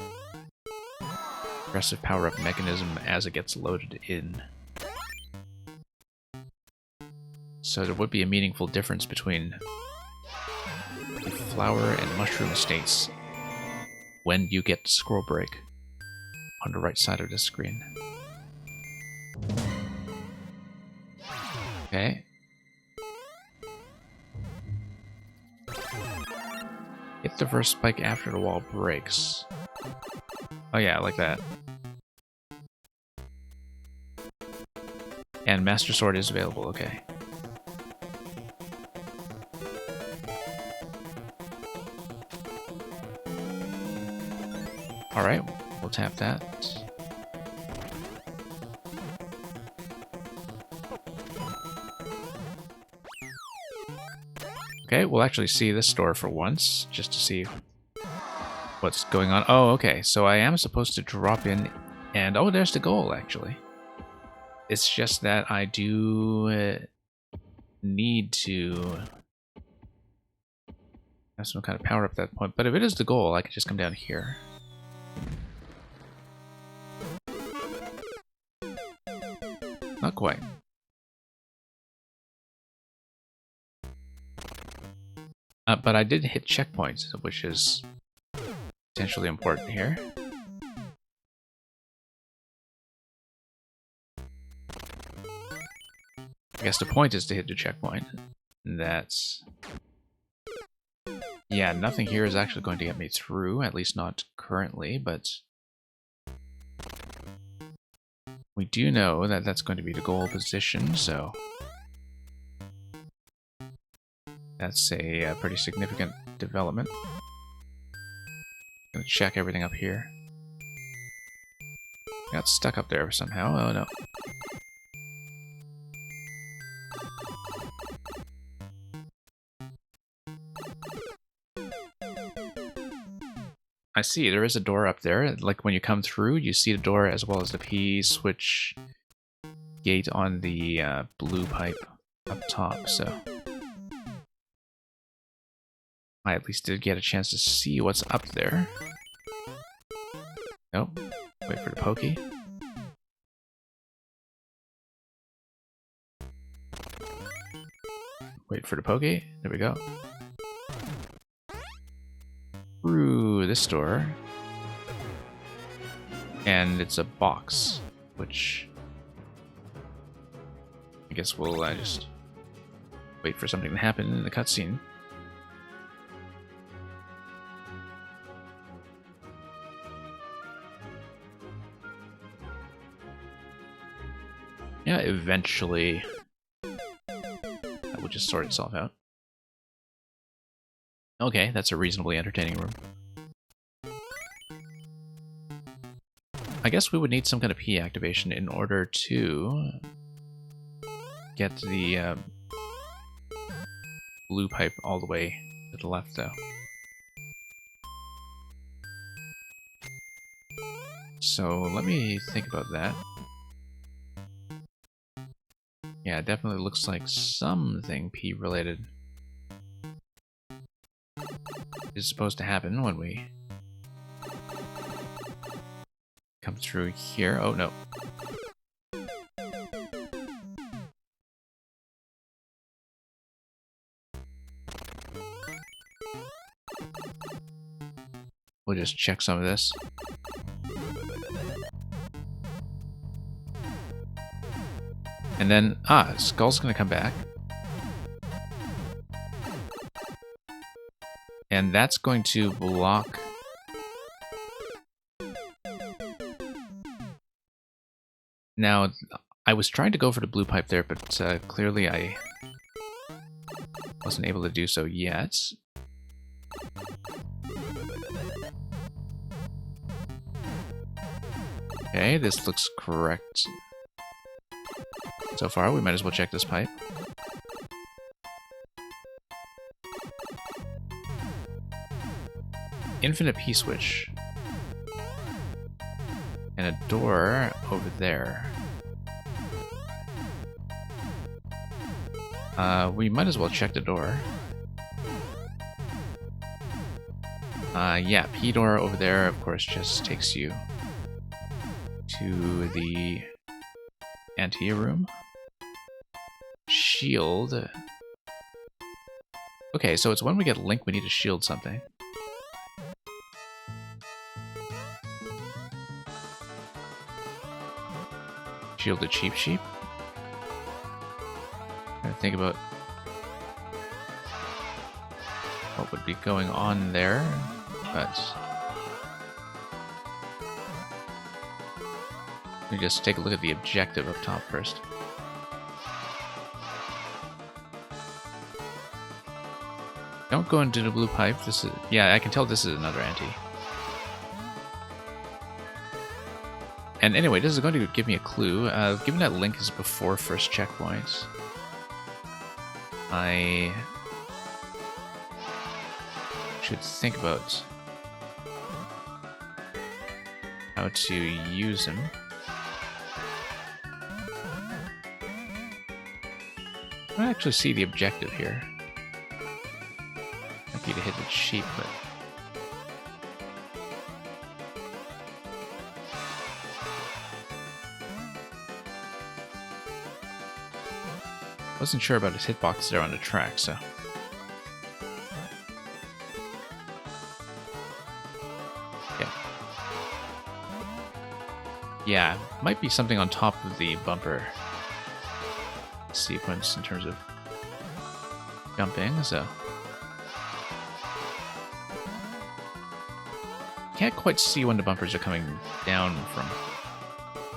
progressive power-up mechanism as it gets loaded in. So there would be a meaningful difference between the flower and mushroom states when you get scroll break on the right side of the screen. Okay. Hit the first spike after the wall breaks. Oh yeah, like that. And Master Sword is available, okay. Alright, we'll tap that. Okay, we'll actually see this door for once, just to see what's going on. Oh, okay, so I am supposed to drop in, and oh, there's the goal, actually. It's just that I do need to have some kind of power up at that point, but if it is the goal, I can just come down here. Not quite. But I did hit checkpoints, which is potentially important here. I guess the point is to hit the checkpoint. And that's... yeah, nothing here is actually going to get me through, at least not currently, but... we do know that that's going to be the goal position, so... that's a pretty significant development. Gonna check everything up here. Got stuck up there somehow. Oh no. I see, there is a door up there. Like when you come through, you see the door as well as the P-switch gate on the blue pipe up top, so... I at least did get a chance to see what's up there. Nope. Wait for the pokey. Wait for the pokey. There we go. Through this door. And it's a box, which... I guess we'll just wait for something to happen in the cutscene. Yeah, eventually that will just sort itself out. Okay, that's a reasonably entertaining room. I guess we would need some kind of P activation in order to get the blue pipe all the way to the left, though. So let me think about that. Yeah, it definitely looks like something P-related is supposed to happen when we come through here. Oh, no. We'll just check some of this. And then, Skull's gonna come back. And that's going to block... Now, I was trying to go for the blue pipe there, but clearly I wasn't able to do so yet. Okay, this looks correct. So far, we might as well check this pipe. Infinite P-switch. And a door over there. We might as well check the door. Yeah, P door over there, of course, just takes you to the Antea room. Shield. Okay, so it's when we get Link, we need to shield something. Shield the Cheep Sheep. Trying to think about what would be going on there, but let me just take a look at the objective up top first. Don't go into the blue pipe. This is, yeah, I can tell this is another Ante. And anyway, this is going to give me a clue. Given that Link is before first checkpoint, I should think about how to use him. I don't actually see the objective here. Might be to hit the sheep, but wasn't sure about his hitbox there on the track, so. Yeah. Yeah, might be something on top of the bumper sequence in terms of jumping, so. Can't quite see when the bumpers are coming down from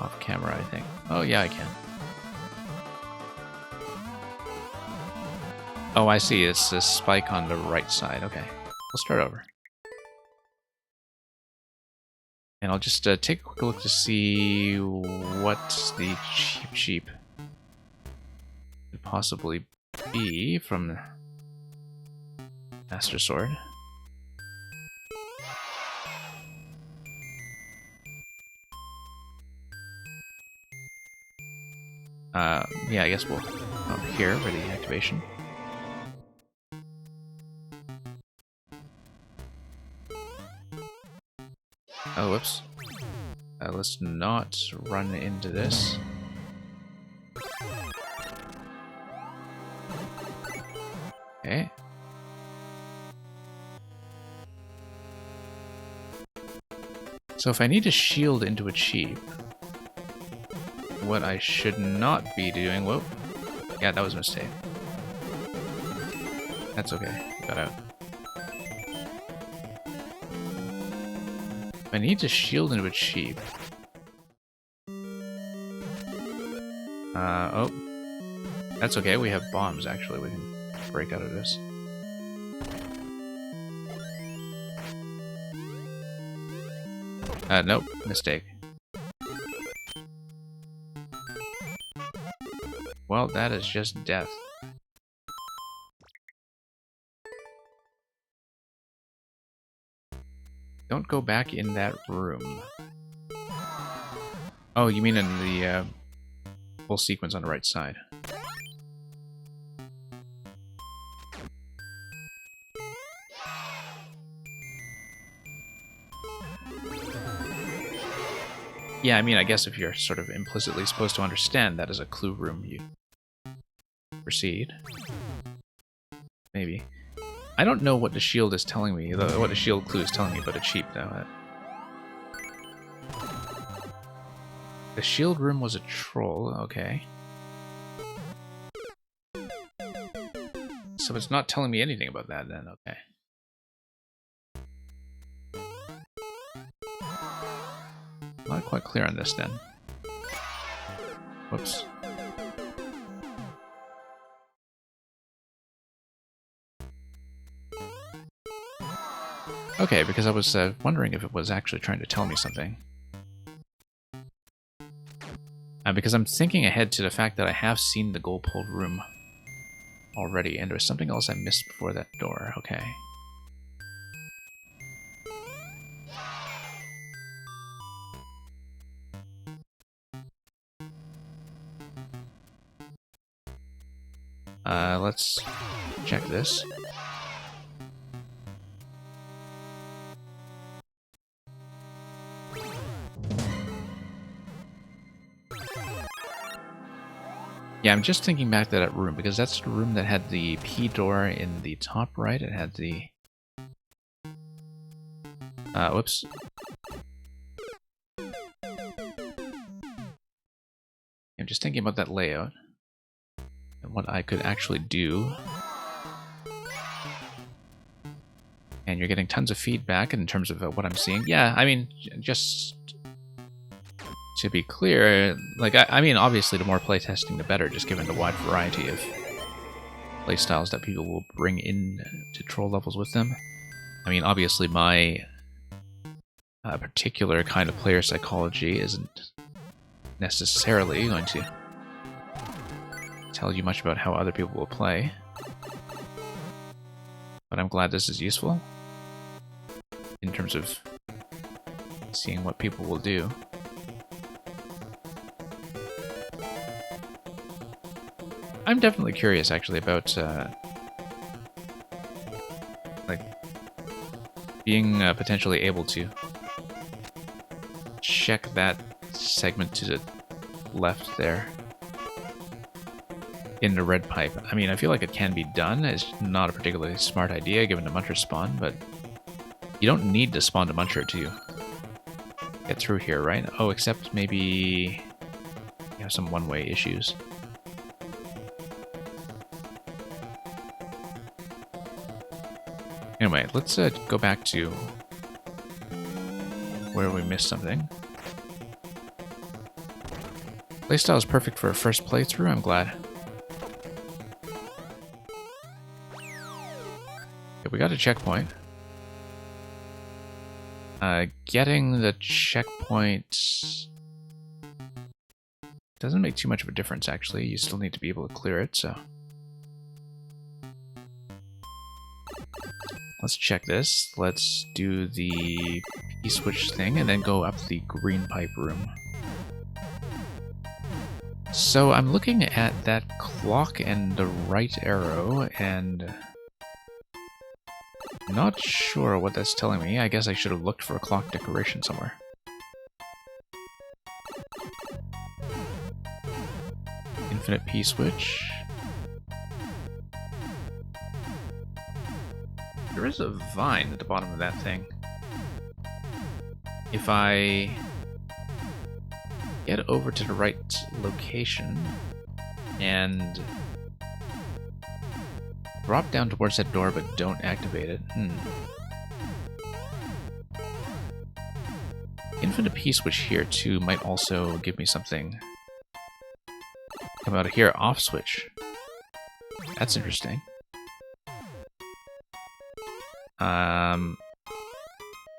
off camera, I think. Oh, yeah, I can. Oh, I see. It's a spike on the right side. Okay. We'll start over. And I'll just take a quick look to see what the Cheep Sheep could possibly be from Master Sword. Yeah, I guess we'll over here for the activation. Oh, whoops. Let's not run into this. Okay. So if I need to shield into a Cheep, what I should not be doing... Whoa. Yeah, that was a mistake. That's okay. Got out. I need to shield into a Cheep. Oh. That's okay, we have bombs, actually. We can break out of this. Nope. Mistake. Well, that is just death. Don't go back in that room. Oh, you mean in the full sequence on the right side. Yeah, I mean, I guess if you're sort of implicitly supposed to understand that as a clue room, you proceed. Maybe. I don't know what the shield is telling me, what the shield clue is telling me about a cheap though. The shield room was a troll, okay. So it's not telling me anything about that then, okay. Not quite clear on this then. Whoops. Okay, because I was wondering if it was actually trying to tell me something. Because I'm thinking ahead to the fact that I have seen the gold-pulled room already, and there's something else I missed before that door. Okay. Let's check this. Yeah, I'm just thinking back to that room, because that's the room that had the P door in the top right. It had the... whoops. I'm just thinking about that layout and what I could actually do. And you're getting tons of feedback in terms of what I'm seeing. Yeah, I mean, just to be clear, like, I mean, obviously the more playtesting the better, just given the wide variety of playstyles that people will bring in to troll levels with them. I mean, obviously my particular kind of player psychology isn't necessarily going to tell you much about how other people will play. But I'm glad this is useful in terms of seeing what people will do. I'm definitely curious, actually, about like being potentially able to check that segment to the left there in the red pipe. I mean, I feel like it can be done. It's not a particularly smart idea given the Muncher spawn, but you don't need to spawn the Muncher to get through here, right? Oh, except maybe you have some one-way issues. Anyway, let's go back to where we missed something. Playstyle is perfect for a first playthrough, I'm glad. Okay, we got a checkpoint. Getting the checkpoint doesn't make too much of a difference, actually. You still need to be able to clear it, so... Let's check this. Let's do the P-switch thing and then go up the green pipe room. So I'm looking at that clock and the right arrow and not sure what that's telling me. I guess I should have looked for a clock decoration somewhere. Infinite P-switch. There is a vine at the bottom of that thing. If I get over to the right location and drop down towards that door but don't activate it. Infinite P-switch here too might also give me something. Come out of here, off switch. That's interesting.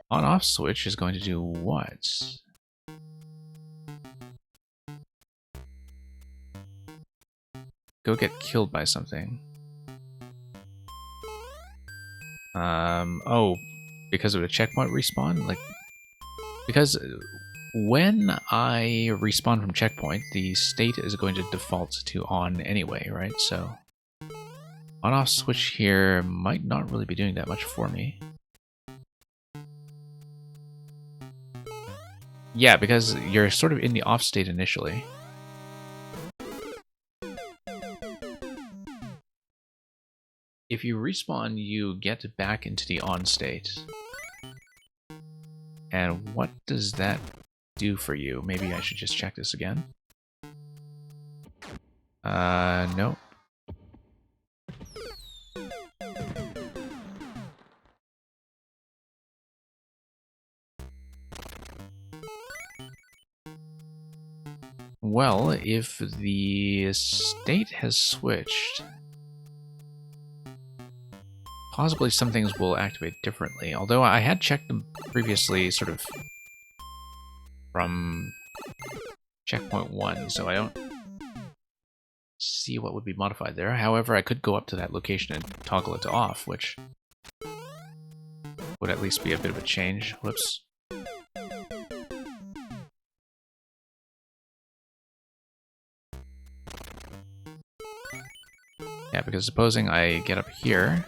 On-off switch is going to do what? Go get killed by something. Oh, because of a checkpoint respawn? Like, because when I respawn from checkpoint, the state is going to default to on anyway, right? So, on-off switch here might not really be doing that much for me. Yeah, because you're sort of in the off state initially. if you respawn, you get back into the on state. And what does that do for you? Maybe I should just check this again. No. Well, if the state has switched, possibly some things will activate differently. Although I had checked them previously, sort of from checkpoint 1, so I don't see what would be modified there. However, I could go up to that location and toggle it to off, which would at least be a bit of a change. Whoops. Yeah, because supposing I get up here,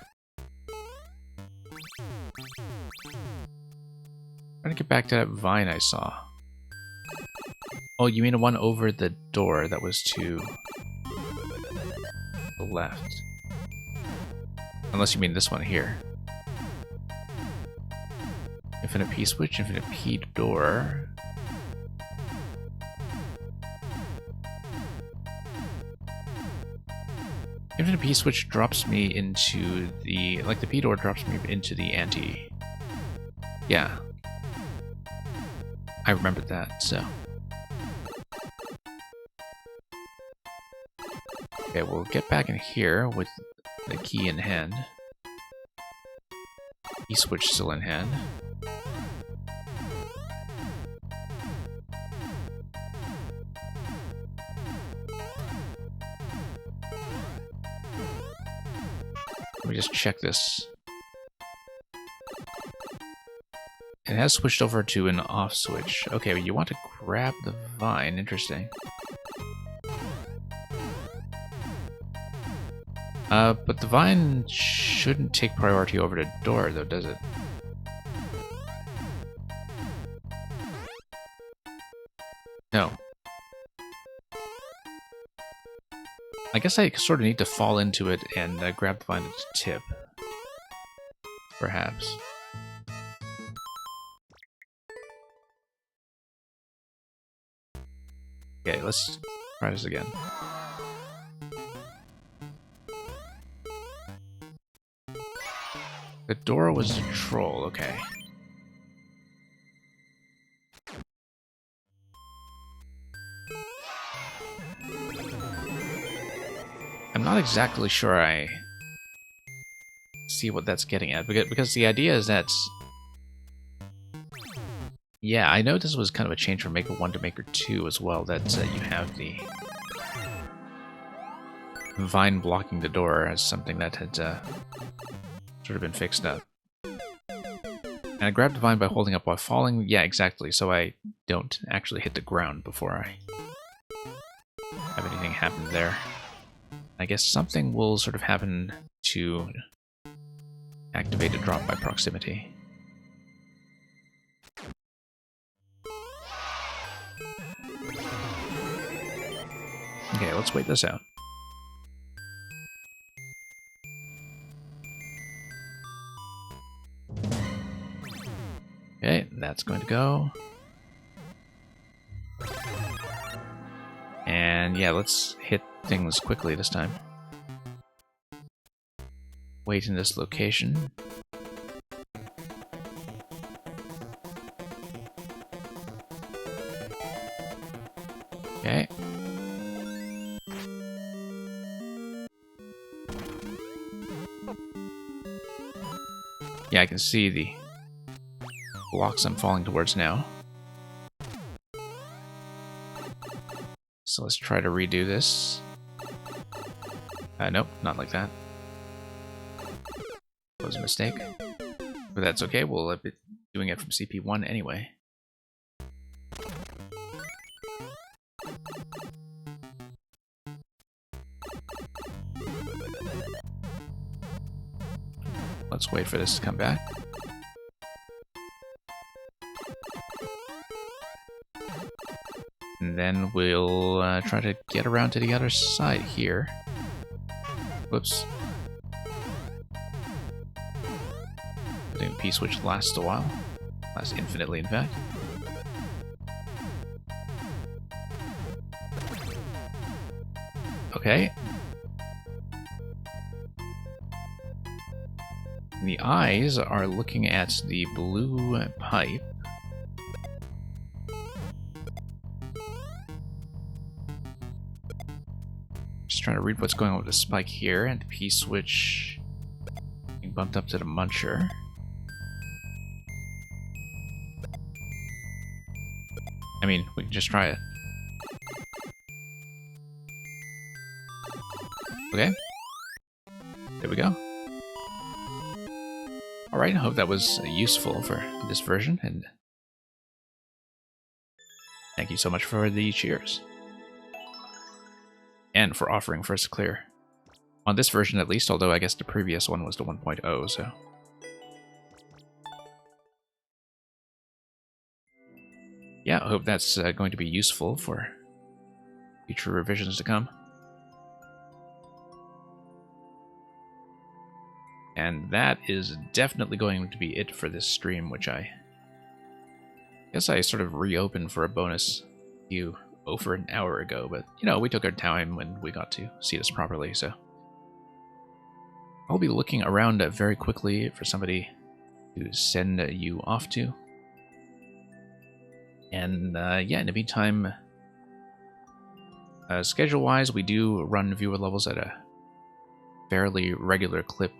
trying to get back to that vine I saw. Oh, you mean the one over the door that was to the left? Unless you mean this one here. Infinite P switch, infinite P door. Infinite P switch drops me into the, like the P door drops me into the anti. Yeah. I remembered that, so. Okay, we'll get back in here with the key in hand. P switch still in hand. Let me just check this. It has switched over to an off switch. Okay, you want to grab the vine. Interesting. But the vine shouldn't take priority over the door, though, does it? No. I guess I sort of need to fall into it and grab the vine at the tip. Perhaps. Okay, let's try this again. The door was a troll, okay. I'm not exactly sure I see what that's getting at, because the idea is that... Yeah, I know this was kind of a change from Maker 1 to Maker 2 as well, that you have the vine blocking the door as something that had sort of been fixed up. And I grabbed the vine by holding up while falling. Yeah, exactly, so I don't actually hit the ground before I have anything happen there. I guess something will sort of happen to activate a drop by proximity. Okay, let's wait this out. Okay, that's going to go. And yeah, let's hit things quickly this time. Wait in this location. Okay. Yeah, I can see the blocks I'm falling towards now. So let's try to redo this. Nope, not like that. That was a mistake. But that's okay, we'll be doing it from CP1 anyway. Let's wait for this to come back. And then we'll try to get around to the other side here. Whoops. hoping P-Switch lasts a while. Lasts infinitely, in fact. Okay. The eyes are looking at the blue pipe. Just trying to read what's going on with the spike here, and the P-Switch being bumped up to the Muncher. I mean, we can just try it. Okay. There we go. Alright, I hope that was useful for this version, and thank you so much for the cheers. And for offering first clear. On this version at least, although I guess the previous one was the 1.0, so... yeah, I hope that's going to be useful for future revisions to come. And that is definitely going to be it for this stream, which I guess I sort of reopened for a bonus view over an hour ago, but, you know, we took our time when we got to see this properly, so... I'll be looking around very quickly for somebody to send you off to. And, yeah, in the meantime, schedule-wise, we do run viewer levels at a fairly regular clip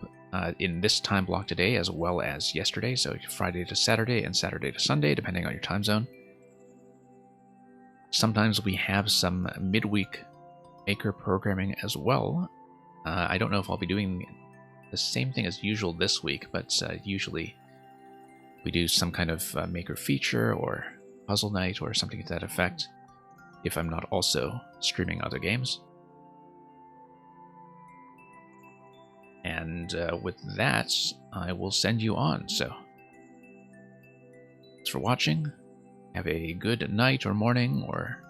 in this time block today, as well as yesterday, so Friday to Saturday and Saturday to Sunday, depending on your time zone. Sometimes we have some midweek maker programming as well. I don't know if I'll be doing the same thing as usual this week, but usually we do some kind of maker feature or puzzle night or something to that effect, if I'm not also streaming other games. And with that, I will send you on, so thanks for watching. Have a good night or morning or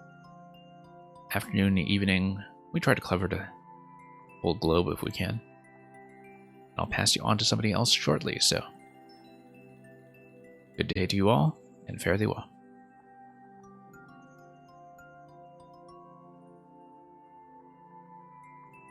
afternoon, evening. We try to cover the whole globe if we can. I'll pass you on to somebody else shortly, so good day to you all, and fare thee well.